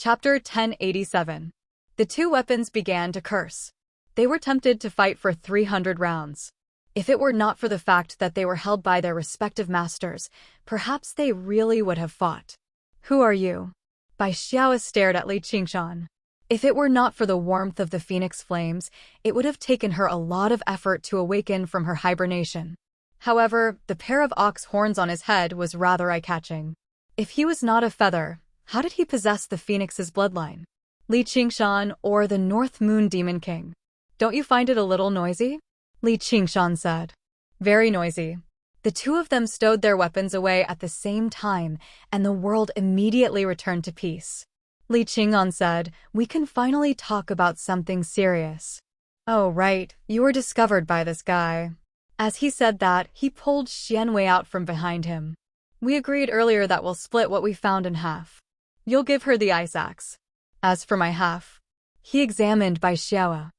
Chapter 1087. The two weapons began to curse. They were tempted to fight for 300 rounds. If it were not for the fact that they were held by their respective masters, perhaps they really would have fought. Who are you? Bai Xiao stared at Li Qingshan. If it were not for the warmth of the phoenix flames, it would have taken her a lot of effort to awaken from her hibernation. However, the pair of ox horns on his head was rather eye-catching. If he was not a feather, how did he possess the phoenix's bloodline? Li Qingshan, or the North Moon Demon King. Don't you find it a little noisy? Li Qingshan said. Very noisy. The two of them stowed their weapons away at the same time, and the world immediately returned to peace. Li Qingshan said, "We can finally talk about something serious." Oh, right, you were discovered by this guy. As he said that, he pulled Xianwei out from behind him. We agreed earlier that we'll split what we found in half. You'll give her the ice axe. As for my half, he examined Bai Xiao.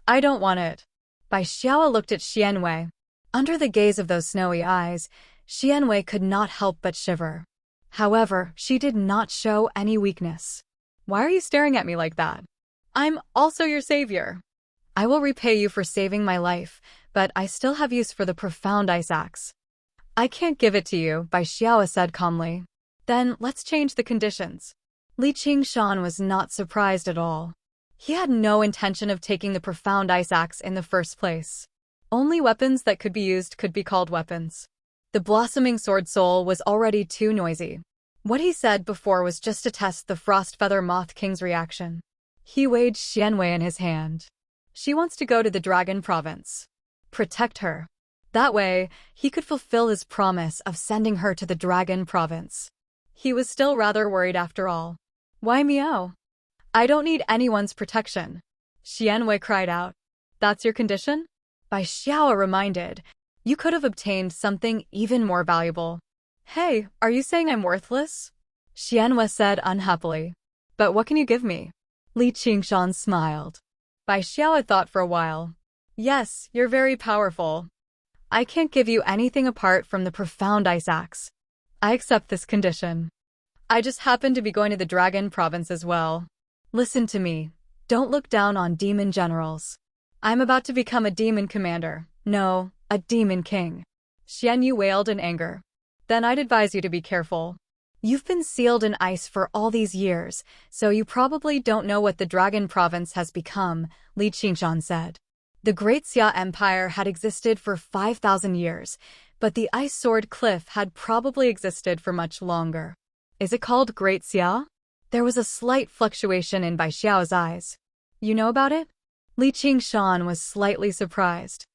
I don't want it. Bai Xiao looked at Xianwei. Under the gaze of those snowy eyes, Xianwei could not help but shiver. However, she did not show any weakness. Why are you staring at me like that? I'm also your savior. I will repay you for saving my life, but I still have use for the profound ice axe. I can't give it to you, Bai Xiao said calmly. Then let's change the conditions. Li Qingshan was not surprised at all. He had no intention of taking the profound ice axe in the first place. Only weapons that could be used could be called weapons. The blossoming sword soul was already too noisy. What he said before was just to test the Frost Feather Moth King's reaction. He weighed Xianwei in his hand. She wants to go to the Dragon Province. Protect her. That way, he could fulfill his promise of sending her to the Dragon Province. He was still rather worried after all. Why meow? I don't need anyone's protection. Xianwei cried out. That's your condition? Bai Xiao reminded. You could have obtained something even more valuable. Hey, are you saying I'm worthless? Xianwei said unhappily. But what can you give me? Li Qingshan smiled. Bai Xiao thought for a while. Yes, you're very powerful. I can't give you anything apart from the profound ice axe. I accept this condition. I just happen to be going to the Dragon Province as well. Listen to me. Don't look down on demon generals. I'm about to become a demon commander. No, a demon king. Xian Yu wailed in anger. Then I'd advise you to be careful. You've been sealed in ice for all these years, so you probably don't know what the Dragon Province has become, Li Qingshan said. The Great Xia Empire had existed for 5,000 years, but the Ice Sword Cliff had probably existed for much longer. Is it called Great Xia? There was a slight fluctuation in Bai Xiao's eyes. You know about it? Li Qingshan was slightly surprised.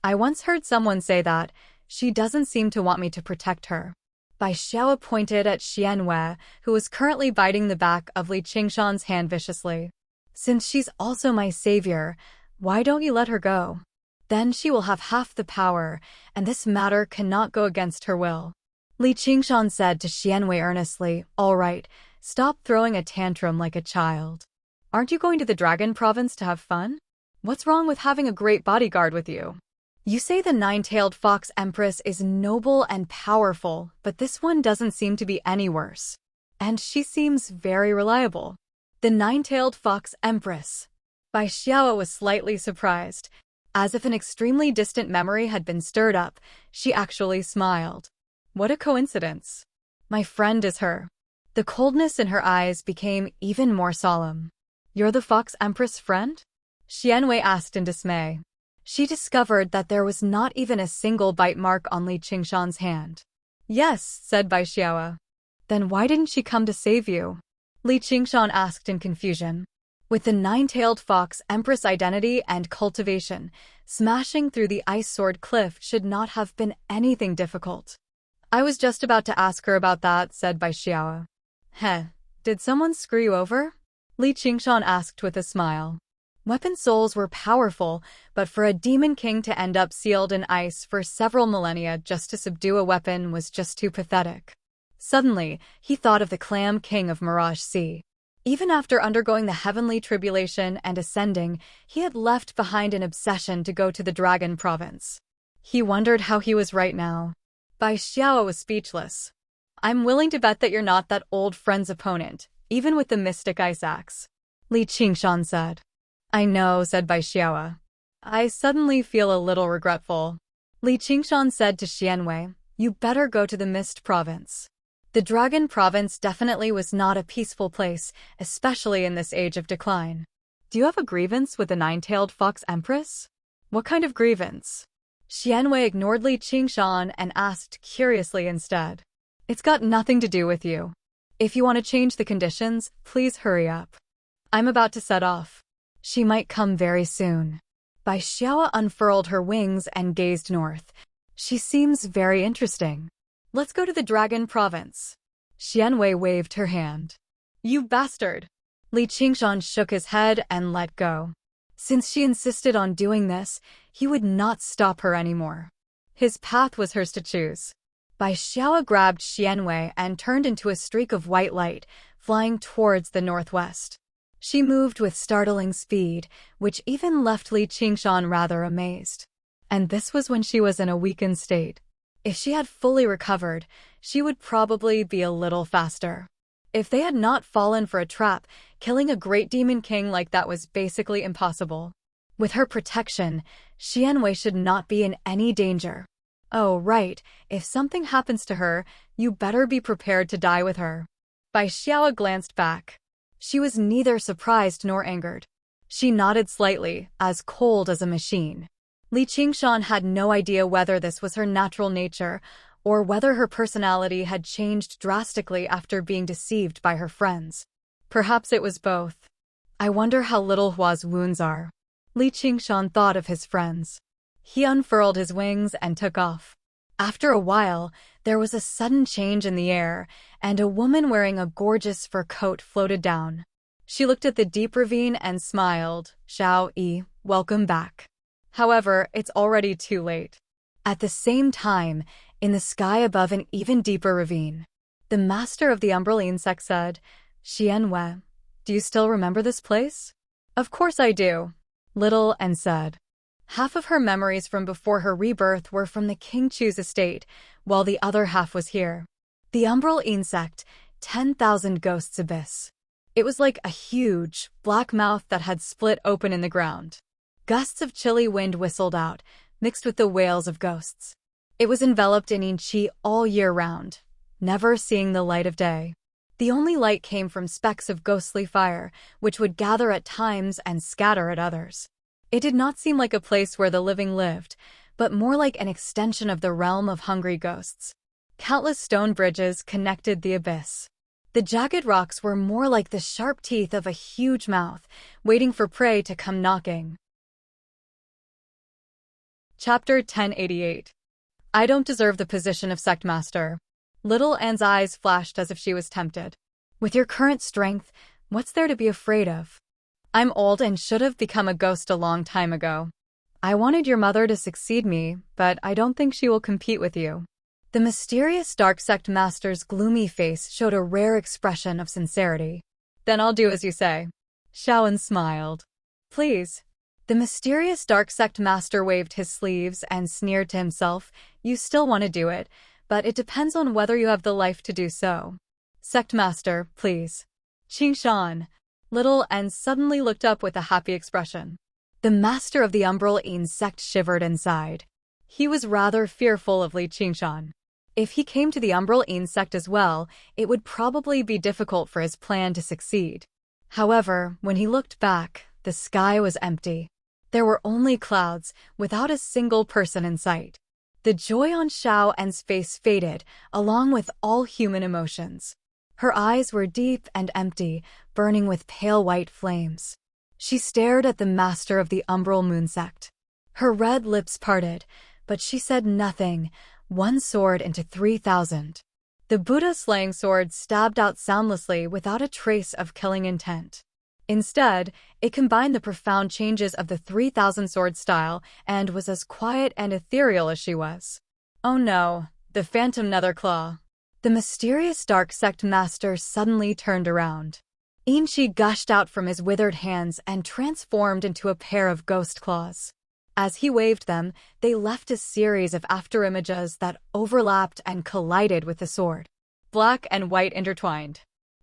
I once heard someone say that. She doesn't seem to want me to protect her. Bai Xiao pointed at Xianwei, who was currently biting the back of Li Qingshan's hand viciously. Since she's also my savior, why don't you let her go? Then she will have half the power, and this matter cannot go against her will. Li Qingshan said to Xianwei earnestly, All right, stop throwing a tantrum like a child. Aren't you going to the Dragon Province to have fun? What's wrong with having a great bodyguard with you? You say the nine-tailed fox empress is noble and powerful, but this one doesn't seem to be any worse. And she seems very reliable. The nine-tailed fox empress. Bai Xiao was slightly surprised. As if an extremely distant memory had been stirred up, she actually smiled. What a coincidence. My friend is her. The coldness in her eyes became even more solemn. You're the fox empress friend? Xianwei asked in dismay. She discovered that there was not even a single bite mark on Li Qingshan's hand. Yes, said Bai Xiao. Then why didn't she come to save you? Li Qingshan asked in confusion. With the nine-tailed fox empress identity and cultivation, smashing through the ice sword cliff should not have been anything difficult. I was just about to ask her about that, said Bai Xiao. Heh, did someone screw you over? Li Qingshan asked with a smile. Weapon souls were powerful, but for a demon king to end up sealed in ice for several millennia just to subdue a weapon was just too pathetic. Suddenly, he thought of the Clam King of Mirage Sea. Even after undergoing the heavenly tribulation and ascending, he had left behind an obsession to go to the Dragon Province. He wondered how he was right now. Bai Xiao was speechless. I'm willing to bet that you're not that old friend's opponent. even with the mystic ice axe. Li Qingshan said. I know, said Bai Xiaoa. I suddenly feel a little regretful. Li Qingshan said to Xianwei, you better go to the Mist Province. The Dragon Province definitely was not a peaceful place, especially in this age of decline. Do you have a grievance with the nine-tailed fox empress? What kind of grievance? Xianwei ignored Li Qingshan and asked curiously instead. It's got nothing to do with you. If you want to change the conditions, please hurry up. I'm about to set off. She might come very soon. Bai Xiaoa unfurled her wings and gazed north. She seems very interesting. Let's go to the Dragon Province. Xianwei waved her hand. You bastard! Li Qingshan shook his head and let go. Since she insisted on doing this, he would not stop her anymore. His path was hers to choose. Bai Xiaoa grabbed Xianwei and turned into a streak of white light, flying towards the northwest. She moved with startling speed, which even left Li Qingshan rather amazed. And this was when she was in a weakened state. If she had fully recovered, she would probably be a little faster. If they had not fallen for a trap, killing a great demon king like that was basically impossible. With her protection, Xianwei should not be in any danger. Oh, right, if something happens to her, you better be prepared to die with her. Bai Xiaoa glanced back. She was neither surprised nor angered. She nodded slightly, as cold as a machine. Li Qingshan had no idea whether this was her natural nature, or whether her personality had changed drastically after being deceived by her friends. Perhaps it was both. I wonder how little Hua's wounds are. Li Qingshan thought of his friends. He unfurled his wings and took off. After a while, there was a sudden change in the air, and a woman wearing a gorgeous fur coat floated down. She looked at the deep ravine and smiled. Xiao Yi, welcome back. However, it's already too late. At the same time, in the sky above an even deeper ravine, the master of the umbral insect said, Xianwei, do you still remember this place? Of course I do. Little and said. Half of her memories from before her rebirth were from the King Chu's estate, while the other half was here. The umbral insect, 10,000 ghosts abyss. It was like a huge, black mouth that had split open in the ground. Gusts of chilly wind whistled out, mixed with the wails of ghosts. It was enveloped in qi all year round, never seeing the light of day. The only light came from specks of ghostly fire, which would gather at times and scatter at others. It did not seem like a place where the living lived, but more like an extension of the realm of hungry ghosts. Countless stone bridges connected the abyss. The jagged rocks were more like the sharp teeth of a huge mouth, waiting for prey to come knocking. Chapter 1088. I don't deserve the position of sect master. Little Anne's eyes flashed as if she was tempted. With your current strength, what's there to be afraid of? I'm old and should have become a ghost a long time ago. I wanted your mother to succeed me, but I don't think she will compete with you. The mysterious dark sect master's gloomy face showed a rare expression of sincerity. Then I'll do as you say. Shaoan smiled. Please. The mysterious dark sect master waved his sleeves and sneered to himself. You still want to do it, but it depends on whether you have the life to do so. Sect master, please. Qingshan. Little and suddenly looked up with a happy expression. The master of the umbral insect shivered and sighed. He was rather fearful of Li Qingshan. If he came to the umbral insect as well, it would probably be difficult for his plan to succeed. However, when he looked back, the sky was empty. There were only clouds, without a single person in sight. The joy on Xiao An's face faded, along with all human emotions. Her eyes were deep and empty, burning with pale white flames. She stared at the master of the umbral moon sect. Her red lips parted, but she said nothing. One sword into 3,000. The Buddha slaying sword stabbed out soundlessly without a trace of killing intent. Instead, it combined the profound changes of the 3,000 sword style and was as quiet and ethereal as she was. Oh no, the phantom netherclaw. The mysterious dark sect master suddenly turned around. Qi gushed out from his withered hands and transformed into a pair of ghost claws. As he waved them, they left a series of afterimages that overlapped and collided with the sword. Black and white intertwined.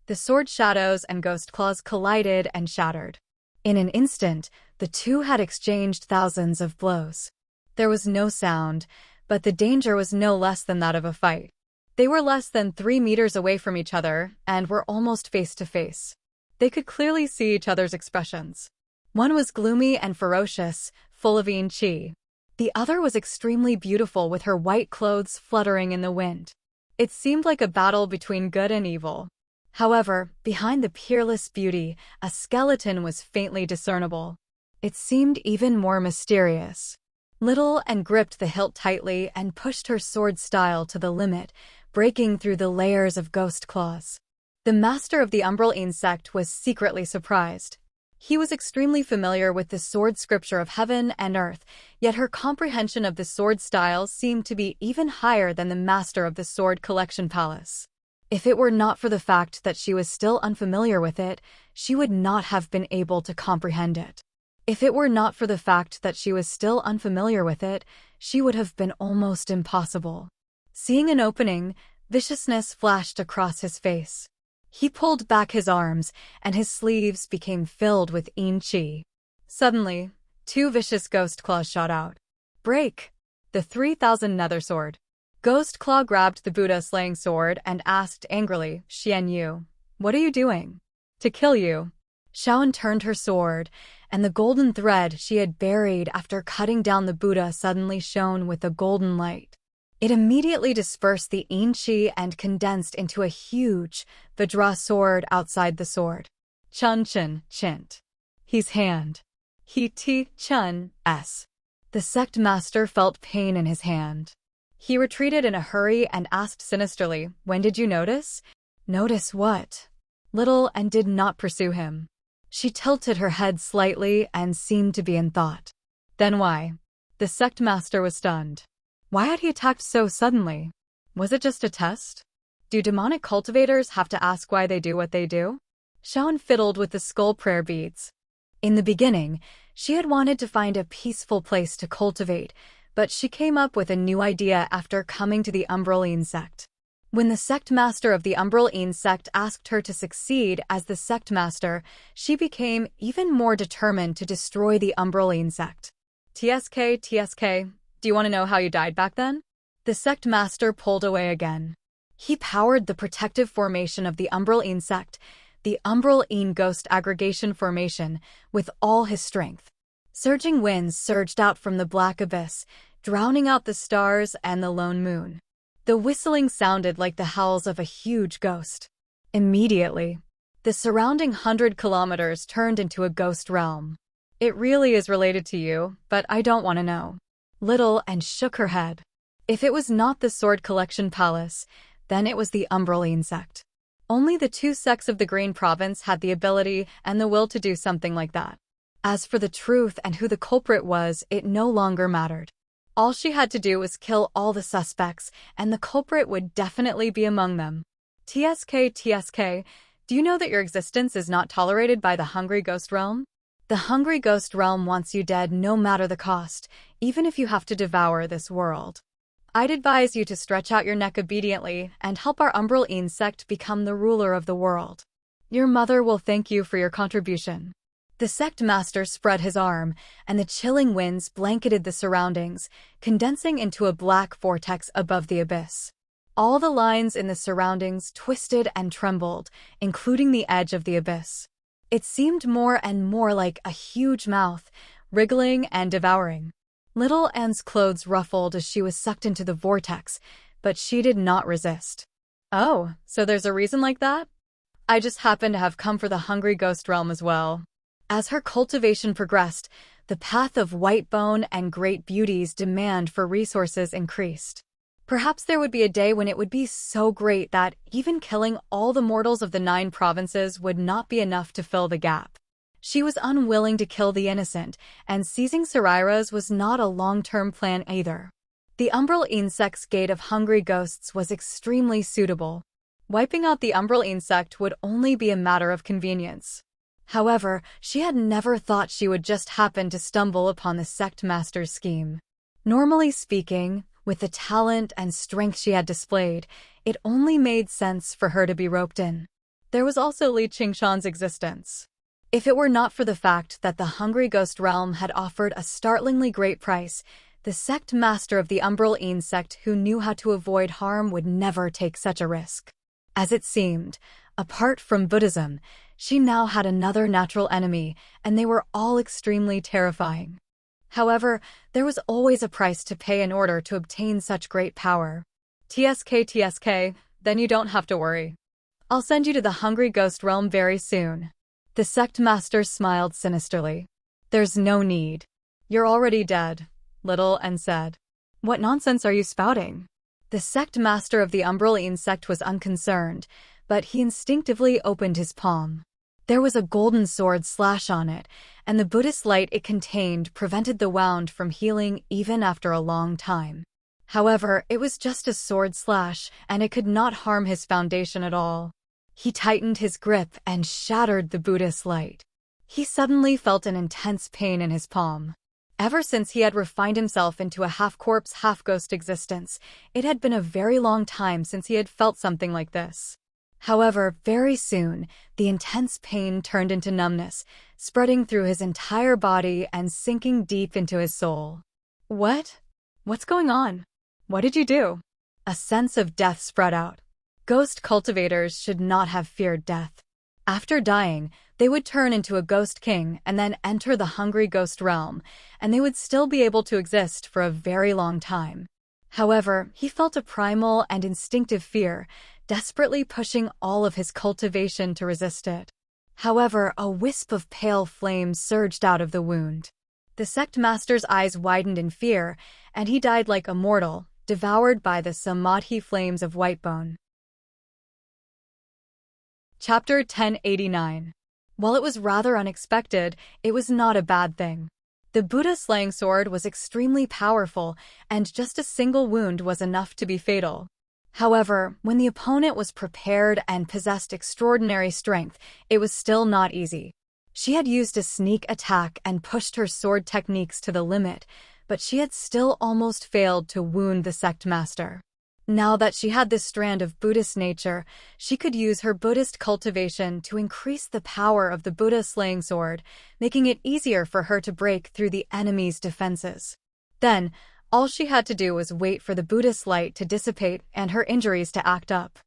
The sword shadows and ghost claws collided and shattered. In an instant, the two had exchanged thousands of blows. There was no sound, but the danger was no less than that of a fight. They were less than 3 meters away from each other and were almost face to face. They could clearly see each other's expressions. One was gloomy and ferocious, full of yin qi. The other was extremely beautiful with her white clothes fluttering in the wind. It seemed like a battle between good and evil. However, behind the peerless beauty, a skeleton was faintly discernible. It seemed even more mysterious. Little and gripped the hilt tightly and pushed her sword style to the limit, breaking through the layers of ghost claws. The master of the umbral insect was secretly surprised. He was extremely familiar with the sword scripture of heaven and earth, yet her comprehension of the sword styles seemed to be even higher than the master of the sword collection palace. If it were not for the fact that she was still unfamiliar with it, she would not have been able to comprehend it. If it were not for the fact that she was still unfamiliar with it, she would have been almost impossible. Seeing an opening, viciousness flashed across his face. He pulled back his arms, and his sleeves became filled with yin qi. Suddenly, 2 vicious ghost claws shot out. Break! The 3,000 nether sword. Ghost Claw grabbed the Buddha-slaying sword and asked angrily, Xian Yu, what are you doing? To kill you. Shaoan turned her sword, and the golden thread she had buried after cutting down the Buddha suddenly shone with a golden light. It immediately dispersed the yin qi and condensed into a huge Vajra sword outside the sword. Chun Chen, Chint. His hand. He Ti Chun, S. The sect master felt pain in his hand. He retreated in a hurry and asked sinisterly, when did you notice? Notice what? Little and did not pursue him. She tilted her head slightly and seemed to be in thought. Then why? The sect master was stunned. Why had he attacked so suddenly? Was it just a test? Do demonic cultivators have to ask why they do what they do? Shaoan fiddled with the skull prayer beads. In the beginning, she had wanted to find a peaceful place to cultivate, but she came up with a new idea after coming to the Umbral sect. When the sect master of the Umbral sect asked her to succeed as the sect master, she became even more determined to destroy the Umbral sect. TSK, do you want to know how you died back then? The sect master pulled away again. He powered the protective formation of the Umbral sect, the Umbral Ghost Aggregation Formation, with all his strength. Surging winds surged out from the black abyss, drowning out the stars and the lone moon. The whistling sounded like the howls of a huge ghost. Immediately, the surrounding 100 kilometers turned into a ghost realm. It really is related to you, but I don't want to know. Little and shook her head. If it was not the Sword Collection Palace, then it was the Umbral sect. Only the 2 sects of the Green Province had the ability and the will to do something like that. As for the truth and who the culprit was, it no longer mattered. All she had to do was kill all the suspects, and the culprit would definitely be among them. TSK, do you know that your existence is not tolerated by the Hungry Ghost Realm? The Hungry Ghost Realm wants you dead no matter the cost, even if you have to devour this world. I'd advise you to stretch out your neck obediently and help our Umbral sect become the ruler of the world. Your mother will thank you for your contribution. The sect master spread his arm, and the chilling winds blanketed the surroundings, condensing into a black vortex above the abyss. All the lines in the surroundings twisted and trembled, including the edge of the abyss. It seemed more and more like a huge mouth, wriggling and devouring. Little Anne's clothes ruffled as she was sucked into the vortex, but she did not resist. Oh, so there's a reason like that? I just happen to have come for the Hungry Ghost Realm as well. As her cultivation progressed, the path of white bone and great beauty's demand for resources increased. Perhaps there would be a day when it would be so great that even killing all the mortals of the 9 provinces would not be enough to fill the gap. She was unwilling to kill the innocent, and seizing Sarairas was not a long-term plan either. The Umbral sect's gate of hungry ghosts was extremely suitable. Wiping out the Umbral sect would only be a matter of convenience. However, she had never thought she would just happen to stumble upon the sect master's scheme. Normally speaking, with the talent and strength she had displayed, it only made sense for her to be roped in. There was also Li Qingshan's existence. If it were not for the fact that the Hungry Ghost Realm had offered a startlingly great price, the sect master of the Umbral Een sect who knew how to avoid harm would never take such a risk. As it seemed, apart from Buddhism, she now had another natural enemy, and they were all extremely terrifying. However, there was always a price to pay in order to obtain such great power. TSK, then you don't have to worry. I'll send you to the Hungry Ghost Realm very soon. The sect master smiled sinisterly. There's no need. You're already dead, Little and said. What nonsense are you spouting? The sect master of the Umbral Een sect was unconcerned, but he instinctively opened his palm. There was a golden sword slash on it, and the Buddhist light it contained prevented the wound from healing even after a long time. However, it was just a sword slash, and it could not harm his foundation at all. He tightened his grip and shattered the Buddhist light. He suddenly felt an intense pain in his palm. Ever since he had refined himself into a half-corpse, half-ghost existence, it had been a very long time since he had felt something like this. However, very soon, the intense pain turned into numbness, spreading through his entire body and sinking deep into his soul. What? What's going on? What did you do? A sense of death spread out. Ghost cultivators should not have feared death. After dying, they would turn into a ghost king and then enter the Hungry Ghost Realm, and they would still be able to exist for a very long time. However, he felt a primal and instinctive fear, desperately pushing all of his cultivation to resist it. However, a wisp of pale flame surged out of the wound. The sect master's eyes widened in fear, and he died like a mortal, devoured by the samadhi flames of Whitebone. Chapter 1089. While it was rather unexpected, it was not a bad thing. The Buddha slaying sword was extremely powerful, and just a single wound was enough to be fatal. However, when the opponent was prepared and possessed extraordinary strength, it was still not easy. She had used a sneak attack and pushed her sword techniques to the limit, but she had still almost failed to wound the sect master. Now that she had this strand of Buddhist nature, she could use her Buddhist cultivation to increase the power of the Buddha slaying sword, making it easier for her to break through the enemy's defenses. Then, all she had to do was wait for the Buddhist light to dissipate and her injuries to act up.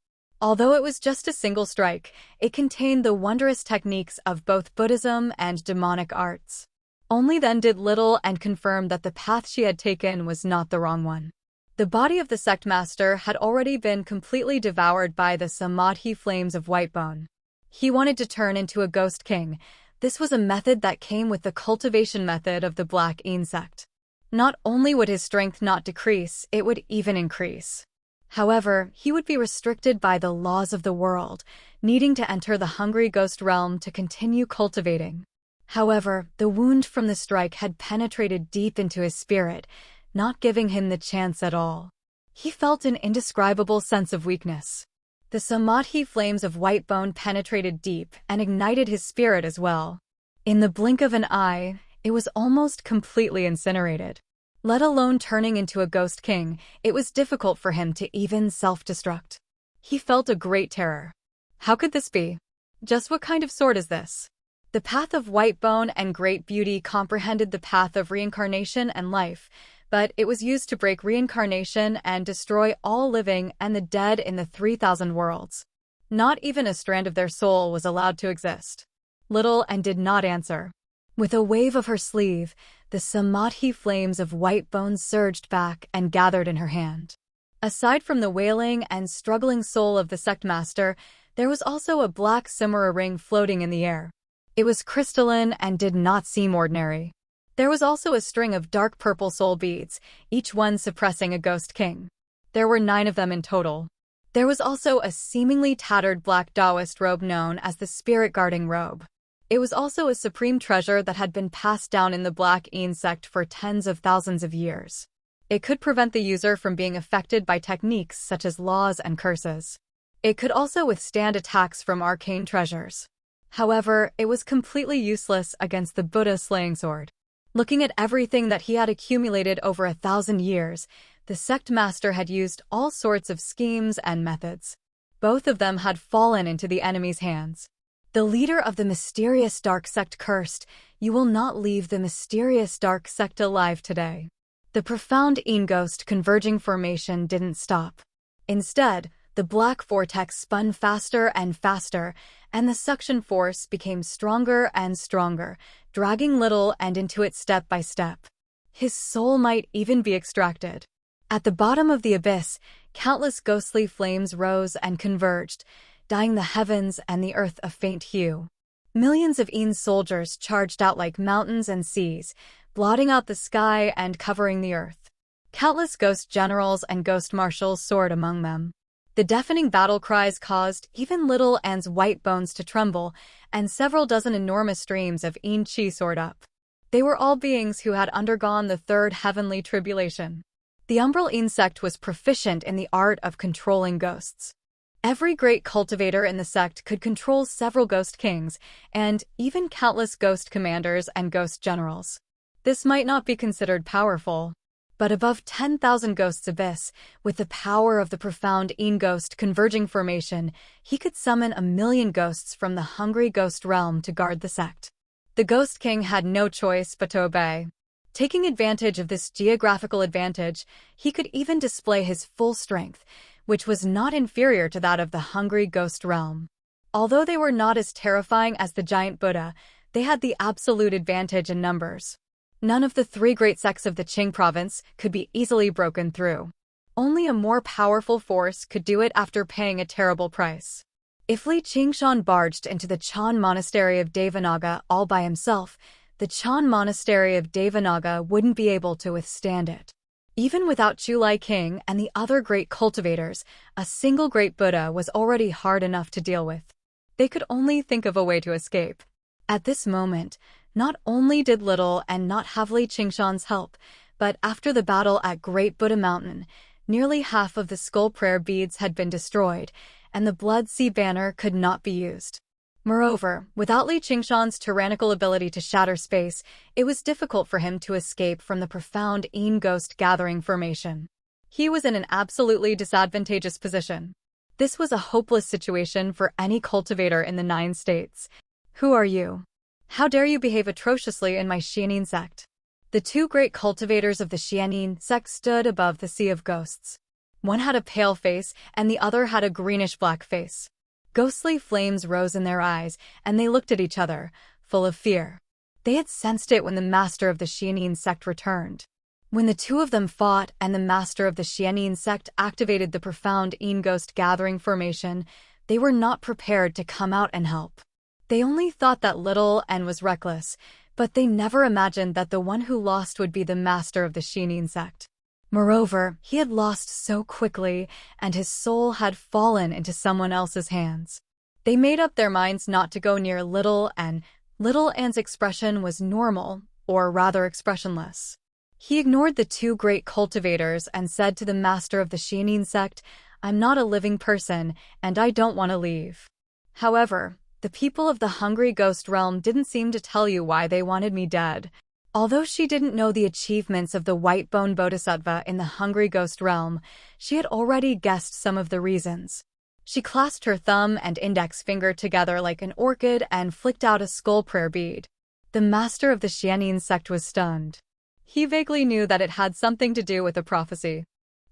Although it was just a single strike, it contained the wondrous techniques of both Buddhism and demonic arts. Only then did Little and confirm that the path she had taken was not the wrong one. The body of the sect master had already been completely devoured by the samadhi flames of Whitebone. He wanted to turn into a ghost king. This was a method that came with the cultivation method of the Black Een sect. Not only would his strength not decrease, it would even increase. However, he would be restricted by the laws of the world, needing to enter the Hungry Ghost Realm to continue cultivating. However, the wound from the strike had penetrated deep into his spirit, not giving him the chance at all. He felt an indescribable sense of weakness. The samadhi flames of Whitebone penetrated deep and ignited his spirit as well. In the blink of an eye, it was almost completely incinerated. Let alone turning into a ghost king, it was difficult for him to even self-destruct. He felt a great terror. How could this be? Just what kind of sword is this? The path of Whitebone and Great Beauty comprehended the path of reincarnation and life, but it was used to break reincarnation and destroy all living and the dead in the 3,000 worlds. Not even a strand of their soul was allowed to exist. Little and did not answer. With a wave of her sleeve, the samadhi flames of Whitebone surged back and gathered in her hand. Aside from the wailing and struggling soul of the sect master, there was also a black Simura ring floating in the air. It was crystalline and did not seem ordinary. There was also a string of dark purple soul beads, each one suppressing a ghost king. There were 9 of them in total. There was also a seemingly tattered black Taoist robe known as the Spirit Guarding Robe. It was also a supreme treasure that had been passed down in the Black Een sect for tens of thousands of years. It could prevent the user from being affected by techniques such as laws and curses. It could also withstand attacks from arcane treasures. However, it was completely useless against the Buddha slaying sword. Looking at everything that he had accumulated over 1,000 years, the sect master had used all sorts of schemes and methods. Both of them had fallen into the enemy's hands. The leader of the mysterious dark sect cursed, "You will not leave the mysterious dark sect alive today." The profound ghost converging formation didn't stop. Instead, the black vortex spun faster and faster, and the suction force became stronger and stronger, dragging Little and into it step by step. His soul might even be extracted. At the bottom of the abyss, countless ghostly flames rose and converged, dyeing the heavens and the earth a faint hue. Millions of soldiers charged out like mountains and seas, blotting out the sky and covering the earth. Countless ghost generals and ghost marshals soared among them. The deafening battle cries caused even Little Anne's white bones to tremble, and several dozen enormous streams of chi soared up. They were all beings who had undergone the third heavenly tribulation. The Umbral sect was proficient in the art of controlling ghosts. Every great cultivator in the sect could control several ghost kings, and even countless ghost commanders and ghost generals. This might not be considered powerful, but above 10,000 ghosts abyss, with the power of the profound ghost converging formation, he could summon 1,000,000 ghosts from the hungry ghost realm to guard the sect. The Ghost King had no choice but to obey. Taking advantage of this geographical advantage, he could even display his full strength, which was not inferior to that of the hungry ghost realm. Although they were not as terrifying as the giant Buddha, they had the absolute advantage in numbers. None of the three great sects of the Qing province could be easily broken through. Only a more powerful force could do it after paying a terrible price. If Li Qingshan barged into the Chan Monastery of Devanaga all by himself, the Chan Monastery of Devanaga wouldn't be able to withstand it. Even without Chulai King and the other great cultivators, a single great Buddha was already hard enough to deal with. They could only think of a way to escape. At this moment, not only did Little and not have Li Qingshan's help, but after the battle at Great Buddha Mountain, nearly half of the skull prayer beads had been destroyed, and the Blood Sea banner could not be used. Moreover, without Li Qingshan's tyrannical ability to shatter space, it was difficult for him to escape from the profound ghost gathering formation. He was in an absolutely disadvantageous position. This was a hopeless situation for any cultivator in the 9 states. "Who are you? How dare you behave atrociously in my Xianin sect?" The two great cultivators of the Xianin sect stood above the sea of ghosts. One had a pale face, and the other had a greenish-black face. Ghostly flames rose in their eyes, and they looked at each other, full of fear. They had sensed it when the master of the Xianin sect returned. When the two of them fought and the master of the Xianin sect activated the profound ghost gathering formation, they were not prepared to come out and help. They only thought that Little and was reckless, but they never imagined that the one who lost would be the master of the Xianin sect. Moreover, he had lost so quickly, and his soul had fallen into someone else's hands. They made up their minds not to go near Little, and Little Anne's expression was normal, or rather expressionless. He ignored the two great cultivators and said to the master of the Xianin sect, "I'm not a living person, and I don't want to leave." However, the people of the hungry ghost realm didn't seem to tell you why they wanted me dead. Although she didn't know the achievements of the white-bone bodhisattva in the hungry ghost realm, she had already guessed some of the reasons. She clasped her thumb and index finger together like an orchid and flicked out a skull prayer bead. The master of the Xianin sect was stunned. He vaguely knew that it had something to do with a prophecy.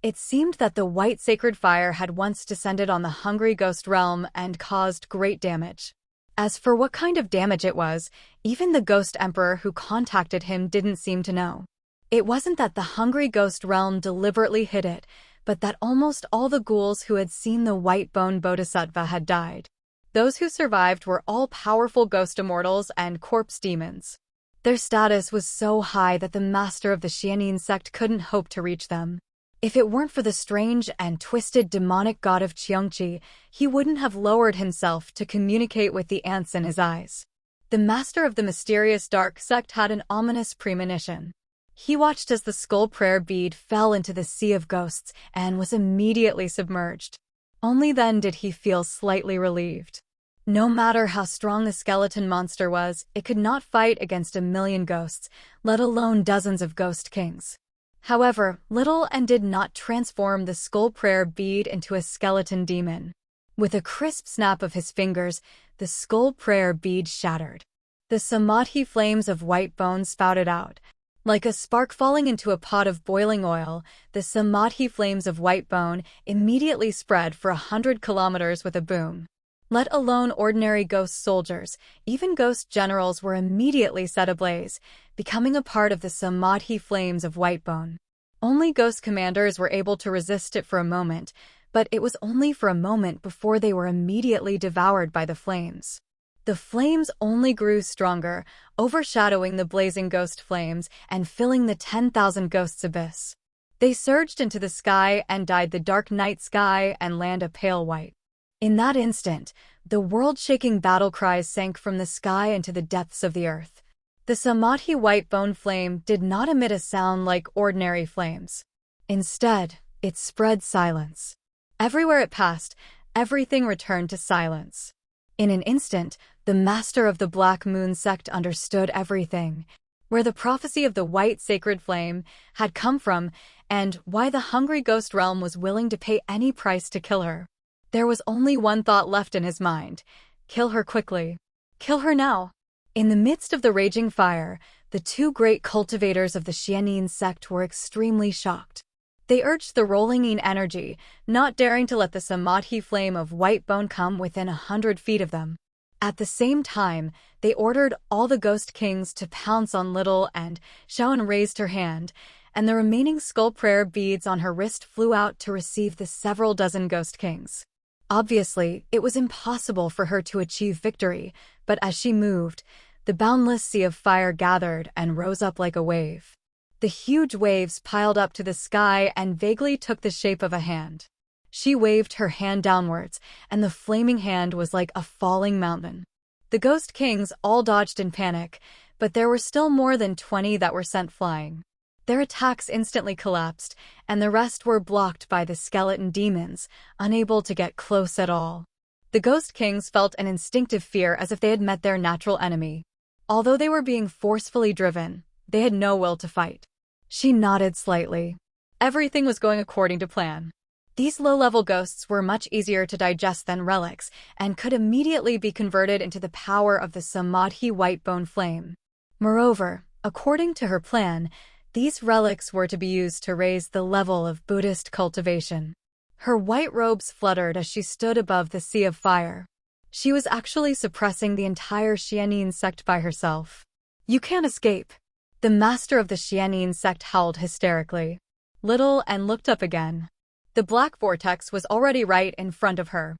It seemed that the white sacred fire had once descended on the hungry ghost realm and caused great damage. As for what kind of damage it was, even the ghost emperor who contacted him didn't seem to know. It wasn't that the hungry ghost realm deliberately hid it, but that almost all the ghouls who had seen the white-bone bodhisattva had died. Those who survived were all powerful ghost immortals and corpse demons. Their status was so high that the master of the Xianin sect couldn't hope to reach them. If it weren't for the strange and twisted demonic god of Qiongqi, he wouldn't have lowered himself to communicate with the ants in his eyes. The master of the mysterious dark sect had an ominous premonition. He watched as the skull prayer bead fell into the sea of ghosts and was immediately submerged. Only then did he feel slightly relieved. No matter how strong the skeleton monster was, it could not fight against 1,000,000 ghosts, let alone dozens of ghost kings. However, Little and did not transform the skull prayer bead into a skeleton demon. With a crisp snap of his fingers, the skull prayer bead shattered. The samadhi flames of white bone spouted out. Like a spark falling into a pot of boiling oil, the samadhi flames of white bone immediately spread for 100 kilometers with a boom. Let alone ordinary ghost soldiers, even ghost generals were immediately set ablaze, becoming a part of the samadhi flames of white bone. Only ghost commanders were able to resist it for a moment, but it was only for a moment before they were immediately devoured by the flames. The flames only grew stronger, overshadowing the blazing ghost flames and filling the 10,000 ghosts abyss. They surged into the sky and dyed the dark night sky and land a pale white. In that instant, the world-shaking battle cries sank from the sky into the depths of the earth. The samadhi white bone flame did not emit a sound like ordinary flames. Instead, it spread silence. Everywhere it passed, everything returned to silence. In an instant, the master of the Black Moon sect understood everything, where the prophecy of the white sacred flame had come from and why the hungry ghost realm was willing to pay any price to kill her. There was only one thought left in his mind: kill her quickly. Kill her now. In the midst of the raging fire, the two great cultivators of the Xianyin sect were extremely shocked. They urged the rolling yin energy, not daring to let the samadhi flame of white bone come within 100 feet of them. At the same time, they ordered all the ghost kings to pounce on Little, and Xiaoan raised her hand, and the remaining skull prayer beads on her wrist flew out to receive the several dozen ghost kings. Obviously, it was impossible for her to achieve victory, but as she moved, the boundless sea of fire gathered and rose up like a wave. The huge waves piled up to the sky and vaguely took the shape of a hand. She waved her hand downwards, and the flaming hand was like a falling mountain. The ghost kings all dodged in panic, but there were still more than 20 that were sent flying. Their attacks instantly collapsed, and the rest were blocked by the skeleton demons, unable to get close at all. The ghost kings felt an instinctive fear as if they had met their natural enemy. Although they were being forcefully driven, they had no will to fight. She nodded slightly. Everything was going according to plan. These low-level ghosts were much easier to digest than relics, and could immediately be converted into the power of the samadhi white bone flame. Moreover, according to her plan, these relics were to be used to raise the level of Buddhist cultivation. Her white robes fluttered as she stood above the sea of fire. She was actually suppressing the entire Xianyin sect by herself. "You can't escape!" The master of the Xianyin sect howled hysterically. Little and looked up again. The black vortex was already right in front of her.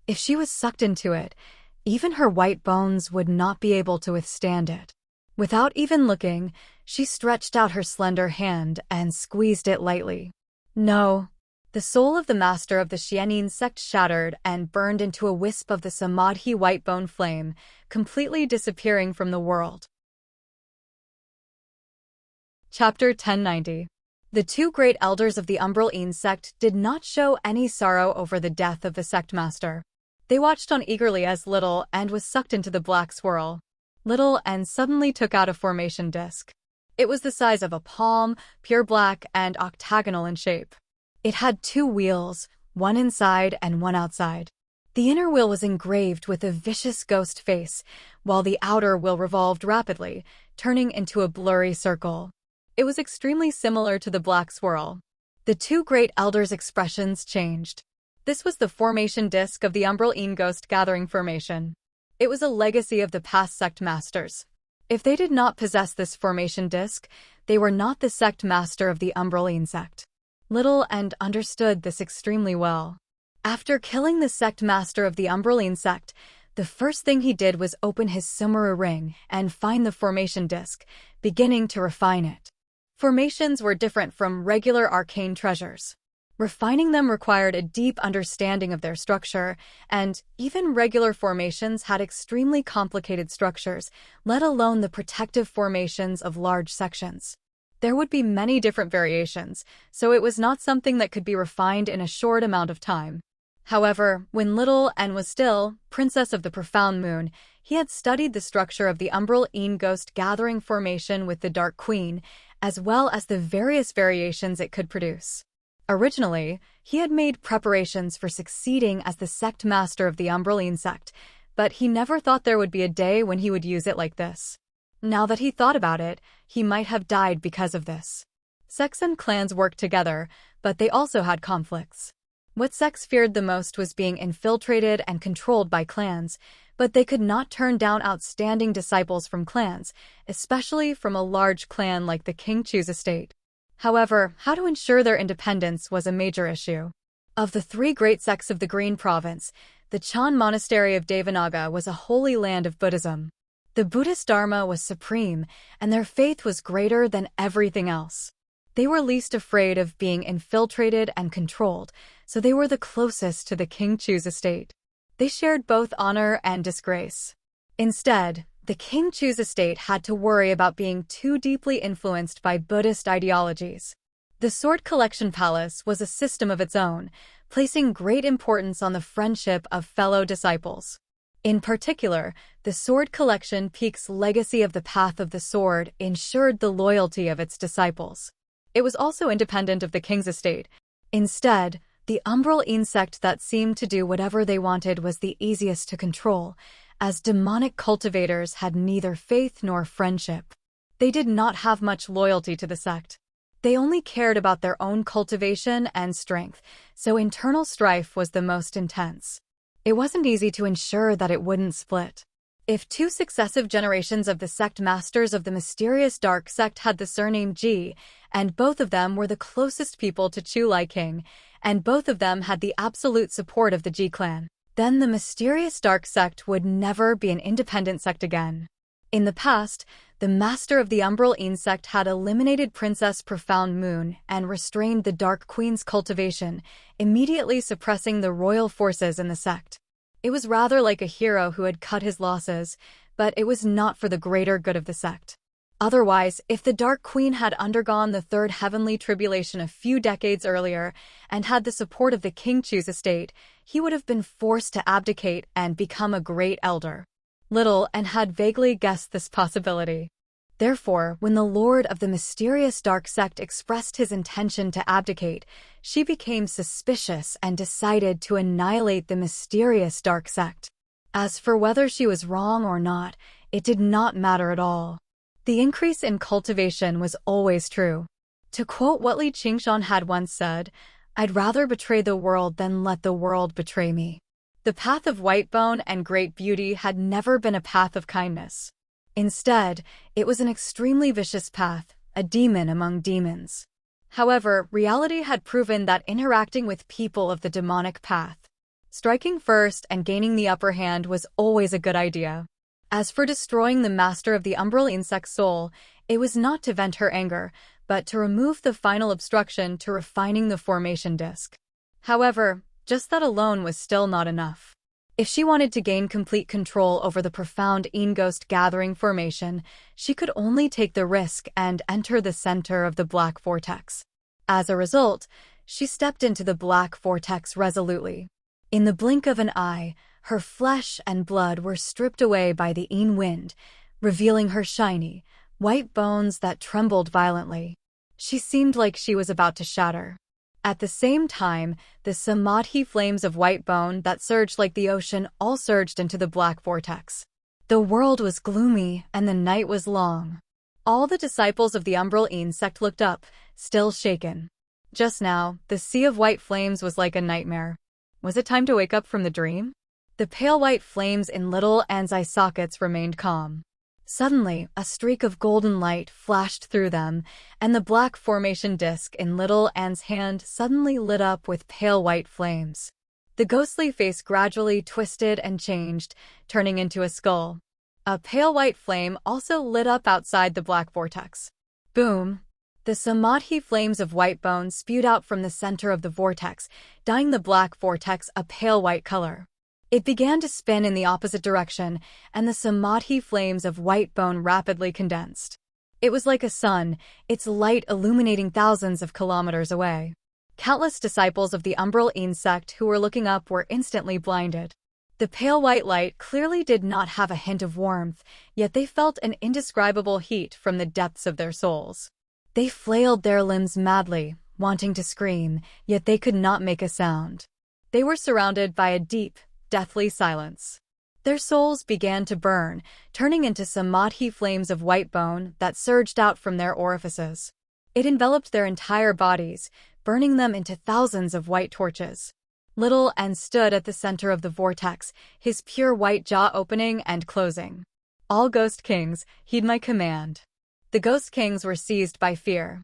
If she was sucked into it, even her white bones would not be able to withstand it. Without even looking, she stretched out her slender hand and squeezed it lightly. No. The soul of the master of the Xianyin sect shattered and burned into a wisp of the samadhi white bone flame, completely disappearing from the world. Chapter 1090. The two great elders of the Umbral Yin sect did not show any sorrow over the death of the sect master. They watched on eagerly as Little and was sucked into the black swirl. Little and suddenly took out a formation disc. It was the size of a palm, pure black and octagonal in shape. It had two wheels, one inside and one outside. The inner wheel was engraved with a vicious ghost face, while the outer wheel revolved rapidly, turning into a blurry circle. It was extremely similar to the black swirl. The two great elders' expressions changed. This was the formation disc of the Umbral Yin Ghost Gathering Formation. It was a legacy of the past sect masters. If they did not possess this formation disc, they were not the sect master of the Umbral Yin sect. Little and understood this extremely well. After killing the sect master of the Umbral Yin sect, the first thing he did was open his Sumeru ring and find the formation disc, beginning to refine it. Formations were different from regular arcane treasures. Refining them required a deep understanding of their structure, and even regular formations had extremely complicated structures, let alone the protective formations of large sections. There would be many different variations, so it was not something that could be refined in a short amount of time. However, when Little and was still Princess of the Profound Moon, he had studied the structure of the Umbral Yin Ghost Gathering Formation with the Dark Queen, as well as the various variations it could produce. Originally, he had made preparations for succeeding as the sect master of the Umbraline sect, but he never thought there would be a day when he would use it like this. Now that he thought about it, he might have died because of this. Sects and clans worked together, but they also had conflicts. What sects feared the most was being infiltrated and controlled by clans, but they could not turn down outstanding disciples from clans, especially from a large clan like the King Chu's estate. However, how to ensure their independence was a major issue. Of the three great sects of the Green Province, the Chan Monastery of Devanaga was a holy land of Buddhism. The Buddhist Dharma was supreme, and their faith was greater than everything else. They were least afraid of being infiltrated and controlled, so they were the closest to the King Chu's estate. They shared both honor and disgrace. Instead, the King Chu's estate had to worry about being too deeply influenced by Buddhist ideologies. The Sword Collection Palace was a system of its own, placing great importance on the friendship of fellow disciples. In particular, the Sword Collection Peak's legacy of the Path of the Sword ensured the loyalty of its disciples. It was also independent of the king's estate. Instead, the umbral insect that seemed to do whatever they wanted was the easiest to control, as demonic cultivators had neither faith nor friendship. They did not have much loyalty to the sect. They only cared about their own cultivation and strength, so internal strife was the most intense. It wasn't easy to ensure that it wouldn't split. If two successive generations of the sect masters of the mysterious dark sect had the surname Ji, and both of them were the closest people to Chu Lai King, and both of them had the absolute support of the Ji clan, then the mysterious dark sect would never be an independent sect again. In the past, the master of the Umbral insect had eliminated Princess Profound Moon and restrained the Dark Queen's cultivation, immediately suppressing the royal forces in the sect. It was rather like a hero who had cut his losses, but it was not for the greater good of the sect. Otherwise, if the Dark Queen had undergone the third heavenly tribulation a few decades earlier and had the support of the King Chu's estate, he would have been forced to abdicate and become a great elder. Little and had vaguely guessed this possibility. Therefore, when the lord of the mysterious dark sect expressed his intention to abdicate, she became suspicious and decided to annihilate the mysterious dark sect. As for whether she was wrong or not, it did not matter at all. The increase in cultivation was always true. To quote what Li Qingshan had once said, "I'd rather betray the world than let the world betray me." The path of Whitebone and Great Beauty had never been a path of kindness. Instead, it was an extremely vicious path, a demon among demons. However, reality had proven that interacting with people of the demonic path, striking first and gaining the upper hand was always a good idea. As for destroying the master of the umbral insect's soul, it was not to vent her anger, but to remove the final obstruction to refining the formation disk. However, just that alone was still not enough. If she wanted to gain complete control over the profound Ghost gathering formation, she could only take the risk and enter the center of the black vortex. As a result, she stepped into the black vortex resolutely. In the blink of an eye, her flesh and blood were stripped away by the wind, revealing her shiny, white bones that trembled violently. She seemed like she was about to shatter. At the same time, the samadhi flames of white bone that surged like the ocean all surged into the black vortex. The world was gloomy and the night was long. All the disciples of the umbral insect looked up, still shaken. Just now, the sea of white flames was like a nightmare. Was it time to wake up from the dream? The pale white flames in little Anne's eye sockets remained calm. Suddenly, a streak of golden light flashed through them, and the black formation disk in little Anne's hand suddenly lit up with pale white flames. The ghostly face gradually twisted and changed, turning into a skull. A pale white flame also lit up outside the black vortex. Boom! The samadhi flames of white bone spewed out from the center of the vortex, dyeing the black vortex a pale white color. It began to spin in the opposite direction, and the samadhi flames of white bone rapidly condensed. It was like a sun, its light illuminating thousands of kilometers away. Countless disciples of the umbral insect who were looking up were instantly blinded. The pale white light clearly did not have a hint of warmth, yet they felt an indescribable heat from the depths of their souls. They flailed their limbs madly, wanting to scream, yet they could not make a sound. They were surrounded by a deep, deathly silence. Their souls began to burn, turning into samadhi flames of white bone that surged out from their orifices. It enveloped their entire bodies, burning them into thousands of white torches. Little and stood at the center of the vortex, his pure white jaw opening and closing. All Ghost Kings, heed my command. The Ghost Kings were seized by fear.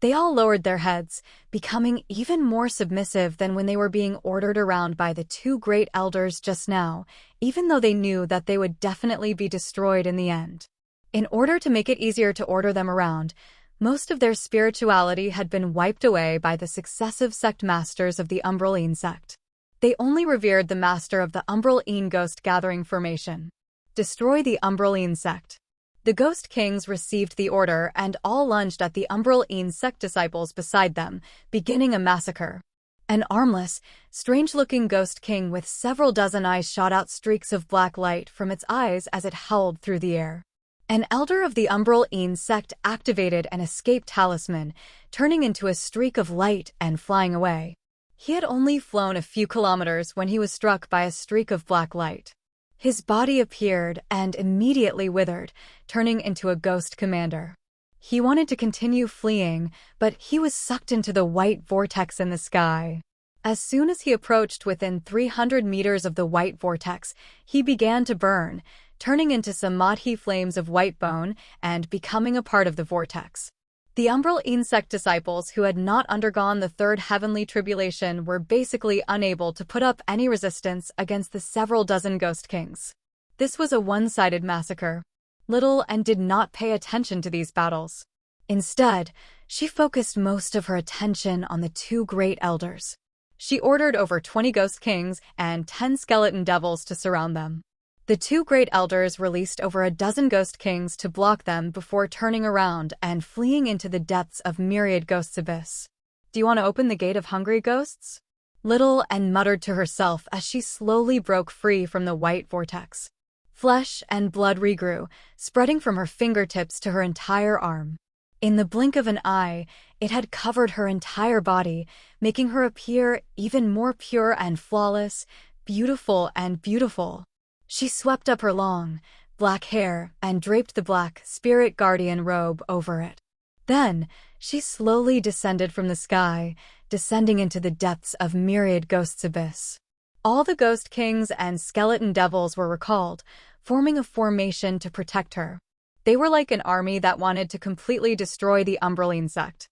They all lowered their heads, becoming even more submissive than when they were being ordered around by the two great elders just now, even though they knew that they would definitely be destroyed in the end. In order to make it easier to order them around, most of their spirituality had been wiped away by the successive sect masters of the Umbraline sect. They only revered the master of the Umbraline Ghost Gathering Formation. Destroy the Umbraline sect. The Ghost Kings received the order and all lunged at the Umbraline sect disciples beside them, beginning a massacre. An armless, strange-looking Ghost King with several dozen eyes shot out streaks of black light from its eyes as it howled through the air. An elder of the Umbraline sect activated an escape talisman, turning into a streak of light and flying away. He had only flown a few kilometers when he was struck by a streak of black light. His body appeared and immediately withered, turning into a ghost commander. He wanted to continue fleeing, but he was sucked into the white vortex in the sky. As soon as he approached within 300 meters of the white vortex, he began to burn, turning into samadhi flames of white bone and becoming a part of the vortex. The Umbraline sect disciples who had not undergone the third heavenly tribulation were basically unable to put up any resistance against the several dozen Ghost Kings. This was a one-sided massacre. Little and did not pay attention to these battles. Instead, she focused most of her attention on the two great elders. She ordered over 20 Ghost Kings and 10 skeleton devils to surround them. The two great elders released over a dozen Ghost Kings to block them before turning around and fleeing into the depths of myriad ghosts' abyss. Do you want to open the gate of hungry ghosts? Little and muttered to herself as she slowly broke free from the white vortex. Flesh and blood regrew, spreading from her fingertips to her entire arm. In the blink of an eye, it had covered her entire body, making her appear even more pure and flawless, beautiful and beautiful. She swept up her long, black hair and draped the black spirit guardian robe over it. Then, she slowly descended from the sky, descending into the depths of myriad ghosts' abyss. All the Ghost Kings and skeleton devils were recalled, forming a formation to protect her. They were like an army that wanted to completely destroy the Umbraline sect.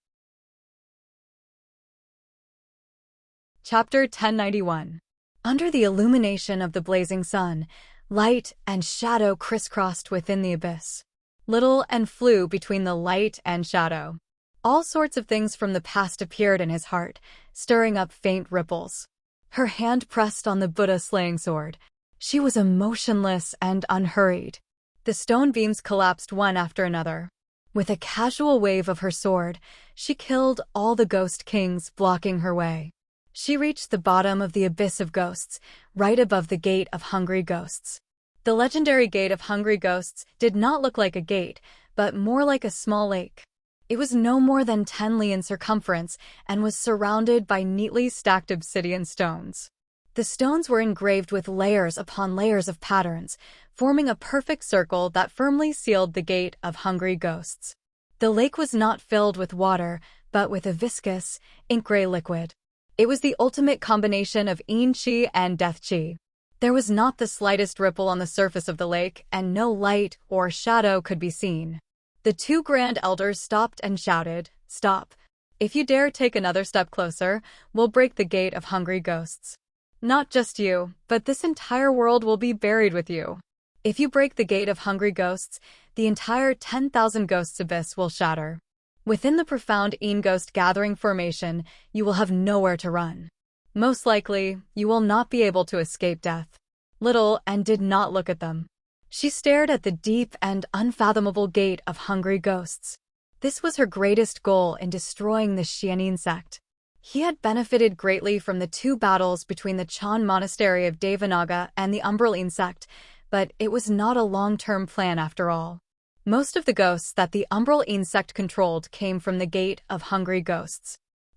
Chapter 1091. Under the illumination of the blazing sun, light and shadow crisscrossed within the abyss. Little and flew between the light and shadow. All sorts of things from the past appeared in his heart, stirring up faint ripples. Her hand pressed on the Buddha-slaying sword. She was emotionless and unhurried. The stone beams collapsed one after another. With a casual wave of her sword, she killed all the Ghost Kings blocking her way. She reached the bottom of the abyss of ghosts, right above the Gate of Hungry Ghosts. The legendary Gate of Hungry Ghosts did not look like a gate, but more like a small lake. It was no more than 10 li in circumference and was surrounded by neatly stacked obsidian stones. The stones were engraved with layers upon layers of patterns, forming a perfect circle that firmly sealed the Gate of Hungry Ghosts. The lake was not filled with water, but with a viscous, ink-gray liquid. It was the ultimate combination of Yin Qi and Death Qi. There was not the slightest ripple on the surface of the lake, and no light or shadow could be seen. The two grand elders stopped and shouted, "Stop! If you dare take another step closer, we'll break the Gate of Hungry Ghosts. Not just you, but this entire world will be buried with you. If you break the Gate of Hungry Ghosts, the entire 10,000 ghosts abyss will shatter. Within the profound Yin Ghost Gathering Formation, you will have nowhere to run. Most likely, you will not be able to escape death." Little and did not look at them. She stared at the deep and unfathomable Gate of Hungry Ghosts. This was her greatest goal in destroying the Xianin sect. He had benefited greatly from the two battles between the Chan Monastery of Devanaga and the Umbraline sect, but it was not a long-term plan after all. Most of the ghosts that the Umbraline sect controlled came from the Gate of Hungry Ghosts.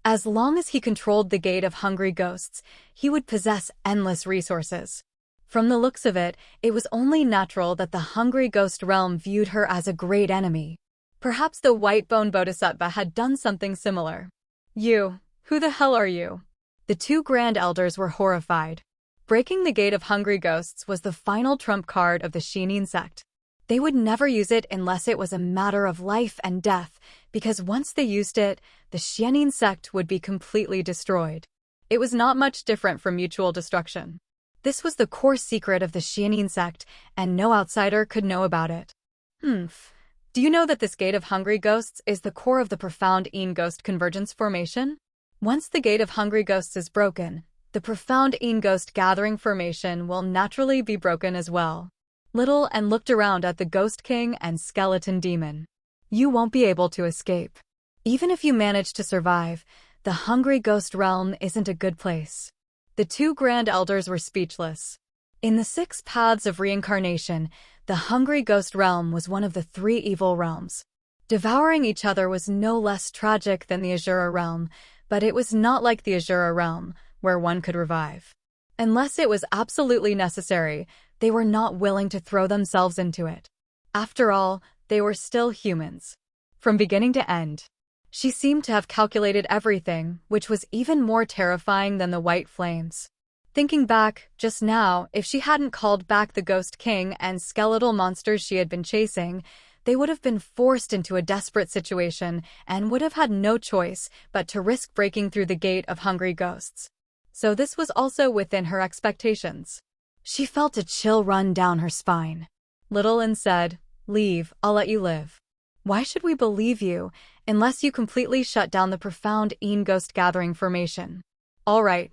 As long as he controlled the gate of hungry ghosts, he would possess endless resources. From the looks of it, it was only natural that the hungry ghost realm viewed her as a great enemy. Perhaps the white-bone bodhisattva had done something similar. You, who the hell are you? The two grand elders were horrified. Breaking the gate of hungry ghosts was the final trump card of the serene sect. They would never use it unless it was a matter of life and death, because once they used it, the serene sect would be completely destroyed. It was not much different from mutual destruction. This was the core secret of the serene sect, and no outsider could know about it. Do you know that this gate of hungry ghosts is the core of the profound ghost convergence formation? Once the gate of hungry ghosts is broken, the profound ghost gathering formation will naturally be broken as well. Little and looked around at the Ghost King and Skeleton Demon. You won't be able to escape. Even if you manage to survive, the hungry ghost realm isn't a good place. The two grand elders were speechless. In the 6 paths of reincarnation, the hungry ghost realm was one of the 3 evil realms. Devouring each other was no less tragic than the Azura realm, but it was not like the Azura realm, where one could revive. Unless it was absolutely necessary, they were not willing to throw themselves into it. After all, they were still humans. From beginning to end, she seemed to have calculated everything, which was even more terrifying than the white flames. Thinking back, just now, if she hadn't called back the Ghost King and skeletal monsters she had been chasing, they would have been forced into a desperate situation and would have had no choice but to risk breaking through the gate of hungry ghosts. So this was also within her expectations. She felt a chill run down her spine. Little and said, "Leave, I'll let you live. Why should we believe you, unless you completely shut down the profound ghost gathering formation?" All right.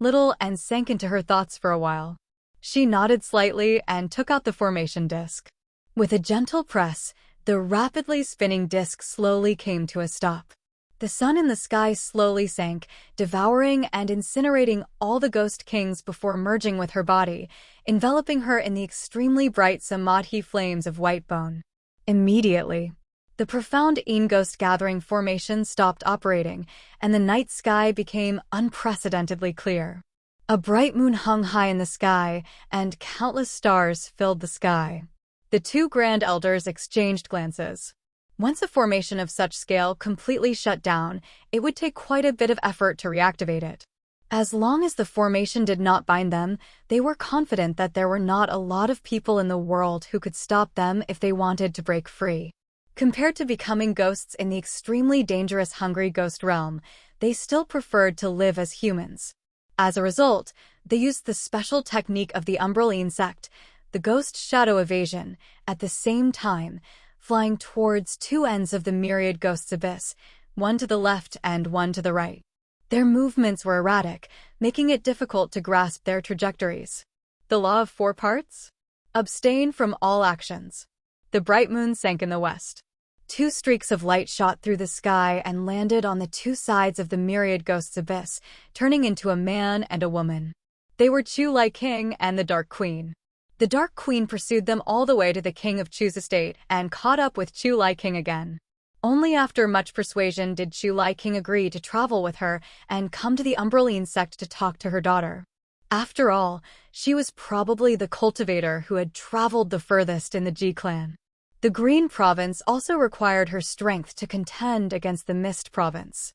Little and sank into her thoughts for a while. She nodded slightly and took out the formation disc. With a gentle press, the rapidly spinning disc slowly came to a stop. The sun in the sky slowly sank, devouring and incinerating all the Ghost Kings before merging with her body, enveloping her in the extremely bright samadhi flames of white bone. Immediately, the profound ghost gathering formation stopped operating, and the night sky became unprecedentedly clear. A bright moon hung high in the sky, and countless stars filled the sky. The two grand elders exchanged glances. Once a formation of such scale completely shut down, it would take quite a bit of effort to reactivate it. As long as the formation did not bind them, they were confident that there were not a lot of people in the world who could stop them if they wanted to break free. Compared to becoming ghosts in the extremely dangerous hungry ghost realm, they still preferred to live as humans. As a result, they used the special technique of the Umbraline sect, the ghost shadow evasion, at the same time, flying towards 2 ends of the myriad ghosts' abyss, one to the left and one to the right. Their movements were erratic, making it difficult to grasp their trajectories. The law of 4 parts? Abstain from all actions. The bright moon sank in the west. 2 streaks of light shot through the sky and landed on the 2 sides of the myriad ghosts' abyss, turning into a man and a woman. They were Chu Lai King and the Dark Queen. The Dark Queen pursued them all the way to the King of Chu's estate and caught up with Chu Lai King again. Only after much persuasion did Chu Lai King agree to travel with her and come to the Umbraline sect to talk to her daughter. After all, she was probably the cultivator who had traveled the furthest in the Ji clan. The Green Province also required her strength to contend against the Mist Province.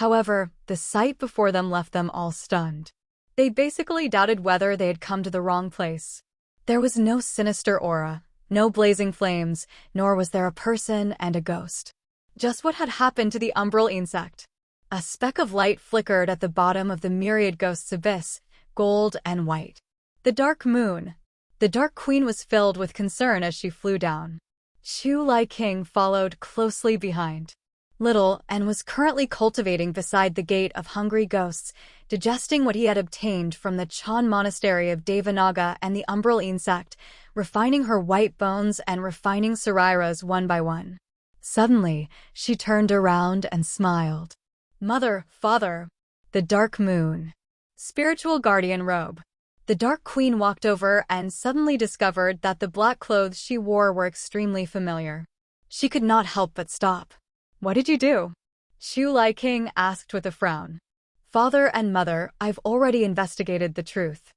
However, the sight before them left them all stunned. They basically doubted whether they had come to the wrong place. There was no sinister aura, no blazing flames, nor was there a person and a ghost. Just what had happened to the umbral insect. A speck of light flickered at the bottom of the myriad ghosts' abyss, gold and white. The dark moon. The Dark Queen was filled with concern as she flew down. Chu Lai King followed closely behind. Little and was currently cultivating beside the gate of hungry ghosts, digesting what he had obtained from the Chan monastery of Devanaga and the umbral insect, refining her white bones and refining Sarira's one by one. Suddenly, she turned around and smiled. Mother, Father. The Dark Moon. Spiritual Guardian Robe. The Dark Queen walked over and suddenly discovered that the black clothes she wore were extremely familiar. She could not help but stop. What did you do? Shu Lai King asked with a frown. Father and mother, I've already investigated the truth.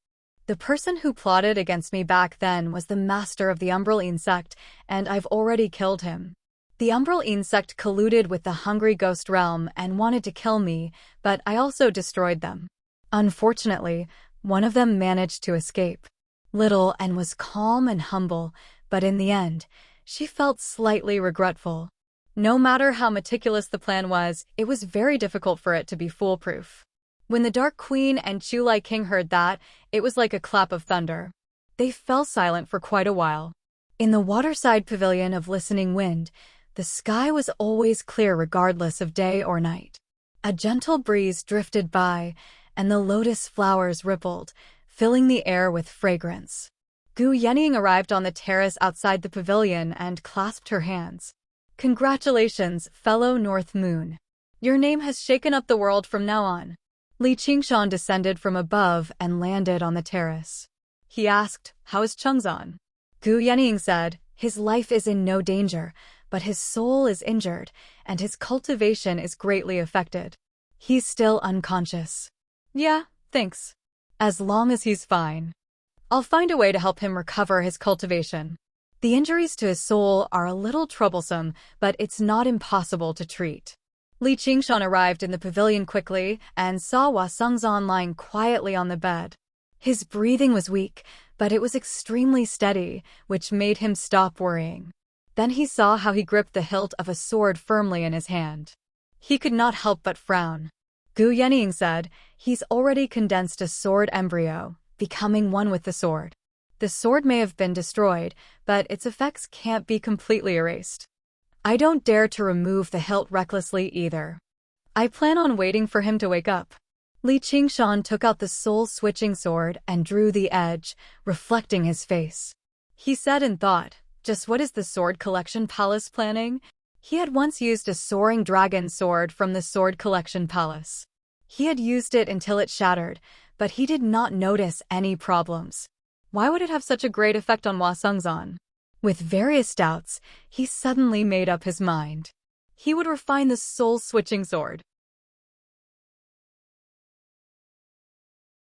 The person who plotted against me back then was the master of the umbral insect, and I've already killed him. The umbral insect colluded with the hungry ghost realm and wanted to kill me, but I also destroyed them. Unfortunately, one of them managed to escape. Little and was calm and humble, but in the end, she felt slightly regretful. No matter how meticulous the plan was, it was very difficult for it to be foolproof. When the Dark Queen and Chu Lai King heard that, it was like a clap of thunder. They fell silent for quite a while. In the waterside pavilion of Listening Wind, the sky was always clear regardless of day or night. A gentle breeze drifted by, and the lotus flowers rippled, filling the air with fragrance. Gu Yening arrived on the terrace outside the pavilion and clasped her hands. Congratulations, fellow North Moon. Your name has shaken up the world from now on. Li Qingshan descended from above and landed on the terrace. He asked, how is Chengzan? Gu Yening said, his life is in no danger, but his soul is injured, and his cultivation is greatly affected. He's still unconscious. Yeah, thanks. As long as he's fine. I'll find a way to help him recover his cultivation. The injuries to his soul are a little troublesome, but it's not impossible to treat. Li Qingshan arrived in the pavilion quickly and saw Hua Sengzan lying quietly on the bed. His breathing was weak, but it was extremely steady, which made him stop worrying. Then he saw how he gripped the hilt of a sword firmly in his hand. He could not help but frown. Gu Yening said, he's already condensed a sword embryo, becoming one with the sword. The sword may have been destroyed, but its effects can't be completely erased. I don't dare to remove the hilt recklessly either. I plan on waiting for him to wake up. Li Qingshan took out the soul-switching sword and drew the edge, reflecting his face. He said in thought, just what is the Sword Collection Palace planning? He had once used a soaring dragon sword from the Sword Collection Palace. He had used it until it shattered, but he did not notice any problems. Why would it have such a great effect on Hua Sengzan? With various doubts, he suddenly made up his mind. He would refine the soul-switching sword.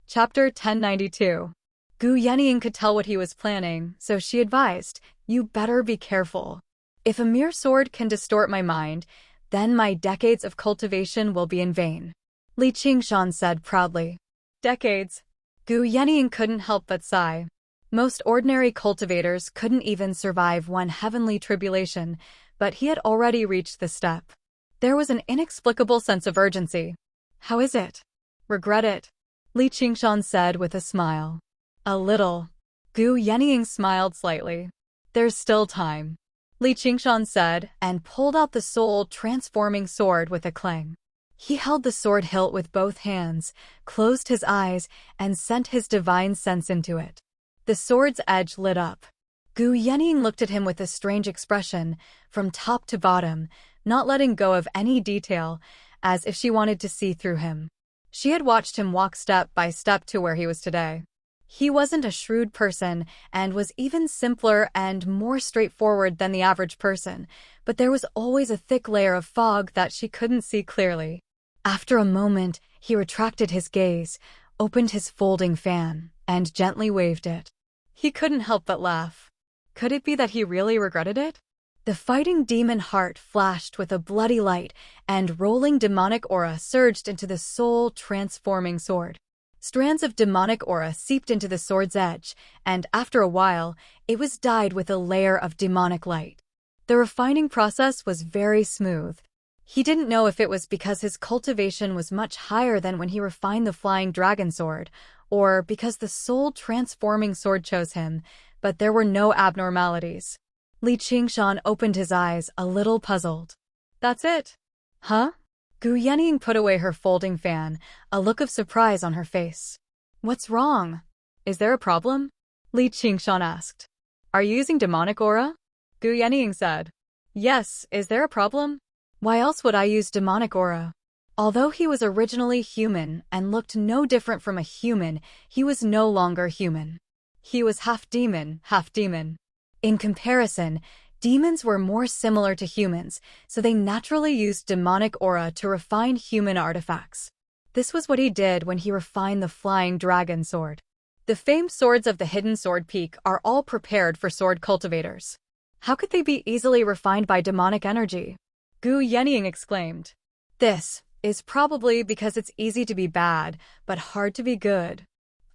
Chapter 1092. Gu Yening could tell what he was planning, so she advised, you better be careful. If a mere sword can distort my mind, then my decades of cultivation will be in vain. Li Qingshan said proudly. Decades. Gu Yening couldn't help but sigh. Most ordinary cultivators couldn't even survive one heavenly tribulation, but he had already reached the step. There was an inexplicable sense of urgency. How is it? Regret it? Li Qingshan said with a smile. A little. Gu Yening smiled slightly. There's still time. Li Qingshan said, and pulled out the soul-transforming sword with a clang. He held the sword hilt with both hands, closed his eyes, and sent his divine sense into it. The sword's edge lit up. Gu Yening looked at him with a strange expression, from top to bottom, not letting go of any detail, as if she wanted to see through him. She had watched him walk step by step to where he was today. He wasn't a shrewd person and was even simpler and more straightforward than the average person, but there was always a thick layer of fog that she couldn't see clearly. After a moment, he retracted his gaze, opened his folding fan, and gently waved it. He couldn't help but laugh. Could it be that he really regretted it? The fighting demon heart flashed with a bloody light, and rolling demonic aura surged into the soul-transforming sword. Strands of demonic aura seeped into the sword's edge, and after a while, it was dyed with a layer of demonic light. The refining process was very smooth. He didn't know if it was because his cultivation was much higher than when he refined the flying dragon sword, or because the soul-transforming sword chose him, but there were no abnormalities. Li Qingshan opened his eyes, a little puzzled. That's it? Huh? Gu Yening put away her folding fan, a look of surprise on her face. What's wrong? Is there a problem? Li Qingshan asked. Are you using demonic aura? Gu Yening said. Yes, is there a problem? Why else would I use demonic aura? Although he was originally human and looked no different from a human, he was no longer human. He was half demon, half demon. In comparison, Demons were more similar to humans, so they naturally used demonic aura to refine human artifacts. This was what he did when he refined the flying dragon sword. The famed swords of the hidden sword peak are all prepared for sword cultivators. How could they be easily refined by demonic energy? Gu Yenying exclaimed. This is probably because it's easy to be bad, but hard to be good.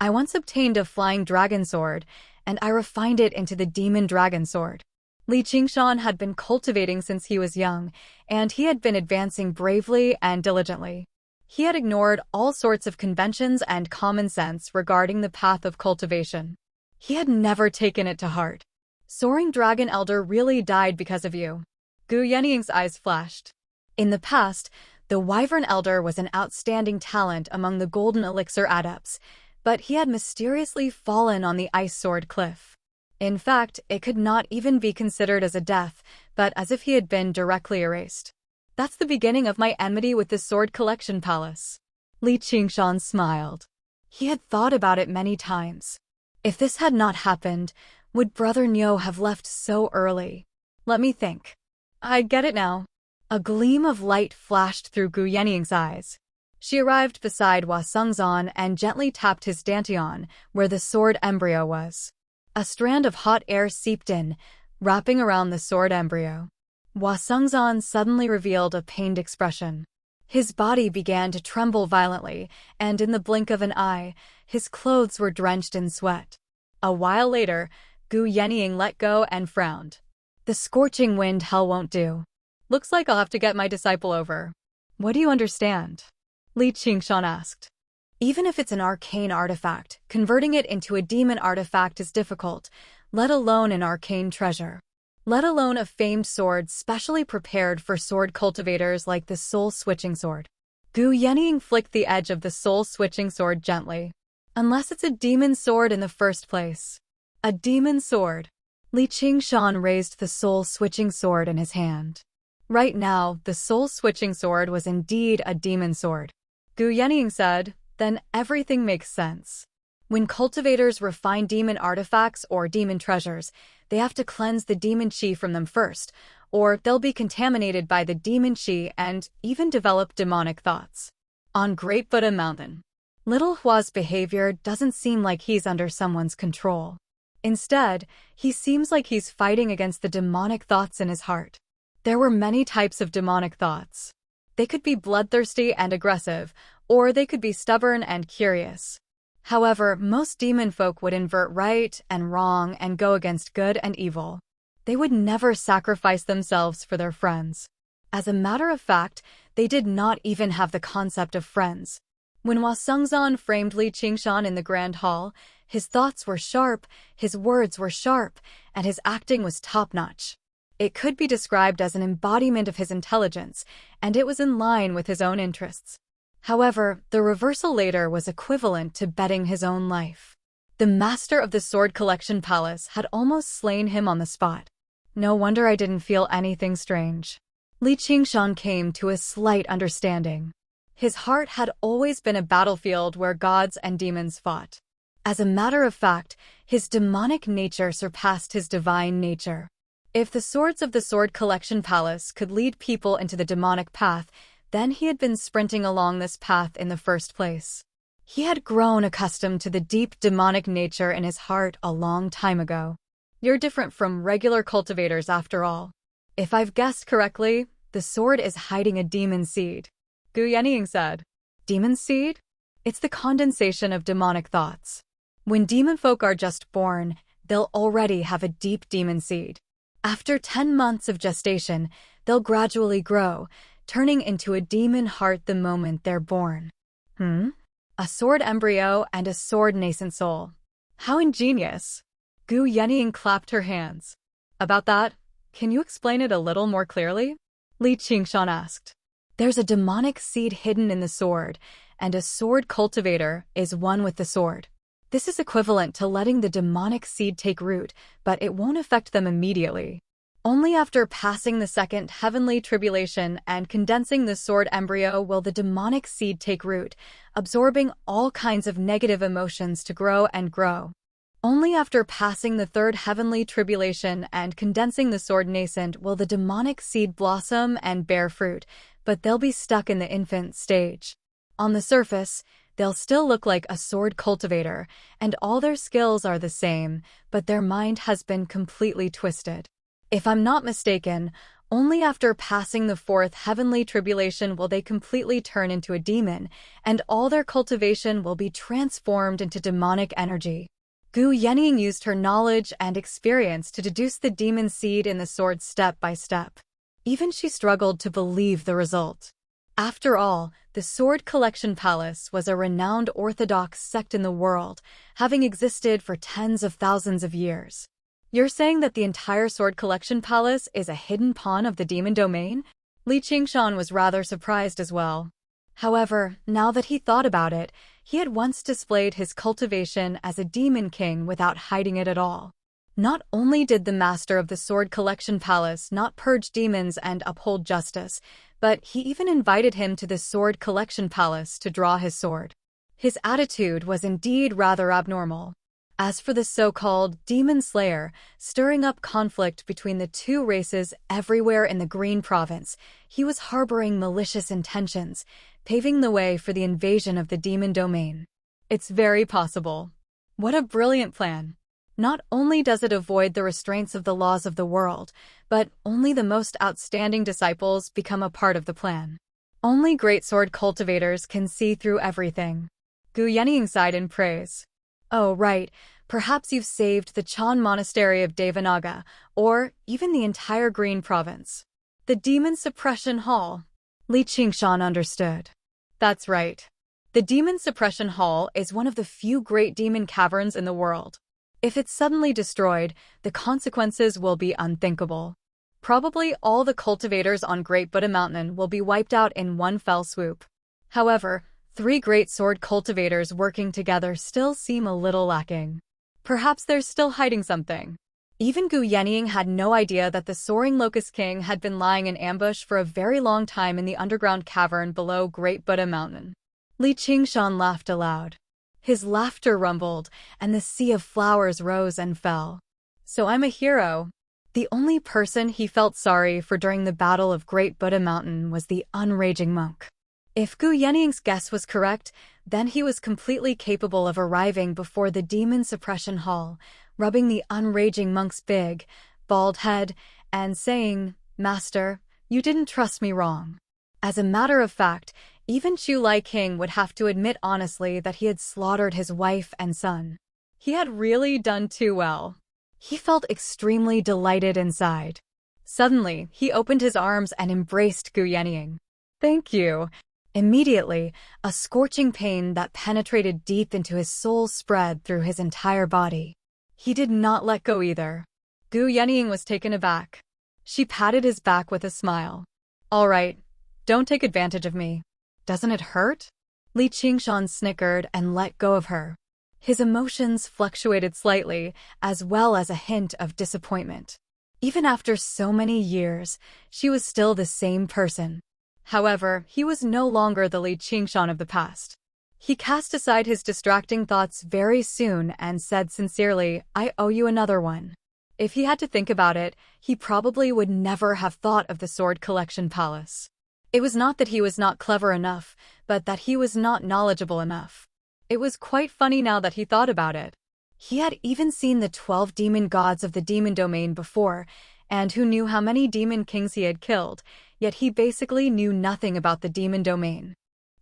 I once obtained a flying dragon sword, and I refined it into the demon dragon sword. Li Qingshan had been cultivating since he was young, and he had been advancing bravely and diligently. He had ignored all sorts of conventions and common sense regarding the path of cultivation. He had never taken it to heart. Soaring Dragon Elder really died because of you. Gu Yenying's eyes flashed. In the past, the Wyvern Elder was an outstanding talent among the Golden Elixir adepts, but he had mysteriously fallen on the Ice Sword Cliff. In fact, it could not even be considered as a death, but as if he had been directly erased. That's the beginning of my enmity with the Sword Collection Palace. Li Qingshan smiled. He had thought about it many times. If this had not happened, would Brother Niu have left so early? Let me think. I get it now. A gleam of light flashed through Gu Yenying's eyes. She arrived beside Hua Sengzan and gently tapped his dantian, where the sword embryo was. A strand of hot air seeped in, wrapping around the sword embryo. Hua Sengzan suddenly revealed a pained expression. His body began to tremble violently, and in the blink of an eye, his clothes were drenched in sweat. A while later, Gu Yenying let go and frowned. The scorching wind hell won't do. Looks like I'll have to get my disciple over. What do you understand? Li Qingshan asked. Even if it's an arcane artifact, converting it into a demon artifact is difficult, let alone an arcane treasure. Let alone a famed sword specially prepared for sword cultivators like the soul-switching sword. Gu Yenying flicked the edge of the soul-switching sword gently. Unless it's a demon sword in the first place. A demon sword. Li Qingshan raised the soul-switching sword in his hand. Right now, the soul-switching sword was indeed a demon sword. Gu Yenying said, then everything makes sense. When cultivators refine demon artifacts or demon treasures, they have to cleanse the demon chi from them first, or they'll be contaminated by the demon chi and even develop demonic thoughts. On Great Buddha Mountain, Little Hua's behavior doesn't seem like he's under someone's control. Instead, he seems like he's fighting against the demonic thoughts in his heart. There were many types of demonic thoughts. They could be bloodthirsty and aggressive, or they could be stubborn and curious. However, most demon folk would invert right and wrong and go against good and evil. They would never sacrifice themselves for their friends. As a matter of fact, they did not even have the concept of friends. When Hua Sengzan framed Li Qingshan in the Grand Hall, his thoughts were sharp, his words were sharp, and his acting was top-notch. It could be described as an embodiment of his intelligence, and it was in line with his own interests. However, the reversal later was equivalent to betting his own life. The master of the Sword Collection Palace had almost slain him on the spot. No wonder I didn't feel anything strange. Li Qingshan came to a slight understanding. His heart had always been a battlefield where gods and demons fought. As a matter of fact, his demonic nature surpassed his divine nature. If the swords of the Sword Collection Palace could lead people into the demonic path, then he had been sprinting along this path in the first place. He had grown accustomed to the deep demonic nature in his heart a long time ago. You're different from regular cultivators after all. If I've guessed correctly, the sword is hiding a demon seed. Gu Yenying said. Demon seed? It's the condensation of demonic thoughts. When demon folk are just born, they'll already have a deep demon seed. After 10 months of gestation, they'll gradually grow, turning into a demon heart the moment they're born. A sword embryo and a sword nascent soul. How ingenious. Gu Yenying clapped her hands. About that, can you explain it a little more clearly? Li Qingshan asked. There's a demonic seed hidden in the sword, and a sword cultivator is one with the sword. This is equivalent to letting the demonic seed take root, but it won't affect them immediately. Only after passing the second heavenly tribulation and condensing the sword embryo will the demonic seed take root, absorbing all kinds of negative emotions to grow and grow. Only after passing the third heavenly tribulation and condensing the sword nascent will the demonic seed blossom and bear fruit, but they'll be stuck in the infant stage. On the surface, they'll still look like a sword cultivator, and all their skills are the same, but their mind has been completely twisted. If I'm not mistaken, only after passing the fourth heavenly tribulation will they completely turn into a demon, and all their cultivation will be transformed into demonic energy. Gu Yenying used her knowledge and experience to deduce the demon seed in the sword step by step. Even she struggled to believe the result. After all, the Sword Collection Palace was a renowned orthodox sect in the world, having existed for tens of thousands of years. You're saying that the entire Sword Collection Palace is a hidden pawn of the demon domain? Li Qingshan was rather surprised as well. However, now that he thought about it, he had once displayed his cultivation as a demon king without hiding it at all. Not only did the master of the Sword Collection Palace not purge demons and uphold justice, but he even invited him to the Sword Collection Palace to draw his sword. His attitude was indeed rather abnormal. As for the so-called Demon Slayer, stirring up conflict between the two races everywhere in the Green Province, he was harboring malicious intentions, paving the way for the invasion of the demon domain. It's very possible. What a brilliant plan. Not only does it avoid the restraints of the laws of the world, but only the most outstanding disciples become a part of the plan. Only great sword cultivators can see through everything. Gu Yenying sighed in praise. Oh, right. Perhaps you've saved the Chan Monastery of Devanaga, or even the entire Green Province. The Demon Suppression Hall. Li Qingshan understood. That's right. The Demon Suppression Hall is one of the few great demon caverns in the world. If it's suddenly destroyed, the consequences will be unthinkable. Probably all the cultivators on Great Buddha Mountain will be wiped out in one fell swoop. However, 3 great sword cultivators working together still seem a little lacking. Perhaps they're still hiding something. Even Gu Yenying had no idea that the Soaring Locust King had been lying in ambush for a very long time in the underground cavern below Great Buddha Mountain. Li Qingshan laughed aloud. His laughter rumbled, and the sea of flowers rose and fell. So I'm a hero. The only person he felt sorry for during the Battle of Great Buddha Mountain was the unraging monk. If Gu Yenying's guess was correct, then he was completely capable of arriving before the Demon Suppression Hall, rubbing the unraging monk's big, bald head, and saying, "Master, you didn't trust me wrong." As a matter of fact, even Chu Lai King would have to admit honestly that he had slaughtered his wife and son. He had really done too well. He felt extremely delighted inside. Suddenly, he opened his arms and embraced Gu Yenying. "Thank you." Immediately, a scorching pain that penetrated deep into his soul spread through his entire body. He did not let go either. Gu Yenying was taken aback. She patted his back with a smile. "All right, don't take advantage of me. Doesn't it hurt?" Li Qingshan snickered and let go of her. His emotions fluctuated slightly, as well as a hint of disappointment. Even after so many years, she was still the same person. However, he was no longer the Li Qingshan of the past. He cast aside his distracting thoughts very soon and said sincerely, "I owe you another one." If he had to think about it, he probably would never have thought of the Sword Collection Palace. It was not that he was not clever enough, but that he was not knowledgeable enough. It was quite funny now that he thought about it. He had even seen the 12 demon gods of the demon domain before, and who knew how many demon kings he had killed, yet he basically knew nothing about the demon domain.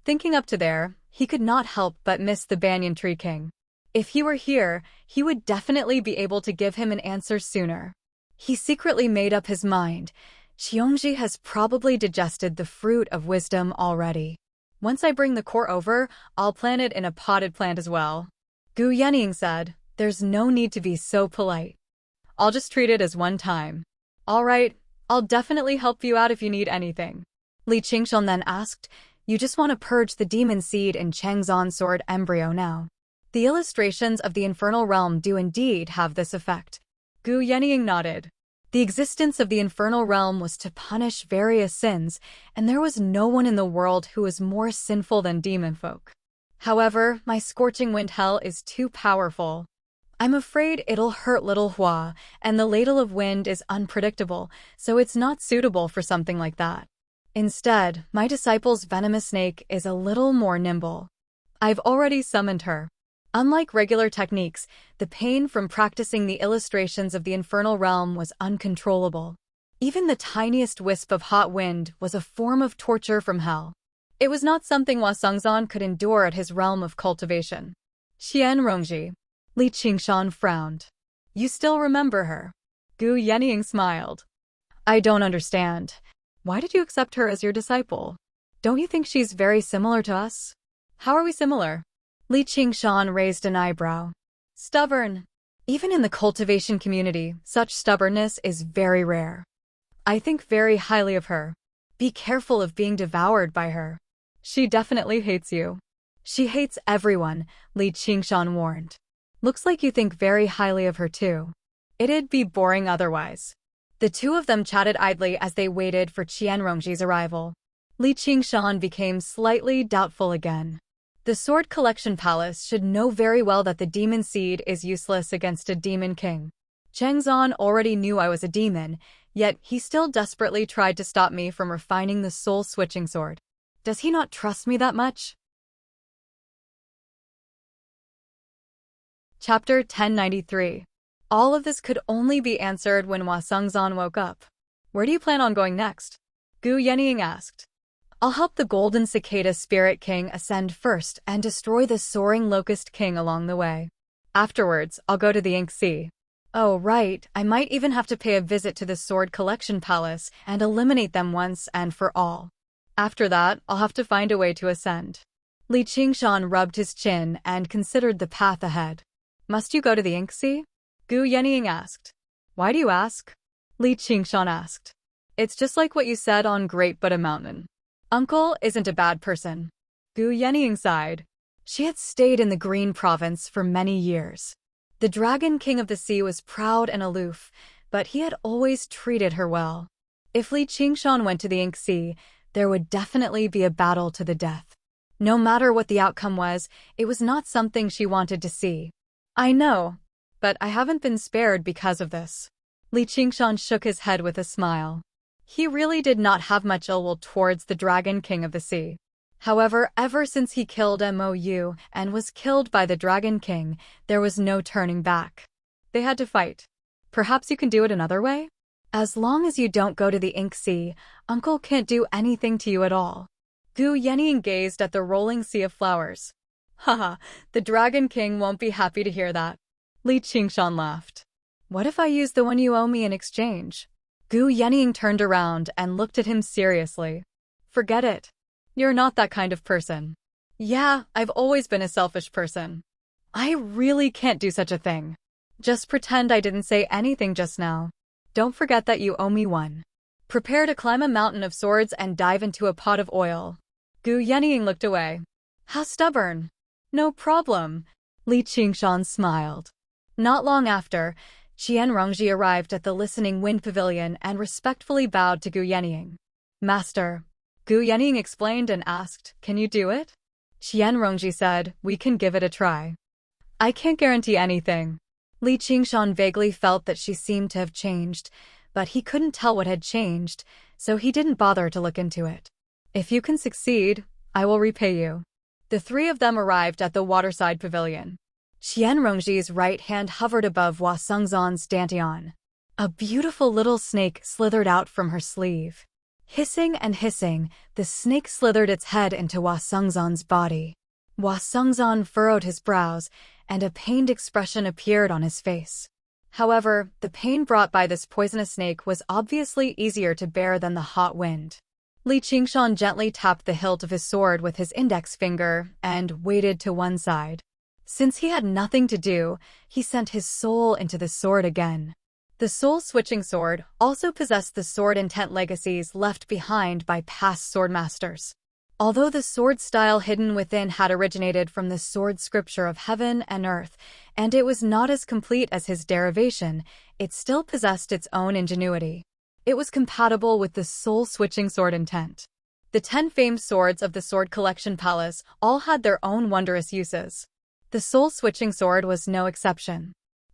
Thinking up to there, he could not help but miss the Banyan Tree King. If he were here, he would definitely be able to give him an answer sooner. He secretly made up his mind. Xiongji has probably digested the fruit of wisdom already. Once I bring the core over, I'll plant it in a potted plant as well. Gu Yenying said, "There's no need to be so polite. I'll just treat it as one time." "All right, I'll definitely help you out if you need anything." Li Qingshan then asked, "You just want to purge the demon seed in Changzon sword embryo now?" The illustrations of the infernal realm do indeed have this effect. Gu Yenying nodded. The existence of the infernal realm was to punish various sins, and there was no one in the world who was more sinful than demon folk. However, my scorching wind hell is too powerful. I'm afraid it'll hurt little Hua, and the ladle of wind is unpredictable, so it's not suitable for something like that. Instead, my disciple's venomous snake is a little more nimble. I've already summoned her. Unlike regular techniques, the pain from practicing the illustrations of the infernal realm was uncontrollable. Even the tiniest wisp of hot wind was a form of torture from hell. It was not something Hua Sengzan could endure at his realm of cultivation. Qian Rongji. Li Qingshan frowned. You still remember her? Gu Yenying smiled. I don't understand. Why did you accept her as your disciple? Don't you think she's very similar to us? How are we similar? Li Qingshan raised an eyebrow. Stubborn. Even in the cultivation community, such stubbornness is very rare. I think very highly of her. Be careful of being devoured by her. She definitely hates you. She hates everyone, Li Qingshan warned. Looks like you think very highly of her too. It'd be boring otherwise. The two of them chatted idly as they waited for Qianrongji's arrival. Li Qingshan became slightly doubtful again. The Sword Collection Palace should know very well that the demon seed is useless against a demon king. Chengzan already knew I was a demon, yet he still desperately tried to stop me from refining the soul-switching sword. Does he not trust me that much? Chapter 1093. All of this could only be answered when Hua Sengzan woke up. Where do you plan on going next? Gu Yenying asked. I'll help the Golden Cicada Spirit King ascend first and destroy the Soaring Locust King along the way. Afterwards, I'll go to the Ink Sea. Oh, right, I might even have to pay a visit to the Sword Collection Palace and eliminate them once and for all. After that, I'll have to find a way to ascend. Li Qingshan rubbed his chin and considered the path ahead. Must you go to the Ink Sea? Gu Yenying asked. Why do you ask? Li Qingshan asked. It's just like what you said on Great Buddha Mountain. Uncle isn't a bad person. Gu Yenying sighed. She had stayed in the Green Province for many years. The Dragon King of the Sea was proud and aloof, but he had always treated her well. If Li Qingshan went to the Ink Sea, there would definitely be a battle to the death. No matter what the outcome was, it was not something she wanted to see. I know, but I haven't been spared because of this. Li Qingshan shook his head with a smile. He really did not have much ill will towards the Dragon King of the Sea. However, ever since he killed Mou and was killed by the Dragon King, there was no turning back. They had to fight. Perhaps you can do it another way? As long as you don't go to the Ink Sea, Uncle can't do anything to you at all. Gu Yenying gazed at the rolling sea of flowers. Haha, the Dragon King won't be happy to hear that. Li Qingshan laughed. What if I use the one you owe me in exchange? Gu Yenying turned around and looked at him seriously. Forget it. You're not that kind of person. Yeah, I've always been a selfish person. I really can't do such a thing. Just pretend I didn't say anything just now. Don't forget that you owe me one. Prepare to climb a mountain of swords and dive into a pot of oil. Gu Yenying looked away. How stubborn. No problem. Li Qingshan smiled. Not long after, Qianrongji arrived at the Listening Wind Pavilion and respectfully bowed to Gu Yenying. Master. Gu Yenying explained and asked, can you do it? Qianrongji said, we can give it a try. I can't guarantee anything. Li Qingshan vaguely felt that she seemed to have changed, but he couldn't tell what had changed, so he didn't bother to look into it. If you can succeed, I will repay you. The three of them arrived at the waterside pavilion. Qianrongji's right hand hovered above Hua Sengzan's dantian. A beautiful little snake slithered out from her sleeve. Hissing and hissing, the snake slithered its head into Hua Sengzan's body. Hua Sengzan furrowed his brows, and a pained expression appeared on his face. However, the pain brought by this poisonous snake was obviously easier to bear than the hot wind. Li Qingshan gently tapped the hilt of his sword with his index finger and waited to one side. Since he had nothing to do, he sent his soul into the sword again. The soul-switching sword also possessed the sword intent legacies left behind by past swordmasters. Although the sword style hidden within had originated from the sword scripture of heaven and earth, and it was not as complete as his derivation, it still possessed its own ingenuity. It was compatible with the soul-switching sword intent. The 10 famed swords of the Sword Collection Palace all had their own wondrous uses. The soul-switching sword was no exception.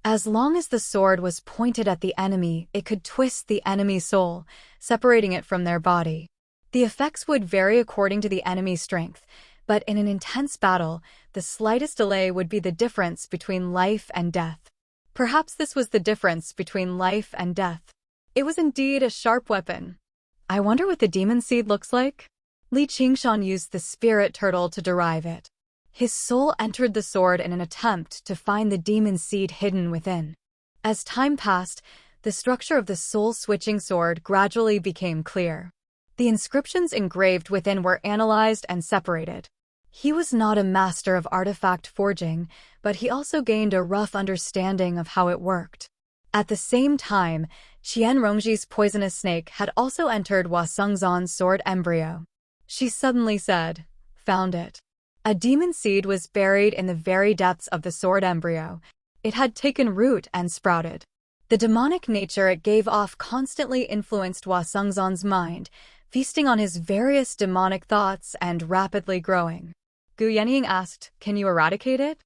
As long as the sword was pointed at the enemy, it could twist the enemy's soul, separating it from their body. The effects would vary according to the enemy's strength, but in an intense battle, the slightest delay would be the difference between life and death. Perhaps this was the difference between life and death. It was indeed a sharp weapon. I wonder what the demon seed looks like? Li Qingshan used the spirit turtle to derive it. His soul entered the sword in an attempt to find the demon seed hidden within. As time passed, the structure of the soul-switching sword gradually became clear. The inscriptions engraved within were analyzed and separated. He was not a master of artifact forging, but he also gained a rough understanding of how it worked. At the same time, Qian Rongji's poisonous snake had also entered Hua Sengzan's sword embryo. She suddenly said, "Found it." A demon seed was buried in the very depths of the sword embryo. It had taken root and sprouted. The demonic nature it gave off constantly influenced Hua Sengzan's mind, feasting on his various demonic thoughts and rapidly growing. Gu Yenying asked, "Can you eradicate it?"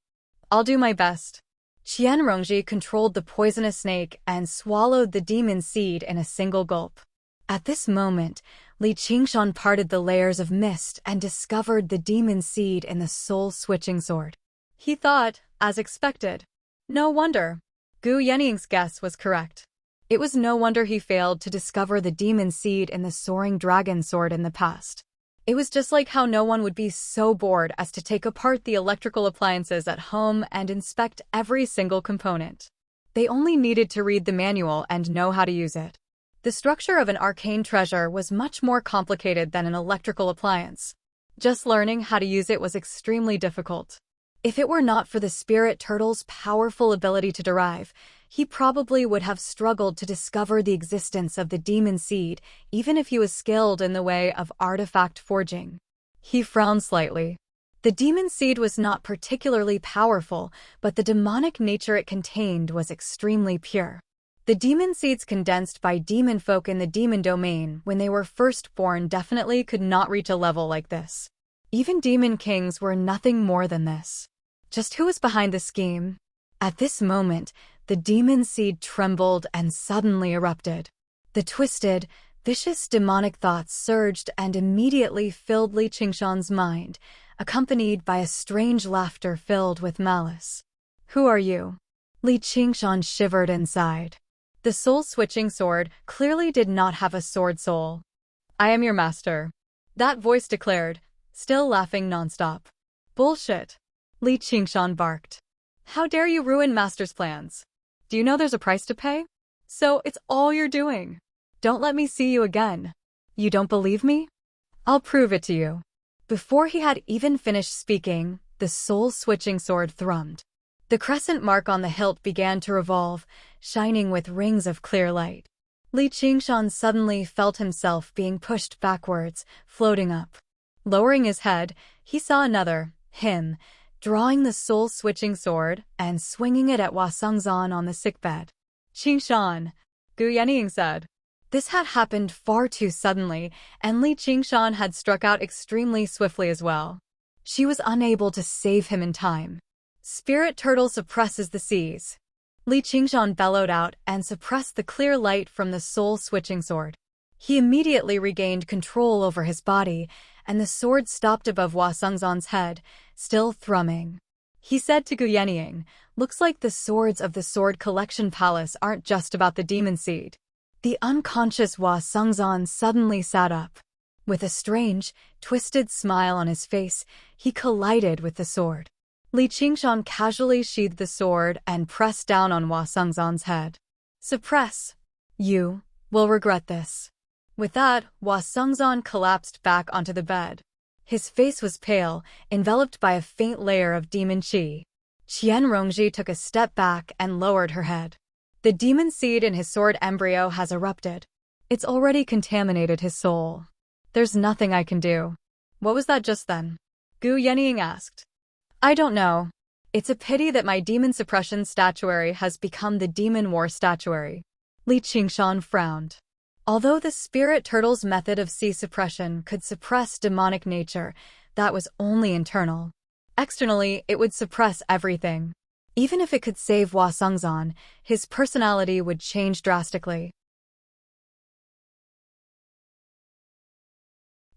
"I'll do my best." Qian Rongji controlled the poisonous snake and swallowed the demon seed in a single gulp. At this moment, Li Qingshan parted the layers of mist and discovered the demon seed in the soul-switching sword. He thought, as expected. No wonder. Gu Yenying's guess was correct. It was no wonder he failed to discover the demon seed in the soaring dragon sword in the past. It was just like how no one would be so bored as to take apart the electrical appliances at home and inspect every single component. They only needed to read the manual and know how to use it. The structure of an arcane treasure was much more complicated than an electrical appliance. Just learning how to use it was extremely difficult. If it were not for the spirit turtle's powerful ability to derive, he probably would have struggled to discover the existence of the demon seed, even if he was skilled in the way of artifact forging. He frowned slightly. The demon seed was not particularly powerful, but the demonic nature it contained was extremely pure. The demon seeds condensed by demon folk in the demon domain when they were first born definitely could not reach a level like this. Even demon kings were nothing more than this. Just who was behind the scheme? At this moment, the demon seed trembled and suddenly erupted. The twisted, vicious demonic thoughts surged and immediately filled Li Qingshan's mind, accompanied by a strange laughter filled with malice. "Who are you?" Li Qingshan shivered inside. The soul-switching sword clearly did not have a sword soul. "I am your master," that voice declared, still laughing nonstop. "Bullshit," Li Qingshan barked. "How dare you ruin master's plans? Do you know there's a price to pay? So it's all you're doing. Don't let me see you again. You don't believe me? I'll prove it to you." Before he had even finished speaking, the soul-switching sword thrummed. The crescent mark on the hilt began to revolve, shining with rings of clear light. Li Qingshan suddenly felt himself being pushed backwards, floating up. Lowering his head, he saw another, him, drawing the soul-switching sword and swinging it at Hua Sengzan on the sickbed. "Qingshan," Gu Yenying said. This had happened far too suddenly, and Li Qingshan had struck out extremely swiftly as well. She was unable to save him in time. "Spirit turtle suppresses the seas." Li Qingshan bellowed out and suppressed the clear light from the soul-switching sword. He immediately regained control over his body, and the sword stopped above Hua Sengzan's head, still thrumming. He said to Gu Yenying, "Looks like the swords of the Sword Collection Palace aren't just about the demon seed." The unconscious Hua Sengzan suddenly sat up. With a strange, twisted smile on his face, he collided with the sword. Li Qingshan casually sheathed the sword and pressed down on Hua Sengzan's head. "Suppress. You will regret this." With that, Hua Sengzan collapsed back onto the bed. His face was pale, enveloped by a faint layer of demon qi. Qian Rongji took a step back and lowered her head. "The demon seed in his sword embryo has erupted. It's already contaminated his soul. There's nothing I can do." "What was that just then?" Gu Yenying asked. "I don't know. It's a pity that my demon suppression statuary has become the demon war statuary." Li Qingshan frowned. Although the spirit turtle's method of sea suppression could suppress demonic nature, that was only internal. Externally, it would suppress everything. Even if it could save Hua Sungzan, his personality would change drastically.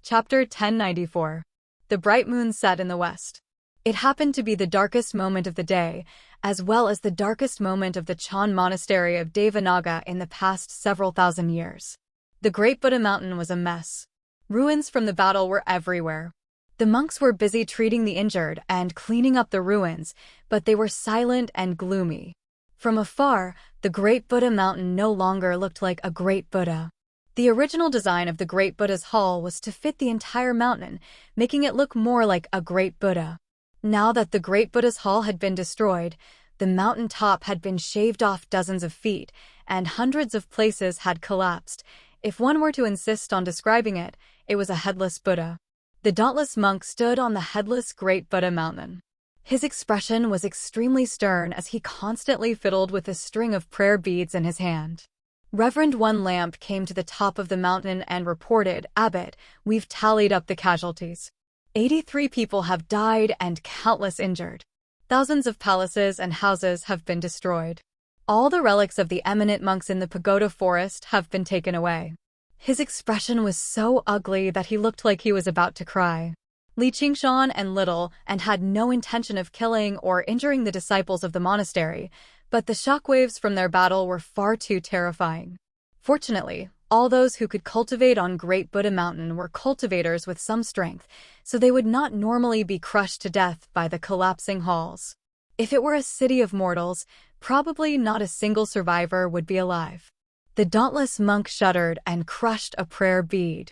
Chapter 1094. The bright moon set in the west. It happened to be the darkest moment of the day, as well as the darkest moment of the Chan monastery of Devanaga in the past several thousand years. The Great Buddha Mountain was a mess. Ruins from the battle were everywhere. The monks were busy treating the injured and cleaning up the ruins, but they were silent and gloomy. From afar, the Great Buddha Mountain no longer looked like a Great Buddha. The original design of the Great Buddha's hall was to fit the entire mountain, making it look more like a Great Buddha. Now that the Great Buddha's hall had been destroyed, the mountain top had been shaved off dozens of feet, and hundreds of places had collapsed. If one were to insist on describing it, it was a headless Buddha. The dauntless monk stood on the headless Great Buddha Mountain. His expression was extremely stern as he constantly fiddled with a string of prayer beads in his hand. Reverend One Lamp came to the top of the mountain and reported, "Abbot, we've tallied up the casualties. 83 people have died and countless injured. Thousands of palaces and houses have been destroyed. All the relics of the eminent monks in the pagoda forest have been taken away." His expression was so ugly that he looked like he was about to cry. Li Qingshan and Little and had no intention of killing or injuring the disciples of the monastery, but the shockwaves from their battle were far too terrifying. Fortunately, all those who could cultivate on Great Buddha Mountain were cultivators with some strength, so they would not normally be crushed to death by the collapsing halls. If it were a city of mortals, probably not a single survivor would be alive. The dauntless monk shuddered and crushed a prayer bead.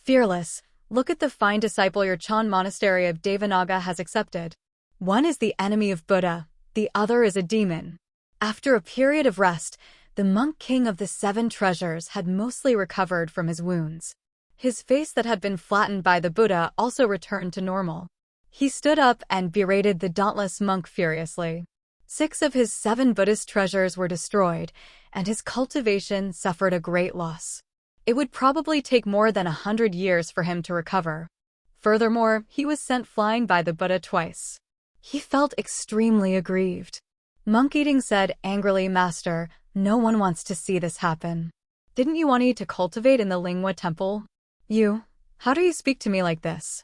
"Fearless, look at the fine disciple your Chan monastery of Devanaga has accepted. One is the enemy of Buddha, the other is a demon." After a period of rest, the monk king of the 7 treasures had mostly recovered from his wounds. His face that had been flattened by the Buddha also returned to normal. He stood up and berated the dauntless monk furiously. 6 of his 7 Buddhist treasures were destroyed, and his cultivation suffered a great loss. It would probably take more than 100 years for him to recover. Furthermore, he was sent flying by the Buddha twice. He felt extremely aggrieved. Monk Eating said angrily, "Master, no one wants to see this happen. Didn't you want me to cultivate in the Lingua temple? How do you speak to me like this?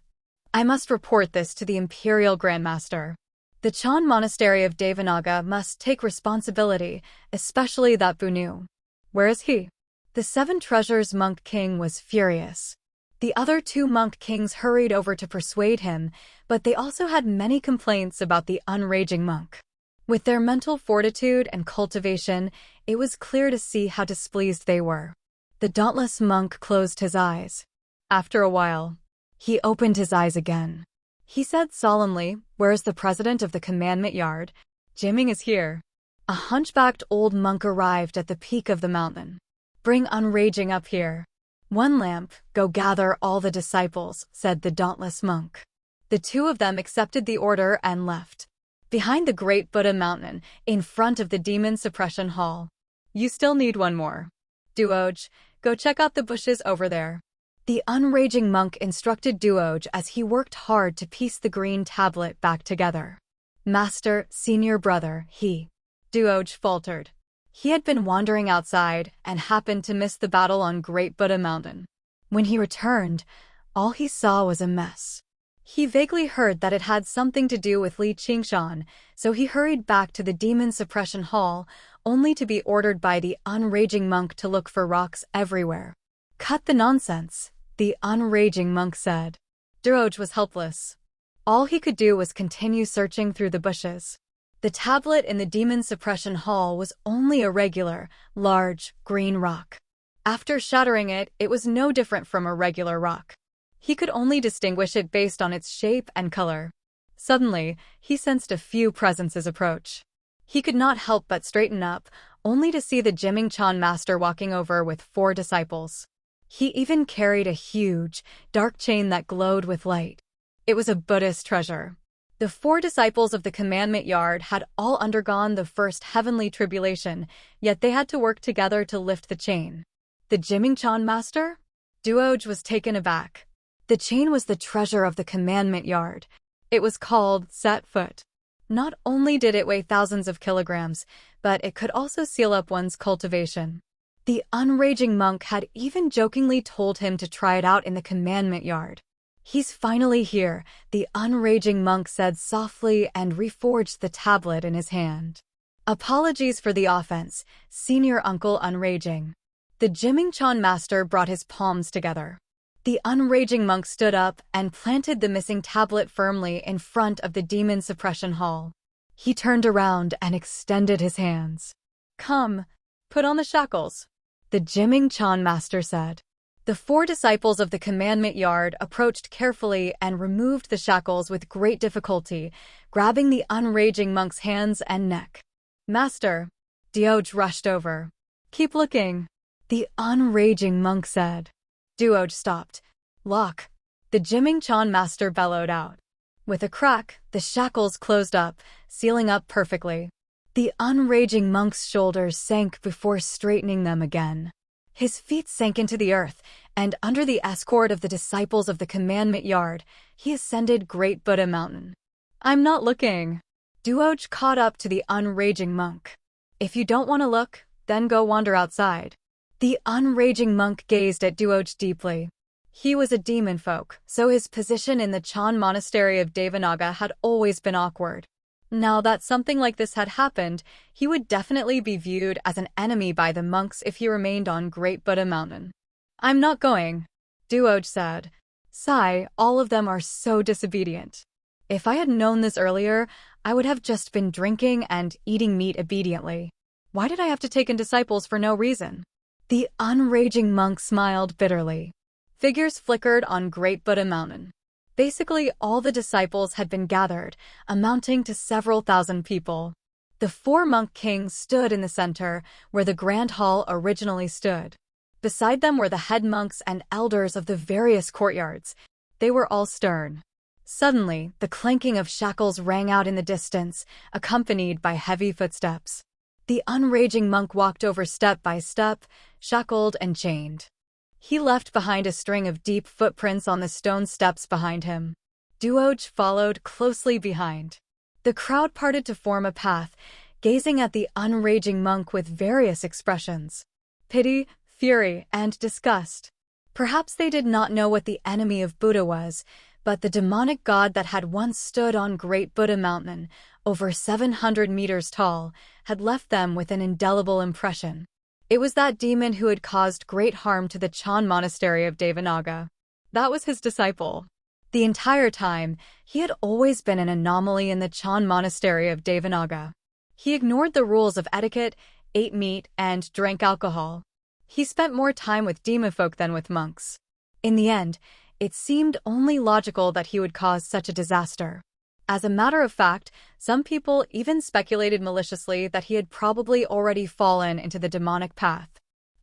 I must report this to the Imperial Grandmaster. The Chan monastery of Devanaga must take responsibility, especially that Bunu. Where is he?" The 7 treasures monk king was furious. The other 2 monk kings hurried over to persuade him, but they also had many complaints about the unraging monk. With their mental fortitude and cultivation, it was clear to see how displeased they were. The dauntless monk closed his eyes. After a while, he opened his eyes again. He said solemnly, "Where is the president of the commandment yard?" "Jimming is here." A hunchbacked old monk arrived at the peak of the mountain. "Bring Unraging up here." "One Lamp, go gather all the disciples," said the dauntless monk. The 2 of them accepted the order and left. Behind the Great Buddha Mountain, in front of the Demon Suppression Hall. "You still need one more. Duoj, go check out the bushes over there." The unraging monk instructed Duoj as he worked hard to piece the green tablet back together. "Master, senior brother, Duoj faltered. He had been wandering outside and happened to miss the battle on Great Buddha Mountain. When he returned, all he saw was a mess. He vaguely heard that it had something to do with Li Qingshan, so he hurried back to the Demon Suppression Hall, only to be ordered by the unraging monk to look for rocks everywhere. "Cut the nonsense," the unraging monk said. Duoj was helpless. All he could do was continue searching through the bushes. The tablet in the Demon Suppression Hall was only a regular, large, green rock. After shattering it, it was no different from a regular rock. He could only distinguish it based on its shape and color. Suddenly, he sensed a few presences approach. He could not help but straighten up, only to see the Jimming Chan master walking over with 4 disciples. He even carried a huge, dark chain that glowed with light. It was a Buddhist treasure. The 4 disciples of the commandment yard had all undergone the first heavenly tribulation, yet they had to work together to lift the chain. The Jimming Chan master? Duoj was taken aback. The chain was the treasure of the commandment yard. It was called Set Foot. Not only did it weigh thousands of kilograms, but it could also seal up one's cultivation. The unraging monk had even jokingly told him to try it out in the commandment yard. "He's finally here," the unraging monk said softly and reforged the tablet in his hand. "Apologies for the offense, Senior Uncle Unraging." The Jimingchan master brought his palms together. The unraging monk stood up and planted the missing tablet firmly in front of the demon suppression hall. He turned around and extended his hands. "Come, put on the shackles," the Jimingchan master said. The 4 disciples of the commandment yard approached carefully and removed the shackles with great difficulty, grabbing the unraging monk's hands and neck. "Master," Dioj rushed over. "Keep looking," the unraging monk said. Dioj stopped. "Lock," the Jimingchan master bellowed out. With a crack, the shackles closed up, sealing up perfectly. The unraging monk's shoulders sank before straightening them again. His feet sank into the earth, and under the escort of the disciples of the commandment yard, he ascended Great Buddha Mountain. "I'm not looking." Dioj caught up to the unraging monk. "If you don't want to look, then go wander outside." The unraging monk gazed at Dioj deeply. He was a demon folk, so his position in the Chan monastery of Devanaga had always been awkward. Now that something like this had happened, he would definitely be viewed as an enemy by the monks if he remained on Great Buddha Mountain. "I'm not going," Dioj said. "Sigh, all of them are so disobedient. If I had known this earlier, I would have just been drinking and eating meat obediently. Why did I have to take in disciples for no reason?" The unraging monk smiled bitterly. Figures flickered on Great Buddha Mountain. Basically, all the disciples had been gathered, amounting to several thousand people. The 4 monk kings stood in the center, where the grand hall originally stood. Beside them were the head monks and elders of the various courtyards. They were all stern. Suddenly, the clanking of shackles rang out in the distance, accompanied by heavy footsteps. The unraging monk walked over step by step, shackled and chained. He left behind a string of deep footprints on the stone steps behind him. Dioj followed closely behind. The crowd parted to form a path, gazing at the unraging monk with various expressions: pity, fury, and disgust. Perhaps they did not know what the enemy of Buddha was, but the demonic god that had once stood on Great Buddha Mountain, over 700 meters tall, had left them with an indelible impression. It was that demon who had caused great harm to the Chan monastery of Devanaga. That was his disciple. The entire time, he had always been an anomaly in the Chan monastery of Devanaga. He ignored the rules of etiquette, ate meat, and drank alcohol. He spent more time with demon folk than with monks. In the end, it seemed only logical that he would cause such a disaster. As a matter of fact, some people even speculated maliciously that he had probably already fallen into the demonic path.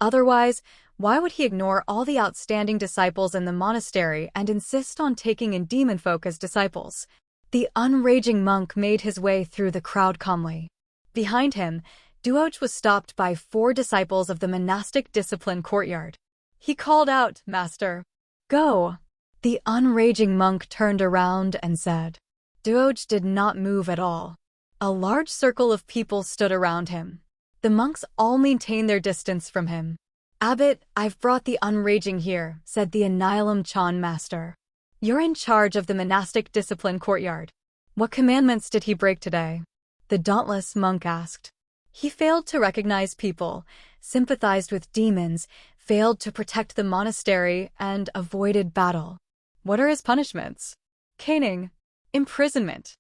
Otherwise, why would he ignore all the outstanding disciples in the monastery and insist on taking in demon folk as disciples? The unraging monk made his way through the crowd calmly. Behind him, Dioj was stopped by 4 disciples of the monastic discipline courtyard. He called out, "Master, go!" The unraging monk turned around and said. Dioj did not move at all. A large circle of people stood around him. The monks all maintained their distance from him. "Abbot, I've brought the unraging here," said the Anilam Chan master. "You're in charge of the monastic discipline courtyard. What commandments did he break today?" The dauntless monk asked. "He failed to recognize people, sympathized with demons, failed to protect the monastery, and avoided battle." "What are his punishments?" "Caning. Imprisonment."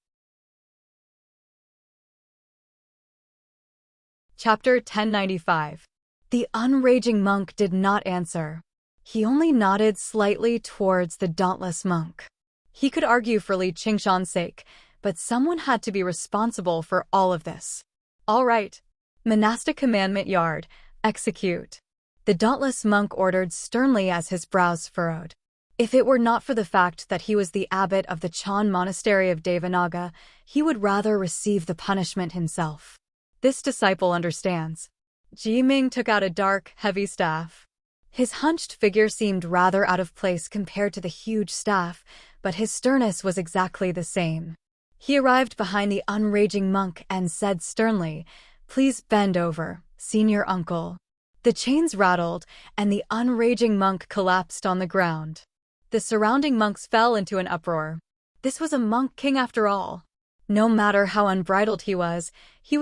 Chapter 1095. The unraging monk did not answer. He only nodded slightly towards the dauntless monk. He could argue for Li Qingshan's sake, but someone had to be responsible for all of this. "All right. Monastic commandment yard, execute," the dauntless monk ordered sternly as his brows furrowed. If it were not for the fact that he was the abbot of the Chan monastery of Devanaga, he would rather receive the punishment himself. This disciple understands. Ji Ming took out a dark, heavy staff. His hunched figure seemed rather out of place compared to the huge staff, but his sternness was exactly the same. He arrived behind the unraging monk and said sternly, "Please bend over, senior uncle." The chains rattled, and the unraging monk collapsed on the ground. The surrounding monks fell into an uproar. This was a monk king after all. No matter how unbridled he was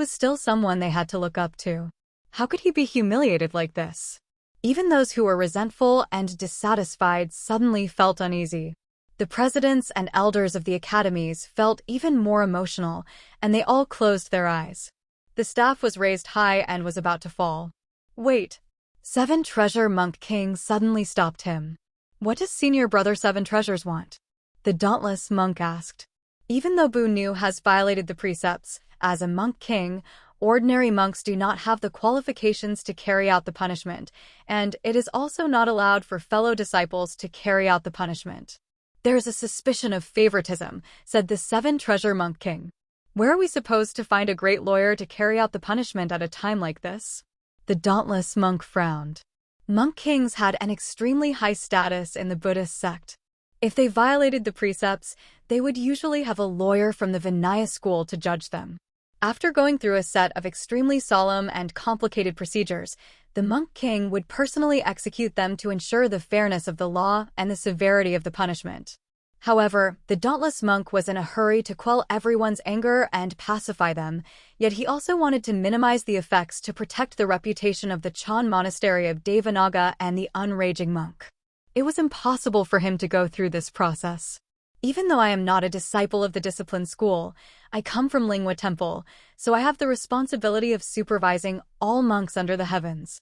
still someone they had to look up to. How could he be humiliated like this? Even those who were resentful and dissatisfied suddenly felt uneasy. The presidents and elders of the academies felt even more emotional, and they all closed their eyes. The staff was raised high and was about to fall. Wait! Seven Treasure Monk King suddenly stopped him. What does Senior Brother Seven Treasures want? The dauntless monk asked. Even though Bu Nu has violated the precepts, as a monk king, ordinary monks do not have the qualifications to carry out the punishment, and it is also not allowed for fellow disciples to carry out the punishment. There is a suspicion of favoritism, said the Seven Treasure Monk King. Where are we supposed to find a great lawyer to carry out the punishment at a time like this? The dauntless monk frowned. Monk kings had an extremely high status in the Buddhist sect. If they violated the precepts, they would usually have a lawyer from the Vinaya school to judge them. After going through a set of extremely solemn and complicated procedures, the monk king would personally execute them to ensure the fairness of the law and the severity of the punishment. However, the dauntless monk was in a hurry to quell everyone's anger and pacify them, yet he also wanted to minimize the effects to protect the reputation of the Chan monastery of Devanaga and the unraging monk. It was impossible for him to go through this process. Even though I am not a disciple of the discipline school, I come from Lingua Temple, so I have the responsibility of supervising all monks under the heavens.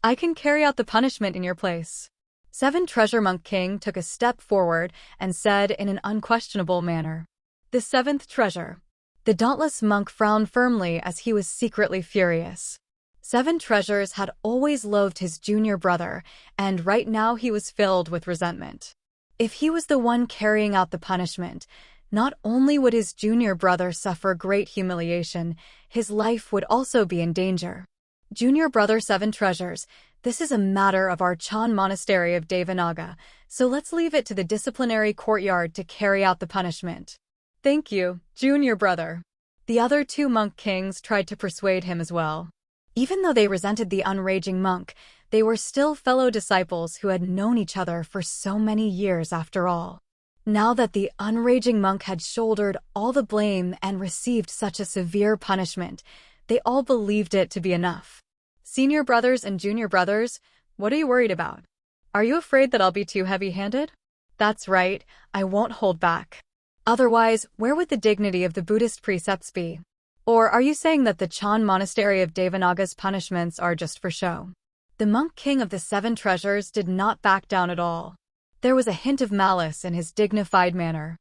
I can carry out the punishment in your place. Seven Treasure Monk King took a step forward and said in an unquestionable manner, "The seventh treasure." The dauntless monk frowned firmly as he was secretly furious. Seven Treasures had always loathed his junior brother, and right now he was filled with resentment. If he was the one carrying out the punishment, not only would his junior brother suffer great humiliation, his life would also be in danger. Junior brother Seven Treasures, this is a matter of our Chan monastery of Devanaga, so let's leave it to the disciplinary courtyard to carry out the punishment. Thank you, junior brother. The other two monk kings tried to persuade him as well. Even though they resented the unraging monk, they were still fellow disciples who had known each other for so many years after all. Now that the unraging monk had shouldered all the blame and received such a severe punishment, they all believed it to be enough. Senior brothers and junior brothers, what are you worried about? Are you afraid that I'll be too heavy-handed? That's right, I won't hold back. Otherwise, where would the dignity of the Buddhist precepts be? Or are you saying that the Chan monastery of Devanaga's punishments are just for show? The monk king of the Seven Treasures did not back down at all. There was a hint of malice in his dignified manner.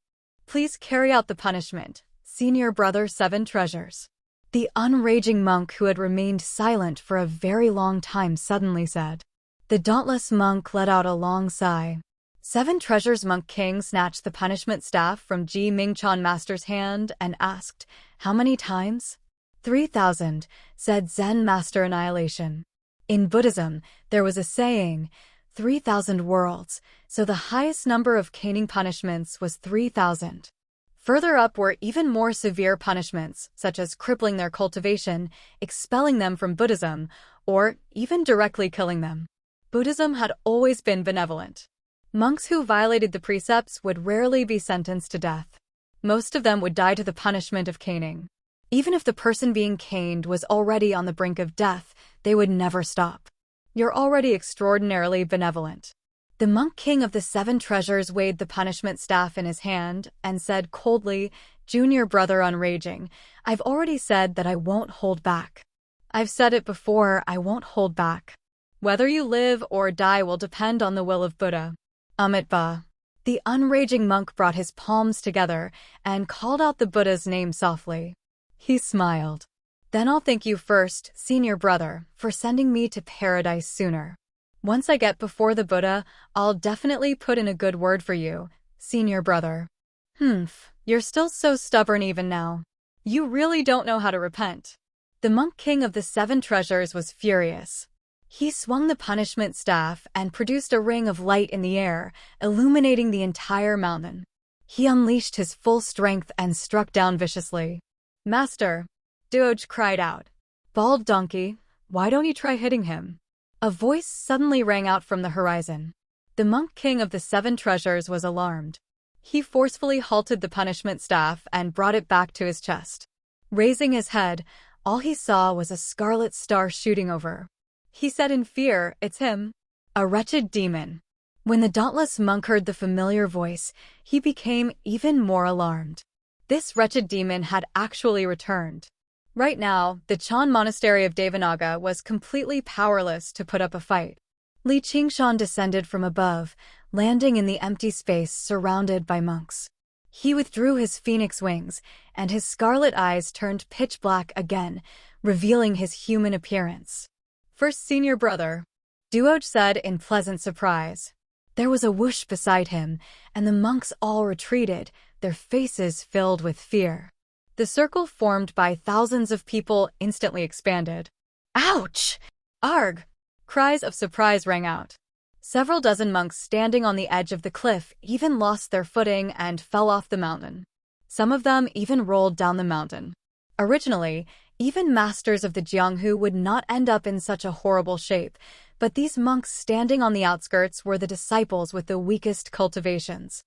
Please carry out the punishment, senior brother Seven Treasures. The unraging monk who had remained silent for a very long time suddenly said. The dauntless monk let out a long sigh. Seven Treasures Monk King snatched the punishment staff from Ji Mingchan Master's hand and asked, "How many times?" 3,000, said Zen Master Annihilation. In Buddhism, there was a saying, 3,000 worlds, so the highest number of caning punishments was 3,000. Further up were even more severe punishments, such as crippling their cultivation, expelling them from Buddhism, or even directly killing them. Buddhism had always been benevolent. Monks who violated the precepts would rarely be sentenced to death. Most of them would die to the punishment of caning. Even if the person being caned was already on the brink of death, they would never stop. You're already extraordinarily benevolent. The monk king of the Seven Treasures weighed the punishment staff in his hand and said coldly, "Junior brother unraging, I've already said that I won't hold back. I've said it before, I won't hold back. Whether you live or die will depend on the will of Buddha. Amitabha." The unraging monk brought his palms together and called out the Buddha's name softly. He smiled. Then I'll thank you first, senior brother, for sending me to paradise sooner. Once I get before the Buddha, I'll definitely put in a good word for you, senior brother. You're still so stubborn even now. You really don't know how to repent. The monk king of the Seven Treasures was furious. He swung the punishment staff and produced a ring of light in the air, illuminating the entire mountain. He unleashed his full strength and struck down viciously. "Master!" Duoj cried out. "Bald donkey, why don't you try hitting him?" A voice suddenly rang out from the horizon. The monk king of the 7 treasures was alarmed. He forcefully halted the punishment staff and brought it back to his chest. Raising his head, all he saw was a scarlet star shooting over. He said in fear, "It's him." A wretched demon. When the dauntless monk heard the familiar voice, he became even more alarmed. This wretched demon had actually returned. Right now, the Chan monastery of Devanaga was completely powerless to put up a fight. Li Qingshan descended from above, landing in the empty space surrounded by monks. He withdrew his phoenix wings, and his scarlet eyes turned pitch black again, revealing his human appearance. "First senior brother," Duoj said in pleasant surprise. There was a whoosh beside him, and the monks all retreated, their faces filled with fear. The circle formed by thousands of people instantly expanded. "Ouch! Arg!" Cries of surprise rang out. Several dozen monks standing on the edge of the cliff even lost their footing and fell off the mountain. Some of them even rolled down the mountain. Originally, even masters of the Jianghu would not end up in such a horrible shape, but these monks standing on the outskirts were the disciples with the weakest cultivations.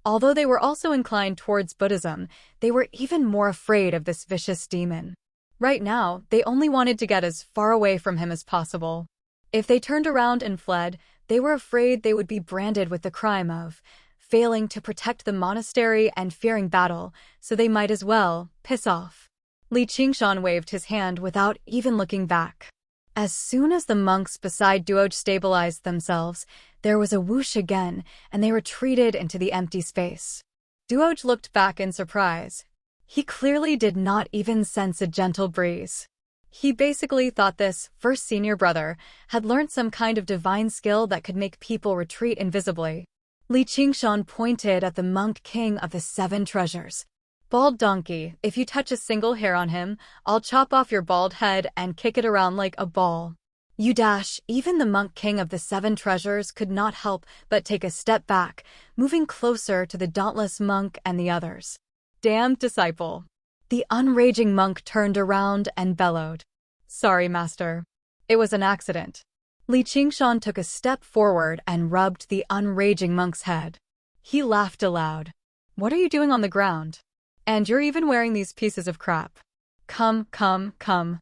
Although they were also inclined towards Buddhism, they were even more afraid of this vicious demon. Right now, they only wanted to get as far away from him as possible. If they turned around and fled, they were afraid they would be branded with the crime of failing to protect the monastery and fearing battle, so they might as well piss off. Li Qingshan waved his hand without even looking back. As soon as the monks beside Duoj stabilized themselves, there was a whoosh again, and they retreated into the empty space. Duoj looked back in surprise. He clearly did not even sense a gentle breeze. He basically thought this first senior brother had learned some kind of divine skill that could make people retreat invisibly. Li Qingshan pointed at the monk king of the 7 treasures. "Bald donkey, if you touch a single hair on him, I'll chop off your bald head and kick it around like a ball." You dash, even the monk king of the 7 treasures could not help but take a step back, moving closer to the dauntless monk and the others. "Damned disciple." The unraging monk turned around and bellowed. "Sorry, master. It was an accident." Li Qingshan took a step forward and rubbed the unraging monk's head. He laughed aloud. "What are you doing on the ground? And you're even wearing these pieces of crap. Come, come, come.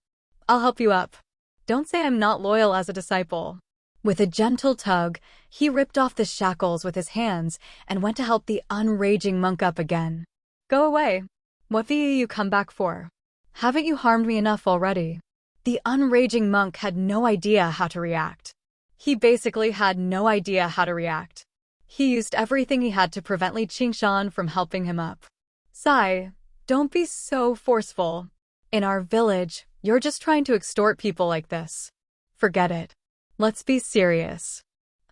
I'll help you up. Don't say I'm not loyal as a disciple." With a gentle tug, he ripped off the shackles with his hands and went to help the unraging monk up again. "Go away. What do you come back for? Haven't you harmed me enough already?" The unraging monk had no idea how to react. He basically had no idea how to react. He used everything he had to prevent Li Qingshan from helping him up. "Sai, don't be so forceful. In our village, you're just trying to extort people like this. Forget it. Let's be serious.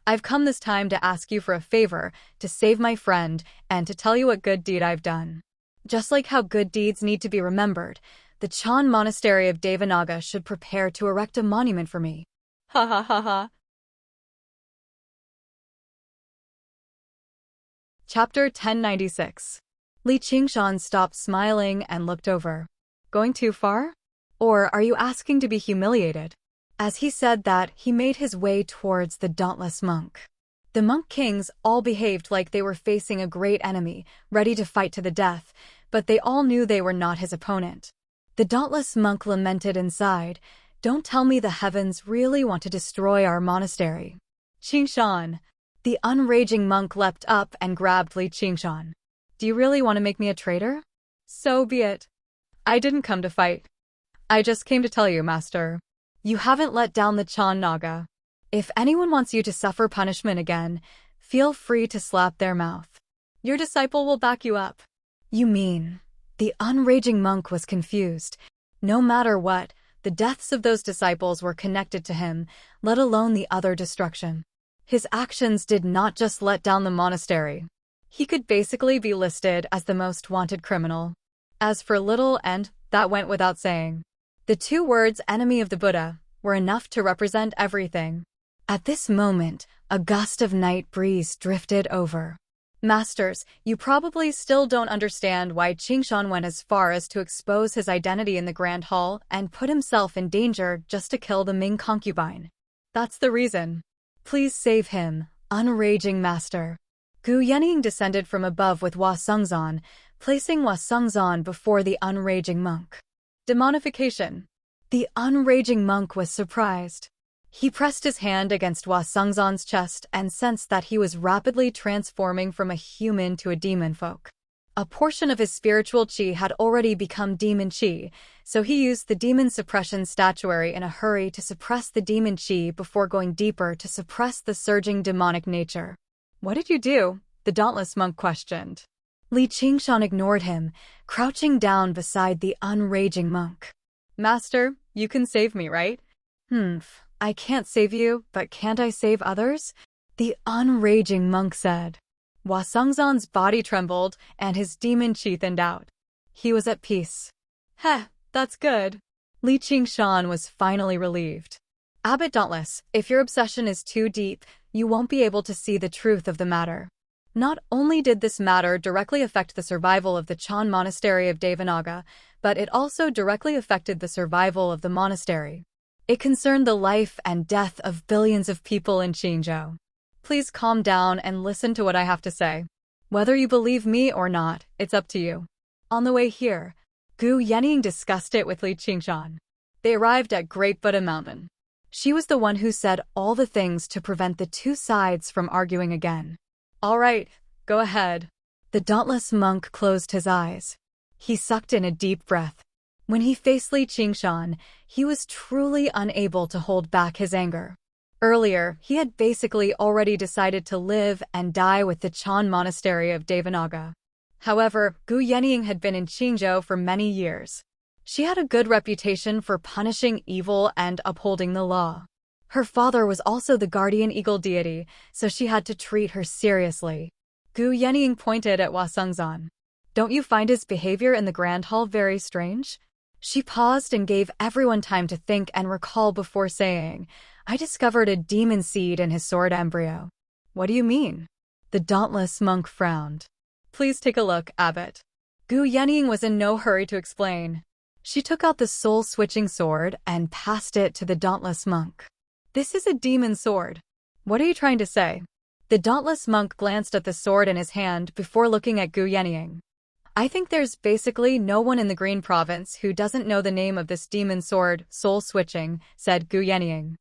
I've come this time to ask you for a favor, to save my friend, and to tell you what good deed I've done. Just like how good deeds need to be remembered, the Chan monastery of Devanaga should prepare to erect a monument for me." Ha ha ha ha. Chapter 1096. Li Qingshan stopped smiling and looked over. "Going too far? Or are you asking to be humiliated?" As he said that, he made his way towards the dauntless monk. The monk kings all behaved like they were facing a great enemy, ready to fight to the death, but they all knew they were not his opponent. The dauntless monk lamented inside, "Don't tell me the heavens really want to destroy our monastery." "Qingshan." The unraging monk leapt up and grabbed Li Qingshan. "Do you really want to make me a traitor? So be it. I didn't come to fight. I just came to tell you, master. You haven't let down the Chan Naga. If anyone wants you to suffer punishment again, feel free to slap their mouth. Your disciple will back you up." "You mean?" The unraging monk was confused. No matter what, the deaths of those disciples were connected to him, let alone the other destruction. His actions did not just let down the monastery. He could basically be listed as the most wanted criminal. As for little and, that went without saying. The 2 words "enemy of the Buddha" were enough to represent everything. At this moment, a gust of night breeze drifted over. Masters, you probably still don't understand why Qingshan went as far as to expose his identity in the Grand Hall and put himself in danger just to kill the Ming concubine. That's the reason. Please save him, unraging master. Gu Yenying descended from above with Hua Sengzan, placing Hua Sengzan before the unraging monk. Demonification. The unraging monk was surprised. He pressed his hand against Hua Sengzan's chest and sensed that he was rapidly transforming from a human to a demon folk. A portion of his spiritual qi had already become demon qi, so he used the demon suppression statuary in a hurry to suppress the demon qi before going deeper to suppress the surging demonic nature. What did you do? The dauntless monk questioned. Li Qingshan ignored him, crouching down beside the unraging monk. Master, you can save me, right? I can't save you, but can't I save others? The unraging monk said. Hua Sengzan's body trembled and his demon qi thinned out. He was at peace. Heh, that's good. Li Qingshan was finally relieved. Abbot Dauntless, if your obsession is too deep, you won't be able to see the truth of the matter. Not only did this matter directly affect the survival of the Chan monastery of Devanaga, but it also directly affected the survival of the monastery. It concerned the life and death of billions of people in Qingzhou. Please calm down and listen to what I have to say. Whether you believe me or not, it's up to you. On the way here, Gu Yenying discussed it with Li Qingshan. They arrived at Great Buddha Mountain. She was the one who said all the things to prevent the two sides from arguing again. All right, go ahead. The dauntless monk closed his eyes. He sucked in a deep breath. When he faced Li Qingshan, he was truly unable to hold back his anger. Earlier, he had basically already decided to live and die with the Chan monastery of Devanaga. However, Gu Yenying had been in Qingzhou for many years. She had a good reputation for punishing evil and upholding the law. Her father was also the guardian eagle deity, so she had to treat her seriously. Gu Yenying pointed at Hua Sengzan. Don't you find his behavior in the Grand Hall very strange? She paused and gave everyone time to think and recall before saying, I discovered a demon seed in his sword embryo. What do you mean? The dauntless monk frowned. Please take a look, Abbot. Gu Yenying was in no hurry to explain. She took out the soul-switching sword and passed it to the dauntless monk. This is a demon sword. What are you trying to say? The dauntless monk glanced at the sword in his hand before looking at Gu Yenying. I think there's basically no one in the Green Province who doesn't know the name of this demon sword, soul-switching, said Gu Yenying.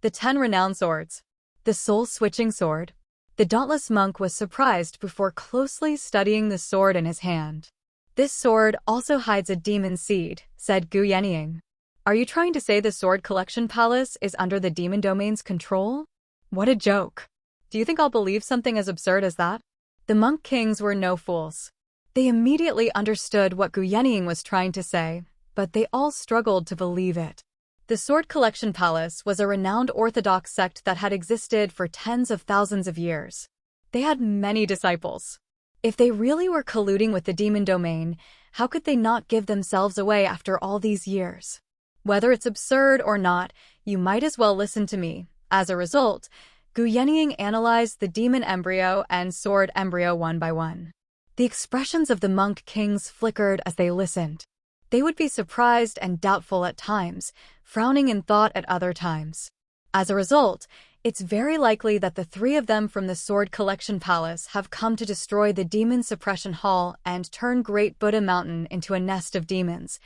The 10 renowned swords. The soul-switching sword? The dauntless monk was surprised before closely studying the sword in his hand. This sword also hides a demon seed, said Gu Yenying. Are you trying to say the Sword Collection Palace is under the demon domain's control? What a joke. Do you think I'll believe something as absurd as that? The monk kings were no fools. They immediately understood what Gu Yenying was trying to say, but they all struggled to believe it. The Sword Collection Palace was a renowned orthodox sect that had existed for tens of thousands of years. They had many disciples. If they really were colluding with the demon domain, how could they not give themselves away after all these years? Whether it's absurd or not, you might as well listen to me. As a result, Gu Yenying analyzed the demon embryo and sword embryo one by one. The expressions of the monk kings flickered as they listened. They would be surprised and doubtful at times, frowning in thought at other times. As a result, it's very likely that the 3 of them from the Sword Collection Palace have come to destroy the Demon Suppression Hall and turn Great Buddha Mountain into a nest of demons,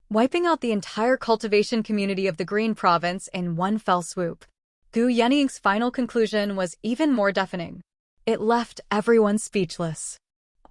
wiping out the entire cultivation community of the Green Province in one fell swoop. Gu Yenying's final conclusion was even more deafening. It left everyone speechless.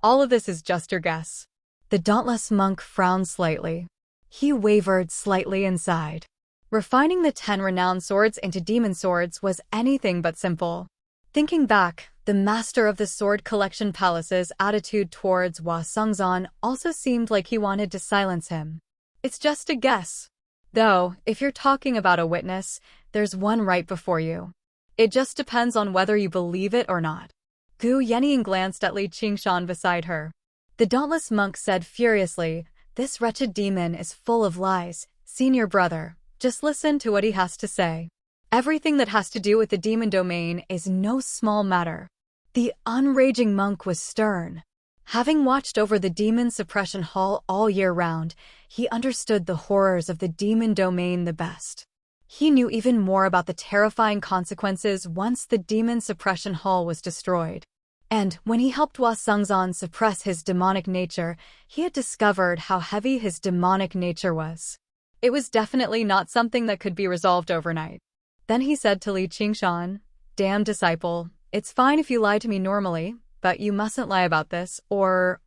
All of this is just your guess. The dauntless monk frowned slightly. He wavered slightly inside. Refining the 10 renowned swords into demon swords was anything but simple. Thinking back, the master of the Sword Collection Palace's attitude towards Hua Sengzan also seemed like he wanted to silence him. It's just a guess. Though, if you're talking about a witness, there's one right before you. It just depends on whether you believe it or not. Gu Yenying glanced at Li Qingshan beside her. The dauntless monk said furiously, This wretched demon is full of lies, senior brother. Just listen to what he has to say. Everything that has to do with the demon domain is no small matter. The unraging monk was stern. Having watched over the demon suppression hall all year round, he understood the horrors of the demon domain the best. He knew even more about the terrifying consequences once the demon suppression hall was destroyed. And when he helped Hua Sungzan suppress his demonic nature, he had discovered how heavy his demonic nature was. It was definitely not something that could be resolved overnight. Then he said to Li Qingshan, "Damn disciple, it's fine if you lie to me normally, but you mustn't lie about this, or,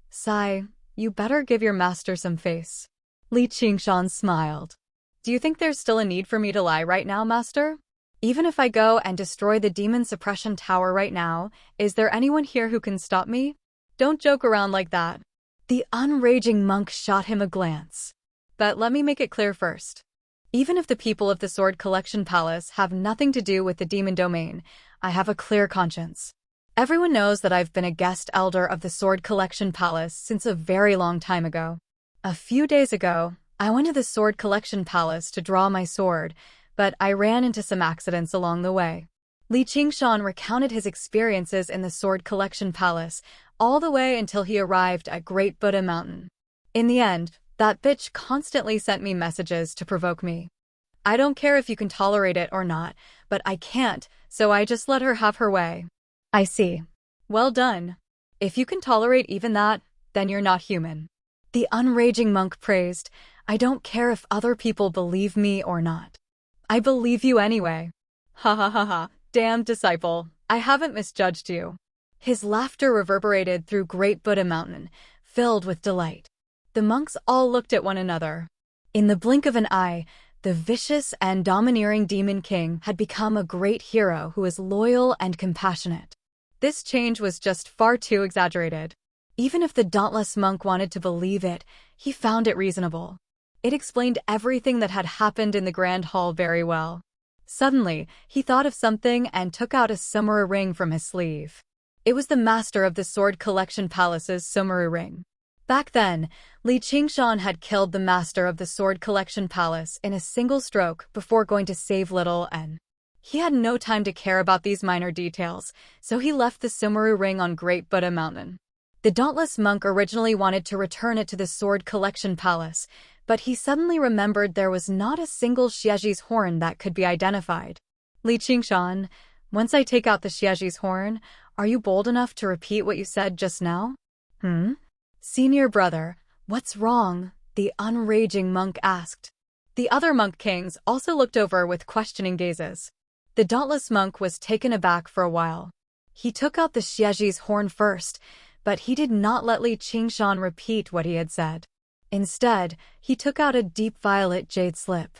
Sai, you better give your master some face." Li Qingshan smiled. "Do you think there's still a need for me to lie right now, master? Even if I go and destroy the demon suppression tower right now, is there anyone here who can stop me? Don't joke around like that." The unraging monk shot him a glance. "But let me make it clear first. Even if the people of the Sword Collection Palace have nothing to do with the demon domain, I have a clear conscience. Everyone knows that I've been a guest elder of the Sword Collection Palace since a very long time ago. A few days ago, I went to the Sword Collection Palace to draw my sword, but I ran into some accidents along the way." Li Qingshan recounted his experiences in the Sword Collection Palace all the way until he arrived at Great Buddha Mountain. "In the end, that bitch constantly sent me messages to provoke me. I don't care if you can tolerate it or not, but I can't, so I just let her have her way." "I see. Well done. If you can tolerate even that, then you're not human." The unraging monk praised, "I don't care if other people believe me or not. I believe you anyway. Ha ha ha ha, damn disciple, I haven't misjudged you." His laughter reverberated through Great Buddha Mountain, filled with delight. The monks all looked at one another. In the blink of an eye, the vicious and domineering demon king had become a great hero who was loyal and compassionate. This change was just far too exaggerated. Even if the dauntless monk wanted to believe it, he found it reasonable. It explained everything that had happened in the Grand Hall very well. Suddenly, he thought of something and took out a Sumeru ring from his sleeve. It was the master of the Sword Collection Palace's Sumeru ring. Back then, Li Qingshan had killed the master of the Sword Collection Palace in a single stroke before going to save little En. He had no time to care about these minor details, so he left the Sumeru ring on Great Buddha Mountain. The dauntless monk originally wanted to return it to the Sword Collection Palace, but he suddenly remembered there was not a single Xieji's horn that could be identified. "Li Qingshan, once I take out the Xieji's horn, are you bold enough to repeat what you said just now?" "Senior brother, what's wrong?" the unraging monk asked. The other monk kings also looked over with questioning gazes. The dauntless monk was taken aback for a while. He took out the Xieji's horn first, but he did not let Li Qingshan repeat what he had said. Instead, he took out a deep violet jade slip.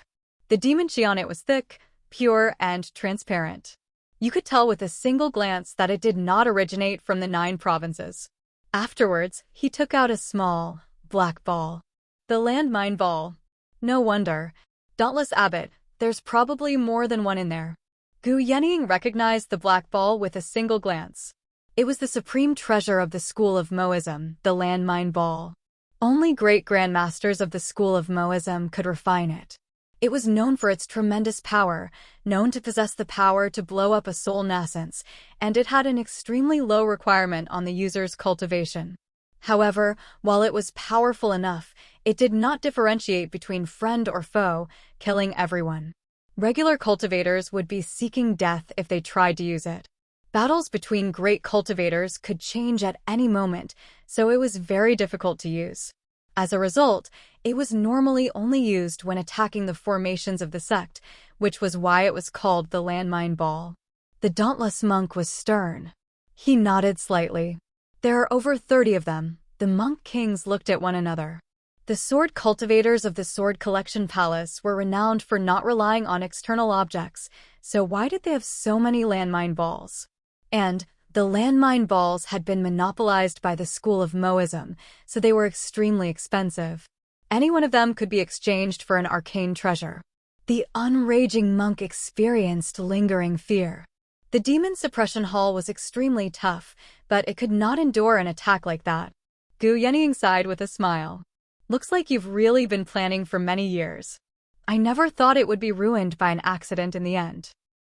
The demon chi on it was thick, pure, and transparent. You could tell with a single glance that it did not originate from the 9 provinces. Afterwards, he took out a small, black ball. The landmine ball. No wonder. Dauntless Abbot, there's probably more than one in there. Gu Yenying recognized the black ball with a single glance. It was the supreme treasure of the School of Moism, the landmine ball. Only great grandmasters of the School of Moism could refine it. It was known for its tremendous power, known to possess the power to blow up a soul nascence, and it had an extremely low requirement on the user's cultivation. However, while it was powerful enough, it did not differentiate between friend or foe, killing everyone. Regular cultivators would be seeking death if they tried to use it. Battles between great cultivators could change at any moment, so it was very difficult to use. As a result, it was normally only used when attacking the formations of the sect, which was why it was called the landmine ball. The dauntless monk was stern. He nodded slightly. "There are over 30 of them." The monk kings looked at one another. The sword cultivators of the Sword Collection Palace were renowned for not relying on external objects, so why did they have so many landmine balls? And the landmine balls had been monopolized by the School of Moism, so they were extremely expensive. Any one of them could be exchanged for an arcane treasure. The unraging monk experienced lingering fear. The demon suppression hall was extremely tough, but it could not endure an attack like that. Gu Yenying sighed with a smile. "Looks like you've really been planning for many years. I never thought it would be ruined by an accident in the end."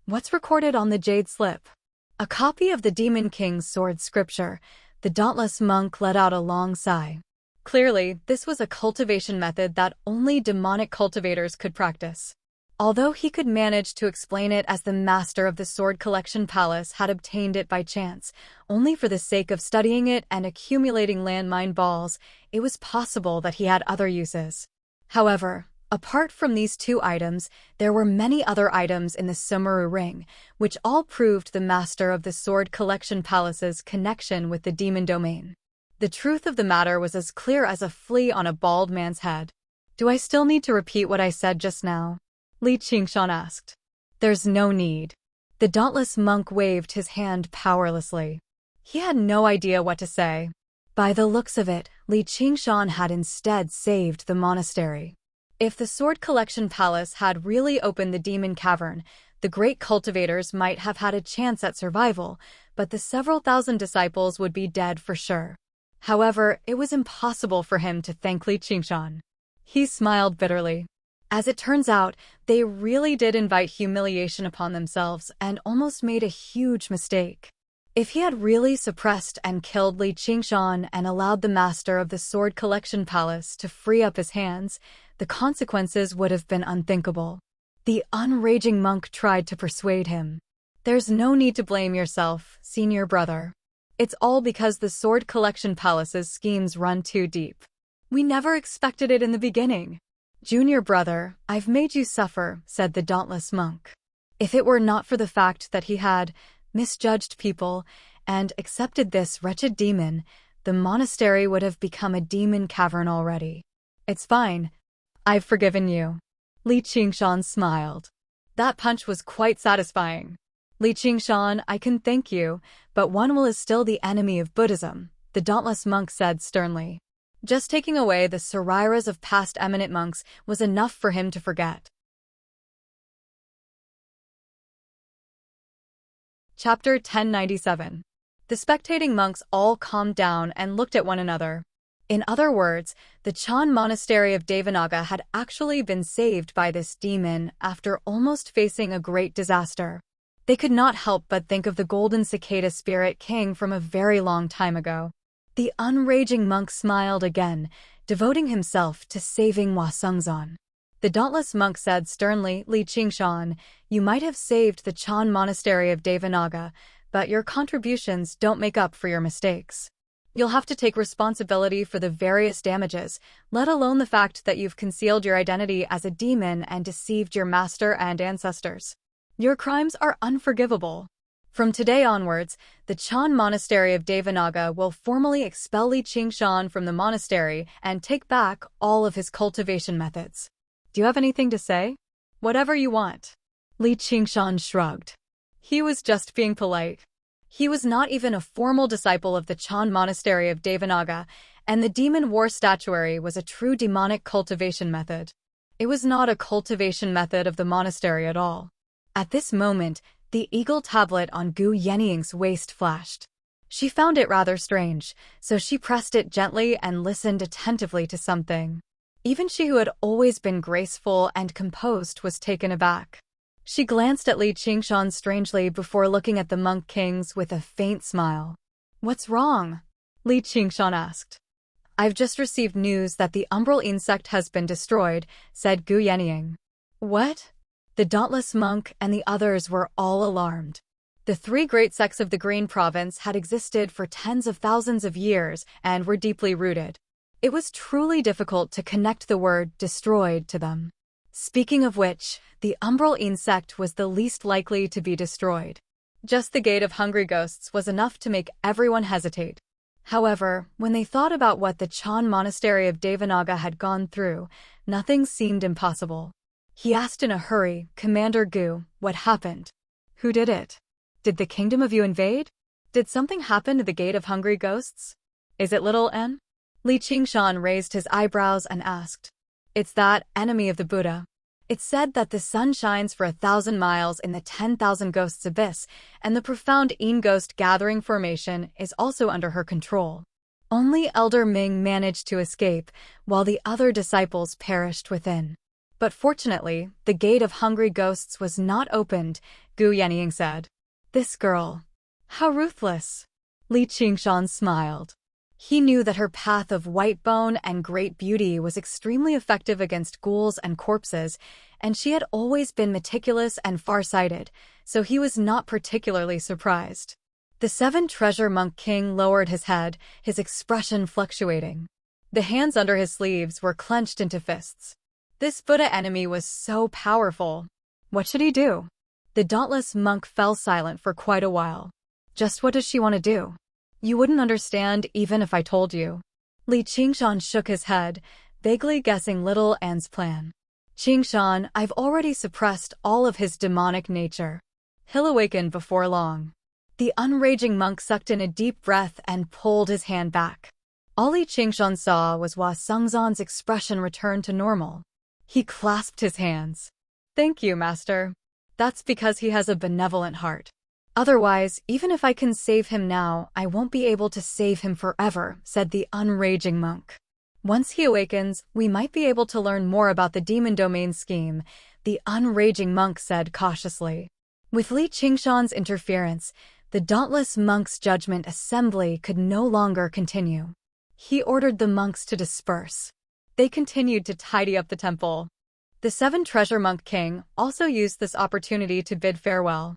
"What's recorded on the jade slip?" A copy of the Demon King's sword scripture, the dauntless monk let out a long sigh. Clearly, this was a cultivation method that only demonic cultivators could practice. Although he could manage to explain it as the master of the sword collection palace had obtained it by chance, only for the sake of studying it and accumulating landmine balls, it was possible that he had other uses. However, apart from these two items, there were many other items in the Sumeru ring, which all proved the master of the sword collection palace's connection with the demon domain. The truth of the matter was as clear as a flea on a bald man's head. "Do I still need to repeat what I said just now?" Li Qingshan asked. "There's no need." The dauntless monk waved his hand powerlessly. He had no idea what to say. By the looks of it, Li Qingshan had instead saved the monastery. If the Sword Collection Palace had really opened the Demon Cavern, the great cultivators might have had a chance at survival, but the several thousand disciples would be dead for sure. However, it was impossible for him to thank Li Qingshan. He smiled bitterly. As it turns out, they really did invite humiliation upon themselves and almost made a huge mistake. If he had really suppressed and killed Li Qingshan and allowed the master of the Sword Collection Palace to free up his hands, the consequences would have been unthinkable. The unraging monk tried to persuade him. "There's no need to blame yourself, senior brother. It's all because the Sword Collection Palace's schemes run too deep. We never expected it in the beginning. Junior brother, I've made you suffer," said the dauntless monk. If it were not for the fact that he had misjudged people and accepted this wretched demon, the monastery would have become a demon cavern already. "It's fine. I've forgiven you." Li Qingshan smiled. That punch was quite satisfying. "Li Qingshan, I can thank you, but one will is still the enemy of Buddhism," the dauntless monk said sternly. Just taking away the sariras of past eminent monks was enough for him to forget. Chapter 1097. The spectating monks all calmed down and looked at one another. In other words, the Chan monastery of Devanaga had actually been saved by this demon after almost facing a great disaster. They could not help but think of the golden cicada spirit king from a very long time ago. The unraging monk smiled again, devoting himself to saving Hua Sengzan. The dauntless monk said sternly, "Li Qingshan, you might have saved the Chan monastery of Devanaga, but your contributions don't make up for your mistakes. You'll have to take responsibility for the various damages, let alone the fact that you've concealed your identity as a demon and deceived your master and ancestors. Your crimes are unforgivable. From today onwards, the Chan monastery of Devanaga will formally expel Li Qingshan from the monastery and take back all of his cultivation methods. Do you have anything to say?" "Whatever you want." Li Qingshan shrugged. He was just being polite. He was not even a formal disciple of the Chan monastery of Devanaga, and the demon war statuary was a true demonic cultivation method. It was not a cultivation method of the monastery at all. At this moment, the eagle tablet on Gu Yenying's waist flashed. She found it rather strange, so she pressed it gently and listened attentively to something. Even she who had always been graceful and composed was taken aback. She glanced at Li Qingshan strangely before looking at the monk kings with a faint smile. "What's wrong?" Li Qingshan asked. "I've just received news that the umbral insect has been destroyed," said Gu Yenying. "What?" The dauntless monk and the others were all alarmed. The three great sects of the Green Province had existed for tens of thousands of years and were deeply rooted. It was truly difficult to connect the word destroyed to them. Speaking of which, the umbral insect was the least likely to be destroyed. Just the gate of hungry ghosts was enough to make everyone hesitate. However, when they thought about what the Chan monastery of Devanaga had gone through, nothing seemed impossible. He asked in a hurry, "Commander Gu, what happened? Who did it? Did the kingdom of you invade? Did something happen to the gate of hungry ghosts? Is it little N?" Li Qingshan raised his eyebrows and asked. "It's that enemy of the Buddha. It's said that the sun shines for 1,000 miles in the 10,000 ghosts abyss, and the profound Yin ghost gathering formation is also under her control. Only Elder Ming managed to escape, while the other disciples perished within. But fortunately, the gate of hungry ghosts was not opened," Gu Yenying said. "This girl. How ruthless. Li Qingshan smiled. He knew that her path of white bone and great beauty was extremely effective against ghouls and corpses, and she had always been meticulous and far-sighted, so he was not particularly surprised. The Seven Treasure Monk King lowered his head, his expression fluctuating. The hands under his sleeves were clenched into fists. This Buddha enemy was so powerful. What should he do? The dauntless monk fell silent for quite a while. Just what does she want to do? You wouldn't understand even if I told you. Li Qingshan shook his head, vaguely guessing little Anne's plan. Qingshan, I've already suppressed all of his demonic nature. He'll awaken before long. The unraging monk sucked in a deep breath and pulled his hand back. All Li Qingshan saw was Hua Sengzan's expression return to normal. He clasped his hands. Thank you, Master. That's because he has a benevolent heart. Otherwise, even if I can save him now, I won't be able to save him forever, said the unraging monk. Once he awakens, we might be able to learn more about the demon domain scheme, the unraging monk said cautiously. With Li Qingshan's interference, the dauntless monk's judgment assembly could no longer continue. He ordered the monks to disperse. They continued to tidy up the temple. The Seven Treasure Monk King also used this opportunity to bid farewell.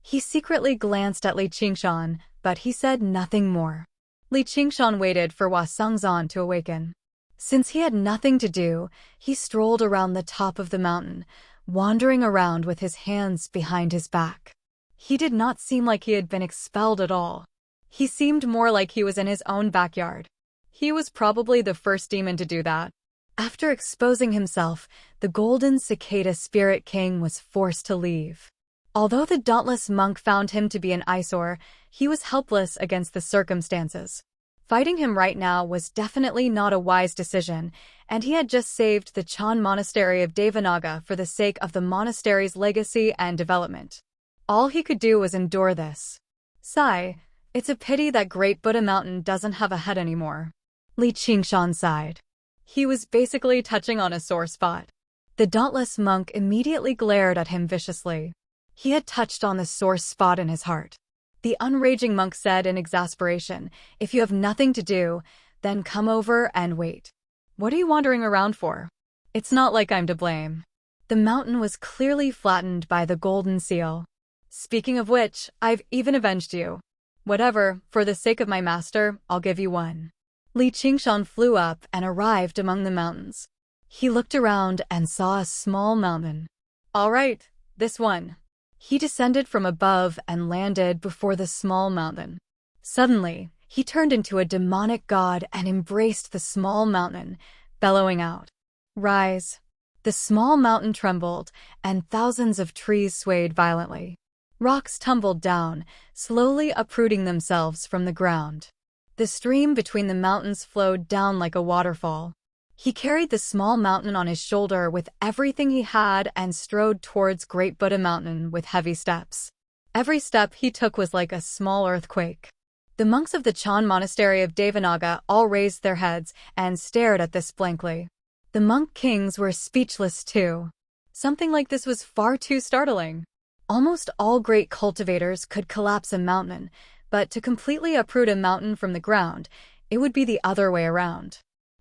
He secretly glanced at Li Qingshan, but he said nothing more. Li Qingshan waited for Hua Sengzan to awaken. Since he had nothing to do, he strolled around the top of the mountain, wandering around with his hands behind his back. He did not seem like he had been expelled at all. He seemed more like he was in his own backyard. He was probably the first demon to do that. After exposing himself, the Golden Cicada Spirit King was forced to leave. Although the dauntless monk found him to be an eyesore, he was helpless against the circumstances. Fighting him right now was definitely not a wise decision, and he had just saved the Chan Monastery of Devanaga for the sake of the monastery's legacy and development. All he could do was endure this. Sigh, it's a pity that Great Buddha Mountain doesn't have a head anymore. Li Qingshan sighed. He was basically touching on a sore spot. The dauntless monk immediately glared at him viciously. He had touched on the sore spot in his heart. The unraging monk said in exasperation, if you have nothing to do, then come over and wait. What are you wandering around for? It's not like I'm to blame. The mountain was clearly flattened by the golden seal. Speaking of which, I've even avenged you. Whatever, for the sake of my master, I'll give you one. Li Qingshan flew up and arrived among the mountains. He looked around and saw a small mountain. All right, this one. He descended from above and landed before the small mountain. Suddenly, he turned into a demonic god and embraced the small mountain, bellowing out, "Rise!" The small mountain trembled, and thousands of trees swayed violently. Rocks tumbled down, slowly uprooting themselves from the ground. The stream between the mountains flowed down like a waterfall. He carried the small mountain on his shoulder with everything he had and strode towards Great Buddha Mountain with heavy steps. Every step he took was like a small earthquake. The monks of the Chan Monastery of Devanaga all raised their heads and stared at this blankly. The monk kings were speechless too. Something like this was far too startling. Almost all great cultivators could collapse a mountain, but to completely uproot a mountain from the ground, it would be the other way around.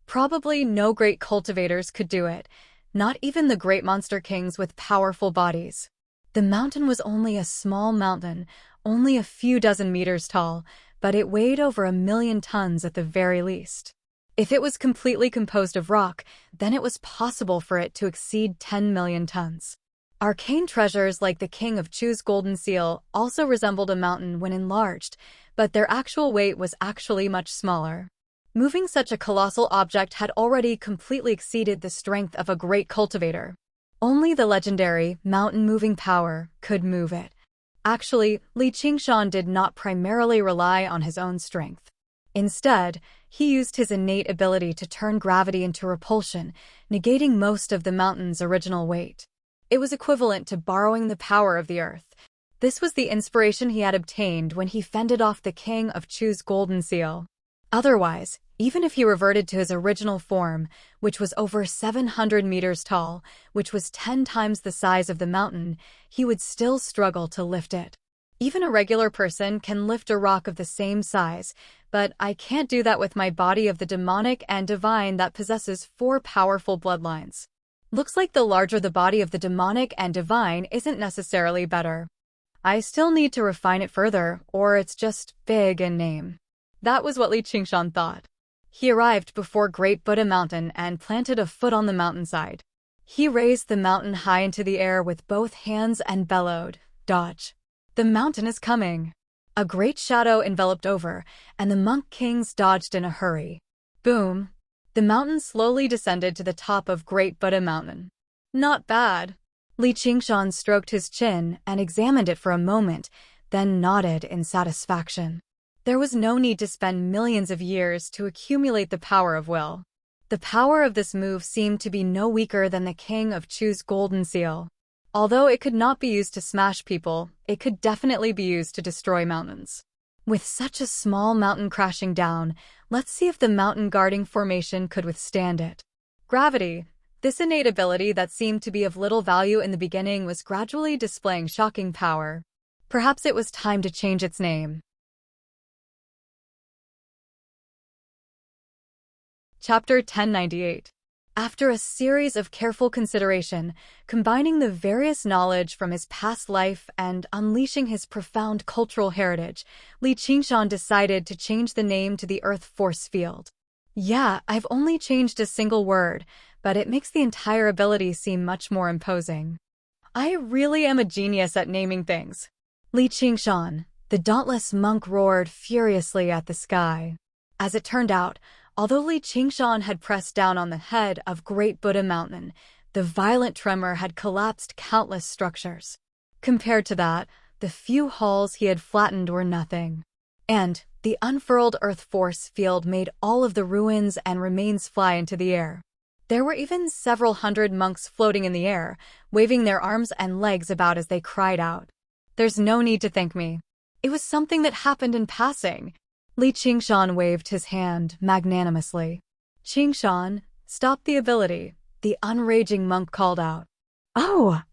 Probably no great cultivators could do it, not even the great monster kings with powerful bodies. The mountain was only a small mountain, only a few dozen meters tall, but it weighed over 1,000,000 tons at the very least. If it was completely composed of rock, then it was possible for it to exceed 10 million tons. Arcane treasures like the King of Chu's golden seal also resembled a mountain when enlarged, but their actual weight was actually much smaller. Moving such a colossal object had already completely exceeded the strength of a great cultivator. Only the legendary mountain-moving power could move it. Actually, Li Qingshan did not primarily rely on his own strength. Instead, he used his innate ability to turn gravity into repulsion, negating most of the mountain's original weight. It was equivalent to borrowing the power of the earth. This was the inspiration he had obtained when he fended off the King of Chu's golden seal. Otherwise, even if he reverted to his original form, which was over 700 meters tall, which was 10 times the size of the mountain, he would still struggle to lift it. Even a regular person can lift a rock of the same size, but I can't do that with my body of the demonic and divine that possesses 4 powerful bloodlines. Looks like the larger the body of the demonic and divine isn't necessarily better. I still need to refine it further, or it's just big in name. That was what Li Qingshan thought. He arrived before Great Buddha Mountain and planted a foot on the mountainside. He raised the mountain high into the air with both hands and bellowed, "Dodge! The mountain is coming!" A great shadow enveloped over, and the monk kings dodged in a hurry. Boom! The mountain slowly descended to the top of Great Buddha Mountain. Not bad. Li Qingshan stroked his chin and examined it for a moment, then nodded in satisfaction. There was no need to spend millions of years to accumulate the power of will. The power of this move seemed to be no weaker than the King of Chu's golden seal. Although it could not be used to smash people, it could definitely be used to destroy mountains. With such a small mountain crashing down, let's see if the mountain guarding formation could withstand it. Gravity. This innate ability that seemed to be of little value in the beginning was gradually displaying shocking power. Perhaps it was time to change its name. Chapter 1098. After a series of careful consideration, combining the various knowledge from his past life and unleashing his profound cultural heritage, Li Qingshan decided to change the name to the Earth Force Field. Yeah, I've only changed a single word, but it makes the entire ability seem much more imposing. I really am a genius at naming things. Li Qingshan, the dauntless monk, roared furiously at the sky. As it turned out, although Li Qingshan had pressed down on the head of Great Buddha Mountain, the violent tremor had collapsed countless structures. Compared to that, the few halls he had flattened were nothing. And the unfurled earth force field made all of the ruins and remains fly into the air. There were even several hundred monks floating in the air, waving their arms and legs about as they cried out. There's no need to thank me. It was something that happened in passing. Li Qingshan waved his hand magnanimously. Qingshan, stop the ability, the unraging monk called out. Oh!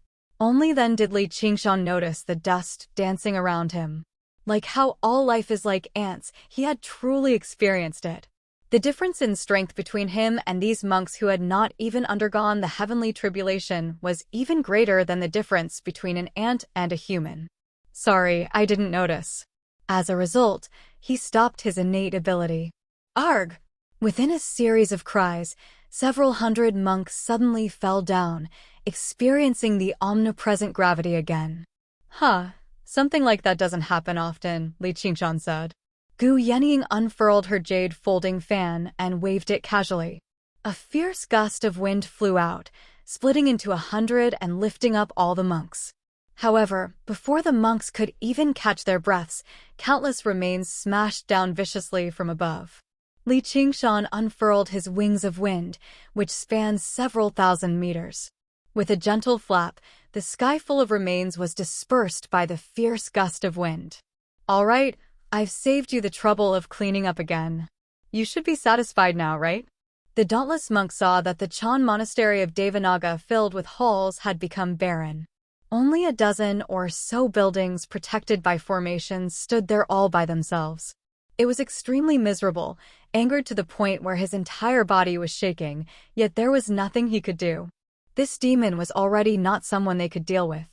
Only then did Li Qingshan notice the dust dancing around him. Like how all life is like ants, he had truly experienced it. The difference in strength between him and these monks who had not even undergone the heavenly tribulation was even greater than the difference between an ant and a human. Sorry, I didn't notice. As a result, he stopped his innate ability. Arg! Within a series of cries, several hundred monks suddenly fell down, experiencing the omnipresent gravity again. Huh, something like that doesn't happen often, Li Qingshan said. Gu Yenying unfurled her jade folding fan and waved it casually. A fierce gust of wind flew out, splitting into 100 and lifting up all the monks. However, before the monks could even catch their breaths, countless remains smashed down viciously from above. Li Qingshan unfurled his wings of wind, which spanned several thousand meters. With a gentle flap, the sky full of remains was dispersed by the fierce gust of wind. All right, I've saved you the trouble of cleaning up again. You should be satisfied now, right? The dauntless monk saw that the Chan monastery of Devanaga filled with halls had become barren. Only a dozen or so buildings protected by formations stood there all by themselves. It was extremely miserable, angered to the point where his entire body was shaking, yet there was nothing he could do. This demon was already not someone they could deal with.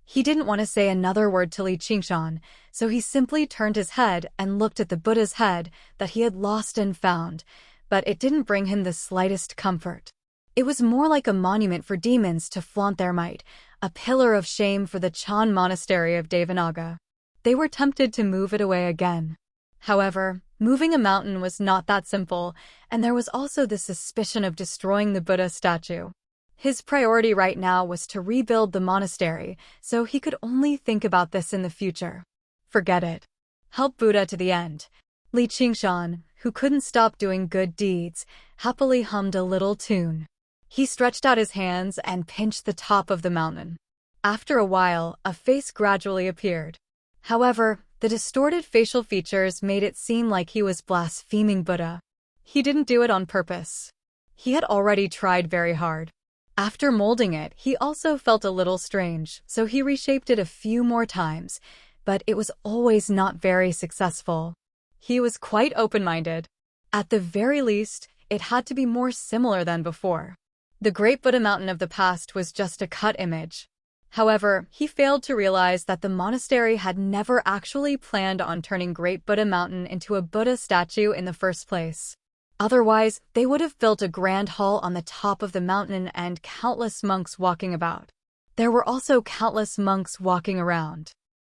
He didn't want to say another word to Li Qingshan, so he simply turned his head and looked at the Buddha's head that he had lost and found, but it didn't bring him the slightest comfort. It was more like a monument for demons to flaunt their might, a pillar of shame for the Chan monastery of Devanaga. They were tempted to move it away again. However, moving a mountain was not that simple, and there was also the suspicion of destroying the Buddha statue. His priority right now was to rebuild the monastery, so he could only think about this in the future. Forget it. Help Buddha to the end. Li Qingshan, who couldn't stop doing good deeds, happily hummed a little tune. He stretched out his hands and pinched the top of the mountain. After a while, a face gradually appeared. However, the distorted facial features made it seem like he was blaspheming Buddha. He didn't do it on purpose. He had already tried very hard. After molding it, he also felt a little strange, so he reshaped it a few more times, but it was always not very successful. He was quite open-minded. At the very least, it had to be more similar than before. The Great Buddha Mountain of the past was just a cut image. However, he failed to realize that the monastery had never actually planned on turning Great Buddha Mountain into a Buddha statue in the first place. Otherwise, they would have built a grand hall on the top of the mountain and countless monks walking about. There were also countless monks walking around.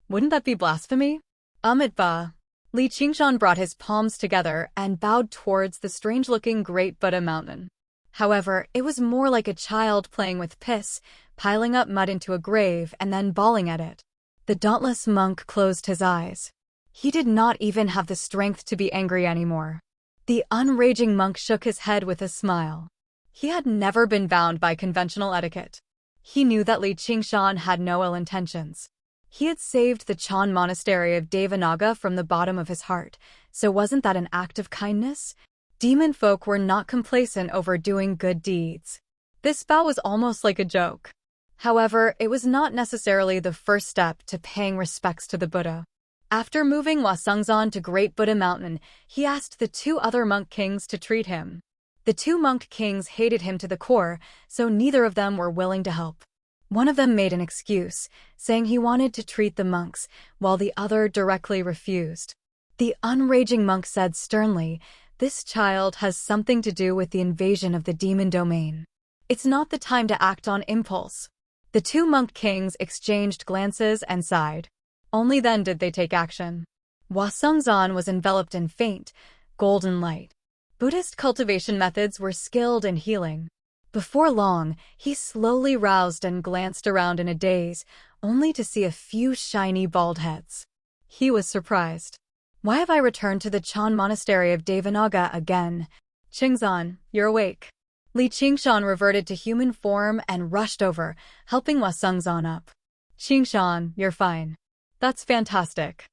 Wouldn't that be blasphemy? Amitabha. Li Qingshan brought his palms together and bowed towards the strange-looking Great Buddha Mountain. However, it was more like a child playing with piss, piling up mud into a grave and then bawling at it. The dauntless monk closed his eyes. He did not even have the strength to be angry anymore. The unraging monk shook his head with a smile. He had never been bound by conventional etiquette. He knew that Li Qingshan had no ill intentions. He had saved the Chan monastery of Devanaga from the bottom of his heart, so wasn't that an act of kindness? Demon folk were not complacent over doing good deeds. This bow was almost like a joke. However, it was not necessarily the first step to paying respects to the Buddha. After moving Wasungzan to Great Buddha Mountain, he asked the two other monk kings to treat him. The two monk kings hated him to the core, so neither of them were willing to help. One of them made an excuse, saying he wanted to treat the monks, while the other directly refused. The unraging monk said sternly, "This child has something to do with the invasion of the demon domain. It's not the time to act on impulse." The two monk kings exchanged glances and sighed. Only then did they take action. Wasungzan was enveloped in faint, golden light. Buddhist cultivation methods were skilled in healing. Before long, he slowly roused and glanced around in a daze, only to see a few shiny bald heads. He was surprised. "Why have I returned to the Chan monastery of Devanaga again?" "Qingzan, you're awake." Li Qingshan reverted to human form and rushed over, helping Wasungzan up. "Qingshan, you're fine." "That's fantastic."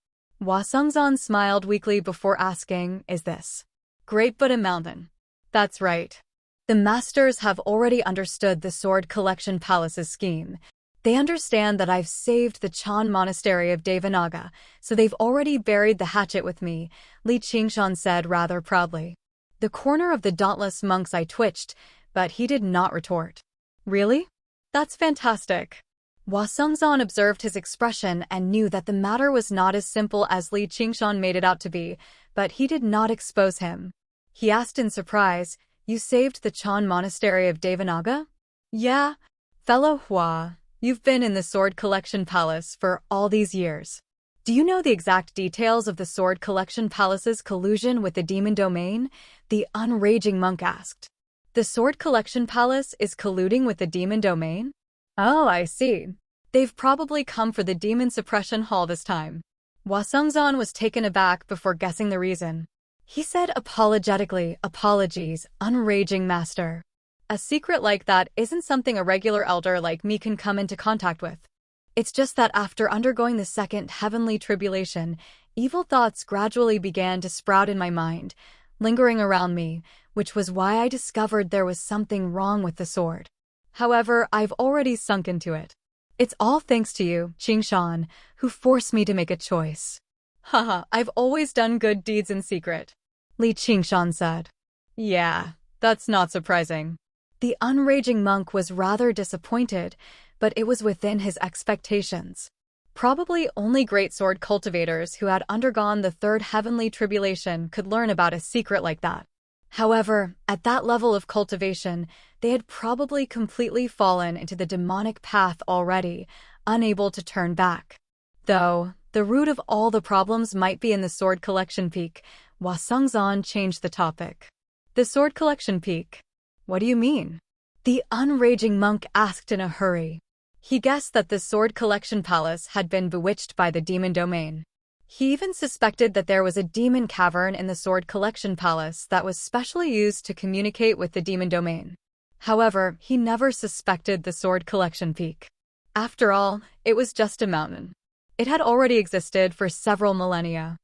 Wasungzan smiled weakly before asking, "Is this Great Buddha Mountain?" "That's right." The masters have already understood the Sword Collection Palace's scheme. They understand that I've saved the Chan monastery of Devanaga, so they've already buried the hatchet with me, Li Qingshan said rather proudly. The corner of the dauntless monk's eye twitched, but he did not retort. "Really? That's fantastic." Wasungzan observed his expression and knew that the matter was not as simple as Li Qingshan made it out to be, but he did not expose him. He asked in surprise, "You saved the Chan monastery of Devanaga?" "Yeah, fellow Hua, you've been in the Sword Collection Palace for all these years. Do you know the exact details of the Sword Collection Palace's collusion with the demon domain?" the unraging monk asked. "The Sword Collection Palace is colluding with the demon domain?" "Oh, I see. They've probably come for the demon suppression hall this time." Wasungzan was taken aback before guessing the reason. He said apologetically, "Apologies, unraging master. A secret like that isn't something a regular elder like me can come into contact with. It's just that after undergoing the second heavenly tribulation, evil thoughts gradually began to sprout in my mind, lingering around me, which was why I discovered there was something wrong with the sword. However, I've already sunk into it. It's all thanks to you, Qingshan, who forced me to make a choice." "Haha, I've always done good deeds in secret," Li Qingshan said. "Yeah, that's not surprising." The unraging monk was rather disappointed, but it was within his expectations. Probably only great sword cultivators who had undergone the third heavenly tribulation could learn about a secret like that. However, at that level of cultivation, they had probably completely fallen into the demonic path already, unable to turn back. Though, the root of all the problems might be in the Sword Collection Peak, Wasungzan changed the topic. "The Sword Collection Peak? What do you mean?" the unraging monk asked in a hurry. He guessed that the Sword Collection Palace had been bewitched by the demon domain. He even suspected that there was a demon cavern in the Sword Collection Palace that was specially used to communicate with the demon domain. However, he never suspected the Sword Collection Peak. After all, it was just a mountain. It had already existed for several millennia.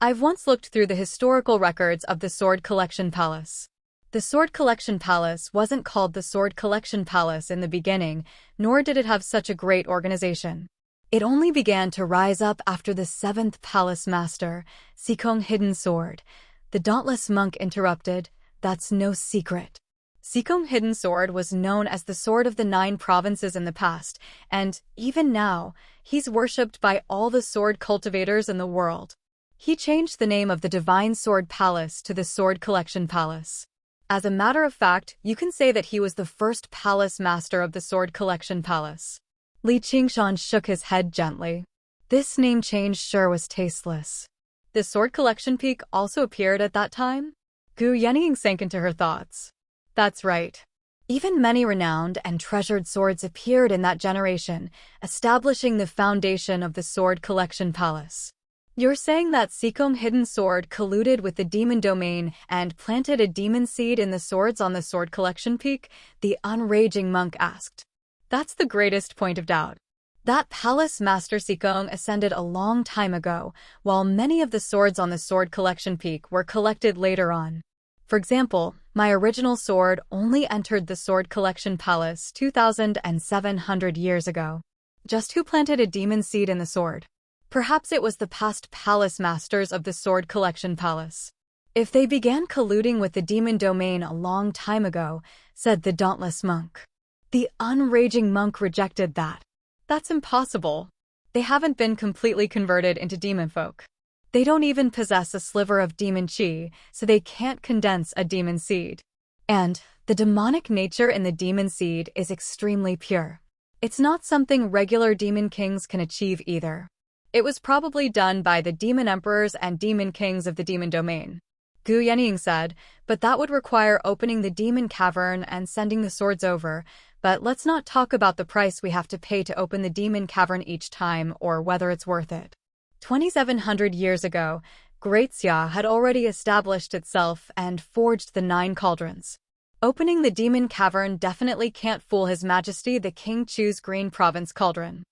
I've once looked through the historical records of the Sword Collection Palace. The Sword Collection Palace wasn't called the Sword Collection Palace in the beginning, nor did it have such a great organization. It only began to rise up after the 7th Palace Master, Sikong Hidden Sword. The dauntless monk interrupted, "That's no secret." Sikong Hidden Sword was known as the Sword of the 9 Provinces in the past, and, even now, he's worshipped by all the sword cultivators in the world. He changed the name of the Divine Sword Palace to the Sword Collection Palace. As a matter of fact, you can say that he was the first Palace Master of the Sword Collection Palace. Li Qingshan shook his head gently. This name change sure was tasteless. The Sword Collection Peak also appeared at that time? Gu Yenying sank into her thoughts. That's right. Even many renowned and treasured swords appeared in that generation, establishing the foundation of the Sword Collection Palace. You're saying that Sikong Hidden Sword colluded with the demon domain and planted a demon seed in the swords on the Sword Collection Peak? The unraging monk asked. That's the greatest point of doubt. That Palace Master Sikong ascended a long time ago, while many of the swords on the Sword Collection Peak were collected later on. For example, my original sword only entered the Sword Collection Palace 2,700 years ago. Just who planted a demon seed in the sword? Perhaps it was the past Palace Masters of the Sword Collection Palace. If they began colluding with the demon domain a long time ago, said the dauntless monk. The unraging monk rejected that. That's impossible. They haven't been completely converted into demon folk. They don't even possess a sliver of demon chi, so they can't condense a demon seed. And the demonic nature in the demon seed is extremely pure. It's not something regular demon kings can achieve either. It was probably done by the demon emperors and demon kings of the demon domain. Gu Yenying said, but that would require opening the demon cavern and sending the swords over. But let's not talk about the price we have to pay to open the demon cavern each time or whether it's worth it. 2,700 years ago, Great Xia had already established itself and forged the 9 cauldrons. Opening the demon cavern definitely can't fool His Majesty the King Chu's Green Province cauldron.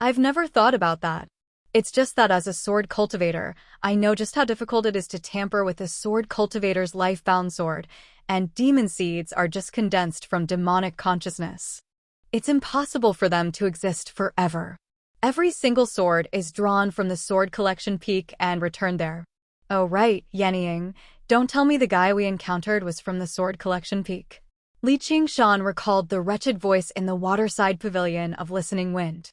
I've never thought about that. It's just that as a sword cultivator, I know just how difficult it is to tamper with a sword cultivator's life-bound sword, and demon seeds are just condensed from demonic consciousness. It's impossible for them to exist forever. Every single sword is drawn from the Sword Collection Peak and returned there. Oh right, Yenying, don't tell me the guy we encountered was from the Sword Collection Peak. Li Qingshan recalled the wretched voice in the waterside pavilion of Listening Wind.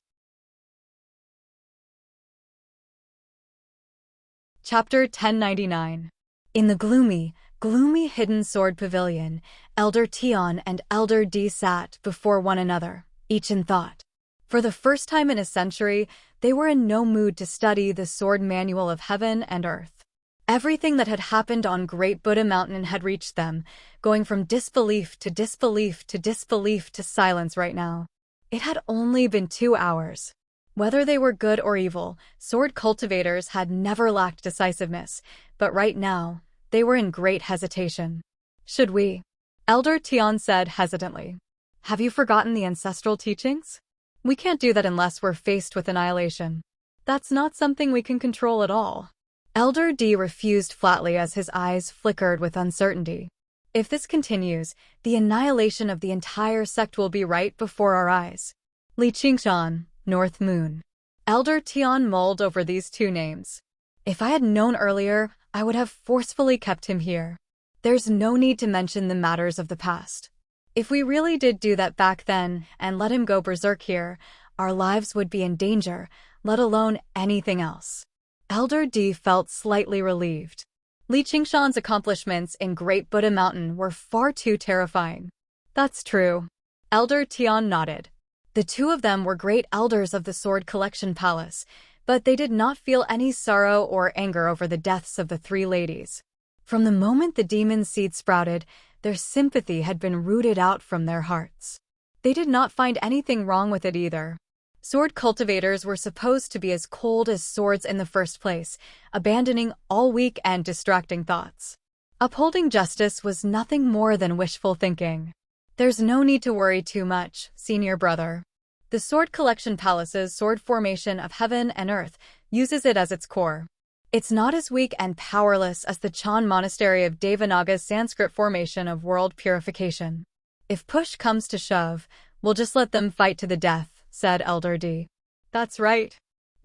Chapter 1099. In the gloomy hidden sword pavilion, Elder Tian and Elder Di sat before one another, each in thought. For the first time in a century, they were in no mood to study the sword manual of heaven and earth. Everything that had happened on Great Buddha Mountain had reached them, going from disbelief to disbelief to disbelief to silence right now. It had only been 2 hours. Whether they were good or evil, sword cultivators had never lacked decisiveness, but right now, they were in great hesitation. Should we? Elder Tian said hesitantly. Have you forgotten the ancestral teachings? We can't do that unless we're faced with annihilation. That's not something we can control at all. Elder D refused flatly as his eyes flickered with uncertainty. If this continues, the annihilation of the entire sect will be right before our eyes. Li Qingshan, North Moon. Elder Tian mulled over these 2 names. If I had known earlier, I would have forcefully kept him here. There's no need to mention the matters of the past. If we really did do that back then and let him go berserk here, our lives would be in danger, let alone anything else. Elder D felt slightly relieved. Li Qingshan's accomplishments in Great Buddha Mountain were far too terrifying. That's true. Elder Tian nodded. The 2 of them were great elders of the Sword Collection Palace, but they did not feel any sorrow or anger over the deaths of the 3 ladies. From the moment the demon seed sprouted, their sympathy had been rooted out from their hearts. They did not find anything wrong with it either. Sword cultivators were supposed to be as cold as swords in the first place, abandoning all weak and distracting thoughts. Upholding justice was nothing more than wishful thinking. There's no need to worry too much, senior brother. The Sword Collection Palace's sword formation of heaven and earth uses it as its core. It's not as weak and powerless as the Chan Monastery of Devanaga's Sanskrit formation of world purification. If push comes to shove, we'll just let them fight to the death, said Elder D. That's right.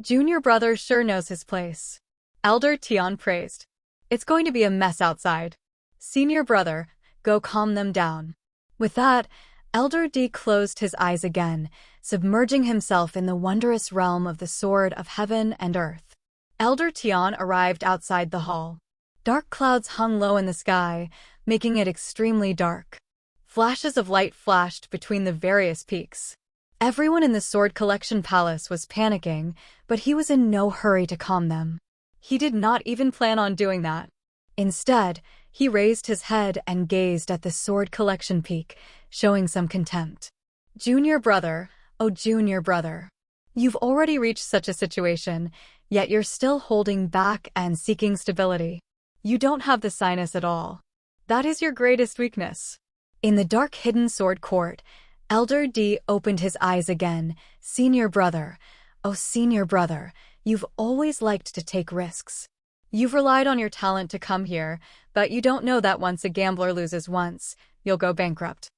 Junior brother sure knows his place. Elder Tian praised. It's going to be a mess outside. Senior brother, go calm them down. With that, Elder D closed his eyes again, submerging himself in the wondrous realm of the sword of heaven and earth. Elder Tian arrived outside the hall. Dark clouds hung low in the sky, making it extremely dark. Flashes of light flashed between the various peaks. Everyone in the Sword Collection Palace was panicking, but he was in no hurry to calm them. He did not even plan on doing that. Instead, he raised his head and gazed at the Sword Collection Peak, showing some contempt. Junior brother, oh junior brother. You've already reached such a situation, yet you're still holding back and seeking stability. You don't have the sinus at all. That is your greatest weakness. In the dark hidden sword court, Elder D opened his eyes again. Senior brother, oh senior brother, you've always liked to take risks. You've relied on your talent to come here, but you don't know that once a gambler loses once, you'll go bankrupt.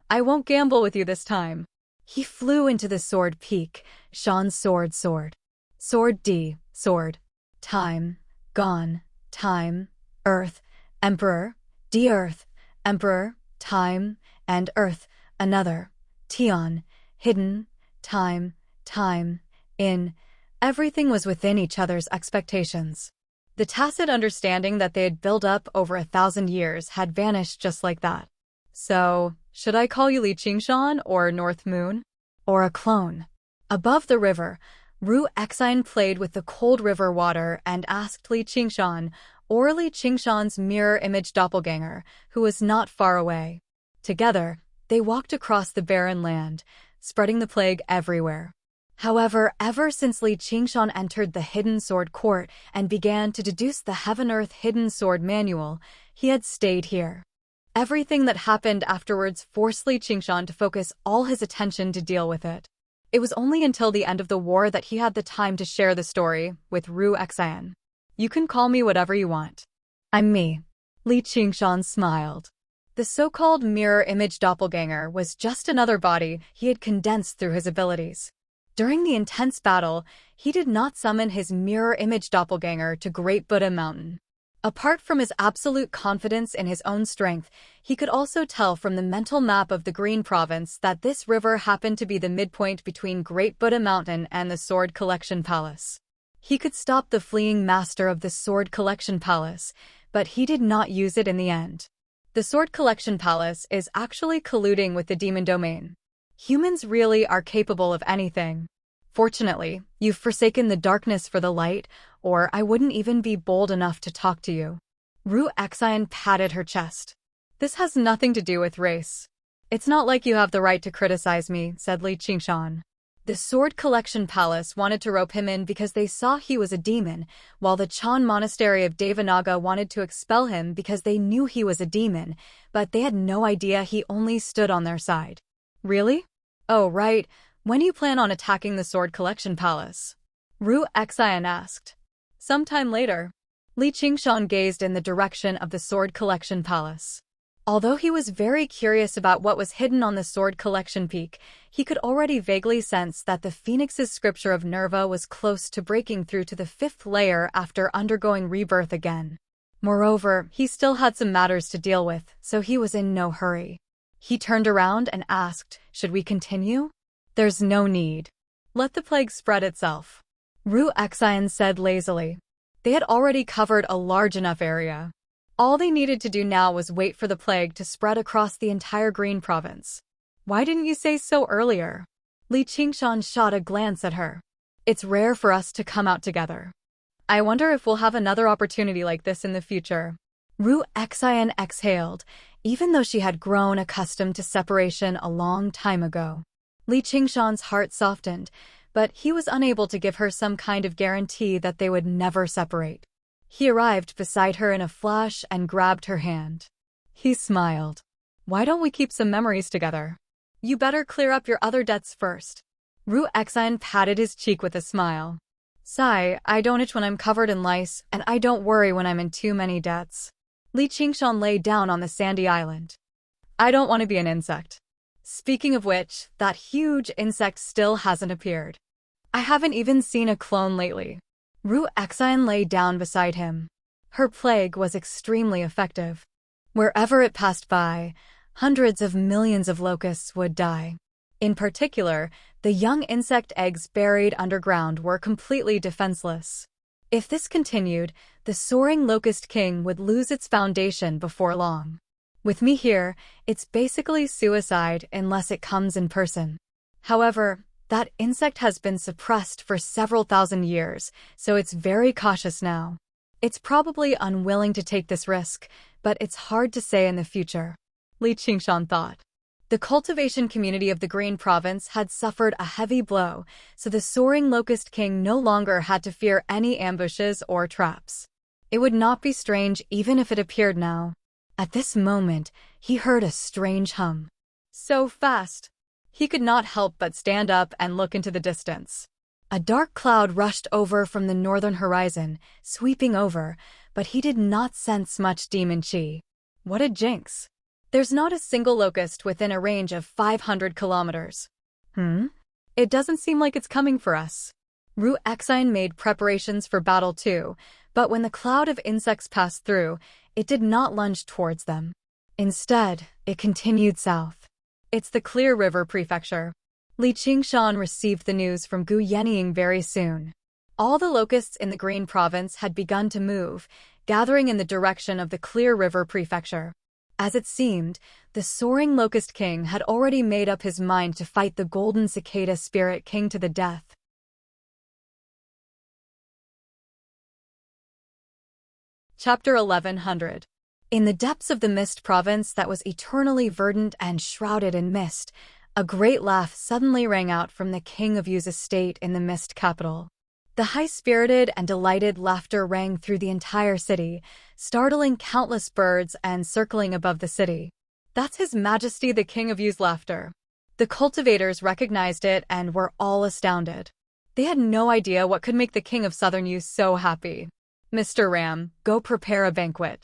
I won't gamble with you this time. He flew into the sword peak. Sean's sword. Sword D, sword. Time, gone, time, earth, emperor, D earth, emperor, time, and earth, another. Tian, hidden, time, in. Everything was within each other's expectations. The tacit understanding that they had built up over 1,000 years had vanished just like that. So, should I call you Li Qingshan or North Moon? Or a clone? Above the river, Ru Exine played with the cold river water and asked Li Qingshan, or Li Qingshan's mirror image doppelganger, who was not far away. Together, they walked across the barren land, spreading the plague everywhere. However, ever since Li Qingshan entered the Hidden Sword Court and began to deduce the Heaven-Earth Hidden Sword Manual, he had stayed here. Everything that happened afterwards forced Li Qingshan to focus all his attention to deal with it. It was only until the end of the war that he had the time to share the story with Ru Exine. You can call me whatever you want. I'm me. Li Qingshan smiled. The so-called mirror image doppelganger was just another body he had condensed through his abilities. During the intense battle, he did not summon his mirror image doppelganger to Great Buddha Mountain. Apart from his absolute confidence in his own strength, he could also tell from the mental map of the Green Province that this river happened to be the midpoint between Great Buddha Mountain and the Sword Collection Palace. He could stop the fleeing master of the Sword Collection Palace, but he did not use it in the end. The Sword Collection Palace is actually colluding with the Demon Domain. Humans really are capable of anything. Fortunately, you've forsaken the darkness for the light, or I wouldn't even be bold enough to talk to you. Ru Exine patted her chest. This has nothing to do with race. It's not like you have the right to criticize me, said Li Qingshan. The Sword Collection Palace wanted to rope him in because they saw he was a demon, while the Chan Monastery of Devanaga wanted to expel him because they knew he was a demon, but they had no idea he only stood on their side. Really? Oh, right. When do you plan on attacking the Sword Collection Palace? Ru Exine asked. Sometime later. Li Qingshan gazed in the direction of the Sword Collection Palace. Although he was very curious about what was hidden on the Sword Collection Peak, he could already vaguely sense that the Phoenix's scripture of Nerva was close to breaking through to the 5th layer after undergoing rebirth again. Moreover, he still had some matters to deal with, so he was in no hurry. He turned around and asked, "Should we continue?" "There's no need. Let the plague spread itself," Ru Exine said lazily. They had already covered a large enough area. All they needed to do now was wait for the plague to spread across the entire Green Province. Why didn't you say so earlier? Li Qingshan shot a glance at her. It's rare for us to come out together. I wonder if we'll have another opportunity like this in the future. Ru Exine exhaled, even though she had grown accustomed to separation a long time ago. Li Qingshan's heart softened, but he was unable to give her some kind of guarantee that they would never separate. He arrived beside her in a flash and grabbed her hand. He smiled. Why don't we keep some memories together? You better clear up your other debts first. Ru Exine patted his cheek with a smile. Sigh, I don't itch when I'm covered in lice, and I don't worry when I'm in too many debts. Li Qingshan lay down on the sandy island. I don't want to be an insect. Speaking of which, that huge insect still hasn't appeared. I haven't even seen a clone lately. Ru Exine lay down beside him. Her plague was extremely effective. Wherever it passed by, hundreds of millions of locusts would die. In particular, the young insect eggs buried underground were completely defenseless. If this continued, the soaring locust king would lose its foundation before long. With me here, it's basically suicide unless it comes in person. However, that insect has been suppressed for several thousand years, so it's very cautious now. It's probably unwilling to take this risk, but it's hard to say in the future. Li Qingshan thought. The cultivation community of the Green Province had suffered a heavy blow, so the soaring locust king no longer had to fear any ambushes or traps. It would not be strange even if it appeared now. At this moment, he heard a strange hum. So fast! He could not help but stand up and look into the distance. A dark cloud rushed over from the northern horizon, sweeping over, but he did not sense much demon chi. What a jinx! There's not a single locust within a range of 500 kilometers. It doesn't seem like it's coming for us. Ru Exine made preparations for battle too, but when the cloud of insects passed through, it did not lunge towards them. Instead, it continued south. It's the Clear River Prefecture. Li Qingshan received the news from Gu Yenying very soon. All the locusts in the Green Province had begun to move, gathering in the direction of the Clear River Prefecture. As it seemed, the soaring locust king had already made up his mind to fight the golden cicada spirit king to the death. Chapter 1100. In the depths of the mist province that was eternally verdant and shrouded in mist, a great laugh suddenly rang out from the king of Yu's estate in the mist capital. The high-spirited and delighted laughter rang through the entire city, startling countless birds and circling above the city. That's His Majesty the King of Yu's laughter. The cultivators recognized it and were all astounded. They had no idea what could make the King of Southern Yu so happy. Mr. Ram, go prepare a banquet.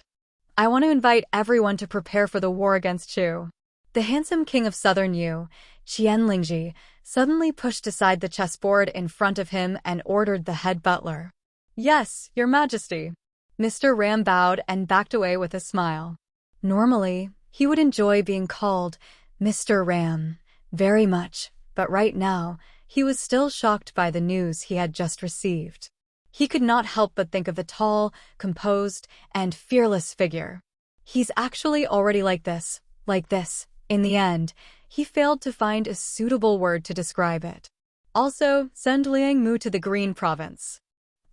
I want to invite everyone to prepare for the war against Chu. The handsome king of Southern Yu, Qianlingji, suddenly pushed aside the chessboard in front of him and ordered the head butler. Yes, Your Majesty. Mr. Ram bowed and backed away with a smile. Normally, he would enjoy being called Mr. Ram very much, but right now, he was still shocked by the news he had just received. He could not help but think of the tall, composed, and fearless figure. He's actually already like this. In the end, he failed to find a suitable word to describe it. Also, send Liang Mu to the Green Province.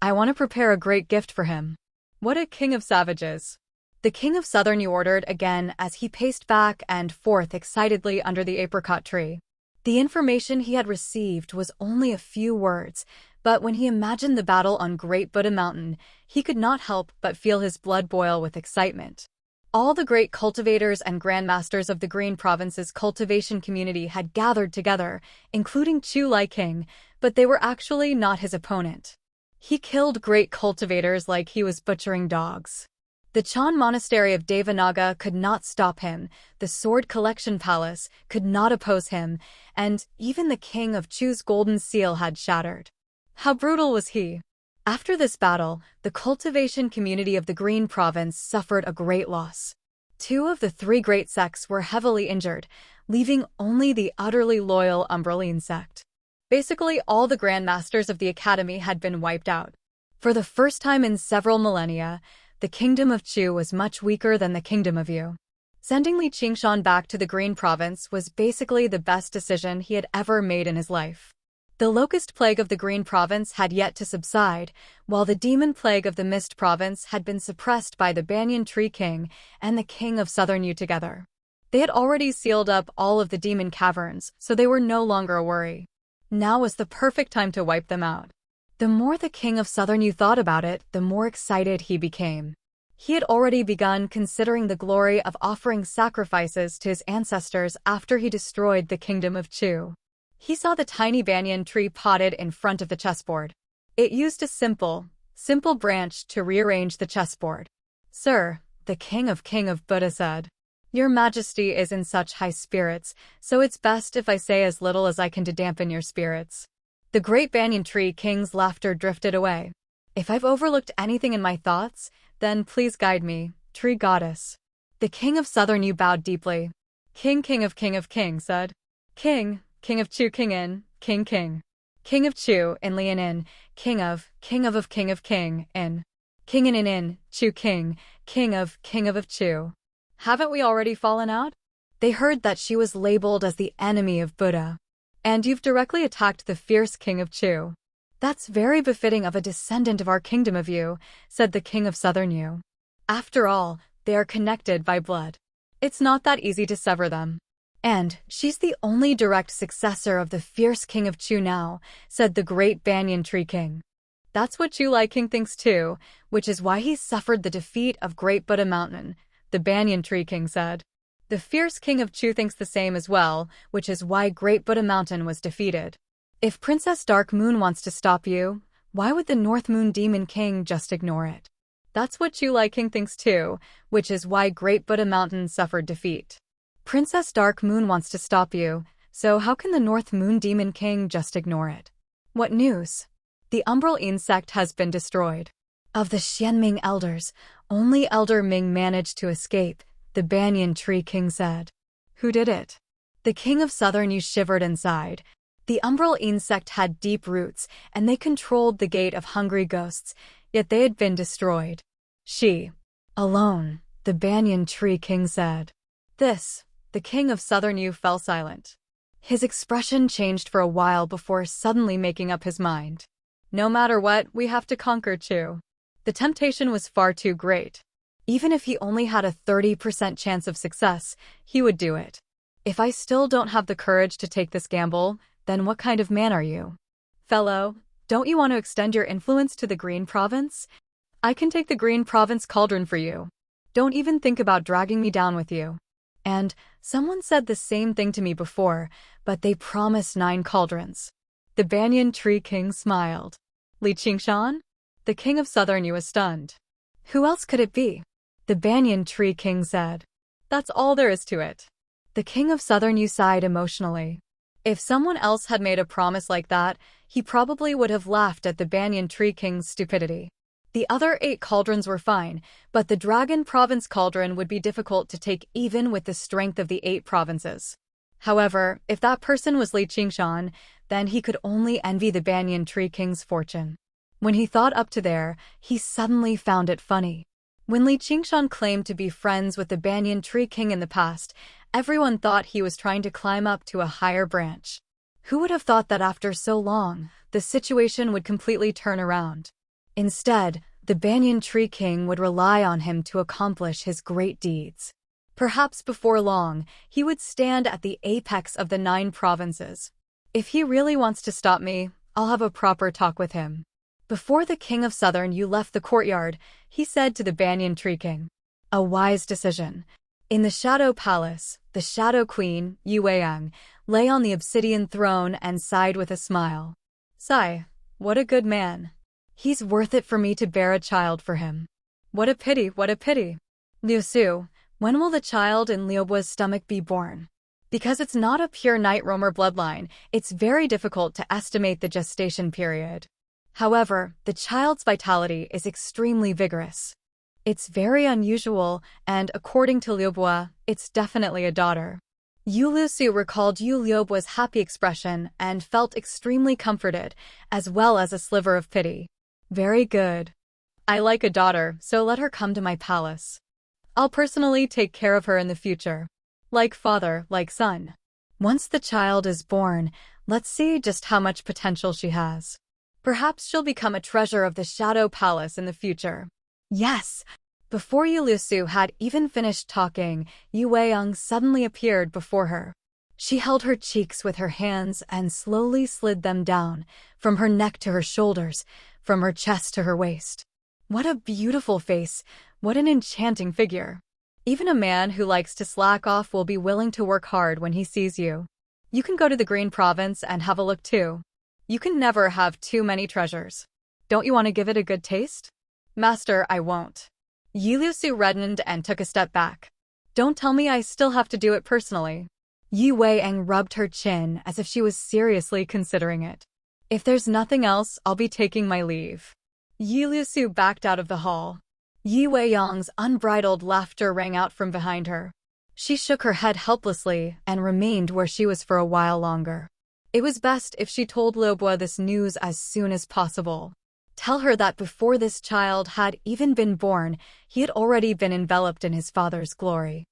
I want to prepare a great gift for him. What a king of savages. The king of Southern Yu ordered again as he paced back and forth excitedly under the apricot tree. The information he had received was only a few words, but when he imagined the battle on Great Buddha Mountain, he could not help but feel his blood boil with excitement. All the great cultivators and grandmasters of the Green Province's cultivation community had gathered together, including Chu Lai King, but they were actually not his opponent. He killed great cultivators like he was butchering dogs. The Chan Monastery of Devanaga could not stop him, the Sword Collection Palace could not oppose him, and even the king of Chu's golden seal had shattered. How brutal was he? After this battle, the cultivation community of the Green Province suffered a great loss. 2 of the 3 great sects were heavily injured, leaving only the utterly loyal Umbraline sect. Basically, all the grandmasters of the academy had been wiped out. For the first time in several millennia, the kingdom of Chu was much weaker than the kingdom of Yu. Sending Li Qingshan back to the Green Province was basically the best decision he had ever made in his life. The locust plague of the Green Province had yet to subside, while the demon plague of the Mist Province had been suppressed by the Banyan Tree King and the King of Southern Yu together. They had already sealed up all of the demon caverns, so they were no longer a worry. Now was the perfect time to wipe them out. The more the King of Southern Yu thought about it, the more excited he became. He had already begun considering the glory of offering sacrifices to his ancestors after he destroyed the kingdom of Chu. He saw the tiny banyan tree potted in front of the chessboard. It used a simple branch to rearrange the chessboard. Sir, the King of Buddha said, Your Majesty is in such high spirits, so it's best if I say as little as I can to dampen your spirits. The great banyan tree king's laughter drifted away. If I've overlooked anything in my thoughts, then please guide me, tree goddess. The king of southern you bowed deeply. King of king said. King of Chu king in, king. King of Chu in lian in, king of king in. King in, Chu king of Chu. Haven't we already fallen out? They heard that she was labeled as the enemy of Buddha. And you've directly attacked the fierce king of Chu. That's very befitting of a descendant of our kingdom of Yu, said the king of southern Yu. After all, they are connected by blood. It's not that easy to sever them. And she's the only direct successor of the fierce king of Chu now, said the great banyan tree king. That's what Chu Lai King thinks too, which is why he suffered the defeat of Great Buddha Mountain, the banyan tree king said. The fierce king of Chu thinks the same as well, which is why Great Buddha Mountain was defeated. If Princess Dark Moon wants to stop you, why would the North Moon Demon King just ignore it? That's what Chu Lai King thinks too, which is why Great Buddha Mountain suffered defeat. Princess Dark Moon wants to stop you, so how can the North Moon Demon King just ignore it? What news? The umbral insect has been destroyed. Of the Xianming elders, only Elder Ming managed to escape, the banyan tree king said. Who did it? The king of southern Yu shivered and sighed. The umbral insect had deep roots, and they controlled the gate of hungry ghosts, yet they had been destroyed. She. Alone, the banyan tree king said. This. The king of southern Yu fell silent. His expression changed for a while before suddenly making up his mind. No matter what, we have to conquer Chu. The temptation was far too great. Even if he only had a 30% chance of success, he would do it. If I still don't have the courage to take this gamble, then what kind of man are you? Fellow, don't you want to extend your influence to the Green Province? I can take the Green Province cauldron for you. Don't even think about dragging me down with you. And someone said the same thing to me before, but they promised 9 cauldrons. The banyan tree king smiled. Li Qingshan? The king of southern Yu was stunned. Who else could it be? The banyan tree king said. That's all there is to it. The king of southern Yu sighed emotionally. If someone else had made a promise like that, he probably would have laughed at the banyan tree king's stupidity. The other 8 cauldrons were fine, but the Dragon Province cauldron would be difficult to take even with the strength of the 8 provinces. However, if that person was Li Qingshan, then he could only envy the banyan tree king's fortune. When he thought up to there, he suddenly found it funny. When Li Qingshan claimed to be friends with the banyan tree king in the past, everyone thought he was trying to climb up to a higher branch. Who would have thought that after so long, the situation would completely turn around? Instead, the banyan tree king would rely on him to accomplish his great deeds. Perhaps before long, he would stand at the apex of the 9 provinces. If he really wants to stop me, I'll have a proper talk with him. Before the king of southern Yu left the courtyard, he said to the banyan tree king, a wise decision. In the Shadow Palace, the Shadow Queen, Yu Weiyang, lay on the obsidian throne and sighed with a smile. Sigh, what a good man. He's worth it for me to bear a child for him. What a pity, what a pity. Liu Su, when will the child in Liubua's stomach be born? Because it's not a pure night roamer bloodline, it's very difficult to estimate the gestation period. However, the child's vitality is extremely vigorous. It's very unusual, and according to Liubua, it's definitely a daughter. Yu Lusu recalled Yu Liubua's happy expression and felt extremely comforted, as well as a sliver of pity. Very good. I like a daughter, so let her come to my palace. I'll personally take care of her in the future. Like father, like son. Once the child is born, let's see just how much potential she has. Perhaps she'll become a treasure of the Shadow Palace in the future. Yes! Before Yu Lusu had even finished talking, Yu Weiyang suddenly appeared before her. She held her cheeks with her hands and slowly slid them down, from her neck to her shoulders, from her chest to her waist. What a beautiful face! What an enchanting figure! Even a man who likes to slack off will be willing to work hard when he sees you. You can go to the Green Province and have a look too. You can never have too many treasures. Don't you want to give it a good taste? Master, I won't. Yu Lusu reddened and took a step back. Don't tell me I still have to do it personally. Yu Weiyang rubbed her chin as if she was seriously considering it. If there's nothing else, I'll be taking my leave. Yi Liusu backed out of the hall. Yi Weiyang's unbridled laughter rang out from behind her. She shook her head helplessly and remained where she was for a while longer. It was best if she told Luobua this news as soon as possible. Tell her that before this child had even been born, he had already been enveloped in his father's glory.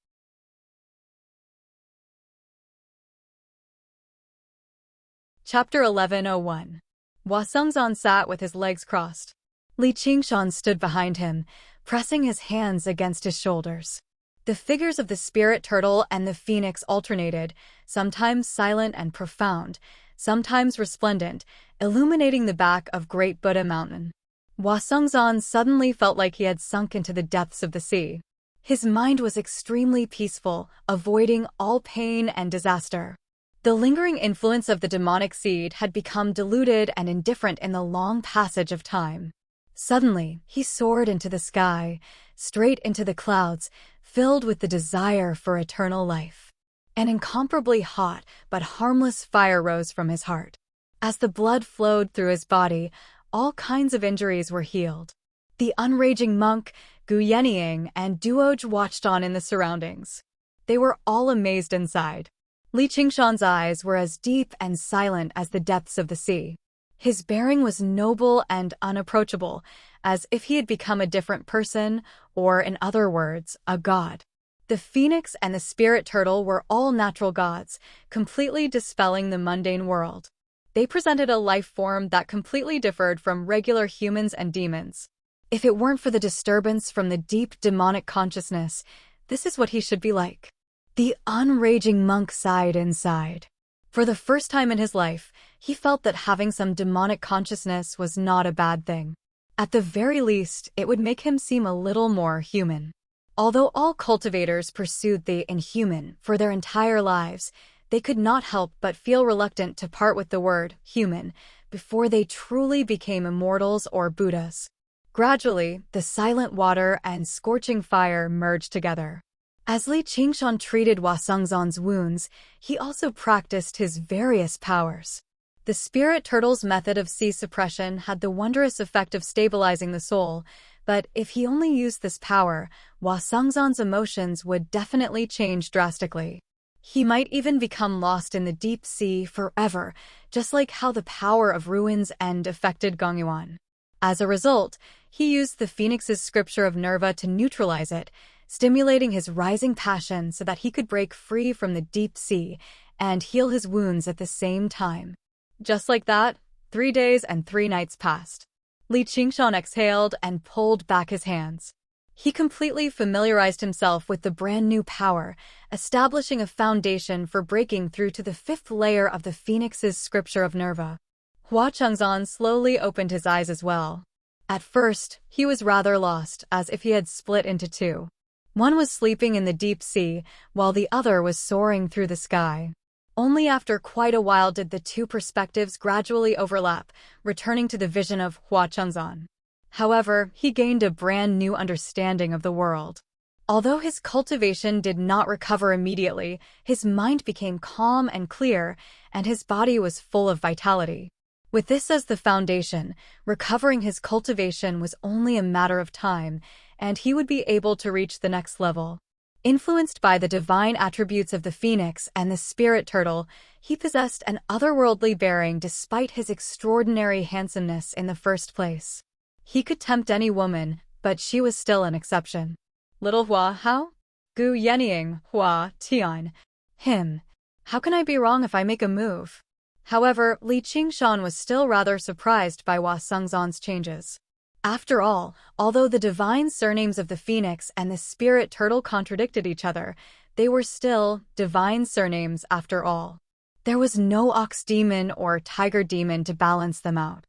Chapter 11:01. Hua Sengzan sat with his legs crossed. Li Qingshan stood behind him, pressing his hands against his shoulders. The figures of the spirit turtle and the phoenix alternated, sometimes silent and profound, sometimes resplendent, illuminating the back of Great Buddha Mountain. Hua Sengzan suddenly felt like he had sunk into the depths of the sea. His mind was extremely peaceful, avoiding all pain and disaster. The lingering influence of the demonic seed had become diluted and indifferent in the long passage of time. Suddenly, he soared into the sky, straight into the clouds, filled with the desire for eternal life. An incomparably hot but harmless fire rose from his heart. As the blood flowed through his body, all kinds of injuries were healed. The unraging monk, Gu Yenying, and Duoj watched on in the surroundings. They were all amazed inside. Li Qingshan's eyes were as deep and silent as the depths of the sea. His bearing was noble and unapproachable, as if he had become a different person, or, in other words, a god. The phoenix and the spirit turtle were all natural gods, completely dispelling the mundane world. They presented a life form that completely differed from regular humans and demons. If it weren't for the disturbance from the deep demonic consciousness, this is what he should be like. The unraging monk sighed inside. For the first time in his life, he felt that having some demonic consciousness was not a bad thing. At the very least, it would make him seem a little more human. Although all cultivators pursued the inhuman for their entire lives, they could not help but feel reluctant to part with the word human before they truly became immortals or Buddhas. Gradually, the silent water and scorching fire merged together. As Li Qingshan treated Hua Sengzan's wounds, he also practiced his various powers. The spirit turtle's method of sea suppression had the wondrous effect of stabilizing the soul, but if he only used this power, Hua Sengzan's emotions would definitely change drastically. He might even become lost in the deep sea forever, just like how the power of Ruin's End affected Gongyuan. As a result, he used the phoenix's scripture of Nerva to neutralize it, stimulating his rising passion so that he could break free from the deep sea and heal his wounds at the same time. Just like that, 3 days and 3 nights passed. Li Qingshan exhaled and pulled back his hands. He completely familiarized himself with the brand new power, establishing a foundation for breaking through to the 5th layer of the phoenix's scripture of Nerva. Hua Chengzan slowly opened his eyes as well. At first, he was rather lost, as if he had split into two. One was sleeping in the deep sea, while the other was soaring through the sky. Only after quite a while did the two perspectives gradually overlap, returning to the vision of Hua Chengzan. However, he gained a brand new understanding of the world. Although his cultivation did not recover immediately, his mind became calm and clear, and his body was full of vitality. With this as the foundation, recovering his cultivation was only a matter of time, and he would be able to reach the next level. Influenced by the divine attributes of the phoenix and the spirit turtle, he possessed an otherworldly bearing despite his extraordinary handsomeness in the first place. He could tempt any woman, but she was still an exception. Little Hua, how? Gu Yenying, Hua, Tian. Him. How can I be wrong if I make a move? However, Li Qingshan was still rather surprised by Hua Sengzan's changes. After all, although the divine surnames of the phoenix and the spirit turtle contradicted each other, they were still divine surnames after all. There was no ox demon or tiger demon to balance them out.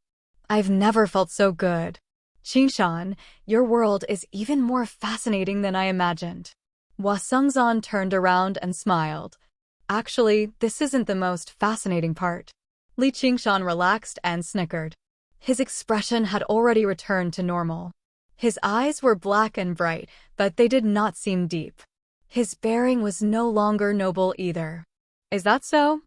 I've never felt so good. Qingshan, your world is even more fascinating than I imagined. Hua Sengzan turned around and smiled. Actually, this isn't the most fascinating part. Li Qingshan relaxed and snickered. His expression had already returned to normal. His eyes were black and bright, but they did not seem deep. His bearing was no longer noble either. Is that so?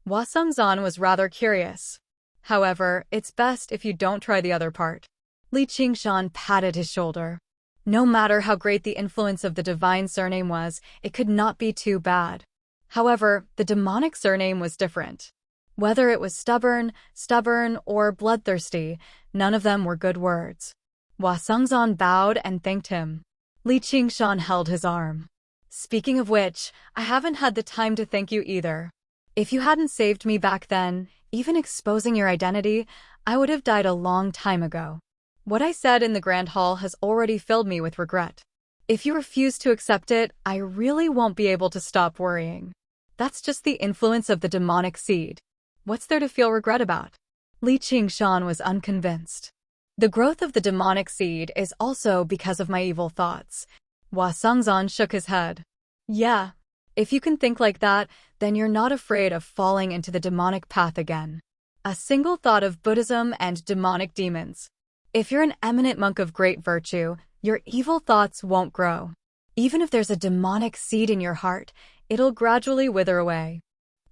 Hua Sengzan was rather curious. However, it's best if you don't try the other part. Li Qingshan patted his shoulder. No matter how great the influence of the divine surname was, it could not be too bad. However, the demonic surname was different. Whether it was stubborn, or bloodthirsty, none of them were good words. Hua Sengzan bowed and thanked him. Li Qingshan held his arm. Speaking of which, I haven't had the time to thank you either. If you hadn't saved me back then, even exposing your identity, I would have died a long time ago. What I said in the Grand Hall has already filled me with regret. If you refuse to accept it, I really won't be able to stop worrying. That's just the influence of the demonic seed. What's there to feel regret about? Li Qingshan was unconvinced. The growth of the demonic seed is also because of my evil thoughts. Hua Sengzan shook his head. Yeah, if you can think like that, then you're not afraid of falling into the demonic path again. A single thought of Buddhism and demonic demons. If you're an eminent monk of great virtue, your evil thoughts won't grow. Even if there's a demonic seed in your heart, it'll gradually wither away.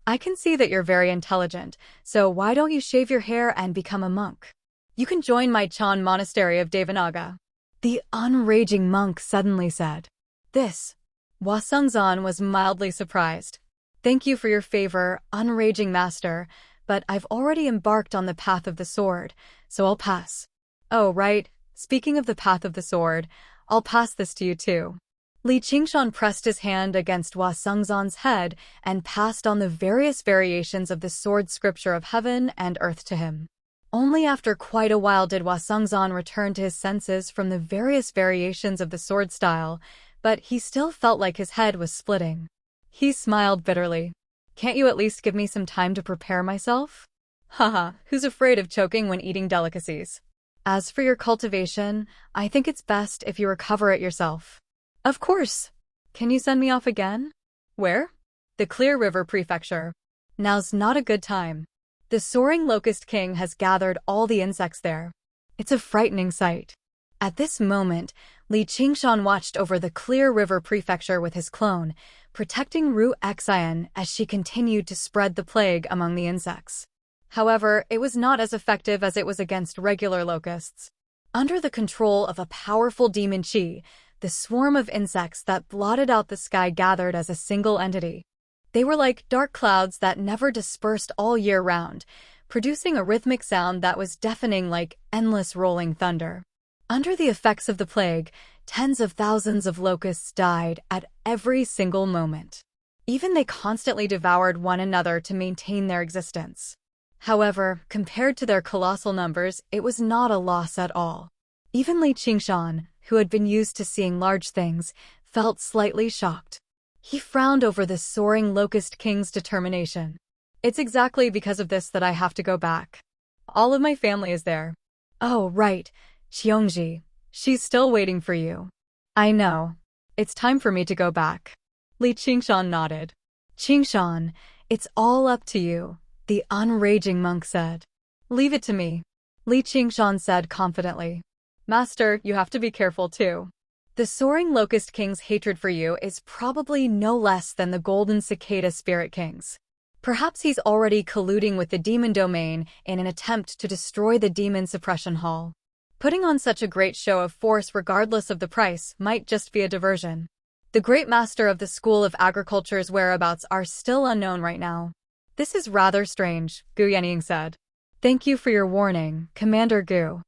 I can see that you're very intelligent, so why don't you shave your hair and become a monk? You can join my Chan monastery of Devanaga. The unraging monk suddenly said. This. Hua Sengzan was mildly surprised. Thank you for your favor, unraging master, but I've already embarked on the path of the sword, so I'll pass. Oh, right. Speaking of the path of the sword, I'll pass this to you too. Li Qingshan pressed his hand against Hua Sengzan's head and passed on the various variations of the sword scripture of heaven and earth to him. Only after quite a while did Hua Sengzan return to his senses from the various variations of the sword style, but he still felt like his head was splitting. He smiled bitterly. Can't you at least give me some time to prepare myself? Haha, who's afraid of choking when eating delicacies? As for your cultivation, I think it's best if you recover it yourself. Of course. Can you send me off again? Where? The Clear River Prefecture. Now's not a good time. The soaring locust king has gathered all the insects there. It's a frightening sight. At this moment, Li Qingshan watched over the Clear River Prefecture with his clone, protecting Ru Xian as she continued to spread the plague among the insects. However, it was not as effective as it was against regular locusts. Under the control of a powerful demon chi, the swarm of insects that blotted out the sky gathered as a single entity. They were like dark clouds that never dispersed all year round, producing a rhythmic sound that was deafening like endless rolling thunder. Under the effects of the plague, tens of thousands of locusts died at every single moment. Even they constantly devoured one another to maintain their existence. However, compared to their colossal numbers, it was not a loss at all. Even Li Qingshan, who had been used to seeing large things, felt slightly shocked. He frowned over the soaring locust king's determination. It's exactly because of this that I have to go back. All of my family is there. Oh, right, Xiongji. She's still waiting for you. I know. It's time for me to go back. Li Qingshan nodded. Qingshan, it's all up to you, the unraging monk said. Leave it to me. Li Qingshan said confidently. Master, you have to be careful too. The soaring locust king's hatred for you is probably no less than the golden cicada spirit king's. Perhaps he's already colluding with the demon domain in an attempt to destroy the demon suppression hall. Putting on such a great show of force regardless of the price might just be a diversion. The great master of the School of Agriculture's whereabouts are still unknown right now. This is rather strange, Gu Yenying said. Thank you for your warning, Commander Gu.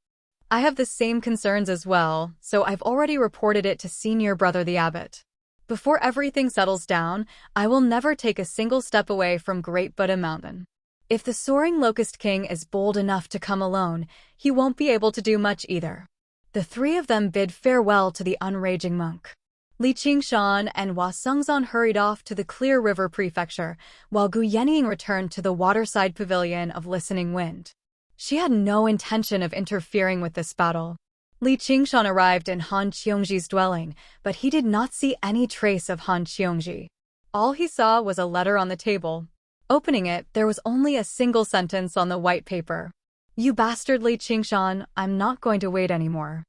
I have the same concerns as well, so I've already reported it to Senior Brother the Abbot. Before everything settles down, I will never take a single step away from Great Buddha Mountain. If the soaring Locust King is bold enough to come alone, he won't be able to do much either. The three of them bid farewell to the unraging monk. Li Qingshan and Hua Sengzan hurried off to the Clear River Prefecture, while Gu Yenying returned to the waterside pavilion of Listening Wind. She had no intention of interfering with this battle. Li Qingshan arrived in Han Qiongji's dwelling, but he did not see any trace of Han Qiongji. All he saw was a letter on the table. Opening it, there was only a single sentence on the white paper. You bastard Li Qingshan, I'm not going to wait anymore.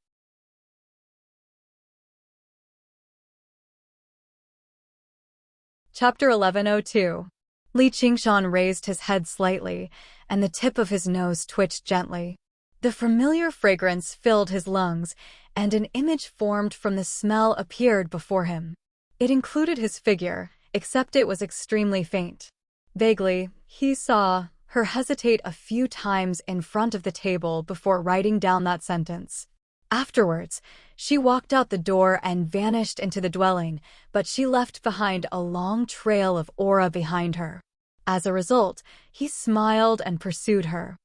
Chapter 1102. Li Qingshan raised his head slightly, and the tip of his nose twitched gently. The familiar fragrance filled his lungs, and an image formed from the smell appeared before him. It included his figure, except it was extremely faint. Vaguely, he saw her hesitate a few times in front of the table before writing down that sentence. Afterwards, she walked out the door and vanished into the dwelling, but she left behind a long trail of aura behind her. As a result, he smiled and pursued her.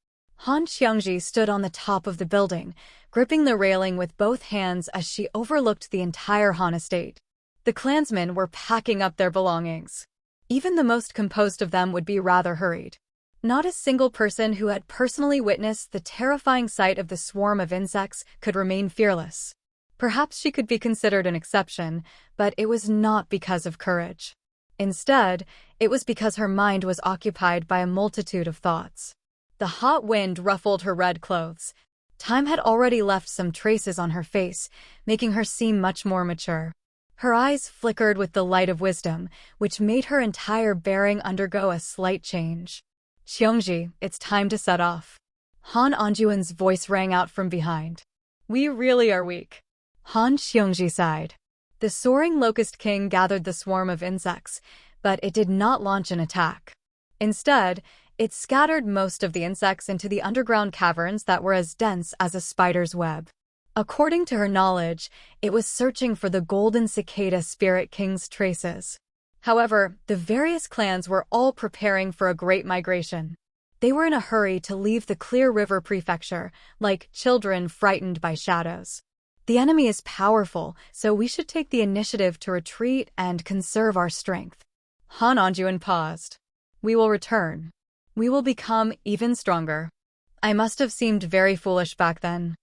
Han Xiangji stood on the top of the building, gripping the railing with both hands as she overlooked the entire Han estate. The clansmen were packing up their belongings. Even the most composed of them would be rather hurried. Not a single person who had personally witnessed the terrifying sight of the swarm of insects could remain fearless. Perhaps she could be considered an exception, but it was not because of courage. Instead, it was because her mind was occupied by a multitude of thoughts. The hot wind ruffled her red clothes. Time had already left some traces on her face, making her seem much more mature. Her eyes flickered with the light of wisdom, which made her entire bearing undergo a slight change. Xiongji, it's time to set off. Han Anjuan's voice rang out from behind. We really are weak. Han Xiongji sighed. The soaring Locust King gathered the swarm of insects, but it did not launch an attack. Instead, it scattered most of the insects into the underground caverns that were as dense as a spider's web. According to her knowledge, it was searching for the golden cicada spirit king's traces. However, the various clans were all preparing for a great migration. They were in a hurry to leave the Clear River Prefecture, like children frightened by shadows. The enemy is powerful, so we should take the initiative to retreat and conserve our strength. Han Anjuan paused. We will return. We will become even stronger. I must have seemed very foolish back then.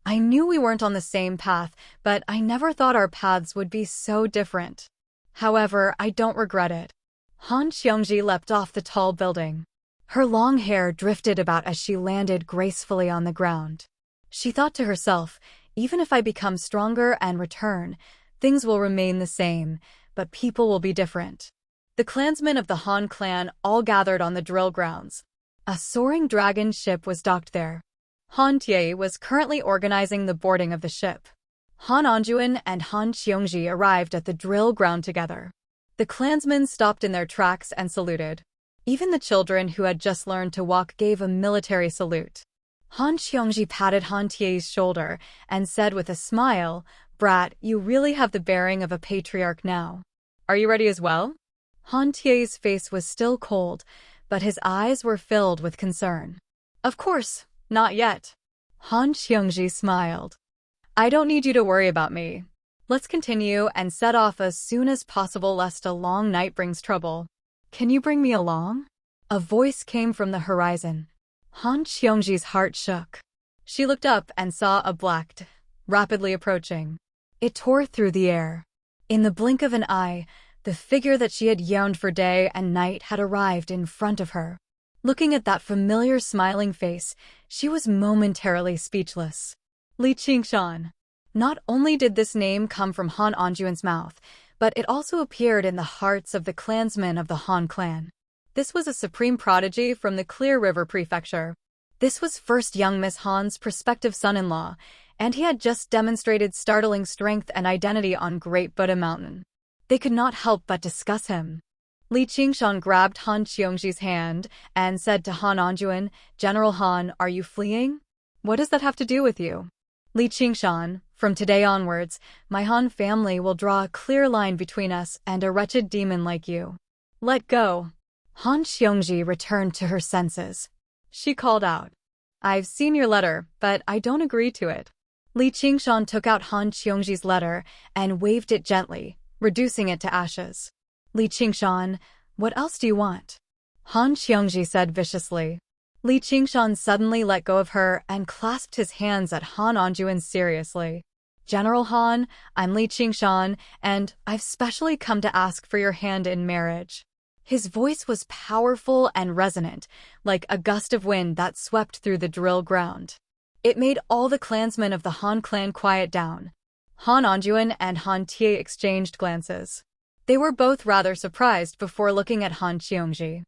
I knew we weren't on the same path, but I never thought our paths would be so different. However, I don't regret it. Han Xiongji leapt off the tall building. Her long hair drifted about as she landed gracefully on the ground. She thought to herself, even if I become stronger and return, things will remain the same, but people will be different. The clansmen of the Han clan all gathered on the drill grounds. A soaring dragon ship was docked there. Han Tie was currently organizing the boarding of the ship. Han Anjuan and Han Xiongji arrived at the drill ground together. The clansmen stopped in their tracks and saluted. Even the children who had just learned to walk gave a military salute. Han Xiongji patted Han Tie's shoulder and said with a smile, "Brat, you really have the bearing of a patriarch now. Are you ready as well?" Han Tie's face was still cold, but his eyes were filled with concern. "Of course, not yet." Han Xiongji smiled. "I don't need you to worry about me. Let's continue and set off as soon as possible lest a long night brings trouble. Can you bring me along?" A voice came from the horizon. Han Xiongji's heart shook. She looked up and saw a black d rapidly approaching. It tore through the air. In the blink of an eye, the figure that she had yearned for day and night had arrived in front of her. Looking at that familiar smiling face, she was momentarily speechless. Li Qingshan. Not only did this name come from Han Anjuan's mouth, but it also appeared in the hearts of the clansmen of the Han clan. This was a supreme prodigy from the Clear River Prefecture. This was first young Miss Han's prospective son-in-law, and he had just demonstrated startling strength and identity on Great Buddha Mountain. They could not help but discuss him. Li Qingshan grabbed Han Xiongji's hand and said to Han Anjuan, "General Han, are you fleeing? What does that have to do with you?" Li Qingshan, from today onwards, my Han family will draw a clear line between us and a wretched demon like you. Let go. Han Xiongji returned to her senses. She called out, "I've seen your letter, but I don't agree to it." Li Qingshan took out Han Xiongji's letter and waved it gently, reducing it to ashes. Li Qingshan, what else do you want? Han Xiongji said viciously. Li Qingshan suddenly let go of her and clasped his hands at Han Anjuan seriously. "General Han, I'm Li Qingshan, and I've specially come to ask for your hand in marriage." His voice was powerful and resonant, like a gust of wind that swept through the drill ground. It made all the clansmen of the Han clan quiet down. Han Anjuan and Han Tie exchanged glances. They were both rather surprised before looking at Han Xiongji.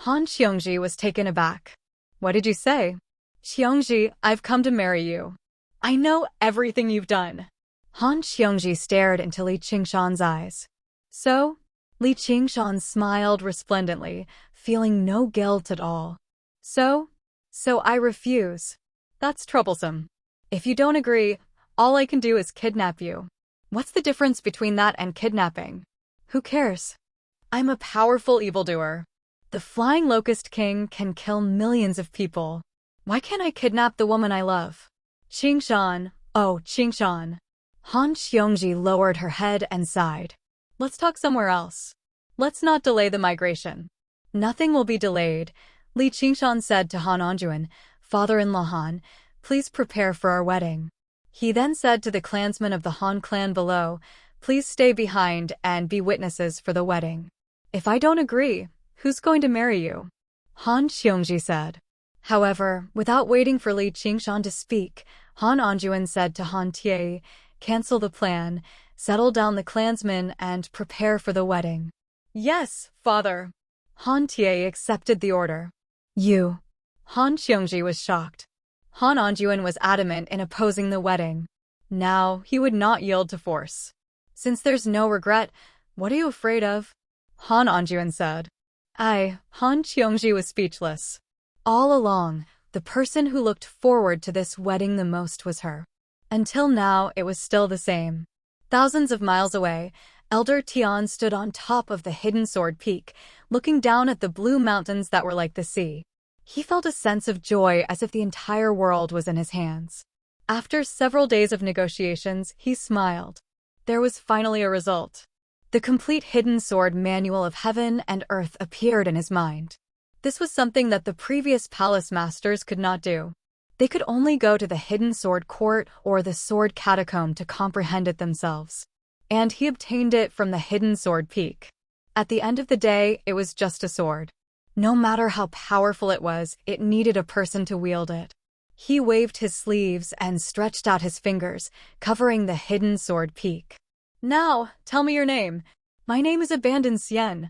Han Xiongji was taken aback. What did you say? Xiongji, I've come to marry you. I know everything you've done. Han Xiongji stared into Li Qingshan's eyes. So? Li Qingshan smiled resplendently, feeling no guilt at all. So I refuse. That's troublesome. If you don't agree, all I can do is kidnap you. What's the difference between that and kidnapping? Who cares? I'm a powerful evildoer. The Flying Locust King can kill millions of people. Why can't I kidnap the woman I love? Qingshan, oh, Qingshan. Han Xiongji lowered her head and sighed. Let's talk somewhere else. Let's not delay the migration. Nothing will be delayed, Li Qingshan said to Han Anjuan, father-in-law Han, please prepare for our wedding. He then said to the clansmen of the Han clan below, please stay behind and be witnesses for the wedding. If I don't agree, who's going to marry you? Han Xiongji said. However, without waiting for Li Qingshan to speak, Han Anjuan said to Han Tie, cancel the plan, settle down the clansmen and prepare for the wedding. Yes, father. Han Tie accepted the order. You. Han Xiongji was shocked. Han Anjuan was adamant in opposing the wedding. Now, he would not yield to force. Since there's no regret, what are you afraid of? Han Anjuan said. Han Xiongji was speechless. All along, the person who looked forward to this wedding the most was her. Until now, it was still the same. Thousands of miles away, Elder Tian stood on top of the hidden sword peak, looking down at the blue mountains that were like the sea. He felt a sense of joy as if the entire world was in his hands. After several days of negotiations, he smiled. There was finally a result. The complete hidden sword manual of heaven and earth appeared in his mind. This was something that the previous palace masters could not do. They could only go to the hidden sword court or the sword catacomb to comprehend it themselves. And he obtained it from the hidden sword peak. At the end of the day, it was just a sword. No matter how powerful it was, it needed a person to wield it. He waved his sleeves and stretched out his fingers, covering the hidden sword peak. Now, tell me your name. My name is Abandoned Xian.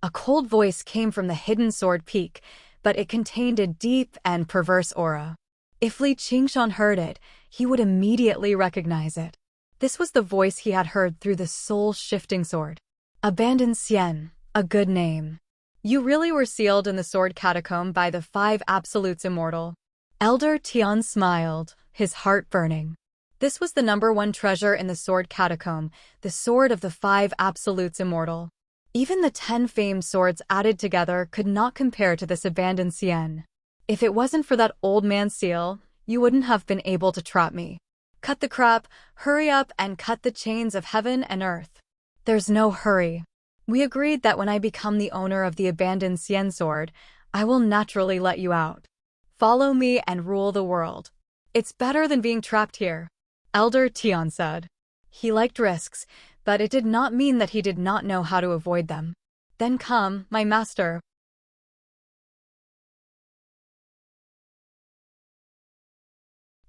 A cold voice came from the hidden sword peak, but it contained a deep and perverse aura. If Li Qingshan heard it, he would immediately recognize it. This was the voice he had heard through the soul-shifting sword. Abandoned Xian, a good name. You really were sealed in the sword catacomb by the 5 absolutes immortal. Elder Tian smiled, his heart burning. This was the #1 treasure in the sword catacomb, the sword of the 5 absolutes immortal. Even the 10 famed swords added together could not compare to this Abandoned Xian. If it wasn't for that old man's seal, you wouldn't have been able to trap me. Cut the crap, hurry up and cut the chains of heaven and earth. There's no hurry. We agreed that when I become the owner of the Abandoned Xian sword, I will naturally let you out. Follow me and rule the world. It's better than being trapped here, Elder Tian said. He liked risks, but it did not mean that he did not know how to avoid them. Then come, my master.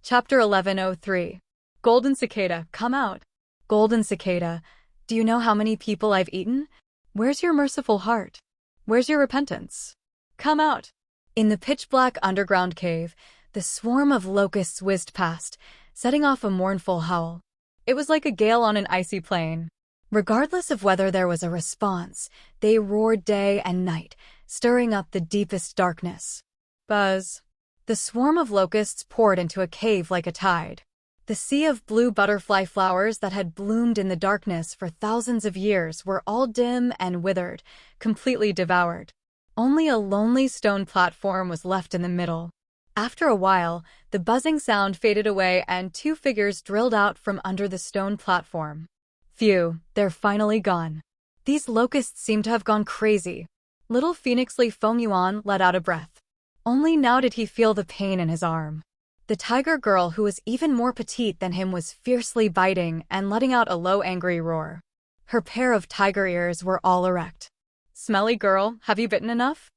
Chapter 1103. Golden Cicada, come out. Golden Cicada, do you know how many people I've eaten? Where's your merciful heart? Where's your repentance? Come out. In the pitch-black underground cave, the swarm of locusts whizzed past, setting off a mournful howl. It was like a gale on an icy plain. Regardless of whether there was a response, they roared day and night, stirring up the deepest darkness. Buzz. The swarm of locusts poured into a cave like a tide. The sea of blue butterfly flowers that had bloomed in the darkness for thousands of years were all dim and withered, completely devoured. Only a lonely stone platform was left in the middle. After a while, the buzzing sound faded away and 2 figures drilled out from under the stone platform. Phew, they're finally gone. These locusts seem to have gone crazy. Little Phoenix Li Fengyuan let out a breath. Only now did he feel the pain in his arm. The tiger girl, who was even more petite than him, was fiercely biting and letting out a low, angry roar. Her pair of tiger ears were all erect. Smelly girl, have you bitten enough?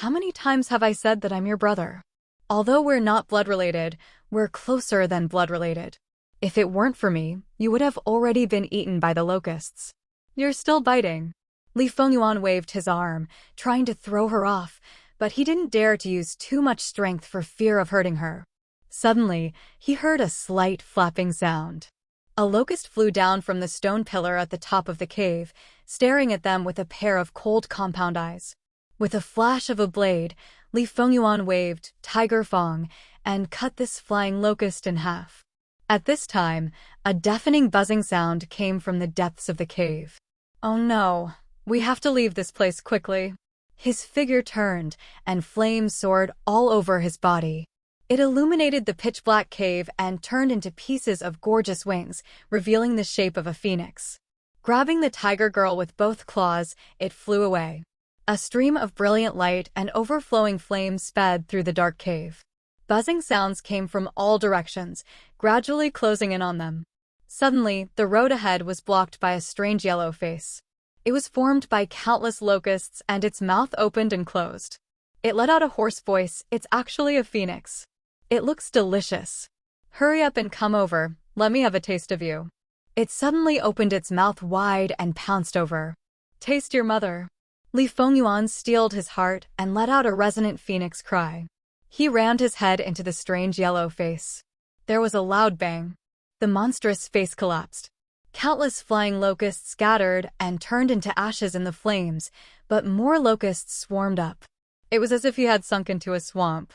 How many times have I said that I'm your brother? Although we're not blood-related, we're closer than blood-related. If it weren't for me, you would have already been eaten by the locusts. You're still biting. Li Fengyuan waved his arm, trying to throw her off, but he didn't dare to use too much strength for fear of hurting her. Suddenly, he heard a slight flapping sound. A locust flew down from the stone pillar at the top of the cave, staring at them with a pair of cold compound eyes. With a flash of a blade, Li Fengyuan waved Tiger Fong and cut this flying locust in half. At this time, a deafening buzzing sound came from the depths of the cave. "Oh no, we have to leave this place quickly." His figure turned, and flames soared all over his body. It illuminated the pitch-black cave and turned into pieces of gorgeous wings, revealing the shape of a phoenix. Grabbing the tiger girl with both claws, it flew away. A stream of brilliant light and overflowing flames sped through the dark cave. Buzzing sounds came from all directions, gradually closing in on them. Suddenly, the road ahead was blocked by a strange yellow face. It was formed by countless locusts, and its mouth opened and closed. It let out a hoarse voice. "It's actually a phoenix. It looks delicious. Hurry up and come over, let me have a taste of you." It suddenly opened its mouth wide and pounced over. "Taste your mother." Li Fengyuan steeled his heart and let out a resonant phoenix cry. He rammed his head into the strange yellow face. There was a loud bang. The monstrous face collapsed. Countless flying locusts scattered and turned into ashes in the flames, but more locusts swarmed up. It was as if he had sunk into a swamp.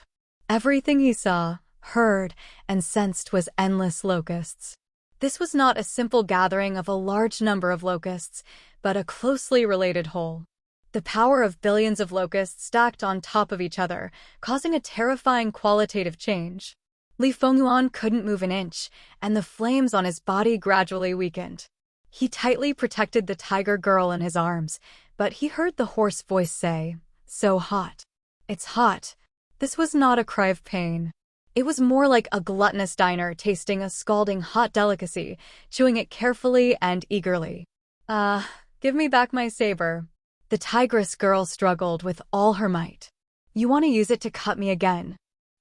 Everything he saw, heard, and sensed was endless locusts. This was not a simple gathering of a large number of locusts, but a closely related whole. The power of billions of locusts stacked on top of each other, causing a terrifying qualitative change. Li Fengyuan couldn't move an inch, and the flames on his body gradually weakened. He tightly protected the tiger girl in his arms, but he heard the hoarse voice say, "So hot. It's hot." This was not a cry of pain. It was more like a gluttonous diner tasting a scalding hot delicacy, chewing it carefully and eagerly. Give me back my saber." The tigress girl struggled with all her might. "You want to use it to cut me again?"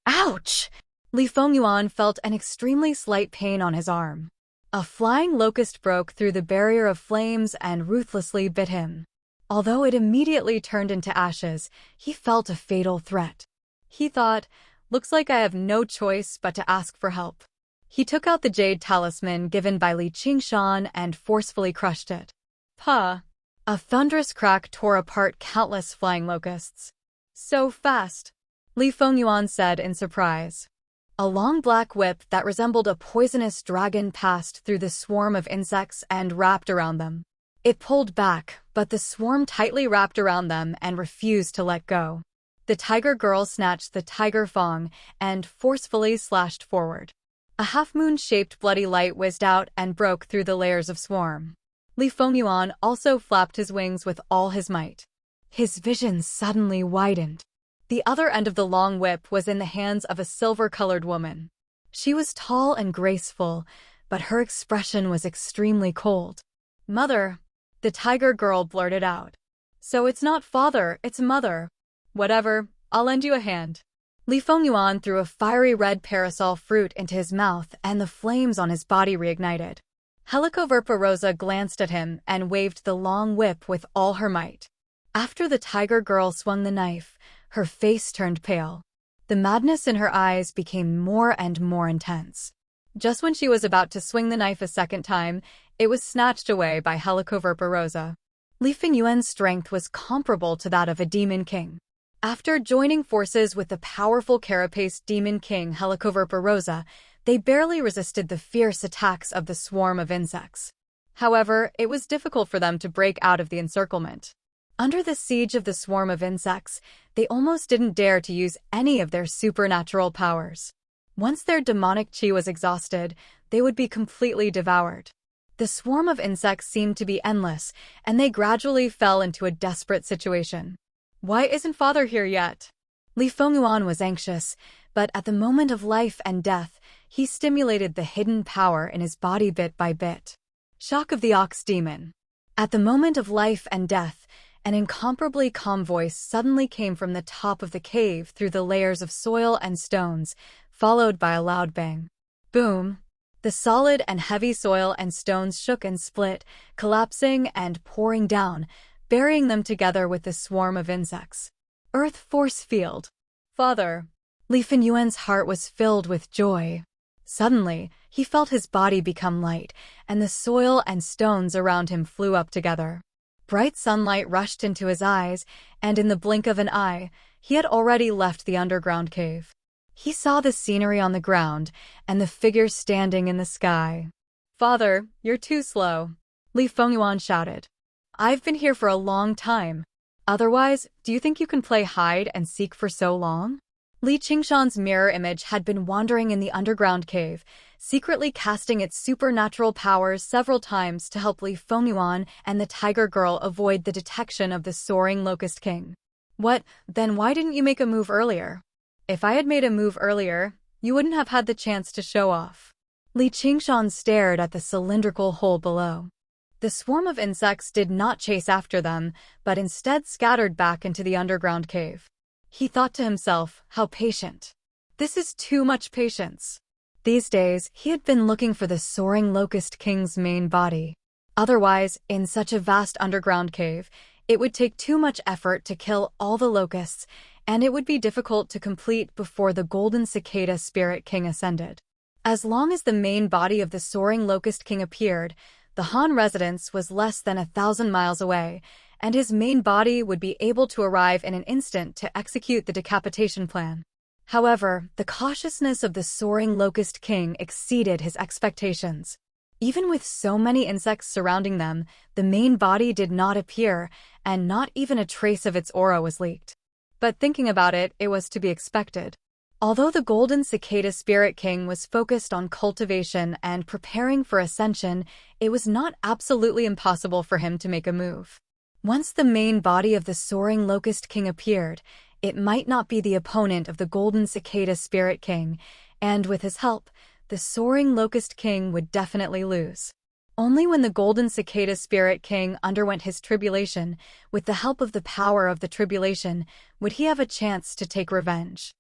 Ouch! Li Fengyuan felt an extremely slight pain on his arm. A flying locust broke through the barrier of flames and ruthlessly bit him. Although it immediately turned into ashes, he felt a fatal threat. He thought, "Looks like I have no choice but to ask for help." He took out the jade talisman given by Li Qingshan and forcefully crushed it. Puh! A thunderous crack tore apart countless flying locusts. "So fast," Li Fengyuan said in surprise. A long black whip that resembled a poisonous dragon passed through the swarm of insects and wrapped around them. It pulled back, but the swarm tightly wrapped around them and refused to let go. The tiger girl snatched the tiger fong and forcefully slashed forward. A half-moon-shaped bloody light whizzed out and broke through the layers of swarm. Li Fengyuan also flapped his wings with all his might. His vision suddenly widened. The other end of the long whip was in the hands of a silver-colored woman. She was tall and graceful, but her expression was extremely cold. "Mother," the tiger girl blurted out. "So it's not father, it's mother." "Whatever, I'll lend you a hand." Li Fengyuan threw a fiery red parasol fruit into his mouth and the flames on his body reignited. Helicoverpa Rosa glanced at him and waved the long whip with all her might. After the tiger girl swung the knife, her face turned pale. The madness in her eyes became more and more intense. Just when she was about to swing the knife a second time, it was snatched away by Helicoverpa Rosa. Li Fengyuan's strength was comparable to that of a demon king. After joining forces with the powerful carapaced demon king Helicoverpa Rosa, they barely resisted the fierce attacks of the swarm of insects. However, it was difficult for them to break out of the encirclement. Under the siege of the swarm of insects, they almost didn't dare to use any of their supernatural powers. Once their demonic chi was exhausted, they would be completely devoured. The swarm of insects seemed to be endless, and they gradually fell into a desperate situation. "Why isn't father here yet?" Li Fengyuan was anxious, but at the moment of life and death, he stimulated the hidden power in his body bit by bit. Shock of the Ox Demon. At the moment of life and death, an incomparably calm voice suddenly came from the top of the cave through the layers of soil and stones, followed by a loud bang. Boom! The solid and heavy soil and stones shook and split, collapsing and pouring down, burying them together with the swarm of insects. Earth force field. Father. Li Fenyuan's heart was filled with joy. Suddenly, he felt his body become light, and the soil and stones around him flew up together. Bright sunlight rushed into his eyes, and in the blink of an eye, he had already left the underground cave. He saw the scenery on the ground, and the figures standing in the sky. Father, you're too slow, Li Fenyuan shouted. I've been here for a long time. Otherwise, do you think you can play hide and seek for so long? Li Qingshan's mirror image had been wandering in the underground cave, secretly casting its supernatural powers several times to help Li Fenyuan and the tiger girl avoid the detection of the soaring Locust King. What, then why didn't you make a move earlier? If I had made a move earlier, you wouldn't have had the chance to show off. Li Qingshan stared at the cylindrical hole below. The swarm of insects did not chase after them, but instead scattered back into the underground cave. He thought to himself, how patient. This is too much patience. These days, he had been looking for the soaring Locust King's main body. Otherwise, in such a vast underground cave, it would take too much effort to kill all the locusts, and it would be difficult to complete before the Golden Cicada Spirit King ascended. As long as the main body of the soaring Locust King appeared, the Han residence was less than 1,000 miles away, and his main body would be able to arrive in an instant to execute the decapitation plan. However, the cautiousness of the soaring Locust King exceeded his expectations. Even with so many insects surrounding them, the main body did not appear, and not even a trace of its aura was leaked. But thinking about it, it was to be expected. Although the Golden Cicada Spirit King was focused on cultivation and preparing for ascension, it was not absolutely impossible for him to make a move. Once the main body of the soaring Locust King appeared, it might not be the opponent of the Golden Cicada Spirit King, and with his help, the soaring Locust King would definitely lose. Only when the Golden Cicada Spirit King underwent his tribulation, with the help of the power of the tribulation, would he have a chance to take revenge.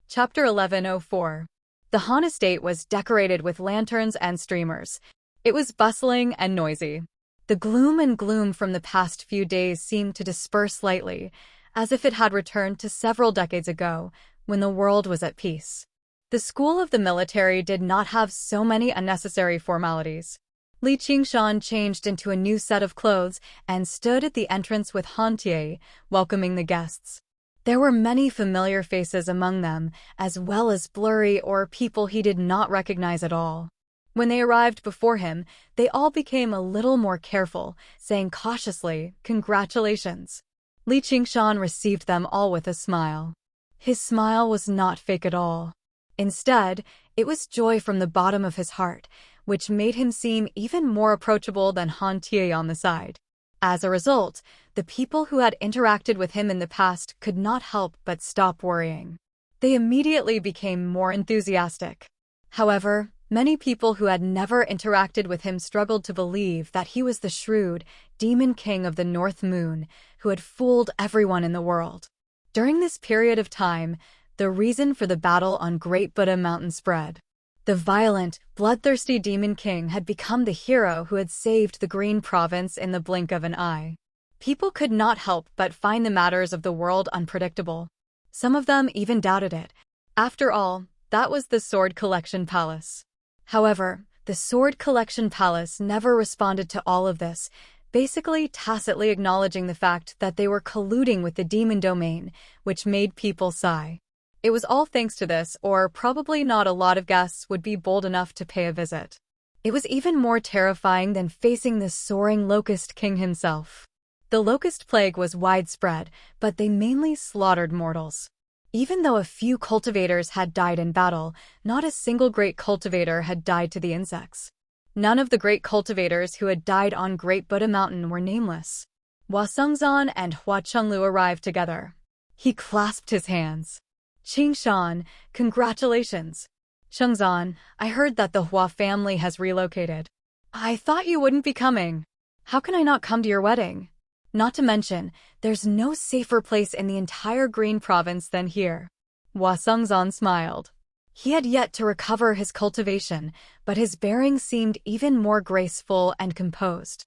Chapter 1104. The Han estate was decorated with lanterns and streamers. It was bustling and noisy. The gloom and gloom from the past few days seemed to disperse slightly, as if it had returned to several decades ago, when the world was at peace. The school of the military did not have so many unnecessary formalities. Li Qingshan changed into a new set of clothes and stood at the entrance with Han Tie, welcoming the guests. There were many familiar faces among them, as well as blurry or people he did not recognize at all. When they arrived before him, they all became a little more careful, saying cautiously, "Congratulations." Li Qingshan received them all with a smile. His smile was not fake at all. Instead, it was joy from the bottom of his heart, which made him seem even more approachable than Han Tie on the side. As a result, the people who had interacted with him in the past could not help but stop worrying. They immediately became more enthusiastic. However, many people who had never interacted with him struggled to believe that he was the shrewd, demon king of the North Moon, who had fooled everyone in the world. During this period of time, the reason for the battle on Great Buddha Mountain spread. The violent, bloodthirsty demon king had become the hero who had saved the Green Province in the blink of an eye. People could not help but find the matters of the world unpredictable. Some of them even doubted it. After all, that was the Sword Collection Palace. However, the Sword Collection Palace never responded to all of this, basically tacitly acknowledging the fact that they were colluding with the demon domain, which made people sigh. It was all thanks to this, or probably not a lot of guests would be bold enough to pay a visit. It was even more terrifying than facing the soaring Locust King himself. The Locust Plague was widespread, but they mainly slaughtered mortals. Even though a few cultivators had died in battle, not a single great cultivator had died to the insects. None of the great cultivators who had died on Great Buddha Mountain were nameless. Hua Sengzan and Hua Chenglu arrived together. He clasped his hands. "Qingshan, congratulations. Shengzan, I heard that the Hua family has relocated. I thought you wouldn't be coming. How can I not come to your wedding? Not to mention, there's no safer place in the entire Green Province than here." Hua Sengzan smiled. He had yet to recover his cultivation, but his bearing seemed even more graceful and composed.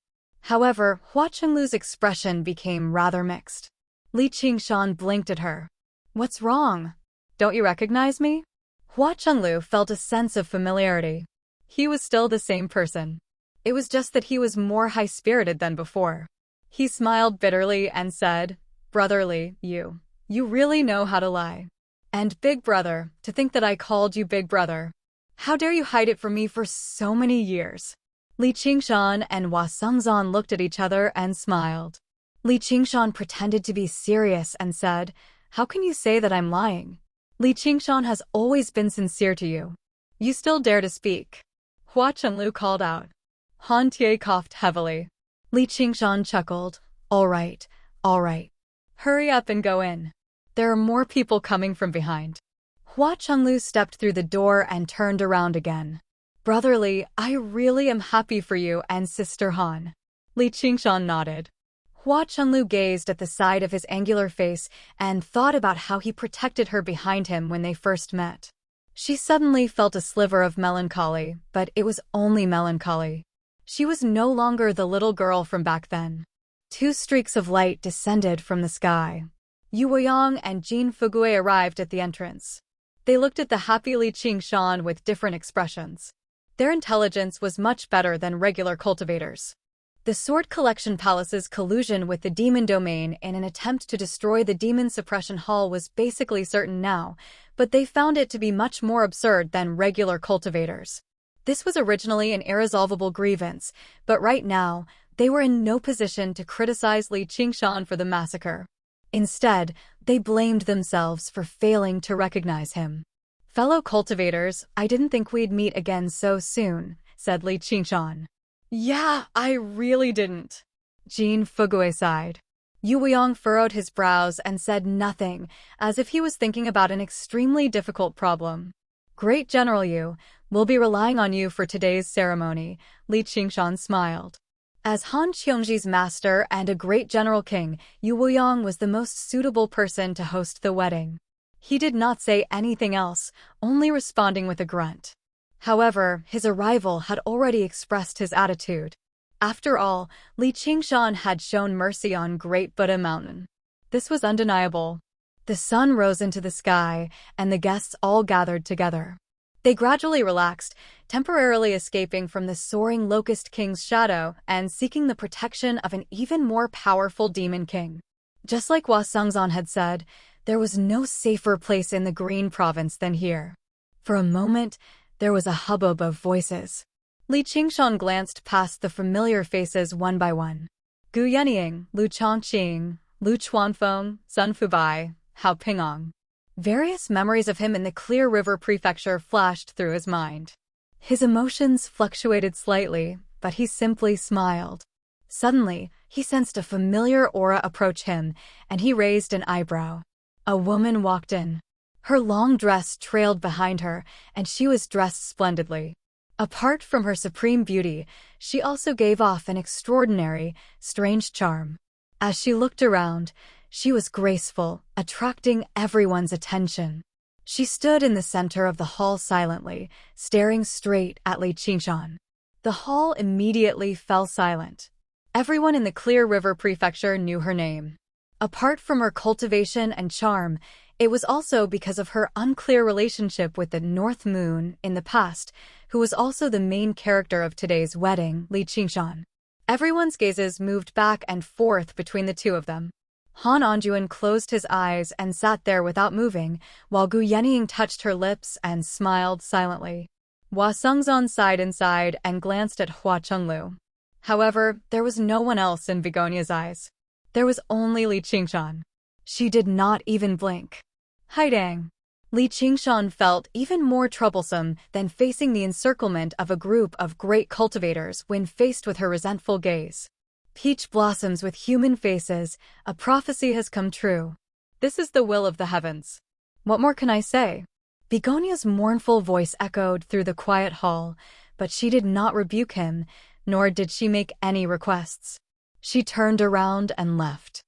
However, Hua Chenglu's expression became rather mixed. Li Qingshan blinked at her. "What's wrong? Don't you recognize me?" Hua Chenglu felt a sense of familiarity. He was still the same person. It was just that he was more high-spirited than before. He smiled bitterly and said, "Brotherly, you really know how to lie. And big brother, to think that I called you big brother. How dare you hide it from me for so many years?" Li Qingshan and Hua Sengzan looked at each other and smiled. Li Qingshan pretended to be serious and said, "How can you say that I'm lying? Li Qingshan has always been sincere to you. You still dare to speak?" Hua Chenglu called out. Han Tie coughed heavily. Li Qingshan chuckled. All right. Hurry up and go in. There are more people coming from behind." Hua Chenglu stepped through the door and turned around again. "Brotherly, I really am happy for you and Sister Han." Li Qingshan nodded. Hua Chenglu gazed at the side of his angular face and thought about how he protected her behind him when they first met. She suddenly felt a sliver of melancholy, but it was only melancholy. She was no longer the little girl from back then. 2 streaks of light descended from the sky. Yu Weiyang and Jin Fugui arrived at the entrance. They looked at the happy Li Qingshan with different expressions. Their intelligence was much better than regular cultivators. The Sword Collection Palace's collusion with the Demon Domain in an attempt to destroy the Demon Suppression Hall was basically certain now, but they found it to be much more absurd than regular cultivators. This was originally an irresolvable grievance, but right now, they were in no position to criticize Li Qingshan for the massacre. Instead, they blamed themselves for failing to recognize him. "Fellow cultivators, I didn't think we'd meet again so soon," said Li Qingshan. "Yeah, I really didn't." Jin Fugui sighed. Yu Weiyang furrowed his brows and said nothing, as if he was thinking about an extremely difficult problem. "Great General Yu, we'll be relying on you for today's ceremony," Li Qingshan smiled. As Han Qiongji's master and a great general king, Yu Weiyang was the most suitable person to host the wedding. He did not say anything else, only responding with a grunt. However, his arrival had already expressed his attitude. After all, Li Qingshan had shown mercy on Great Buddha Mountain. This was undeniable. The sun rose into the sky, and the guests all gathered together. They gradually relaxed, temporarily escaping from the soaring Locust King's shadow and seeking the protection of an even more powerful Demon King. Just like Hua Sengzan had said, there was no safer place in the Green Province than here. For a moment, there was a hubbub of voices. Li Qingshan glanced past the familiar faces one by one. Gu Yenying, Lu Chongqing, Lu Chuanfeng, Sun Fubai, Hao Pingong. Various memories of him in the Clear River Prefecture flashed through his mind. His emotions fluctuated slightly, but he simply smiled. Suddenly, he sensed a familiar aura approach him, and he raised an eyebrow. A woman walked in. Her long dress trailed behind her, and she was dressed splendidly. Apart from her supreme beauty, she also gave off an extraordinary, strange charm. As she looked around, she was graceful, attracting everyone's attention. She stood in the center of the hall silently, staring straight at Li Qingshan. The hall immediately fell silent. Everyone in the Clear River Prefecture knew her name. Apart from her cultivation and charm, it was also because of her unclear relationship with the North Moon in the past, who was also the main character of today's wedding, Li Qingshan. Everyone's gazes moved back and forth between the two of them. Han Anjuan closed his eyes and sat there without moving, while Gu Yenying touched her lips and smiled silently. Hua Sengzan sighed inside and glanced at Hua Chenglu. However, there was no one else in Begonia's eyes. There was only Li Qingshan. She did not even blink. Haidang. Li Qingshan felt even more troublesome than facing the encirclement of a group of great cultivators when faced with her resentful gaze. Peach blossoms with human faces, a prophecy has come true. This is the will of the heavens. What more can I say? Begonia's mournful voice echoed through the quiet hall, but she did not rebuke him, nor did she make any requests. She turned around and left.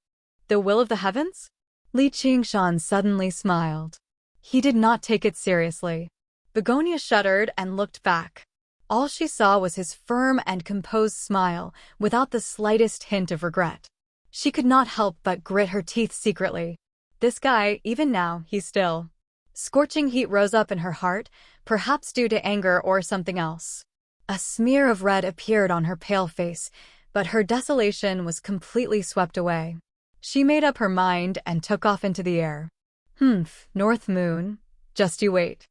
The will of the heavens? Li Qingshan suddenly smiled. He did not take it seriously. Begonia shuddered and looked back. All she saw was his firm and composed smile, without the slightest hint of regret. She could not help but grit her teeth secretly. This guy, even now, he's still. Scorching heat rose up in her heart, perhaps due to anger or something else. A smear of red appeared on her pale face, but her desolation was completely swept away. She made up her mind and took off into the air. North Moon, just you wait.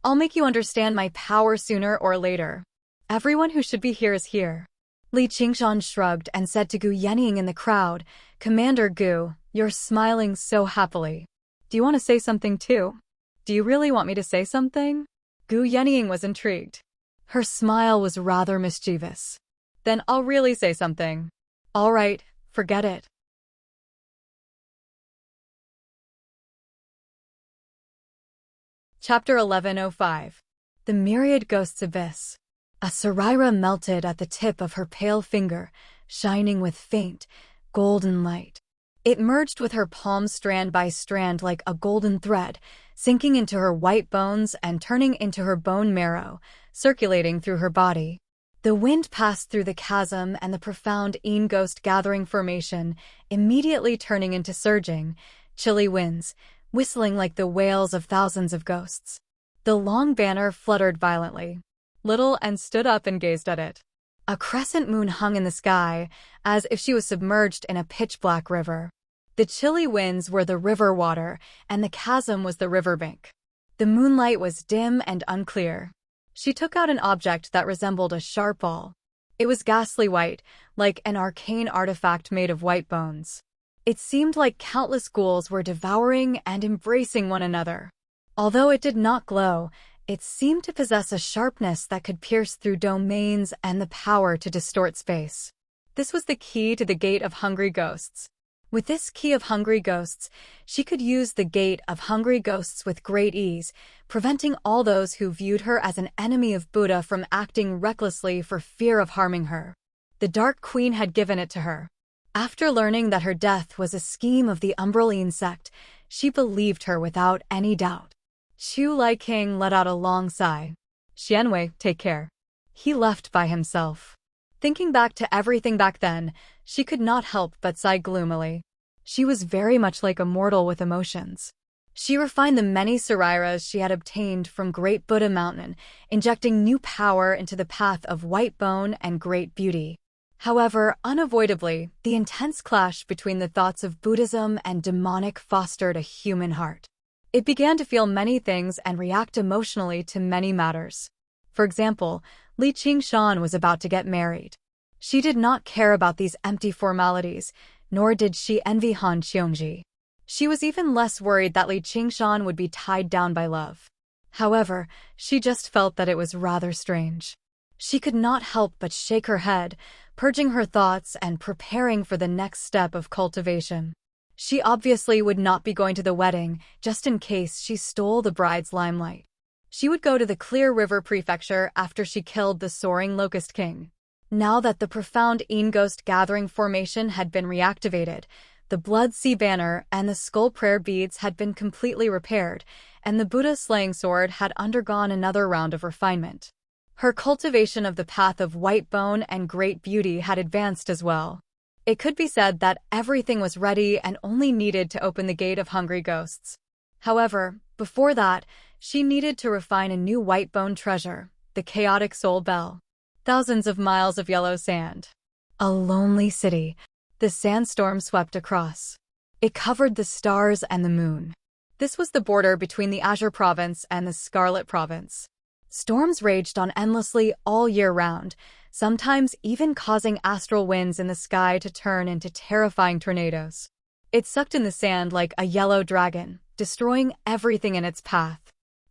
I'll make you understand my power sooner or later. Everyone who should be here is here. Li Qingshan shrugged and said to Gu Yenying in the crowd, Commander Gu, you're smiling so happily. Do you want to say something too? Do you really want me to say something? Gu Yenying was intrigued. Her smile was rather mischievous. Then I'll really say something. All right, forget it. Chapter 1105. The Myriad Ghosts Abyss. A Sarira melted at the tip of her pale finger, shining with faint, golden light. It merged with her palm strand by strand like a golden thread, sinking into her white bones and turning into her bone marrow, circulating through her body. The wind passed through the chasm and the profound ghost gathering formation, immediately turning into surging, chilly winds, whistling like the wails of thousands of ghosts. The long banner fluttered violently. Little and stood up and gazed at it. A crescent moon hung in the sky, as if she was submerged in a pitch-black river. The chilly winds were the river water, and the chasm was the riverbank. The moonlight was dim and unclear. She took out an object that resembled a sharp ball. It was ghastly white, like an arcane artifact made of white bones. It seemed like countless ghouls were devouring and embracing one another. Although it did not glow, it seemed to possess a sharpness that could pierce through domains and the power to distort space. This was the key to the Gate of Hungry Ghosts. With this key of Hungry Ghosts, she could use the Gate of Hungry Ghosts with great ease, preventing all those who viewed her as an enemy of Buddha from acting recklessly for fear of harming her. The Dark Queen had given it to her. After learning that her death was a scheme of the Umbraline sect, she believed her without any doubt. Chu Lai King let out a long sigh. Xianwei, take care. He left by himself. Thinking back to everything back then, she could not help but sigh gloomily. She was very much like a mortal with emotions. She refined the many Sariras she had obtained from Great Buddha Mountain, injecting new power into the path of white bone and great beauty. However, unavoidably, the intense clash between the thoughts of Buddhism and demonic fostered a human heart. It began to feel many things and react emotionally to many matters. For example, Li Qingshan was about to get married. She did not care about these empty formalities, nor did she envy Han Qiongji. She was even less worried that Li Qingshan would be tied down by love. However, she just felt that it was rather strange. She could not help but shake her head, purging her thoughts and preparing for the next step of cultivation. She obviously would not be going to the wedding, just in case she stole the bride's limelight. She would go to the Clear River Prefecture after she killed the Soaring Locust King. Now that the profound ghost gathering formation had been reactivated, the Blood Sea Banner and the Skull Prayer beads had been completely repaired, and the Buddha Slaying Sword had undergone another round of refinement. Her cultivation of the path of white bone and great beauty had advanced as well. It could be said that everything was ready and only needed to open the Gate of Hungry Ghosts. However, before that, she needed to refine a new white bone treasure, the Chaotic Soul Bell. Thousands of miles of yellow sand. A lonely city. The sandstorm swept across. It covered the stars and the moon. This was the border between the Azure Province and the Scarlet Province. Storms raged on endlessly all year round, sometimes even causing astral winds in the sky to turn into terrifying tornadoes. It sucked in the sand like a yellow dragon, destroying everything in its path.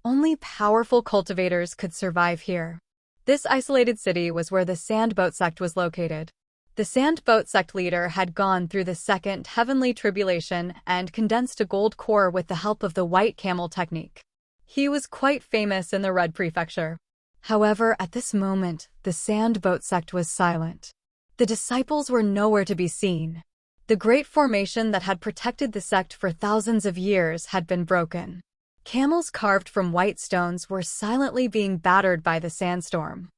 Only powerful cultivators could survive here. This isolated city was where the Sandboat sect was located. The Sandboat sect leader had gone through the second heavenly tribulation and condensed a gold core with the help of the white camel technique. He was quite famous in the Red Prefecture. However, at this moment, the Sandboat sect was silent. The disciples were nowhere to be seen. The great formation that had protected the sect for thousands of years had been broken. Camels carved from white stones were silently being battered by the sandstorm.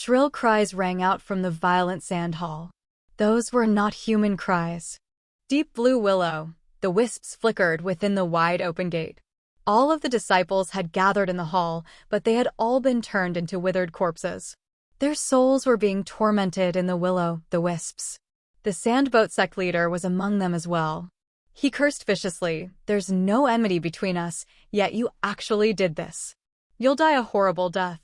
Shrill cries rang out from the violent sand hall. Those were not human cries. Deep blue willow, the wisps flickered within the wide open gate. All of the disciples had gathered in the hall, but they had all been turned into withered corpses. Their souls were being tormented in the willow, the wisps. The sandboat sect leader was among them as well. He cursed viciously, "There's no enmity between us, yet you actually did this. You'll die a horrible death."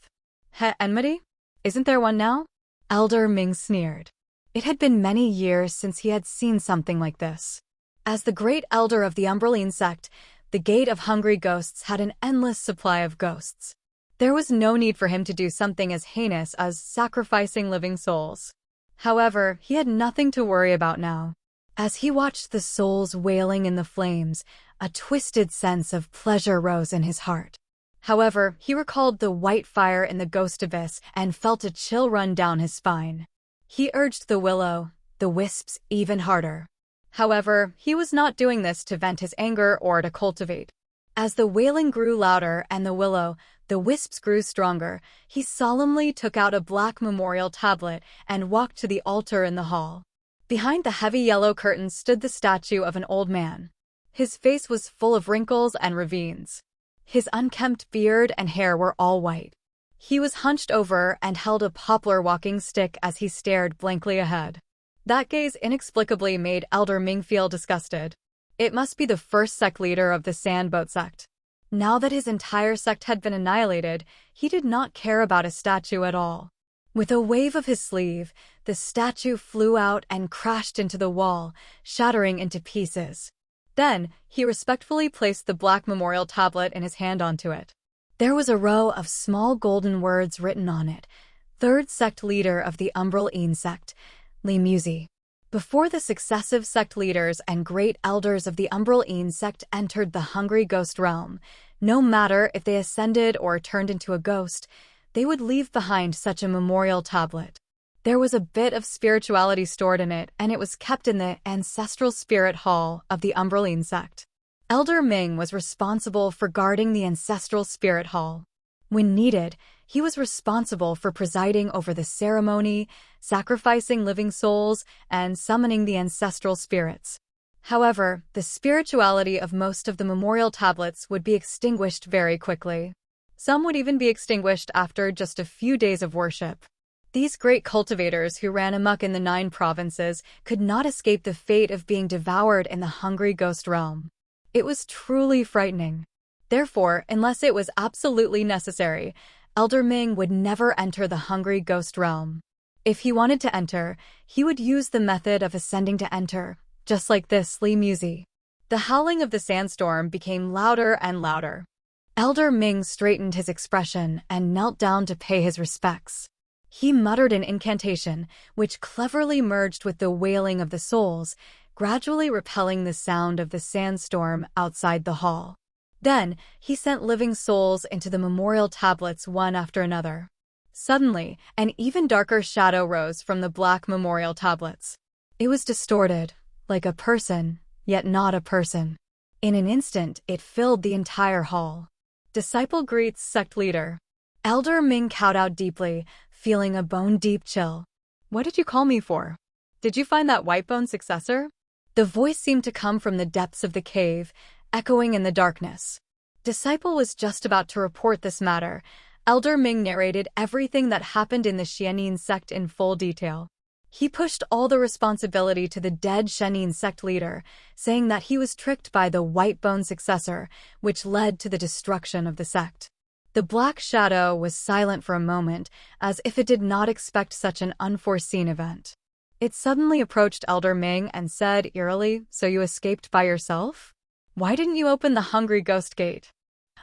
Enmity? Isn't there one now? Elder Ming sneered. It had been many years since he had seen something like this. As the great elder of the Umbraline sect, the Gate of Hungry Ghosts had an endless supply of ghosts. There was no need for him to do something as heinous as sacrificing living souls. However, he had nothing to worry about now. As he watched the souls wailing in the flames, a twisted sense of pleasure rose in his heart. However, he recalled the white fire in the ghost abyss and felt a chill run down his spine. He urged the willow, the wisps, even harder. However, he was not doing this to vent his anger or to cultivate. As the wailing grew louder and the willow, the wisps grew stronger, he solemnly took out a black memorial tablet and walked to the altar in the hall. Behind the heavy yellow curtains stood the statue of an old man. His face was full of wrinkles and ravines. His unkempt beard and hair were all white. He was hunched over and held a poplar walking stick as he stared blankly ahead. That gaze inexplicably made Elder Ming feel disgusted. It must be the first sect leader of the Sandboat sect. Now that his entire sect had been annihilated, he did not care about a statue at all. With a wave of his sleeve, the statue flew out and crashed into the wall, shattering into pieces. Then, he respectfully placed the black memorial tablet in his hand onto it. There was a row of small golden words written on it. Third sect leader of the Umbraline sect, Li Musi. Before the successive sect leaders and great elders of the Umbraline sect entered the Hungry Ghost realm, no matter if they ascended or turned into a ghost, they would leave behind such a memorial tablet. There was a bit of spirituality stored in it, and it was kept in the ancestral spirit hall of the Umbraline sect. Elder Ming was responsible for guarding the ancestral spirit hall. When needed, he was responsible for presiding over the ceremony, sacrificing living souls, and summoning the ancestral spirits. However, the spirituality of most of the memorial tablets would be extinguished very quickly. Some would even be extinguished after just a few days of worship. These great cultivators who ran amok in the 9 provinces could not escape the fate of being devoured in the Hungry Ghost realm. It was truly frightening. Therefore, unless it was absolutely necessary, Elder Ming would never enter the Hungry Ghost realm. If he wanted to enter, he would use the method of ascending to enter, just like this Li Musi. The howling of the sandstorm became louder and louder. Elder Ming straightened his expression and knelt down to pay his respects. He muttered an incantation, which cleverly merged with the wailing of the souls, gradually repelling the sound of the sandstorm outside the hall. Then, he sent living souls into the memorial tablets one after another. Suddenly, an even darker shadow rose from the black memorial tablets. It was distorted, like a person, yet not a person. In an instant, it filled the entire hall. Disciple greets sect leader. Elder Ming cowed out deeply, feeling a bone-deep chill. What did you call me for? Did you find that white-bone successor? The voice seemed to come from the depths of the cave, echoing in the darkness. Disciple was just about to report this matter. Elder Ming narrated everything that happened in the Xianin sect in full detail. He pushed all the responsibility to the dead Xianin sect leader, saying that he was tricked by the white-bone successor, which led to the destruction of the sect. The black shadow was silent for a moment, as if it did not expect such an unforeseen event. It suddenly approached Elder Ming and said eerily, "So you escaped by yourself? Why didn't you open the Hungry Ghost Gate?"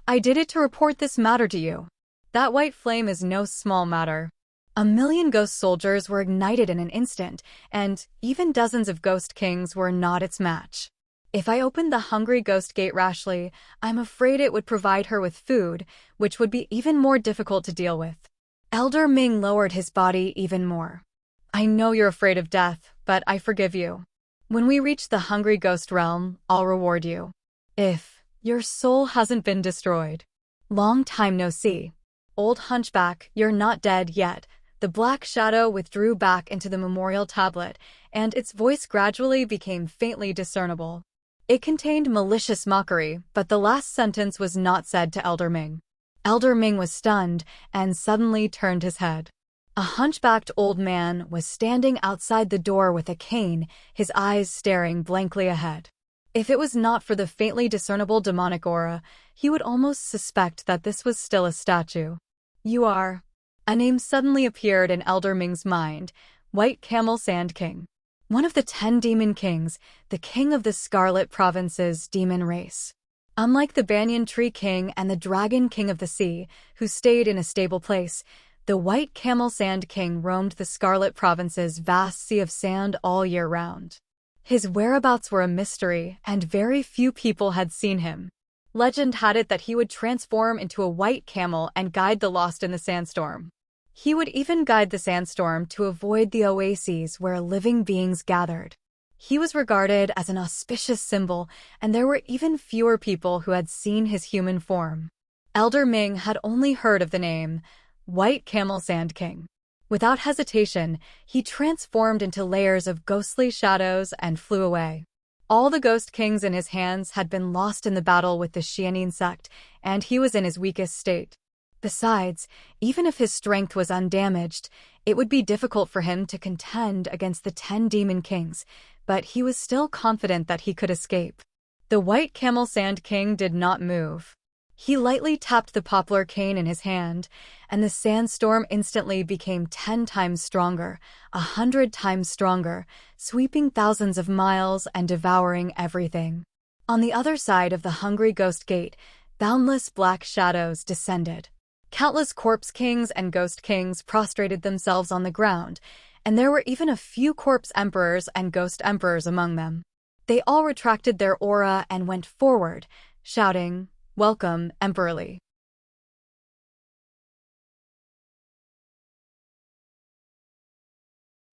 "I did it to report this matter to you. That white flame is no small matter. 1,000,000 ghost soldiers were ignited in an instant, and even dozens of ghost kings were not its match. If I opened the Hungry Ghost Gate rashly, I'm afraid it would provide her with food, which would be even more difficult to deal with." Elder Ming lowered his body even more. "I know you're afraid of death, but I forgive you. When we reach the Hungry Ghost realm, I'll reward you. If your soul hasn't been destroyed. Long time no see. Old hunchback, you're not dead yet," The black shadow withdrew back into the memorial tablet, and its voice gradually became faintly discernible. It contained malicious mockery, but the last sentence was not said to Elder Ming. Elder Ming was stunned and suddenly turned his head. A hunchbacked old man was standing outside the door with a cane, his eyes staring blankly ahead. If it was not for the faintly discernible demonic aura, he would almost suspect that this was still a statue. You are... A name suddenly appeared in Elder Ming's mind, White Camel Sand King. One of the 10 demon kings, the king of the Scarlet Province's demon race. Unlike the Banyan Tree King and the Dragon King of the Sea, who stayed in a stable place, the White Camel Sand King roamed the Scarlet Province's vast sea of sand all year round. His whereabouts were a mystery, and very few people had seen him. Legend had it that he would transform into a white camel and guide the lost in the sandstorm. He would even guide the sandstorm to avoid the oases where living beings gathered. He was regarded as an auspicious symbol, and there were even fewer people who had seen his human form. Elder Ming had only heard of the name, White Camel Sand King. Without hesitation, he transformed into layers of ghostly shadows and flew away. All the ghost kings in his hands had been lost in the battle with the Xianin sect, and he was in his weakest state. Besides, even if his strength was undamaged, it would be difficult for him to contend against the 10 demon kings, but he was still confident that he could escape. The White Camel Sand King did not move. He lightly tapped the poplar cane in his hand, and the sandstorm instantly became 10 times stronger, 100 times stronger, sweeping thousands of miles and devouring everything. On the other side of the hungry ghost gate, boundless black shadows descended. Countless corpse kings and ghost kings prostrated themselves on the ground, and there were even a few corpse emperors and ghost emperors among them. They all retracted their aura and went forward, shouting, "Welcome, Emperorly."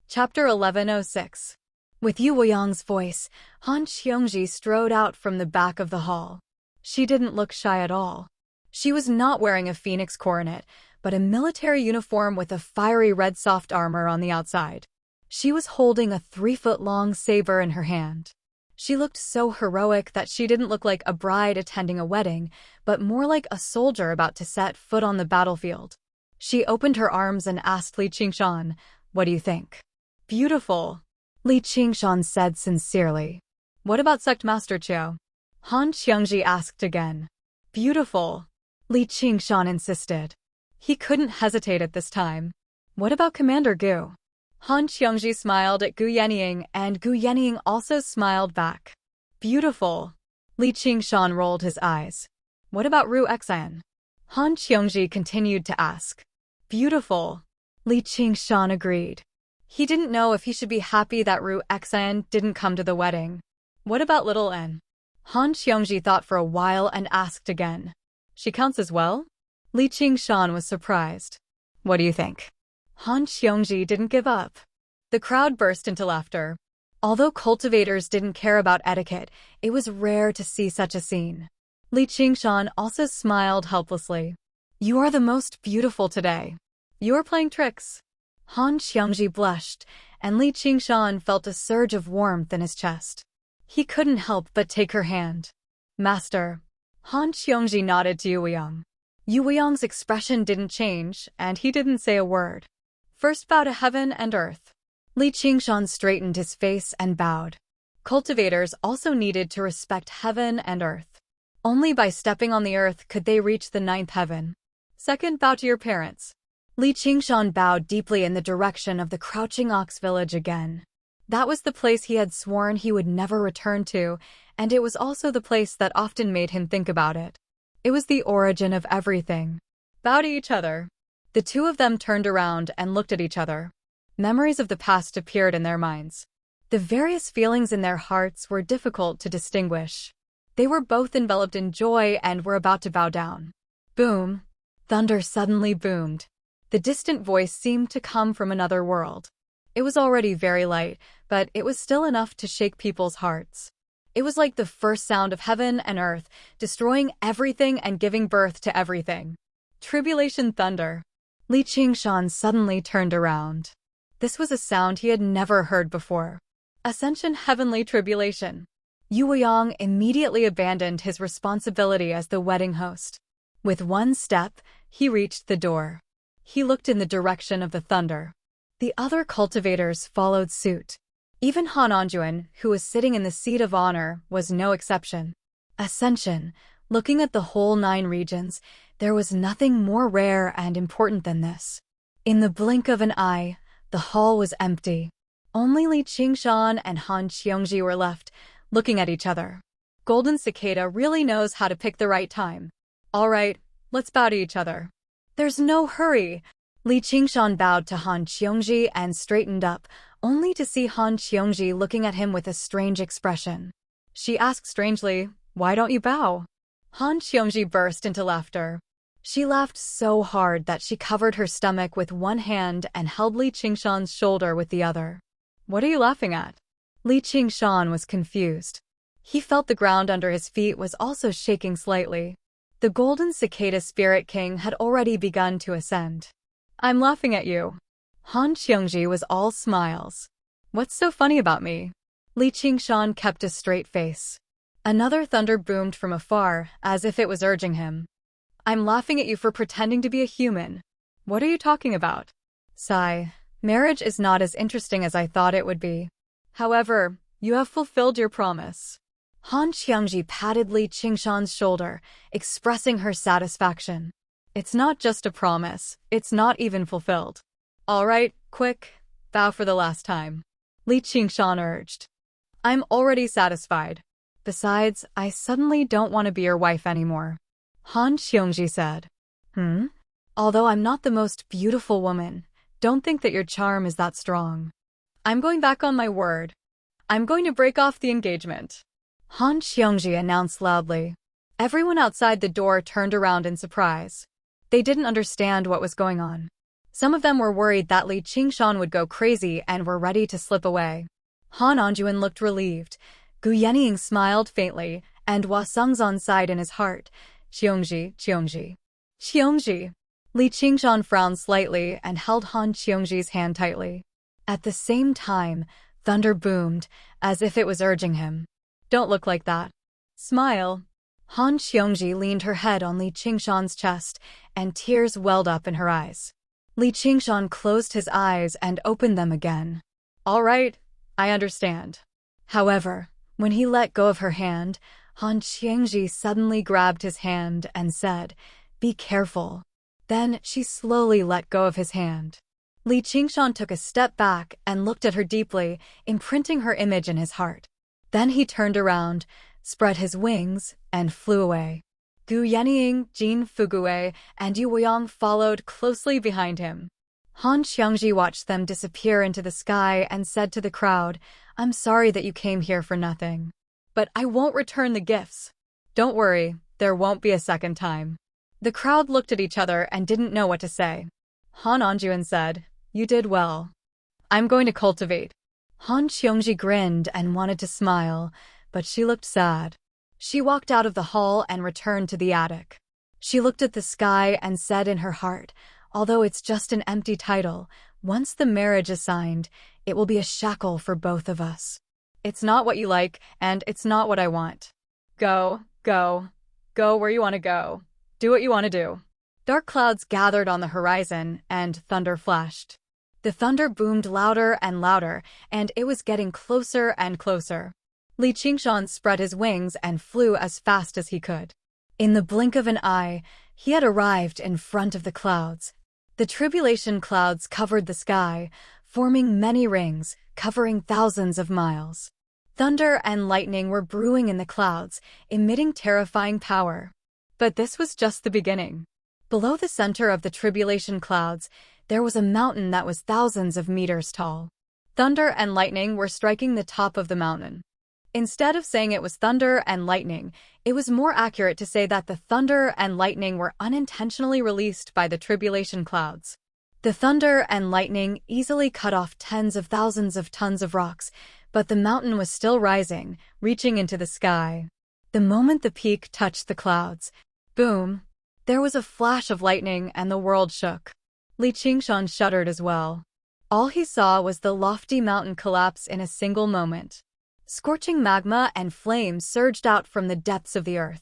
Chapter 1106. With Yu Weiyang's voice, Han Xiongji strode out from the back of the hall. She didn't look shy at all. She was not wearing a phoenix coronet, but a military uniform with a fiery red soft armor on the outside. She was holding a 3-foot-long saber in her hand. She looked so heroic that she didn't look like a bride attending a wedding, but more like a soldier about to set foot on the battlefield. She opened her arms and asked Li Qingshan, "What do you think?" "Beautiful," Li Qingshan said sincerely. "What about Sect Master Qiao?" Han Xiongji asked again. "Beautiful," Li Qingshan insisted. He couldn't hesitate at this time. "What about Commander Gu?" Han Xiongji smiled at Gu Yenying, and Gu Yenying also smiled back. "Beautiful." Li Qingshan rolled his eyes. "What about Ru Xian?" Han Xiongji continued to ask. "Beautiful." Li Qingshan agreed. He didn't know if he should be happy that Ru Xian didn't come to the wedding. "What about little N?" Han Xiongji thought for a while and asked again. "She counts as well?" Li Qingshan was surprised. "What do you think?" Han Xiongji didn't give up. The crowd burst into laughter. Although cultivators didn't care about etiquette, it was rare to see such a scene. Li Qingshan also smiled helplessly. "You are the most beautiful today. You are playing tricks." Han Xiongji blushed, and Li Qingshan felt a surge of warmth in his chest. He couldn't help but take her hand. "Master." Han Xiongji nodded to Yu Weiyang. Yu Weiyang's expression didn't change, and he didn't say a word. "First bow to heaven and earth." Li Qingshan straightened his face and bowed. Cultivators also needed to respect heaven and earth. Only by stepping on the earth could they reach the 9th heaven. "Second, bow to your parents." Li Qingshan bowed deeply in the direction of the Crouching Ox village again. That was the place he had sworn he would never return to, and it was also the place that often made him think about it. It was the origin of everything. "Bow to each other." The two of them turned around and looked at each other. Memories of the past appeared in their minds. The various feelings in their hearts were difficult to distinguish. They were both enveloped in joy and were about to bow down. Boom! Thunder suddenly boomed. The distant voice seemed to come from another world. It was already very light, but it was still enough to shake people's hearts. It was like the first sound of heaven and earth, destroying everything and giving birth to everything. Tribulation thunder. Li Qingshan suddenly turned around. This was a sound he had never heard before. Ascension Heavenly Tribulation. Yu Weiyang immediately abandoned his responsibility as the wedding host. With one step, he reached the door. He looked in the direction of the thunder. The other cultivators followed suit. Even Han Anjuan, who was sitting in the seat of honor, was no exception. Ascension, looking at the whole 9 regions, there was nothing more rare and important than this. In the blink of an eye, the hall was empty. Only Li Qingshan and Han Qiongji were left, looking at each other. Golden Cicada really knows how to pick the right time. All right, let's bow to each other. There's no hurry. Li Qingshan bowed to Han Qiongji and straightened up, only to see Han Qiongji looking at him with a strange expression. She asked strangely, "Why don't you bow?" Han Qiongji burst into laughter. She laughed so hard that she covered her stomach with one hand and held Li Qingshan's shoulder with the other. "What are you laughing at?" Li Qingshan was confused. He felt the ground under his feet was also shaking slightly. The Golden Cicada Spirit King had already begun to ascend. "I'm laughing at you." Han Qiongji was all smiles. "What's so funny about me?" Li Qingshan kept a straight face. Another thunder boomed from afar, as if it was urging him. "I'm laughing at you for pretending to be a human." "What are you talking about?" Sigh. "Marriage is not as interesting as I thought it would be. However, you have fulfilled your promise." Han Qiongji patted Li Qingshan's shoulder, expressing her satisfaction. "It's not just a promise, it's not even fulfilled." "All right, quick, bow for the last time," Li Qingshan urged. "I'm already satisfied. Besides, I suddenly don't want to be your wife anymore," Han Qiongji said. Although I'm not the most beautiful woman, don't think that your charm is that strong. I'm going back on my word. I'm going to break off the engagement," Han Qiongji announced loudly. Everyone outside the door turned around in surprise. They didn't understand what was going on. Some of them were worried that Li Qingshan would go crazy and were ready to slip away. Han Anjuan looked relieved. Gu Yenying smiled faintly, and Hua Sengzan sighed in his heart. "Qiongji, Qiongji, Qiongji." Li Qingshan frowned slightly and held Han Qiongji's hand tightly. At the same time, thunder boomed, as if it was urging him. "Don't look like that. Smile." Han Qiongji leaned her head on Li Qingshan's chest, and tears welled up in her eyes. Li Qingshan closed his eyes and opened them again. "All right, I understand." However, when he let go of her hand, Han Qiongji suddenly grabbed his hand and said, "Be careful." Then she slowly let go of his hand. Li Qingshan took a step back and looked at her deeply, imprinting her image in his heart. Then he turned around, spread his wings, and flew away. Gu Yenying, Jin Fugue, and Yu Weiyang followed closely behind him. Han Qiongji watched them disappear into the sky and said to the crowd, "I'm sorry that you came here for nothing. But I won't return the gifts. Don't worry, there won't be a second time." The crowd looked at each other and didn't know what to say. Han Anjuan said, "You did well. I'm going to cultivate." Han Qiongji grinned and wanted to smile, but she looked sad. She walked out of the hall and returned to the attic. She looked at the sky and said in her heart, "Although it's just an empty title, once the marriage is signed, it will be a shackle for both of us. It's not what you like, and it's not what I want. Go, go, go where you want to go. Do what you want to do." Dark clouds gathered on the horizon, and thunder flashed. The thunder boomed louder and louder, and it was getting closer and closer. Li Qingshan spread his wings and flew as fast as he could. In the blink of an eye, he had arrived in front of the clouds. The tribulation clouds covered the sky, forming many rings, covering thousands of miles. Thunder and lightning were brewing in the clouds, emitting terrifying power. But this was just the beginning. Below the center of the tribulation clouds, there was a mountain that was thousands of meters tall. Thunder and lightning were striking the top of the mountain. Instead of saying it was thunder and lightning, it was more accurate to say that the thunder and lightning were unintentionally released by the tribulation clouds. The thunder and lightning easily cut off tens of thousands of tons of rocks, but the mountain was still rising, reaching into the sky. The moment the peak touched the clouds, boom! There was a flash of lightning and the world shook. Li Qingshan shuddered as well. All he saw was the lofty mountain collapse in a single moment. Scorching magma and flames surged out from the depths of the earth.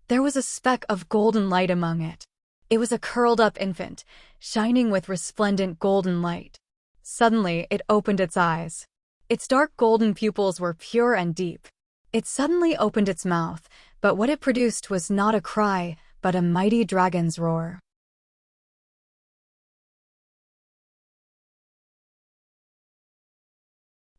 There was a speck of golden light among it. It was a curled-up infant, shining with resplendent golden light. Suddenly, it opened its eyes. Its dark golden pupils were pure and deep. It suddenly opened its mouth, but what it produced was not a cry, but a mighty dragon's roar.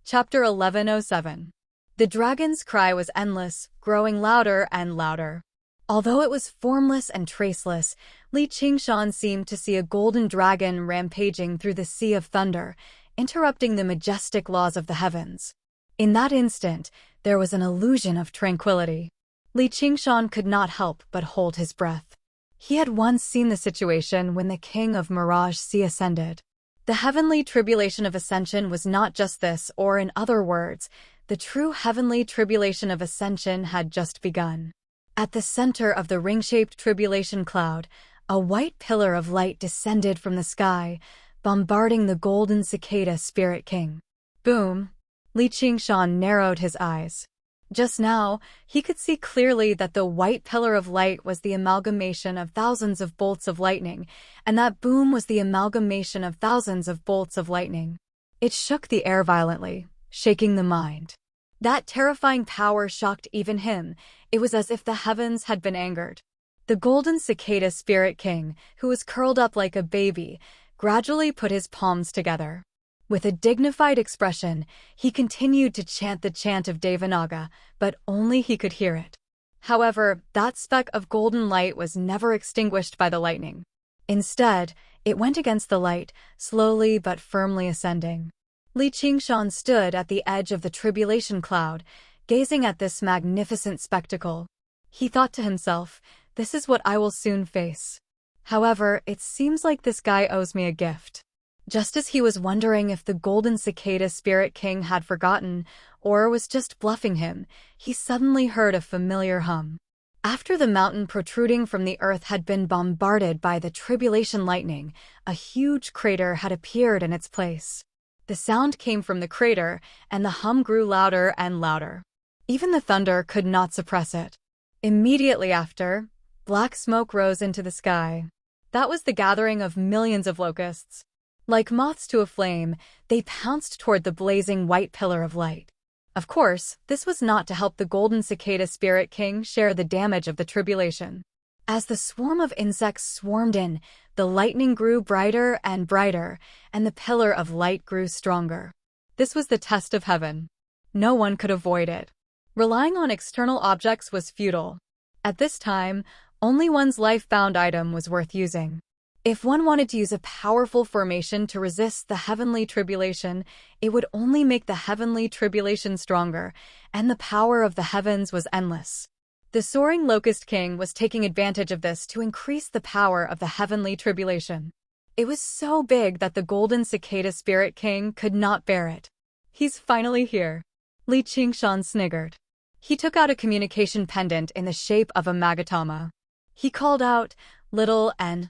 Chapter 1107. The dragon's cry was endless, growing louder and louder. Although it was formless and traceless, Li Qingshan seemed to see a golden dragon rampaging through the sea of thunder, interrupting the majestic laws of the heavens. In that instant, there was an illusion of tranquility. Li Qingshan could not help but hold his breath. He had once seen the situation when the king of Mirage Sea ascended. The heavenly tribulation of ascension was not just this, or in other words, the true heavenly tribulation of ascension had just begun. At the center of the ring-shaped tribulation cloud, a white pillar of light descended from the sky, bombarding the golden cicada spirit king. Boom! Li Qingshan narrowed his eyes. Just now, he could see clearly that the white pillar of light was the amalgamation of thousands of bolts of lightning, and that boom was the amalgamation of thousands of bolts of lightning. It shook the air violently, shaking the mind. That terrifying power shocked even him. It was as if the heavens had been angered. The golden cicada spirit king, who was curled up like a baby, gradually put his palms together. With a dignified expression, he continued to chant the chant of Devanaga, but only he could hear it. However, that speck of golden light was never extinguished by the lightning. Instead, it went against the light, slowly but firmly ascending. Li Qingshan stood at the edge of the tribulation cloud, gazing at this magnificent spectacle. He thought to himself, "This is what I will soon face. However, it seems like this guy owes me a gift." Just as he was wondering if the golden cicada spirit king had forgotten or was just bluffing him, he suddenly heard a familiar hum. After the mountain protruding from the earth had been bombarded by the tribulation lightning, a huge crater had appeared in its place. The sound came from the crater, and the hum grew louder and louder. Even the thunder could not suppress it. Immediately after, black smoke rose into the sky. That was the gathering of millions of locusts. Like moths to a flame, they pounced toward the blazing white pillar of light. Of course, this was not to help the golden cicada spirit king share the damage of the tribulation. As the swarm of insects swarmed in, the lightning grew brighter and brighter, and the pillar of light grew stronger. This was the test of heaven. No one could avoid it. Relying on external objects was futile. At this time, only one's life-bound item was worth using. If one wanted to use a powerful formation to resist the heavenly tribulation, it would only make the heavenly tribulation stronger, and the power of the heavens was endless. The soaring locust king was taking advantage of this to increase the power of the heavenly tribulation. It was so big that the golden cicada spirit king could not bear it. "He's finally here," Li Qingshan sniggered. He took out a communication pendant in the shape of a magatama. He called out, little N,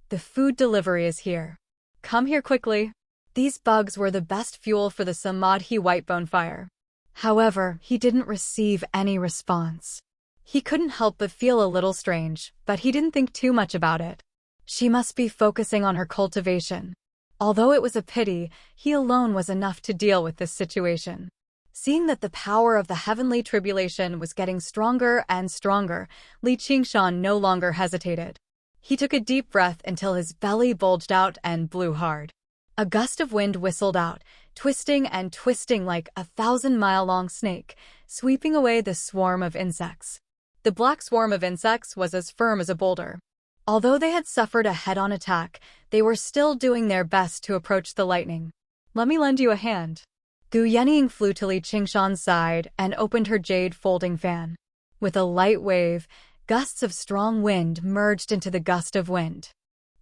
the food delivery is here. Come here quickly." These bugs were the best fuel for the Samadhi whitebone fire. However, he didn't receive any response. He couldn't help but feel a little strange, but he didn't think too much about it. She must be focusing on her cultivation. Although it was a pity, he alone was enough to deal with this situation. Seeing that the power of the heavenly tribulation was getting stronger and stronger, Li Qingshan no longer hesitated. He took a deep breath until his belly bulged out and blew hard. A gust of wind whistled out, twisting and twisting like a 1,000-mile-long snake, sweeping away the swarm of insects. The black swarm of insects was as firm as a boulder. Although they had suffered a head-on attack, they were still doing their best to approach the lightning. "Let me lend you a hand." Gu Yenying flew to Li Qingshan's side and opened her jade folding fan. With a light wave, gusts of strong wind merged into the gust of wind.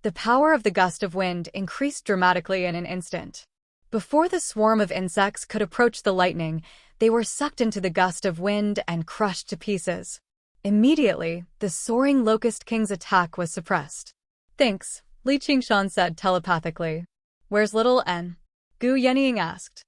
The power of the gust of wind increased dramatically in an instant. Before the swarm of insects could approach the lightning, they were sucked into the gust of wind and crushed to pieces. Immediately, the soaring Locust King's attack was suppressed. "Thanks," Li Qingshan said telepathically. Where's little N? Gu Yenying asked.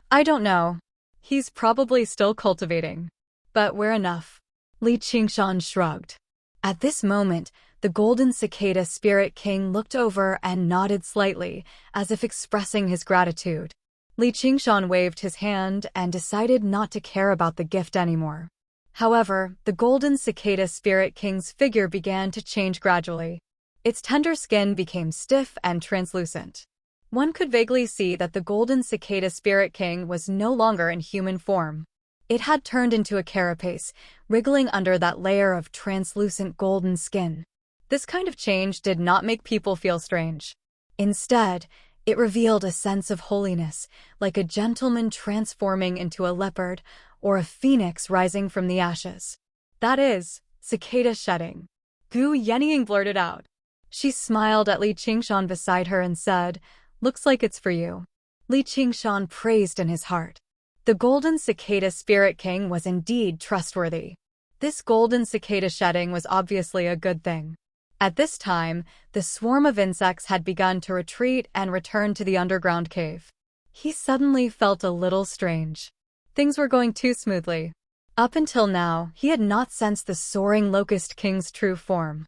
I don't know. He's probably still cultivating. But we're enough. Li Qingshan shrugged. At this moment, the golden cicada spirit king looked over and nodded slightly, as if expressing his gratitude. Li Qingshan waved his hand and decided not to care about the gift anymore. However, the golden cicada spirit king's figure began to change gradually. Its tender skin became stiff and translucent. One could vaguely see that the golden cicada spirit king was no longer in human form. It had turned into a carapace, wriggling under that layer of translucent golden skin. This kind of change did not make people feel strange. Instead, it revealed a sense of holiness, like a gentleman transforming into a leopard or a phoenix rising from the ashes. That is, cicada shedding. Gu Yenying blurted out. She smiled at Li Qingshan beside her and said, Looks like it's for you. Li Qingshan praised in his heart. The golden cicada spirit king was indeed trustworthy. This golden cicada shedding was obviously a good thing. At this time, the swarm of insects had begun to retreat and return to the underground cave. He suddenly felt a little strange. Things were going too smoothly. Up until now, he had not sensed the soaring locust king's true form.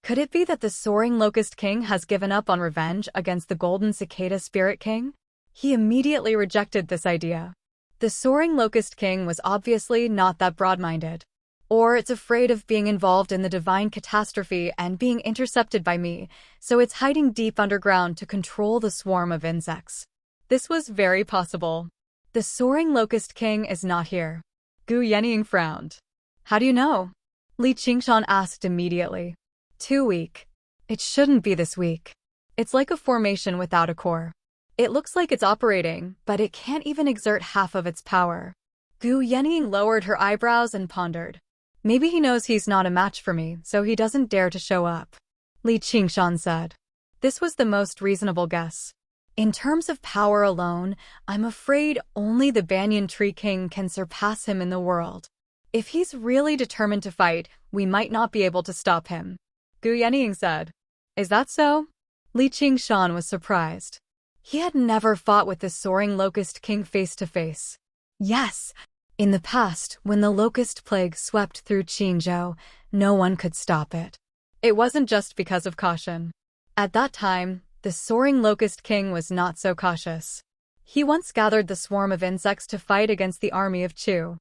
Could it be that the soaring locust king has given up on revenge against the golden cicada spirit king? He immediately rejected this idea. The soaring locust king was obviously not that broad-minded. Or it's afraid of being involved in the divine catastrophe and being intercepted by me, so it's hiding deep underground to control the swarm of insects. This was very possible. The soaring locust king is not here. Gu Yenying frowned. How do you know? Li Qingshan asked immediately. Too weak. It shouldn't be this weak. It's like a formation without a core. It looks like it's operating, but it can't even exert half of its power. Gu Yenying lowered her eyebrows and pondered. Maybe he knows he's not a match for me, so he doesn't dare to show up. Li Qingshan said. This was the most reasonable guess. In terms of power alone, I'm afraid only the Banyan Tree King can surpass him in the world. If he's really determined to fight, we might not be able to stop him. Gu Yenying said. Is that so? Li Qingshan was surprised. He had never fought with the soaring locust king face to face. Yes. In the past, when the locust plague swept through Qingzhou, no one could stop it. It wasn't just because of caution. At that time, the soaring locust king was not so cautious. He once gathered the swarm of insects to fight against the army of Chu.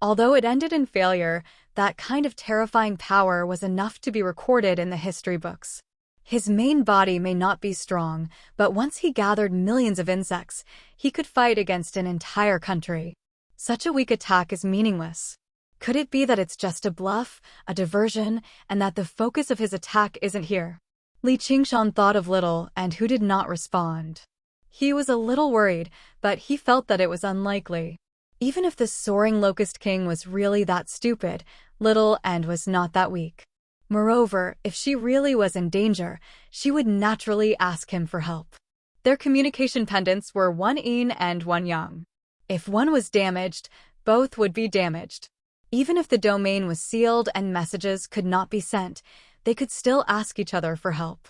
Although it ended in failure, that kind of terrifying power was enough to be recorded in the history books. His main body may not be strong, but once he gathered millions of insects, he could fight against an entire country. Such a weak attack is meaningless. Could it be that it's just a bluff, a diversion, and that the focus of his attack isn't here? Li Qingshan thought of little and who did not respond. He was a little worried, but he felt that it was unlikely. Even if the soaring locust king was really that stupid, little and was not that weak. Moreover, if she really was in danger, she would naturally ask him for help. Their communication pendants were one yin and one yang. If one was damaged, both would be damaged. Even if the domain was sealed and messages could not be sent, they could still ask each other for help.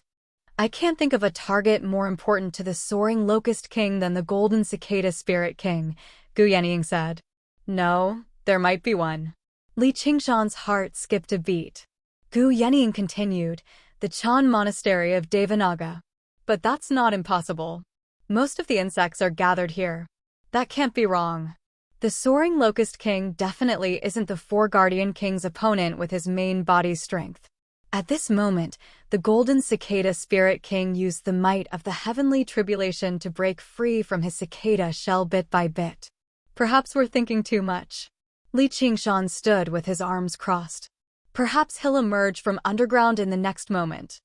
I can't think of a target more important to the soaring locust king than the golden cicada spirit king, Gu Yenying said. No, there might be one. Li Qingshan's heart skipped a beat. Gu Yenying continued, the Chan monastery of Devanaga. But that's not impossible. Most of the insects are gathered here. That can't be wrong. The soaring locust king definitely isn't the four guardian king's opponent with his main body strength. At this moment, the golden cicada spirit king used the might of the heavenly tribulation to break free from his cicada shell bit by bit. Perhaps we're thinking too much. Li Qingshan stood with his arms crossed. Perhaps he'll emerge from underground in the next moment.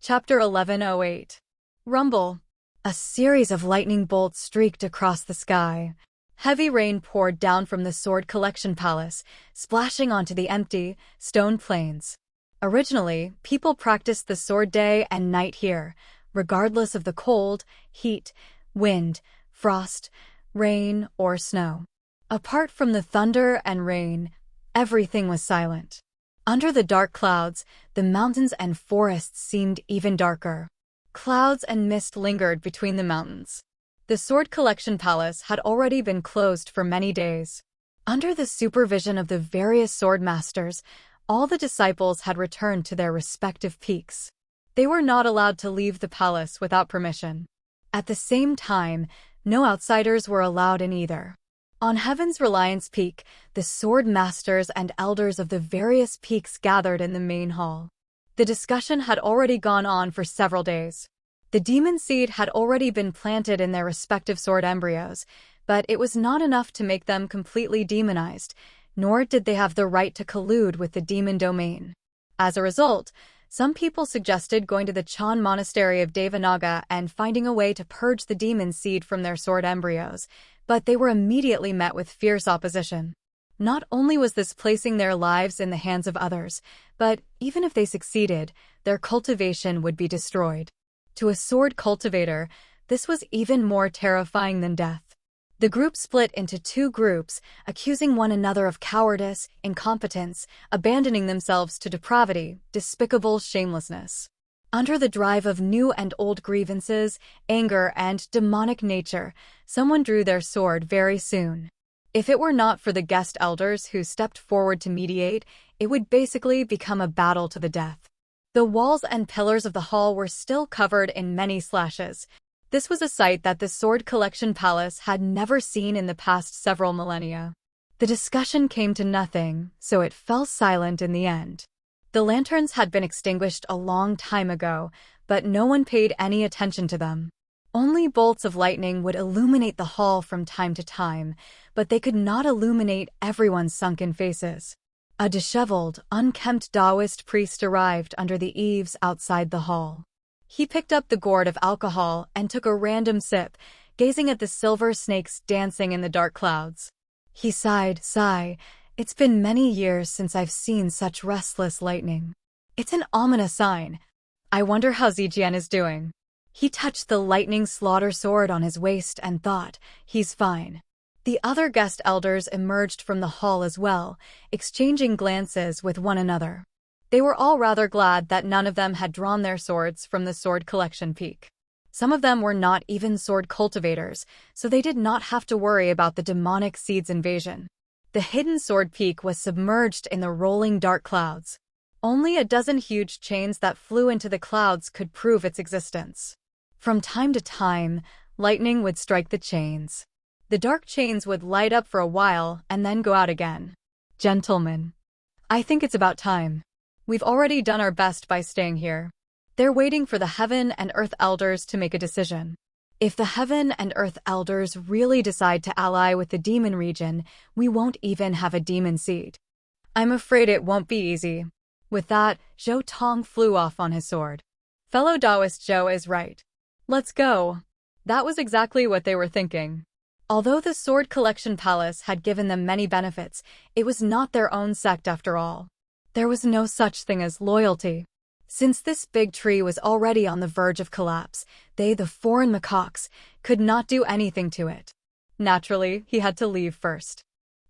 Chapter 1108. Rumble. A series of lightning bolts streaked across the sky. Heavy rain poured down from the Sword Collection Palace, splashing onto the empty, stone plains. Originally, people practiced the sword day and night here, regardless of the cold, heat, wind, frost, rain, or snow. Apart from the thunder and rain, Everything was silent. Under the dark clouds, the mountains and forests seemed even darker. Clouds and mist lingered between the mountains. The Sword Collection Palace had already been closed for many days. Under the supervision of the various sword masters, all the disciples had returned to their respective peaks. They were not allowed to leave the palace without permission. At the same time, no outsiders were allowed in either. On Heaven's Reliance Peak, the sword masters and elders of the various peaks gathered in the main hall. The discussion had already gone on for several days. The demon seed had already been planted in their respective sword embryos, but it was not enough to make them completely demonized, nor did they have the right to collude with the demon domain. As a result, some people suggested going to the Chan monastery of Devanaga and finding a way to purge the demon seed from their sword embryos, but they were immediately met with fierce opposition. Not only was this placing their lives in the hands of others, but even if they succeeded, their cultivation would be destroyed. To a sword cultivator, this was even more terrifying than death. The group split into two groups, accusing one another of cowardice, incompetence, abandoning themselves to depravity, despicable shamelessness. Under the drive of new and old grievances, anger, and demonic nature, someone drew their sword very soon. If it were not for the guest elders who stepped forward to mediate, it would basically become a battle to the death. The walls and pillars of the hall were still covered in many slashes. This was a sight that the Sword Collection Palace had never seen in the past several millennia. The discussion came to nothing, so it fell silent in the end. The lanterns had been extinguished a long time ago, but no one paid any attention to them. Only bolts of lightning would illuminate the hall from time to time, but they could not illuminate everyone's sunken faces. A disheveled, unkempt Taoist priest arrived under the eaves outside the hall. He picked up the gourd of alcohol and took a random sip, gazing at the silver snakes dancing in the dark clouds. He sighed, "It's been many years since I've seen such restless lightning. It's an ominous sign. I wonder how Zijian is doing." He touched the lightning slaughter sword on his waist and thought, "He's fine." The other guest elders emerged from the hall as well, exchanging glances with one another. They were all rather glad that none of them had drawn their swords from the Sword Collection Peak. Some of them were not even sword cultivators, so they did not have to worry about the demonic seed's invasion. The hidden sword peak was submerged in the rolling dark clouds. Only a dozen huge chains that flew into the clouds could prove its existence. From time to time, lightning would strike the chains. The dark chains would light up for a while and then go out again. "Gentlemen, I think it's about time. We've already done our best by staying here. They're waiting for the Heaven and Earth Elders to make a decision. If the Heaven and Earth Elders really decide to ally with the demon region, we won't even have a demon seed. I'm afraid it won't be easy." With that, Zhou Tong flew off on his sword. Fellow Taoist Zhou is right. Let's go. That was exactly what they were thinking. Although the Sword Collection Palace had given them many benefits, it was not their own sect after all. There was no such thing as loyalty. Since this big tree was already on the verge of collapse, they, the foreign macaques, could not do anything to it. Naturally, he had to leave first.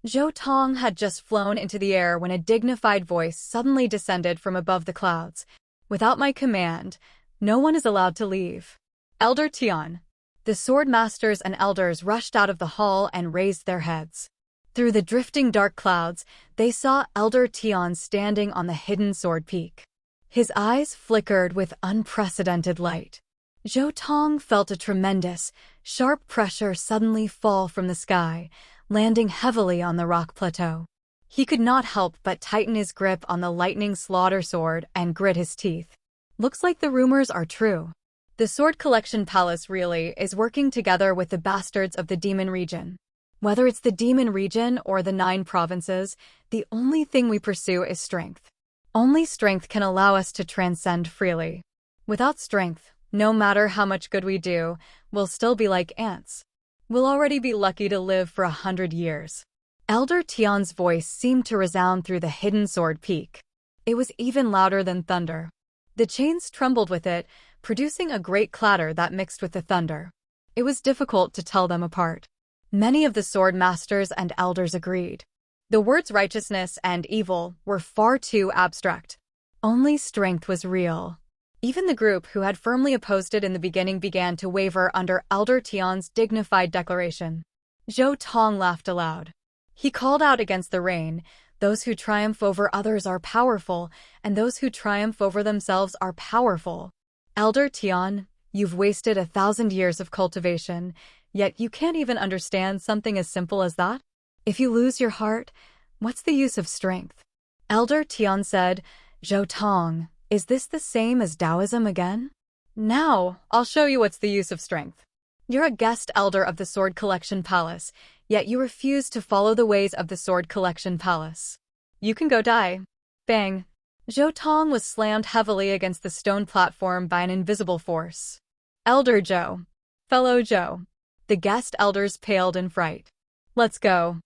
Zhou Tong had just flown into the air when a dignified voice suddenly descended from above the clouds. "Without my command, no one is allowed to leave." "Elder Tian." The sword masters and elders rushed out of the hall and raised their heads. Through the drifting dark clouds, they saw Elder Tian standing on the hidden sword peak. His eyes flickered with unprecedented light. Zhou Tong felt a tremendous, sharp pressure suddenly fall from the sky, landing heavily on the rock plateau. He could not help but tighten his grip on the lightning slaughter sword and grit his teeth. Looks like the rumors are true. The Sword Collection Palace really is working together with the bastards of the demon region. Whether it's the demon region or the 9 provinces, the only thing we pursue is strength. Only strength can allow us to transcend freely. Without strength, no matter how much good we do, we'll still be like ants. We'll already be lucky to live for 100 years. Elder Tian's voice seemed to resound through the hidden sword peak. It was even louder than thunder. The chains trembled with it, producing a great clatter that mixed with the thunder. It was difficult to tell them apart. Many of the sword masters and elders agreed. The words righteousness and evil were far too abstract. Only strength was real. Even the group who had firmly opposed it in the beginning began to waver under Elder Tian's dignified declaration. Zhou Tong laughed aloud. He called out against the rain, "Those who triumph over others are powerful, and those who triumph over themselves are powerful." Elder Tian, you've wasted 1,000 years of cultivation, yet you can't even understand something as simple as that? If you lose your heart, what's the use of strength? Elder Tian said, "Zhou Tong, is this the same as Taoism again? Now, I'll show you what's the use of strength. You're a guest elder of the Sword Collection Palace, yet you refuse to follow the ways of the Sword Collection Palace. You can go die." Bang! Zhou Tong was slammed heavily against the stone platform by an invisible force. Elder Zhou. Fellow Zhou. The guest elders paled in fright. "Let's go.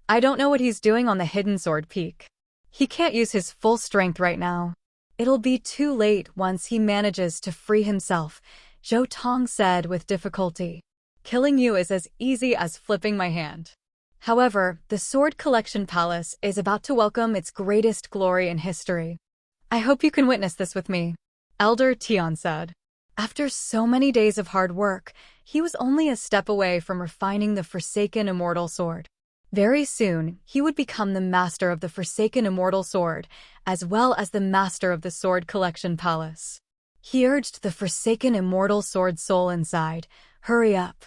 I don't know what he's doing on the hidden sword peak. He can't use his full strength right now. It'll be too late once he manages to free himself," Zhou Tong said with difficulty. "Killing you is as easy as flipping my hand." However, the Sword Collection Palace is about to welcome its greatest glory in history. "I hope you can witness this with me," Elder Tian said. After so many days of hard work, he was only a step away from refining the Forsaken Immortal Sword. Very soon, he would become the master of the Forsaken Immortal Sword, as well as the master of the Sword Collection Palace. He urged the Forsaken Immortal Sword soul inside, "Hurry up.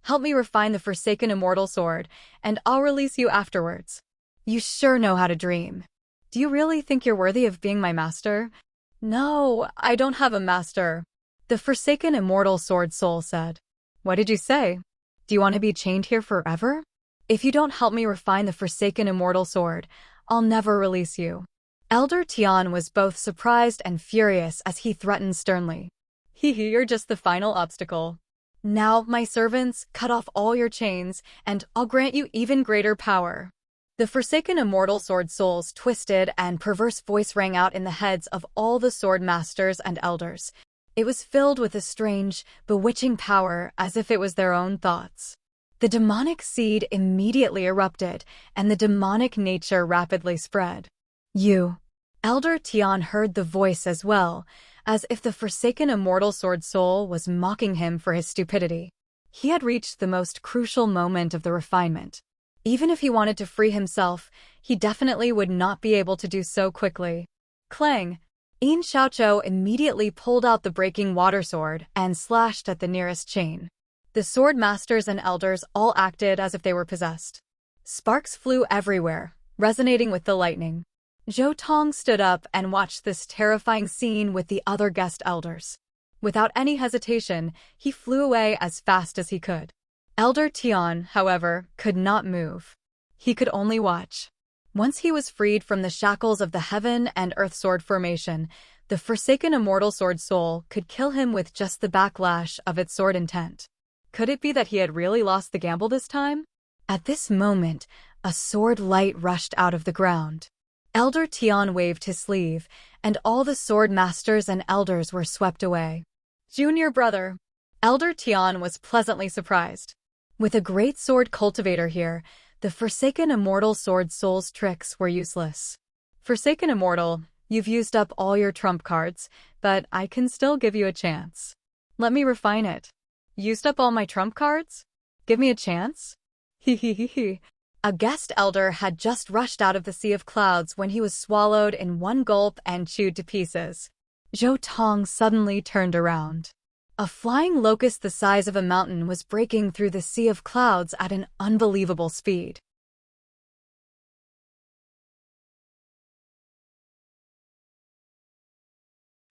Help me refine the Forsaken Immortal Sword, and I'll release you afterwards. You sure know how to dream. Do you really think you're worthy of being my master?" "No, I don't have a master," the Forsaken Immortal Sword soul said. "What did you say? Do you want to be chained here forever? If you don't help me refine the Forsaken Immortal Sword, I'll never release you." Elder Tian was both surprised and furious as he threatened sternly. You're just the final obstacle. Now, my servants, cut off all your chains, and I'll grant you even greater power." The Forsaken Immortal Sword soul's twisted and perverse voice rang out in the heads of all the sword masters and elders. It was filled with a strange, bewitching power as if it was their own thoughts. The demonic seed immediately erupted, and the demonic nature rapidly spread. "You." Elder Tian heard the voice as well, as if the Forsaken Immortal Sword soul was mocking him for his stupidity. He had reached the most crucial moment of the refinement. Even if he wanted to free himself, he definitely would not be able to do so quickly. Clang! Yin Xiaoqiu immediately pulled out the breaking water sword and slashed at the nearest chain. The sword masters and elders all acted as if they were possessed. Sparks flew everywhere, resonating with the lightning. Zhou Tong stood up and watched this terrifying scene with the other guest elders. Without any hesitation, he flew away as fast as he could. Elder Tian, however, could not move. He could only watch. Once he was freed from the shackles of the Heaven and Earth Sword formation, the Forsaken Immortal Sword soul could kill him with just the backlash of its sword intent. Could it be that he had really lost the gamble this time? At this moment, a sword light rushed out of the ground. Elder Tian waved his sleeve, and all the sword masters and elders were swept away. "Junior brother." Elder Tian was pleasantly surprised. With a great sword cultivator here, the Forsaken Immortal Sword soul's tricks were useless. "Forsaken Immortal, you've used up all your trump cards, but I can still give you a chance. Let me refine it." "Used up all my trump cards? Give me a chance?" He. A guest elder had just rushed out of the sea of clouds when he was swallowed in one gulp and chewed to pieces. Zhou Tong suddenly turned around. A flying locust the size of a mountain was breaking through the sea of clouds at an unbelievable speed.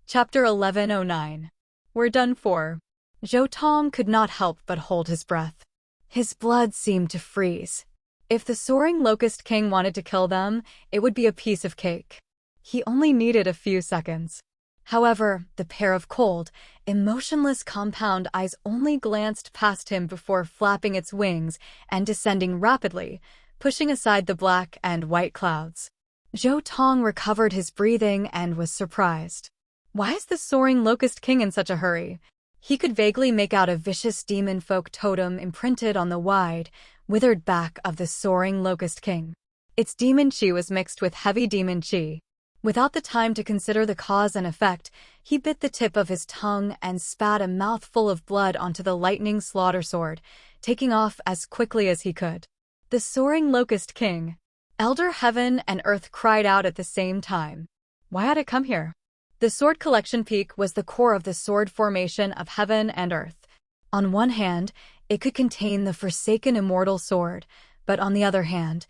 Chapter 1109. We're done for. Zhou Tong could not help but hold his breath. His blood seemed to freeze. If the soaring Locust King wanted to kill them, it would be a piece of cake. He only needed a few seconds. However, the pair of cold, emotionless compound eyes only glanced past him before flapping its wings and descending rapidly, pushing aside the black and white clouds. Zhou Tong recovered his breathing and was surprised. Why is the soaring Locust King in such a hurry? He could vaguely make out a vicious demon folk totem imprinted on the wide, withered back of the soaring Locust King. Its demon chi was mixed with heavy demon chi. Without the time to consider the cause and effect, he bit the tip of his tongue and spat a mouthful of blood onto the lightning slaughter sword, taking off as quickly as he could. The soaring locust king. Elder heaven and earth cried out at the same time. Why had it come here? The sword collection peak was the core of the sword formation of heaven and earth. On one hand, it could contain the forsaken immortal sword, but on the other hand,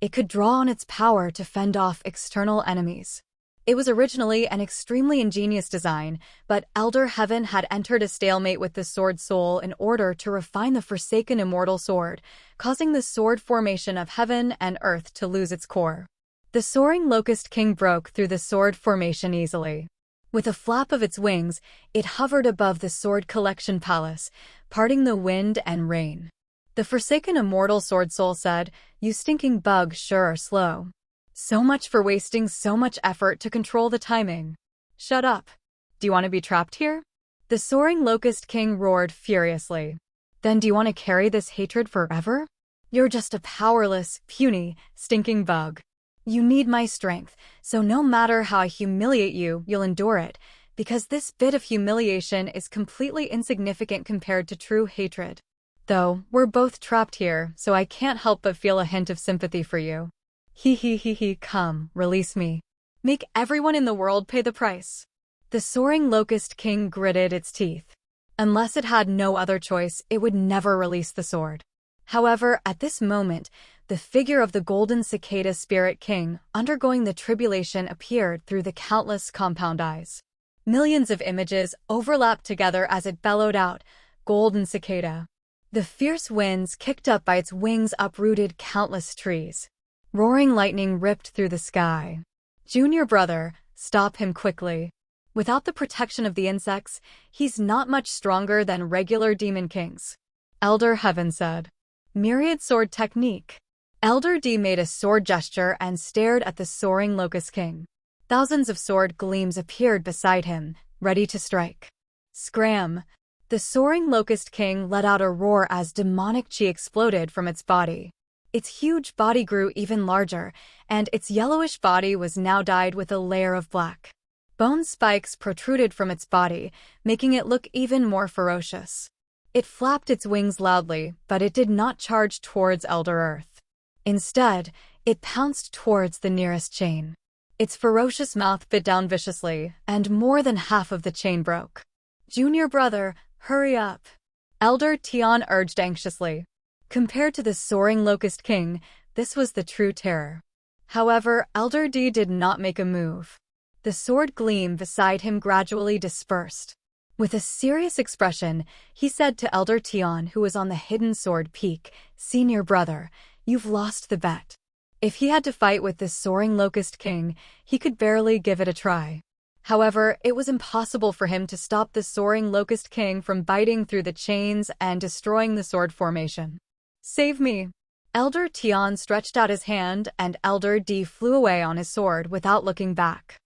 it could draw on its power to fend off external enemies. It was originally an extremely ingenious design, but Elder Heaven had entered a stalemate with the sword soul in order to refine the forsaken immortal sword, causing the sword formation of heaven and earth to lose its core. The soaring locust king broke through the sword formation easily. With a flap of its wings, it hovered above the sword collection palace, parting the wind and rain. The forsaken immortal sword soul said, "You stinking bug sure are slow. So much for wasting so much effort to control the timing. Shut up. Do you want to be trapped here?" The soaring locust king roared furiously. "Then do you want to carry this hatred forever? You're just a powerless, puny, stinking bug. You need my strength, so no matter how I humiliate you, you'll endure it, because this bit of humiliation is completely insignificant compared to true hatred. Though, we're both trapped here, so I can't help but feel a hint of sympathy for you. He, come, release me. Make everyone in the world pay the price." The soaring locust king gritted its teeth. Unless it had no other choice, it would never release the sword. However, at this moment, the figure of the golden cicada spirit king, undergoing the tribulation, appeared through the countless compound eyes. Millions of images overlapped together as it bellowed out, "Golden cicada." The fierce winds kicked up by its wings uprooted countless trees. Roaring lightning ripped through the sky. "Junior brother, stop him quickly. Without the protection of the insects, he's not much stronger than regular demon kings," Elder Heaven said. Myriad sword technique. Elder D made a sword gesture and stared at the soaring locust king. Thousands of sword gleams appeared beside him, ready to strike. Scram! The soaring locust king let out a roar as demonic chi exploded from its body. Its huge body grew even larger, and its yellowish body was now dyed with a layer of black. Bone spikes protruded from its body, making it look even more ferocious. It flapped its wings loudly, but it did not charge towards Elder Earth. Instead, it pounced towards the nearest chain. Its ferocious mouth bit down viciously, and more than half of the chain broke. "Junior brother, hurry up," Elder Tian urged anxiously. Compared to the soaring locust king, this was the true terror. However, Elder D did not make a move. The sword gleam beside him gradually dispersed. With a serious expression, he said to Elder Tian, who was on the hidden sword peak, "Senior brother, you've lost the bet." If he had to fight with this soaring locust king, he could barely give it a try. However, it was impossible for him to stop the soaring locust king from biting through the chains and destroying the sword formation. "Save me!" Elder Tian stretched out his hand, and Elder D flew away on his sword without looking back.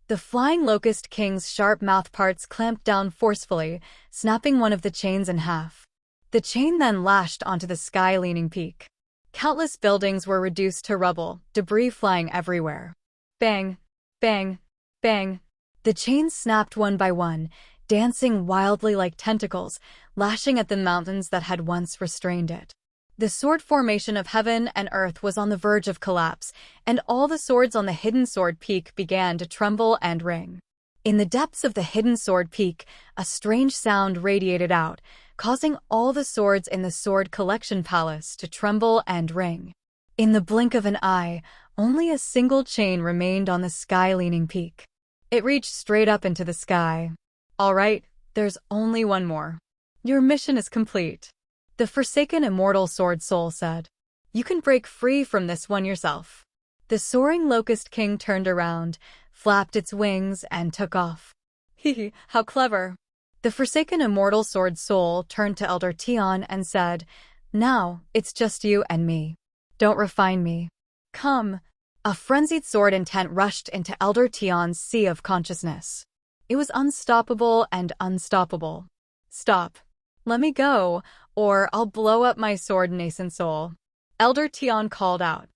The flying locust king's sharp mouthparts clamped down forcefully, snapping one of the chains in half. The chain then lashed onto the sky-leaning peak. Countless buildings were reduced to rubble, debris flying everywhere. Bang! Bang! Bang! The chains snapped one by one, dancing wildly like tentacles, lashing at the mountains that had once restrained it. The sword formation of heaven and earth was on the verge of collapse, and all the swords on the hidden sword peak began to tremble and ring. In the depths of the hidden sword peak, a strange sound radiated out, causing all the swords in the sword collection palace to tremble and ring. In the blink of an eye, only a single chain remained on the sky-leaning peak. It reached straight up into the sky. "All right, there's only one more. Your mission is complete," the forsaken immortal sword soul said. "You can break free from this one yourself." The soaring locust king turned around, flapped its wings, and took off. "Hee, how clever." The forsaken immortal sword soul turned to Elder Tian and said, "Now, it's just you and me. Don't refine me. Come." A frenzied sword intent rushed into Elder Tian's sea of consciousness. It was unstoppable and unstoppable. "Stop. Let me go, or I'll blow up my sword nascent soul," Elder Tian called out.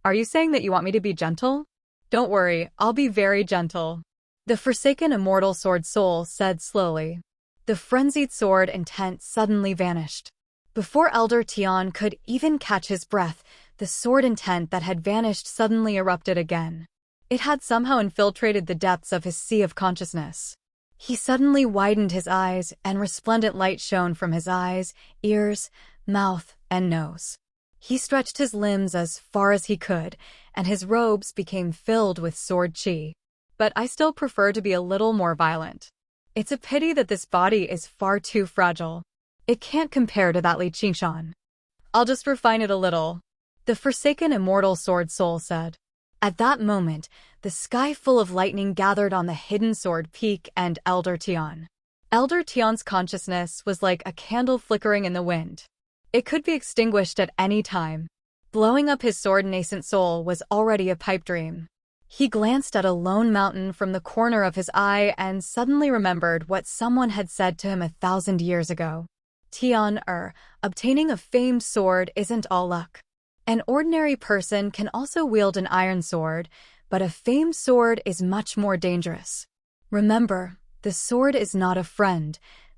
Are you saying that you want me to be gentle? Don't worry, I'll be very gentle. The forsaken immortal sword soul said slowly. The frenzied sword intent suddenly vanished. Before Elder Tian could even catch his breath, the sword intent that had vanished suddenly erupted again. It had somehow infiltrated the depths of his sea of consciousness. He suddenly widened his eyes, and resplendent light shone from his eyes, ears, mouth, and nose. He stretched his limbs as far as he could, and his robes became filled with sword chi. But I still prefer to be a little more violent. It's a pity that this body is far too fragile. It can't compare to that Li Qingshan. I'll just refine it a little, the forsaken immortal sword soul said. At that moment, the sky full of lightning gathered on the hidden sword peak and Elder Tian. Elder Tian's consciousness was like a candle flickering in the wind. It could be extinguished at any time. Blowing up his sword nascent soul was already a pipe dream. He glanced at a lone mountain from the corner of his eye and suddenly remembered what someone had said to him 1,000 years ago. Tian obtaining a famed sword isn't all luck. An ordinary person can also wield an iron sword, but a famed sword is much more dangerous. Remember, the sword is not a friend,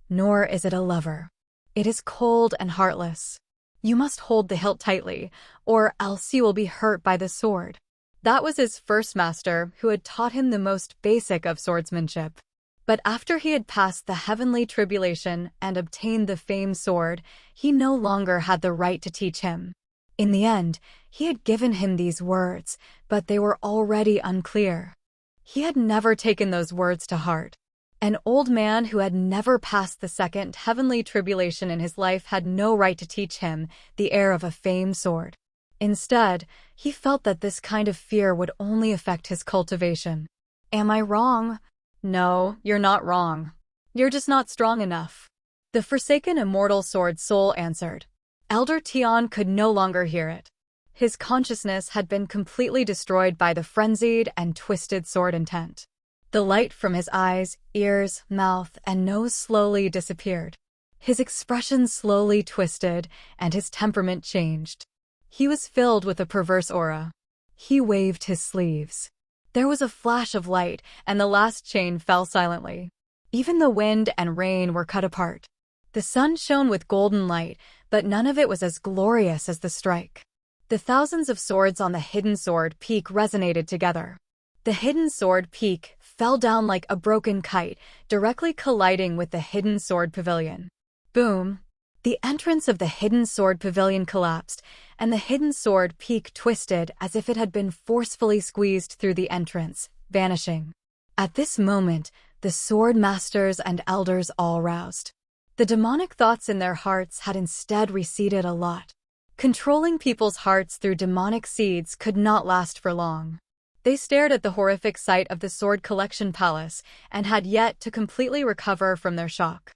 nor is it a lover. It is cold and heartless. You must hold the hilt tightly, or else you will be hurt by the sword. That was his first master, who had taught him the most basic of swordsmanship. But after he had passed the heavenly tribulation and obtained the famed sword, he no longer had the right to teach him. In the end, he had given him these words, but they were already unclear. He had never taken those words to heart. An old man who had never passed the second heavenly tribulation in his life had no right to teach him the air of a famed sword. Instead, he felt that this kind of fear would only affect his cultivation. Am I wrong? No, you're not wrong. You're just not strong enough. The forsaken immortal sword soul answered. Elder Tian could no longer hear it. His consciousness had been completely destroyed by the frenzied and twisted sword intent. The light from his eyes, ears, mouth, and nose slowly disappeared. His expression slowly twisted, and his temperament changed. He was filled with a perverse aura. He waved his sleeves. There was a flash of light, and the last chain fell silently. Even the wind and rain were cut apart. The sun shone with golden light, but none of it was as glorious as the strike. The thousands of swords on the hidden sword peak resonated together. The hidden sword peak fell down like a broken kite, directly colliding with the hidden sword pavilion. Boom! The entrance of the hidden sword pavilion collapsed, and the hidden sword peak twisted as if it had been forcefully squeezed through the entrance, vanishing. At this moment, the sword masters and elders all roused. The demonic thoughts in their hearts had instead receded a lot. Controlling people's hearts through demonic seeds could not last for long. They stared at the horrific sight of the sword collection palace and had yet to completely recover from their shock.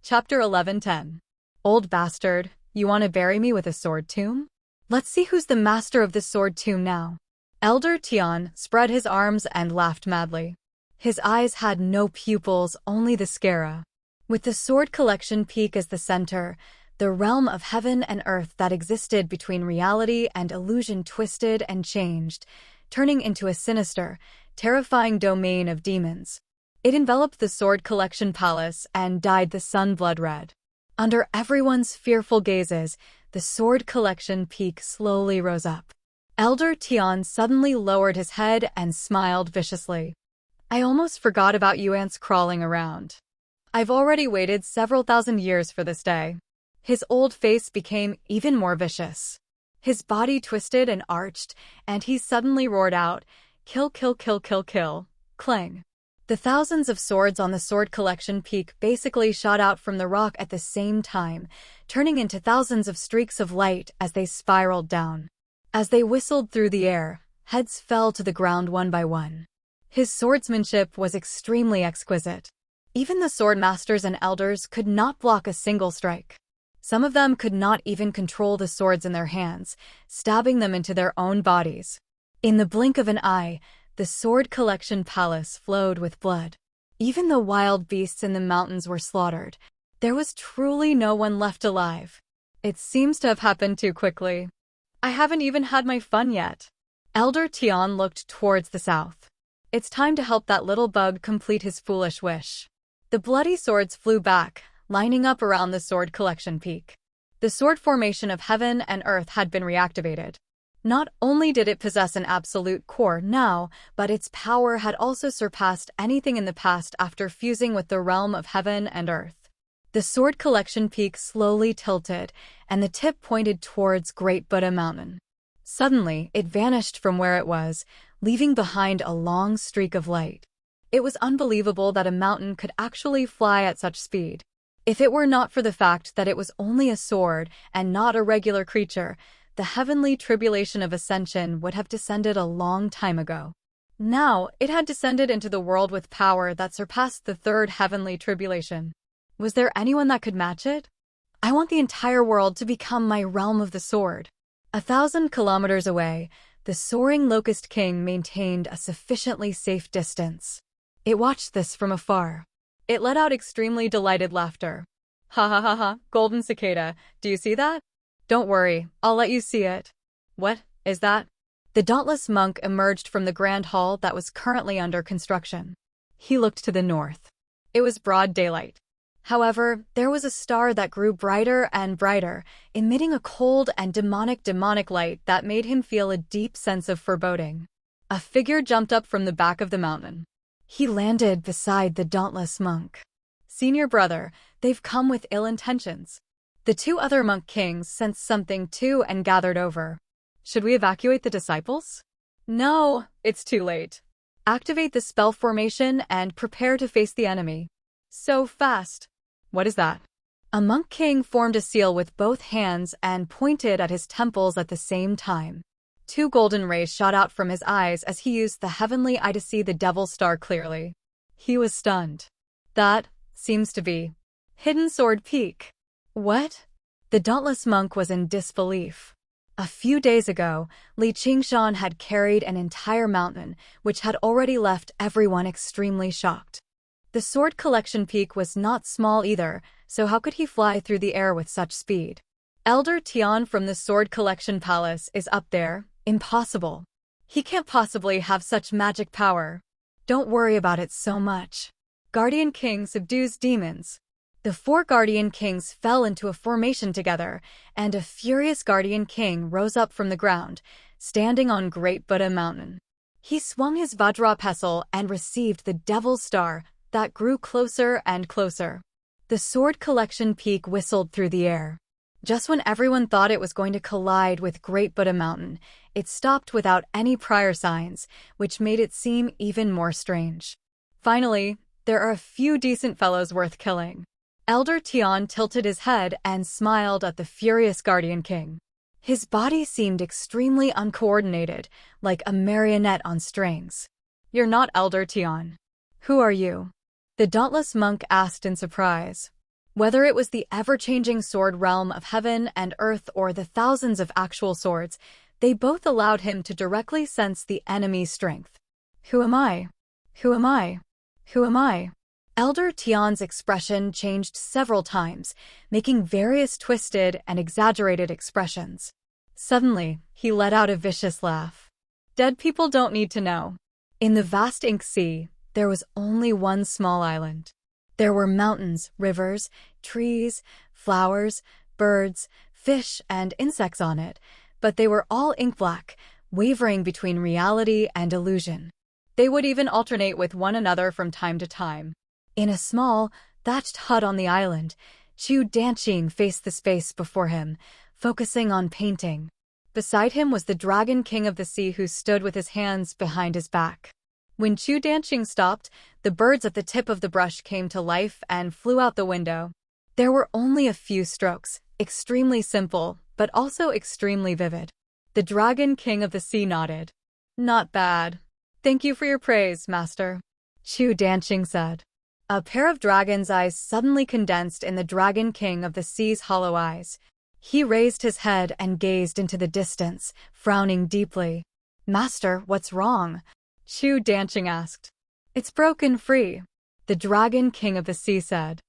Chapter 11:10. Old bastard, you want to bury me with a sword tomb? Let's see who's the master of the sword tomb now. Elder Tian spread his arms and laughed madly. His eyes had no pupils, only the scara. With the sword collection peak as the center, the realm of heaven and earth that existed between reality and illusion twisted and changed, turning into a sinister, terrifying domain of demons. It enveloped the sword collection palace and dyed the sun blood red. Under everyone's fearful gazes, the sword collection peak slowly rose up. Elder Tian suddenly lowered his head and smiled viciously. I almost forgot about you ants crawling around. I've already waited several thousand years for this day. His old face became even more vicious. His body twisted and arched, and he suddenly roared out, "Kill, kill, kill, kill, kill." Clang. The thousands of swords on the sword collection peak basically shot out from the rock at the same time, turning into thousands of streaks of light as they spiraled down. As they whistled through the air, heads fell to the ground one by one. His swordsmanship was extremely exquisite. Even the sword masters and elders could not block a single strike. Some of them could not even control the swords in their hands, stabbing them into their own bodies. In the blink of an eye, the sword collection palace flowed with blood. Even the wild beasts in the mountains were slaughtered. There was truly no one left alive. It seems to have happened too quickly. I haven't even had my fun yet. Elder Tian looked towards the south. It's time to help that little bug complete his foolish wish. The bloody swords flew back, lining up around the sword collection peak. The sword formation of heaven and earth had been reactivated. Not only did it possess an absolute core now, but its power had also surpassed anything in the past after fusing with the realm of heaven and earth. The sword collection peak slowly tilted, and the tip pointed towards Great Buddha Mountain. Suddenly, it vanished from where it was, leaving behind a long streak of light. It was unbelievable that a mountain could actually fly at such speed. If it were not for the fact that it was only a sword and not a regular creature, the heavenly tribulation of ascension would have descended a long time ago. Now, it had descended into the world with power that surpassed the third heavenly tribulation. Was there anyone that could match it? I want the entire world to become my realm of the sword. 1,000 kilometers away, the soaring Locust King maintained a sufficiently safe distance. It watched this from afar. It let out extremely delighted laughter. Ha ha ha ha, golden cicada, do you see that? Don't worry, I'll let you see it. What is that? The dauntless monk emerged from the grand hall that was currently under construction. He looked to the north. It was broad daylight. However, there was a star that grew brighter and brighter, emitting a cold and demonic light that made him feel a deep sense of foreboding. A figure jumped up from the back of the mountain. He landed beside the dauntless monk. Senior brother, they've come with ill intentions. The two other monk kings sensed something too and gathered over. Should we evacuate the disciples? No, it's too late. Activate the spell formation and prepare to face the enemy. So fast. What is that? A monk king formed a seal with both hands and pointed at his temples at the same time. 2 golden rays shot out from his eyes as he used the heavenly eye to see the devil's star clearly. He was stunned. That seems to be Hidden Sword Peak. What? The dauntless monk was in disbelief. A few days ago, Li Qingshan had carried an entire mountain, which had already left everyone extremely shocked. The sword collection peak was not small either, so how could he fly through the air with such speed? Elder Tian from the sword collection palace is up there. Impossible. He can't possibly have such magic power. Don't worry about it so much. Guardian King subdues demons. The 4 Guardian Kings fell into a formation together, and a furious Guardian King rose up from the ground, standing on Great Buddha Mountain. He swung his Vajra pestle and received the Devil's Star that grew closer and closer. The sword collection peak whistled through the air. Just when everyone thought it was going to collide with Great Buddha Mountain, it stopped without any prior signs, which made it seem even more strange. Finally, there are a few decent fellows worth killing. Elder Tian tilted his head and smiled at the furious Guardian King. His body seemed extremely uncoordinated, like a marionette on strings. You're not Elder Tian. Who are you? The dauntless monk asked in surprise. Whether it was the ever-changing sword realm of heaven and earth or the thousands of actual swords, they both allowed him to directly sense the enemy's strength. Who am I? Who am I? Who am I? Elder Tian's expression changed several times, making various twisted and exaggerated expressions. Suddenly, he let out a vicious laugh. Dead people don't need to know. In the vast ink sea, there was only one small island. There were mountains, rivers, trees, flowers, birds, fish, and insects on it, but they were all ink black, wavering between reality and illusion. They would even alternate with one another from time to time. In a small, thatched hut on the island, Chu Danqing faced the space before him, focusing on painting. Beside him was the Dragon King of the Sea, who stood with his hands behind his back. When Chu Danqing stopped, the birds at the tip of the brush came to life and flew out the window. There were only a few strokes, extremely simple, but also extremely vivid. The Dragon King of the Sea nodded. Not bad. Thank you for your praise, Master. Chu Danqing said. A pair of dragon's eyes suddenly condensed in the Dragon King of the Sea's hollow eyes. He raised his head and gazed into the distance, frowning deeply. Master, what's wrong? Chu Danqing asked. It's broken free, the Dragon King of the Sea said.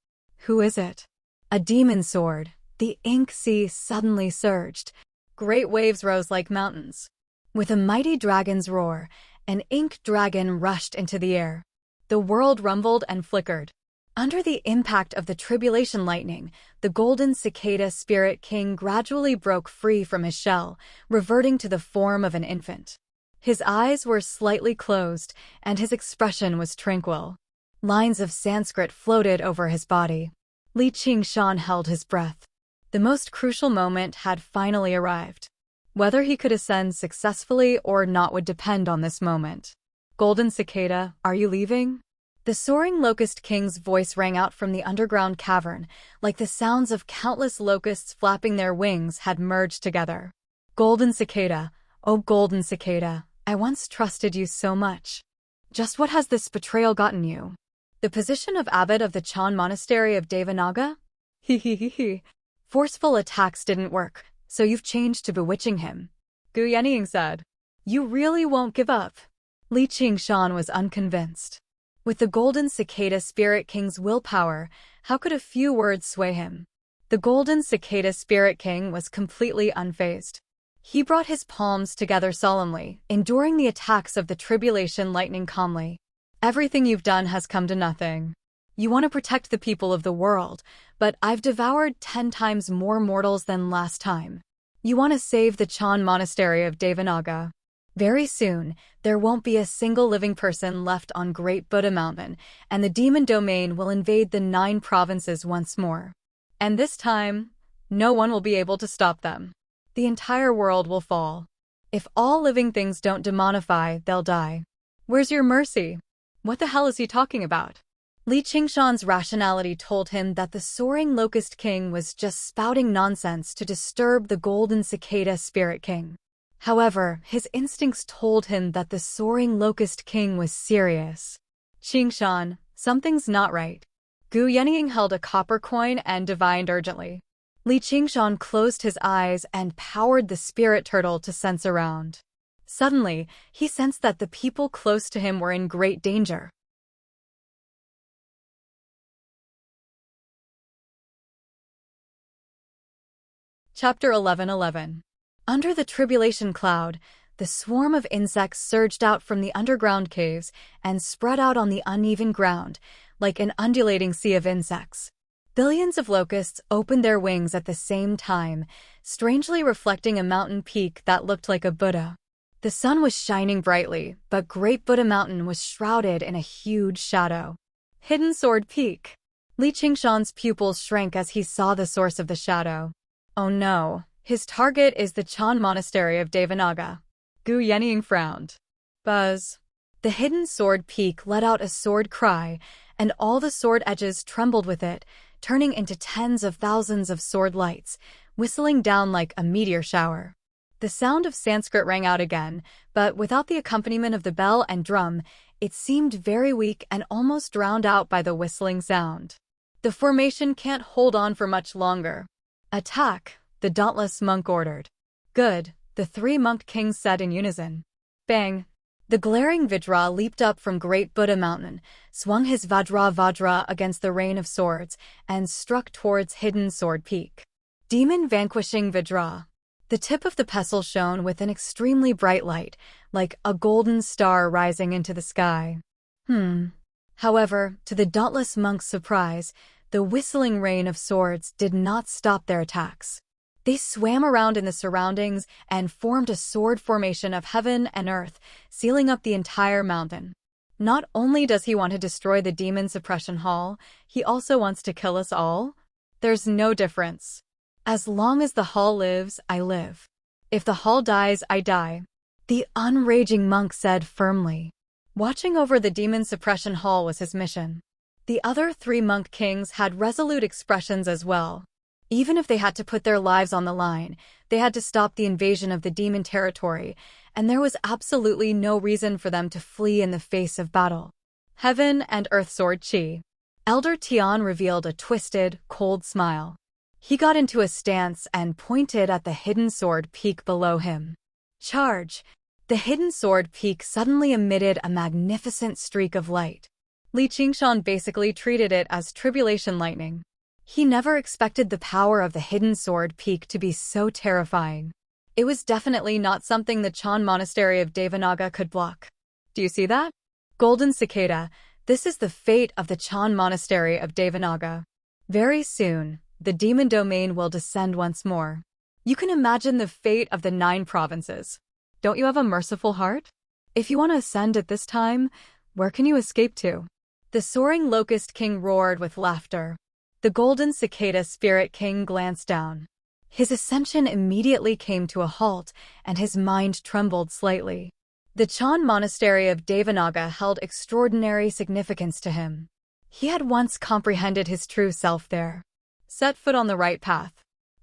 Who is it? A demon sword. The ink sea suddenly surged. Great waves rose like mountains. With a mighty dragon's roar, an ink dragon rushed into the air. The world rumbled and flickered. Under the impact of the tribulation lightning, the golden cicada spirit king gradually broke free from his shell, reverting to the form of an infant. His eyes were slightly closed, and his expression was tranquil. Lines of Sanskrit floated over his body. Li Qingshan held his breath. The most crucial moment had finally arrived. Whether he could ascend successfully or not would depend on this moment. Golden cicada, are you leaving? The soaring locust king's voice rang out from the underground cavern, like the sounds of countless locusts flapping their wings had merged together. Golden cicada, oh golden cicada, I once trusted you so much. Just what has this betrayal gotten you? The position of abbot of the Chan monastery of Devanaga? He. Forceful attacks didn't work, so you've changed to bewitching him. Gu Yenying said. You really won't give up. Li Qingshan was unconvinced. With the golden cicada spirit king's willpower, how could a few words sway him? The golden cicada spirit king was completely unfazed. He brought his palms together solemnly, enduring the attacks of the tribulation lightning calmly. Everything you've done has come to nothing. You want to protect the people of the world, but I've devoured 10 times more mortals than last time. You want to save the Chan monastery of Devanaga. Very soon, there won't be a single living person left on Great Buddha Mountain, and the demon domain will invade the 9 provinces once more. And this time, no one will be able to stop them. The entire world will fall. If all living things don't demonify, they'll die. Where's your mercy? What the hell is he talking about? Li Qingshan's rationality told him that the soaring locust king was just spouting nonsense to disturb the golden cicada spirit king. However, his instincts told him that the soaring locust king was serious. Qingshan, something's not right. Gu Yenying held a copper coin and divined urgently. Li Qingshan closed his eyes and powered the spirit turtle to sense around. Suddenly, he sensed that the people close to him were in great danger. Chapter 11:11. Under the tribulation cloud, the swarm of insects surged out from the underground caves and spread out on the uneven ground, like an undulating sea of insects. Billions of locusts opened their wings at the same time, strangely reflecting a mountain peak that looked like a Buddha. The sun was shining brightly, but Great Buddha Mountain was shrouded in a huge shadow. Hidden Sword Peak. Li Qingshan's pupils shrank as he saw the source of the shadow. Oh no. His target is the Chan monastery of Devanaga. Gu Yenying frowned. Buzz. The hidden sword peak let out a sword cry, and all the sword edges trembled with it, turning into tens of thousands of sword lights, whistling down like a meteor shower. The sound of Sanskrit rang out again, but without the accompaniment of the bell and drum, it seemed very weak and almost drowned out by the whistling sound. The formation can't hold on for much longer. Attack, the dauntless monk ordered. Good, the 3 monk kings said in unison. Bang! The glaring Vajra leaped up from Great Buddha Mountain, swung his Vajra against the rain of swords, and struck towards Hidden Sword Peak. Demon vanquishing Vajra. The tip of the pestle shone with an extremely bright light, like a golden star rising into the sky. However, to the dauntless monk's surprise, the whistling rain of swords did not stop their attacks. They swam around in the surroundings and formed a sword formation of heaven and earth, sealing up the entire mountain. Not only does he want to destroy the demon suppression hall, he also wants to kill us all. There's no difference. As long as the hall lives, I live. If the hall dies, I die. The unraging monk said firmly. Watching over the demon suppression hall was his mission. The other 3 monk kings had resolute expressions as well. Even if they had to put their lives on the line, they had to stop the invasion of the demon territory, and there was absolutely no reason for them to flee in the face of battle. Heaven and Earth Sword Chi. Elder Tian revealed a twisted, cold smile. He got into a stance and pointed at the hidden sword peak below him. Charge! The hidden sword peak suddenly emitted a magnificent streak of light. Li Qingshan basically treated it as tribulation lightning. He never expected the power of the hidden sword peak to be so terrifying. It was definitely not something the Chan Monastery of Devanaga could block. Do you see that? Golden cicada, this is the fate of the Chan Monastery of Devanaga. Very soon, the demon domain will descend once more. You can imagine the fate of the 9 provinces. Don't you have a merciful heart? If you want to ascend at this time, where can you escape to? The soaring locust king roared with laughter. The golden cicada spirit king glanced down. His ascension immediately came to a halt, and his mind trembled slightly. The Chan Monastery of Devanaga held extraordinary significance to him. He had once comprehended his true self there. Set foot on the right path.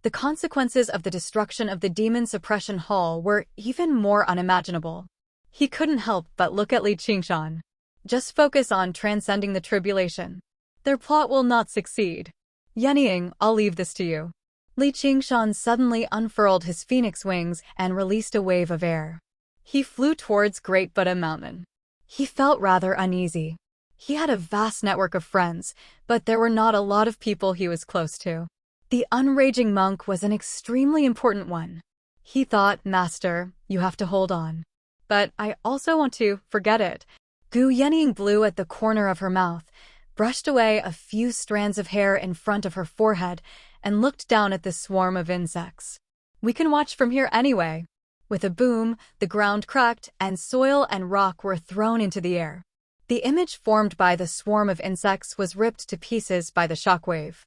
The consequences of the destruction of the Demon Suppression Hall were even more unimaginable. He couldn't help but look at Li Qingshan. Just focus on transcending the tribulation. Their plot will not succeed. Yenying, I'll leave this to you. Li Qingshan suddenly unfurled his phoenix wings and released a wave of air. He flew towards Great Buddha Mountain. He felt rather uneasy. He had a vast network of friends, but there were not a lot of people he was close to. The unraging monk was an extremely important one. He thought, Master, you have to hold on. But I also want to forget it. Gu Yenying blew at the corner of her mouth, brushed away a few strands of hair in front of her forehead, and looked down at the swarm of insects. We can watch from here anyway. With a boom, the ground cracked, and soil and rock were thrown into the air. The image formed by the swarm of insects was ripped to pieces by the shockwave.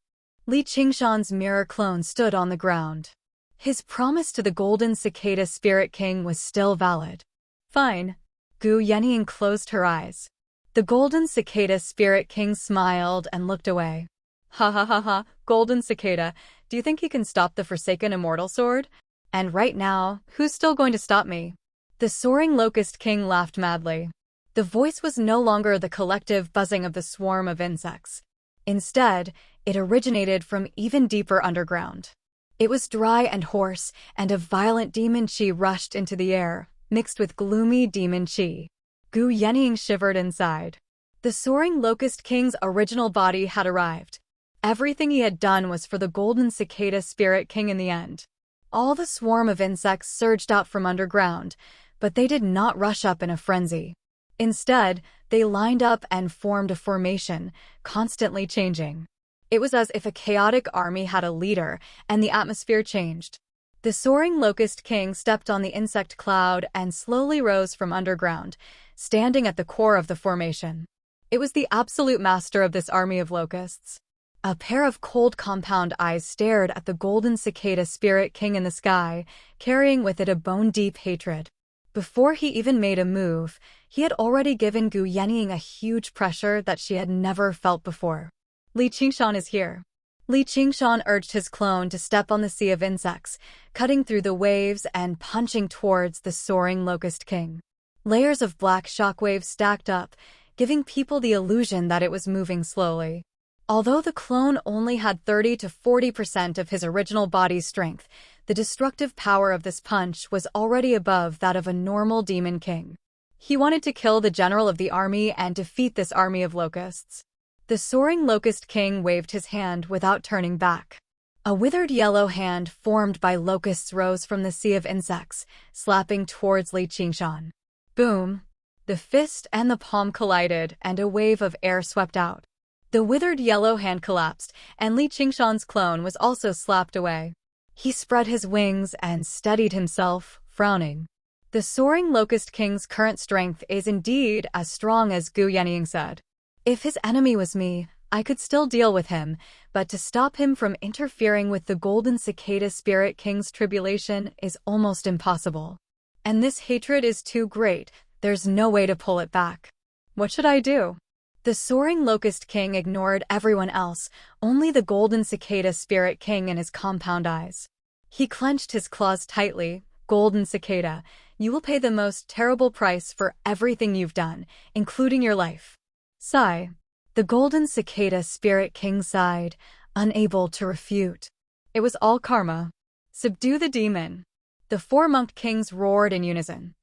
Li Qingshan's mirror clone stood on the ground. His promise to the golden cicada spirit king was still valid. Fine. Gu Yenying closed her eyes. The golden cicada spirit king smiled and looked away. Ha ha ha ha, golden cicada, do you think he can stop the forsaken immortal sword? And right now, who's still going to stop me? The soaring locust king laughed madly. The voice was no longer the collective buzzing of the swarm of insects. Instead, it originated from even deeper underground. It was dry and hoarse, and a violent demon chi rushed into the air, mixed with gloomy demon chi. Gu Yenying shivered inside. The soaring locust king's original body had arrived. Everything he had done was for the golden cicada spirit king in the end. All the swarm of insects surged out from underground, but they did not rush up in a frenzy. Instead, they lined up and formed a formation, constantly changing. It was as if a chaotic army had a leader, and the atmosphere changed. The soaring locust king stepped on the insect cloud and slowly rose from underground, standing at the core of the formation. It was the absolute master of this army of locusts. A pair of cold compound eyes stared at the golden cicada spirit king in the sky, carrying with it a bone-deep hatred. Before he even made a move, he had already given Gu Yenying a huge pressure that she had never felt before. Li Qingshan is here. Li Qingshan urged his clone to step on the sea of insects, cutting through the waves and punching towards the soaring locust king. Layers of black shockwaves stacked up, giving people the illusion that it was moving slowly. Although the clone only had 30 to 40% of his original body's strength, the destructive power of this punch was already above that of a normal demon king. He wanted to kill the general of the army and defeat this army of locusts. The soaring locust king waved his hand without turning back. A withered yellow hand formed by locusts rose from the sea of insects, slapping towards Li Qingshan. Boom! The fist and the palm collided, and a wave of air swept out. The withered yellow hand collapsed, and Li Qingshan's clone was also slapped away. He spread his wings and steadied himself, frowning. The soaring locust king's current strength is indeed as strong as Gu Yenying said. If his enemy was me, I could still deal with him, but to stop him from interfering with the golden cicada spirit king's tribulation is almost impossible. And this hatred is too great, there's no way to pull it back. What should I do? The soaring locust king ignored everyone else, only the golden cicada spirit king and his compound eyes. He clenched his claws tightly. Golden cicada, you will pay the most terrible price for everything you've done, including your life. Sigh. The golden cicada spirit king sighed, unable to refute. It was all karma. Subdue the demon. The 4 monk kings roared in unison.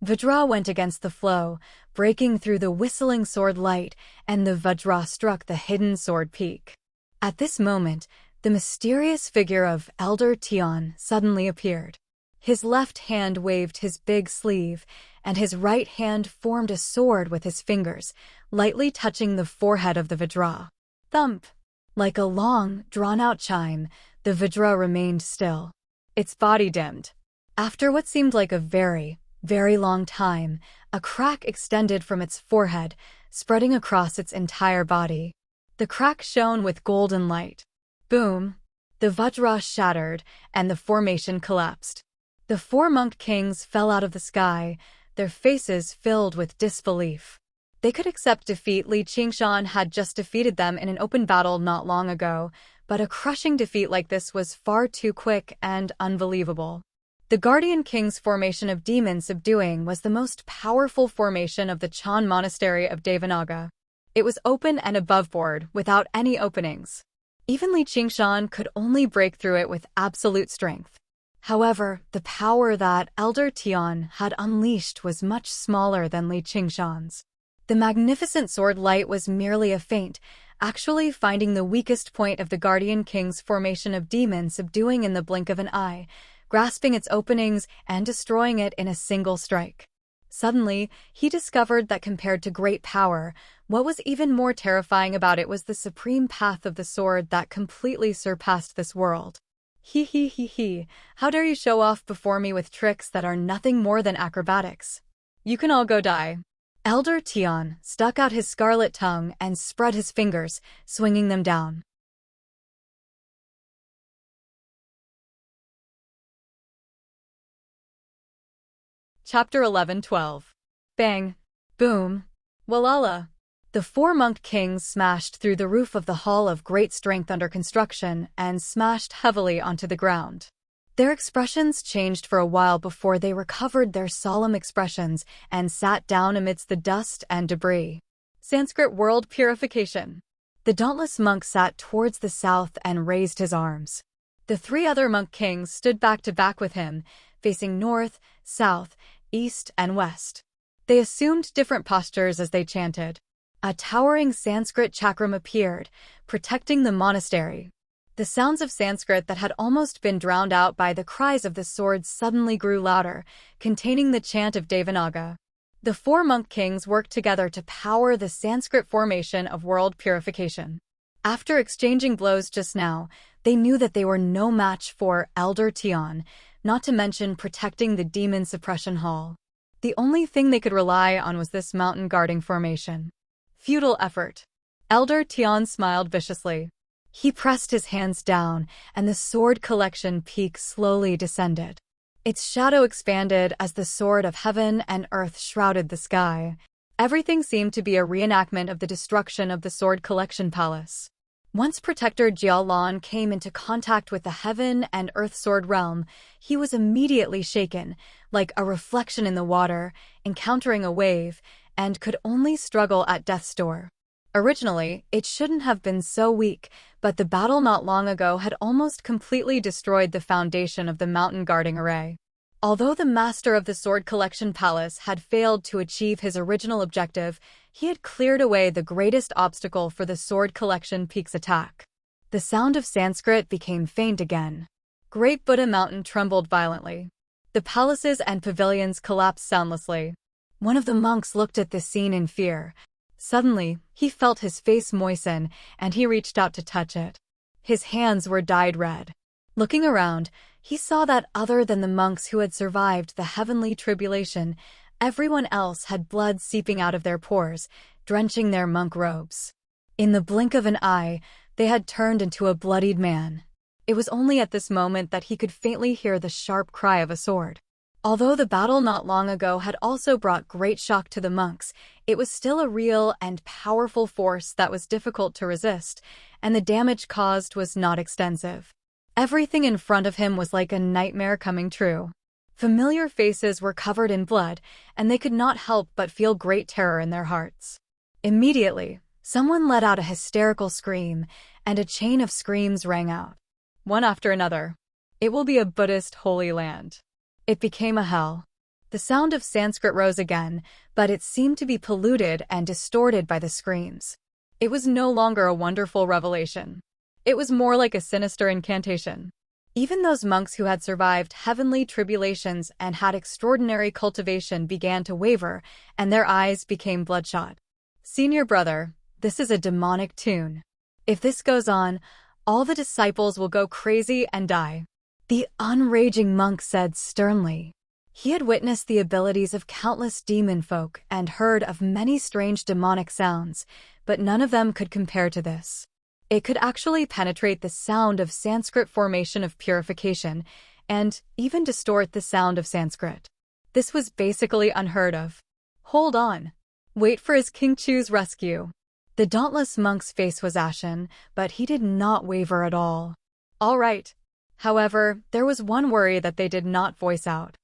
Vajra went against the flow, breaking through the whistling sword light, and the Vajra struck the hidden sword peak. At this moment, the mysterious figure of Elder Tian suddenly appeared. His left hand waved his big sleeve, and his right hand formed a sword with his fingers, lightly touching the forehead of the Vidra. Thump! Like a long, drawn-out chime, the Vidra remained still. Its body dimmed. After what seemed like a very, very long time, a crack extended from its forehead, spreading across its entire body. The crack shone with golden light. Boom! The Vajra shattered, and the formation collapsed. The four monk kings fell out of the sky, their faces filled with disbelief. They could accept defeat. Li Qingshan had just defeated them in an open battle not long ago, but a crushing defeat like this was far too quick and unbelievable. The Guardian King's formation of demon subduing was the most powerful formation of the Chan Monastery of Devanaga. It was open and aboveboard, without any openings. Even Li Qingshan could only break through it with absolute strength. However, the power that Elder Tian had unleashed was much smaller than Li Qingshan's. The magnificent sword light was merely a feint, actually finding the weakest point of the Guardian King's formation of demon subduing in the blink of an eye, grasping its openings and destroying it in a single strike. Suddenly, he discovered that compared to great power, what was even more terrifying about it was the supreme path of the sword that completely surpassed this world. He, how dare you show off before me with tricks that are nothing more than acrobatics? You can all go die. Elder Tian stuck out his scarlet tongue and spread his fingers, swinging them down. Chapter 11-12. Bang! Boom! Walala! The four monk kings smashed through the roof of the hall of great strength under construction and smashed heavily onto the ground. Their expressions changed for a while before they recovered their solemn expressions and sat down amidst the dust and debris. Sanskrit world purification. The dauntless monk sat towards the south and raised his arms. The three other monk kings stood back to back with him, facing north, south, east, and west. They assumed different postures as they chanted. A towering Sanskrit chakram appeared, protecting the monastery. The sounds of Sanskrit that had almost been drowned out by the cries of the swords suddenly grew louder, containing the chant of Devanaga. The four monk kings worked together to power the Sanskrit formation of world purification. After exchanging blows just now, they knew that they were no match for Elder Tian, not to mention protecting the demon suppression hall. The only thing they could rely on was this mountain guarding formation. Futile effort. Elder Tian smiled viciously. He pressed his hands down, and the sword collection peak slowly descended. Its shadow expanded as the sword of heaven and earth shrouded the sky. Everything seemed to be a reenactment of the destruction of the sword collection palace. Once Protector Jialan came into contact with the heaven and earth sword realm, he was immediately shaken, like a reflection in the water, encountering a wave, and could only struggle at death's door. Originally, it shouldn't have been so weak, but the battle not long ago had almost completely destroyed the foundation of the mountain guarding array. Although the master of the Sword Collection Palace had failed to achieve his original objective, he had cleared away the greatest obstacle for the Sword Collection Peak's attack. The sound of Sanskrit became faint again. Great Buddha Mountain trembled violently. The palaces and pavilions collapsed soundlessly. One of the monks looked at this scene in fear. Suddenly, he felt his face moisten, and he reached out to touch it. His hands were dyed red. Looking around, he saw that other than the monks who had survived the heavenly tribulation, everyone else had blood seeping out of their pores, drenching their monk robes. In the blink of an eye, they had turned into a bloodied man. It was only at this moment that he could faintly hear the sharp cry of a sword. Although the battle not long ago had also brought great shock to the monks, it was still a real and powerful force that was difficult to resist, and the damage caused was not extensive. Everything in front of him was like a nightmare coming true. Familiar faces were covered in blood, and they could not help but feel great terror in their hearts. Immediately, someone let out a hysterical scream, and a chain of screams rang out. One after another. It will be a Buddhist holy land. It became a hell. The sound of Sanskrit rose again, but it seemed to be polluted and distorted by the screams. It was no longer a wonderful revelation. It was more like a sinister incantation. Even those monks who had survived heavenly tribulations and had extraordinary cultivation began to waver, and their eyes became bloodshot. Senior brother, this is a demonic tune. If this goes on, all the disciples will go crazy and die. The unraging monk said sternly. He had witnessed the abilities of countless demon folk and heard of many strange demonic sounds, but none of them could compare to this. It could actually penetrate the sound of Sanskrit formation of purification, and even distort the sound of Sanskrit. This was basically unheard of. Hold on. Wait for his King Chu's rescue. The dauntless monk's face was ashen, but he did not waver at all. All right. However, there was one worry that they did not voice out.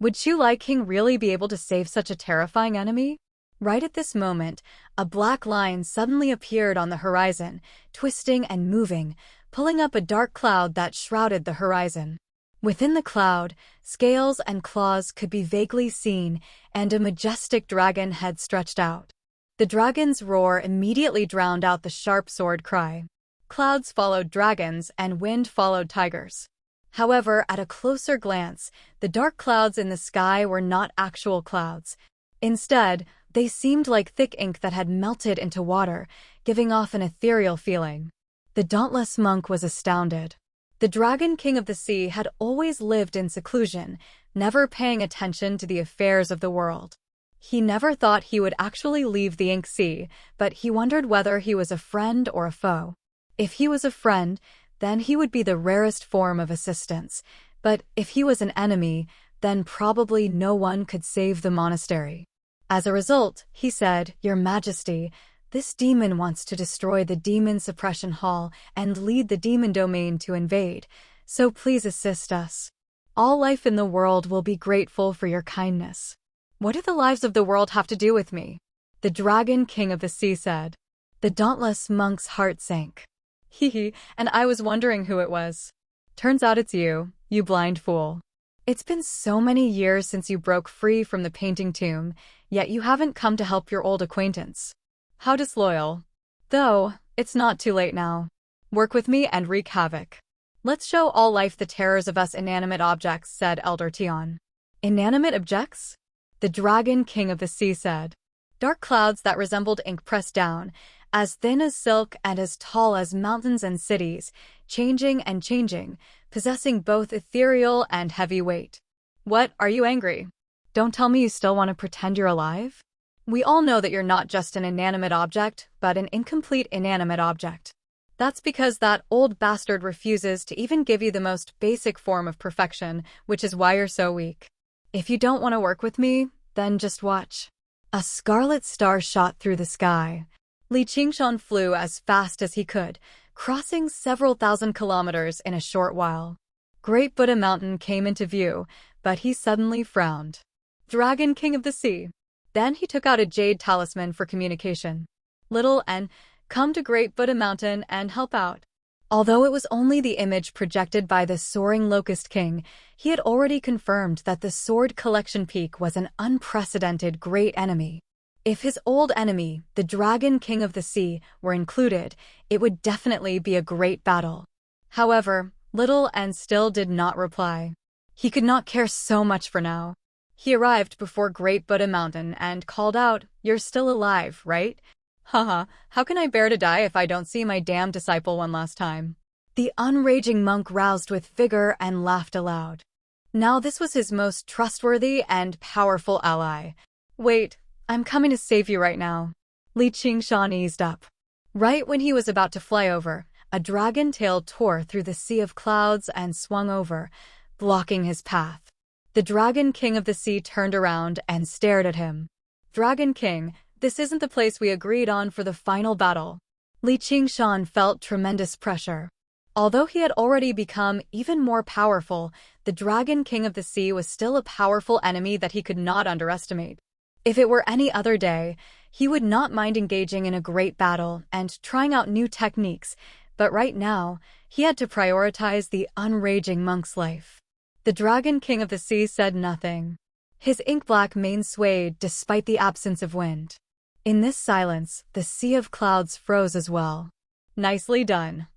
Would Chu Lai King really be able to save such a terrifying enemy? Right at this moment, a black line suddenly appeared on the horizon, twisting and moving, pulling up a dark cloud that shrouded the horizon. Within the cloud, scales and claws could be vaguely seen, and a majestic dragon head stretched out. The dragon's roar immediately drowned out the sharp sword cry. Clouds followed dragons, and wind followed tigers. However, at a closer glance, the dark clouds in the sky were not actual clouds. Instead, they seemed like thick ink that had melted into water, giving off an ethereal feeling. The dauntless monk was astounded. The Dragon King of the Sea had always lived in seclusion, never paying attention to the affairs of the world. He never thought he would actually leave the Ink Sea, but he wondered whether he was a friend or a foe. If he was a friend, then he would be the rarest form of assistance, but if he was an enemy, then probably no one could save the monastery. As a result, he said, "Your Majesty, this demon wants to destroy the demon suppression hall and lead the demon domain to invade, so please assist us. All life in the world will be grateful for your kindness." "What do the lives of the world have to do with me?" the Dragon King of the Sea said. The dauntless monk's heart sank. Hee, and I was wondering who it was. Turns out it's you, you blind fool. It's been so many years since you broke free from the painting tomb, yet you haven't come to help your old acquaintance. How disloyal. Though, it's not too late now. Work with me and wreak havoc. Let's show all life the terrors of us inanimate objects, said Elder Tion. Inanimate objects? The Dragon King of the Sea said. Dark clouds that resembled ink pressed down, as thin as silk and as tall as mountains and cities, changing and changing, possessing both ethereal and heavy weight. What, are you angry? Don't tell me you still want to pretend you're alive? We all know that you're not just an inanimate object, but an incomplete inanimate object. That's because that old bastard refuses to even give you the most basic form of perfection, which is why you're so weak. If you don't want to work with me, then just watch. A scarlet star shot through the sky. Li Qingshan flew as fast as he could, crossing several thousand kilometers in a short while. Great Buddha Mountain came into view, but he suddenly frowned. Dragon King of the Sea. Then he took out a jade talisman for communication. Little N, come to Great Buddha Mountain and help out. Although it was only the image projected by the soaring Locust King, he had already confirmed that the Sword Collection Peak was an unprecedented great enemy. If his old enemy, the Dragon King of the Sea, were included, it would definitely be a great battle. However, Little N still did not reply. He could not care so much for now. He arrived before Great Buddha Mountain and called out, "You're still alive, right? Haha, how can I bear to die if I don't see my damn disciple one last time?" The unraging monk roused with vigor and laughed aloud. Now this was his most trustworthy and powerful ally. Wait, I'm coming to save you right now. Li Qingshan eased up. Right when he was about to fly over, a dragon tail tore through the sea of clouds and swung over, blocking his path. The Dragon King of the Sea turned around and stared at him. Dragon King, this isn't the place we agreed on for the final battle. Li Qingshan felt tremendous pressure. Although he had already become even more powerful, the Dragon King of the Sea was still a powerful enemy that he could not underestimate. If it were any other day, he would not mind engaging in a great battle and trying out new techniques, but right now, he had to prioritize the unraging monk's life. The Dragon King of the Sea said nothing. His ink-black mane swayed despite the absence of wind. In this silence, the sea of clouds froze as well. Nicely done.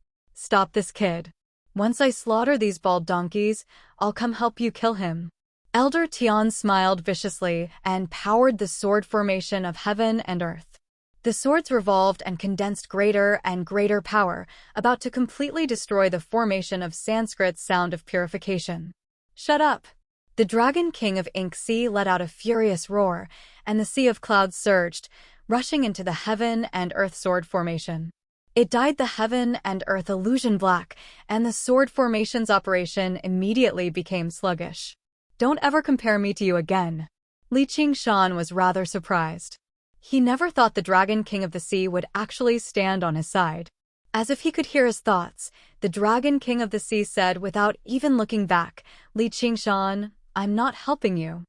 Stop this kid. Once I slaughter these bald donkeys, I'll come help you kill him. Elder Tian smiled viciously and powered the sword formation of heaven and earth. The swords revolved and condensed greater and greater power, about to completely destroy the formation of Sanskrit's sound of purification. Shut up! The Dragon King of Ink Sea let out a furious roar, and the Sea of Clouds surged, rushing into the heaven and earth sword formation. It dyed the heaven and earth illusion black, and the sword formation's operation immediately became sluggish. Don't ever compare me to you again. Li Qingshan was rather surprised. He never thought the Dragon King of the Sea would actually stand on his side. As if he could hear his thoughts, the Dragon King of the Sea said without even looking back, Li Qingshan, I'm not helping you.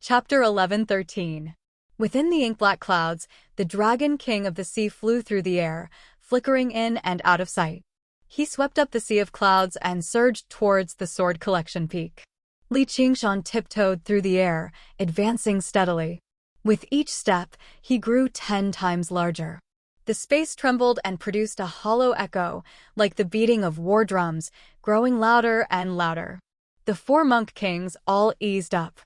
Chapter 11:13. Within the ink-black clouds, the Dragon King of the Sea flew through the air, flickering in and out of sight. He swept up the sea of clouds and surged towards the sword collection peak. Li Qingshan tiptoed through the air, advancing steadily. With each step, he grew 10 times larger. The space trembled and produced a hollow echo, like the beating of war drums, growing louder and louder. The 4 monk kings all eased up.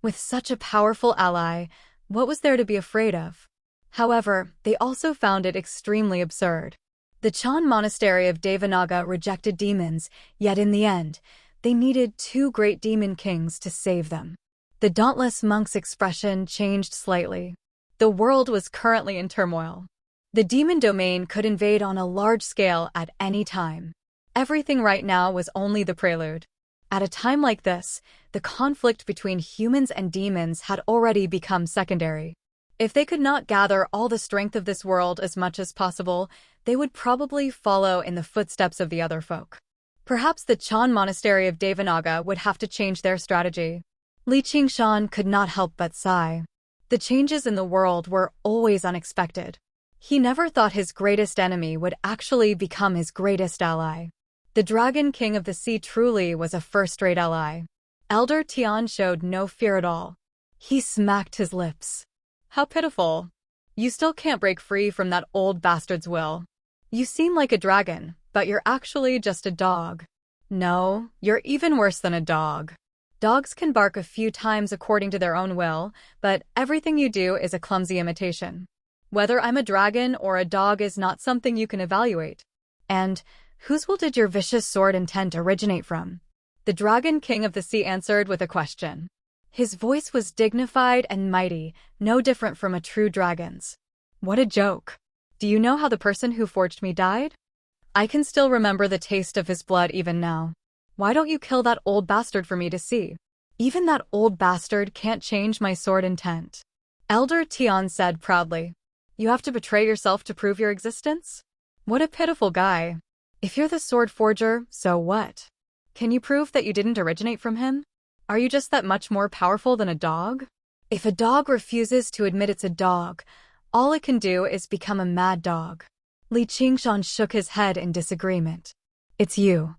With such a powerful ally, what was there to be afraid of? However, they also found it extremely absurd. The Chan monastery of Devanaga rejected demons, yet in the end, they needed 2 great demon kings to save them. The dauntless monk's expression changed slightly. The world was currently in turmoil. The demon domain could invade on a large scale at any time. Everything right now was only the prelude. At a time like this, the conflict between humans and demons had already become secondary. If they could not gather all the strength of this world as much as possible, they would probably follow in the footsteps of the other folk. Perhaps the Chan monastery of Devanaga would have to change their strategy. Li Qingshan could not help but sigh. The changes in the world were always unexpected. He never thought his greatest enemy would actually become his greatest ally. The Dragon King of the Sea truly was a first-rate ally. Elder Tian showed no fear at all. He smacked his lips. How pitiful. You still can't break free from that old bastard's will. You seem like a dragon, but you're actually just a dog. No, you're even worse than a dog. Dogs can bark a few times according to their own will, but everything you do is a clumsy imitation. Whether I'm a dragon or a dog is not something you can evaluate. And whose will did your vicious sword intent originate from? The Dragon King of the Sea answered with a question. His voice was dignified and mighty, no different from a true dragon's. What a joke. Do you know how the person who forged me died? I can still remember the taste of his blood even now. Why don't you kill that old bastard for me to see? Even that old bastard can't change my sword intent. Elder Tian said proudly. You have to betray yourself to prove your existence? What a pitiful guy. If you're the sword forger, so what? Can you prove that you didn't originate from him? Are you just that much more powerful than a dog? If a dog refuses to admit it's a dog, all it can do is become a mad dog. Li Qingshan shook his head in disagreement. It's you.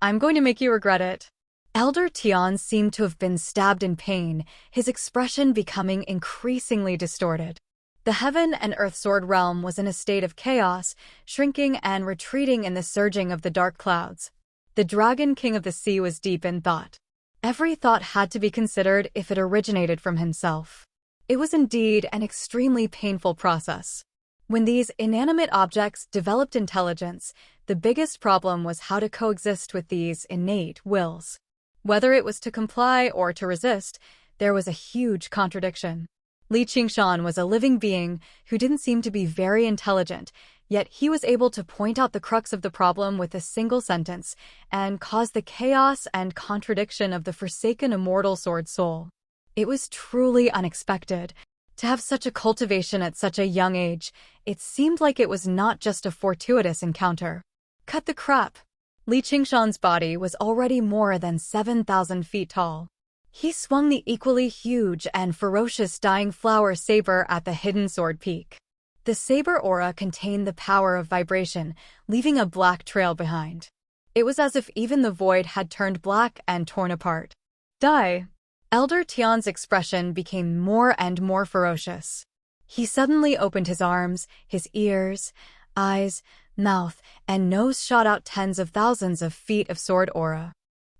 I'm going to make you regret it. Elder Tian seemed to have been stabbed in pain, his expression becoming increasingly distorted. The heaven and earth sword realm was in a state of chaos, shrinking and retreating in the surging of the dark clouds. The Dragon King of the Sea was deep in thought. Every thought had to be considered if it originated from himself. It was indeed an extremely painful process. When these inanimate objects developed intelligence, the biggest problem was how to coexist with these innate wills. Whether it was to comply or to resist, there was a huge contradiction. Li Qingshan was a living being who didn't seem to be very intelligent, yet he was able to point out the crux of the problem with a single sentence and cause the chaos and contradiction of the forsaken immortal sword soul. It was truly unexpected. To have such a cultivation at such a young age, it seemed like it was not just a fortuitous encounter. Cut the crap! Li Qingshan's body was already more than 7,000 feet tall. He swung the equally huge and ferocious dying flower saber at the hidden sword peak. The saber aura contained the power of vibration, leaving a black trail behind. It was as if even the void had turned black and torn apart. Die! Elder Tian's expression became more and more ferocious. He suddenly opened his arms, his ears, eyes, mouth, and nose shot out tens of thousands of feet of sword aura.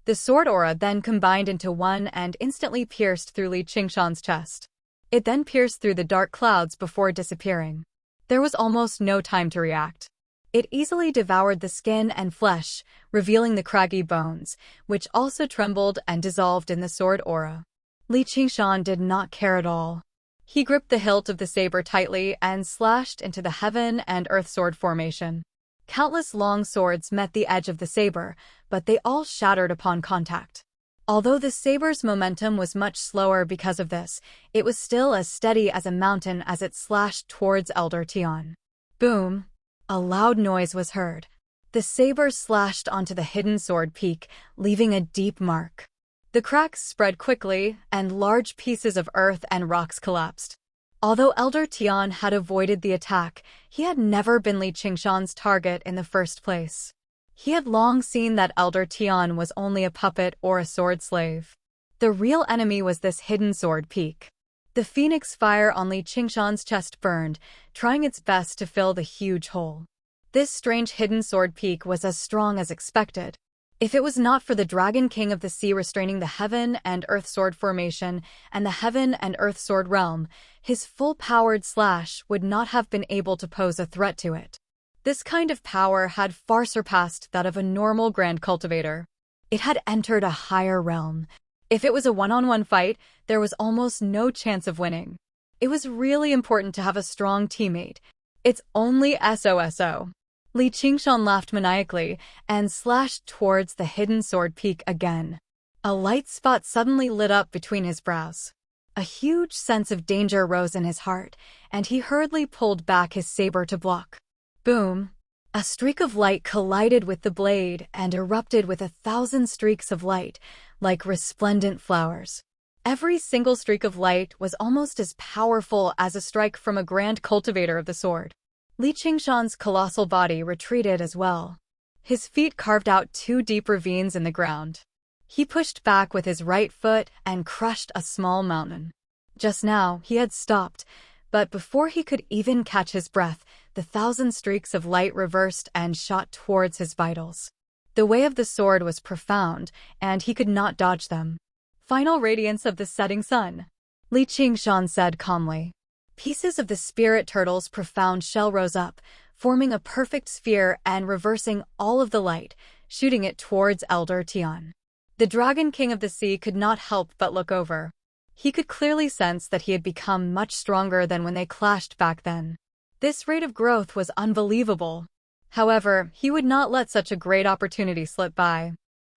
The sword aura then combined into one and instantly pierced through Li Qingshan's chest. It then pierced through the dark clouds before disappearing. There was almost no time to react. It easily devoured the skin and flesh, revealing the craggy bones, which also trembled and dissolved in the sword aura. Li Qingshan did not care at all. He gripped the hilt of the saber tightly and slashed into the heaven and earth sword formation. Countless long swords met the edge of the saber, but they all shattered upon contact. Although the saber's momentum was much slower because of this, it was still as steady as a mountain as it slashed towards Elder Tian. Boom! A loud noise was heard. The saber slashed onto the hidden sword peak, leaving a deep mark. The cracks spread quickly, and large pieces of earth and rocks collapsed. Although Elder Tian had avoided the attack, he had never been Li Qingshan's target in the first place. He had long seen that Elder Tian was only a puppet or a sword slave. The real enemy was this hidden sword peak. The phoenix fire on Li Qingshan's chest burned, trying its best to fill the huge hole. This strange hidden sword peak was as strong as expected. If it was not for the Dragon King of the Sea restraining the Heaven and Earth Sword formation and the Heaven and Earth Sword realm, his full-powered slash would not have been able to pose a threat to it. This kind of power had far surpassed that of a normal Grand Cultivator. It had entered a higher realm. If it was a one-on-one fight, there was almost no chance of winning. It was really important to have a strong teammate. It's only SOSO. Li Qingshan laughed maniacally and slashed towards the hidden sword peak again. A light spot suddenly lit up between his brows. A huge sense of danger rose in his heart, and he hurriedly pulled back his saber to block. Boom! A streak of light collided with the blade and erupted with 1,000 streaks of light, like resplendent flowers. Every single streak of light was almost as powerful as a strike from a Grand Cultivator of the sword. Li Qingshan's colossal body retreated as well. His feet carved out 2 deep ravines in the ground. He pushed back with his right foot and crushed a small mountain. Just now, he had stopped, but before he could even catch his breath, the 1,000 streaks of light reversed and shot towards his vitals. The way of the sword was profound, and he could not dodge them. Final radiance of the setting sun, Li Qingshan said calmly. Pieces of the spirit turtle's profound shell rose up, forming a perfect sphere and reversing all of the light, shooting it towards Elder Tian. The Dragon King of the Sea could not help but look over. He could clearly sense that he had become much stronger than when they clashed back then. This rate of growth was unbelievable. However, he would not let such a great opportunity slip by.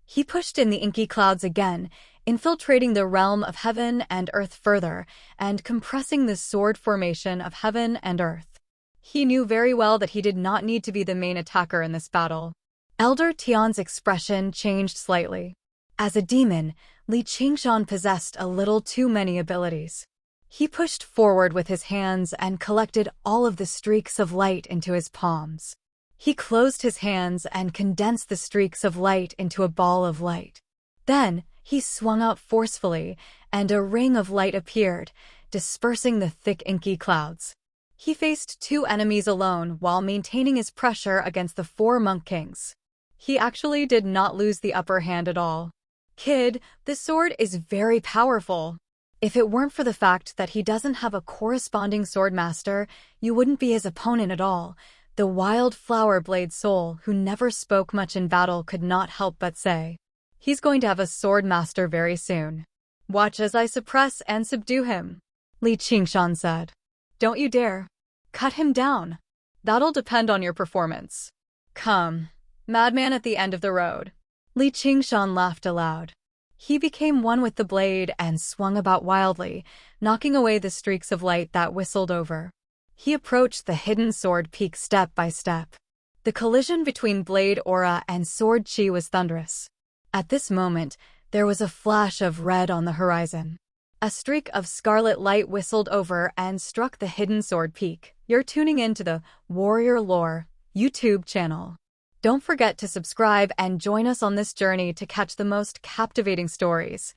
He pushed in the inky clouds again, infiltrating the realm of heaven and earth further, and compressing the sword formation of heaven and earth. He knew very well that he did not need to be the main attacker in this battle. Elder Tian's expression changed slightly. As a demon, Li Qingshan possessed a little too many abilities. He pushed forward with his hands and collected all of the streaks of light into his palms. He closed his hands and condensed the streaks of light into a ball of light. Then, he swung out forcefully, and a ring of light appeared, dispersing the thick inky clouds. He faced 2 enemies alone while maintaining his pressure against the 4 monk kings. He actually did not lose the upper hand at all. Kid, this sword is very powerful. If it weren't for the fact that he doesn't have a corresponding sword master, you wouldn't be his opponent at all. The wild flower blade soul who never spoke much in battle could not help but say. He's going to have a sword master very soon. Watch as I suppress and subdue him, Li Qingshan said. Don't you dare. Cut him down. That'll depend on your performance. Come, madman at the end of the road. Li Qingshan laughed aloud. He became one with the blade and swung about wildly, knocking away the streaks of light that whistled over. He approached the hidden sword peak step by step. The collision between blade aura and sword chi was thunderous. At this moment, there was a flash of red on the horizon. A streak of scarlet light whistled over and struck the hidden sword peak. You're tuning in to the Warrior Lore YouTube channel. Don't forget to subscribe and join us on this journey to catch the most captivating stories.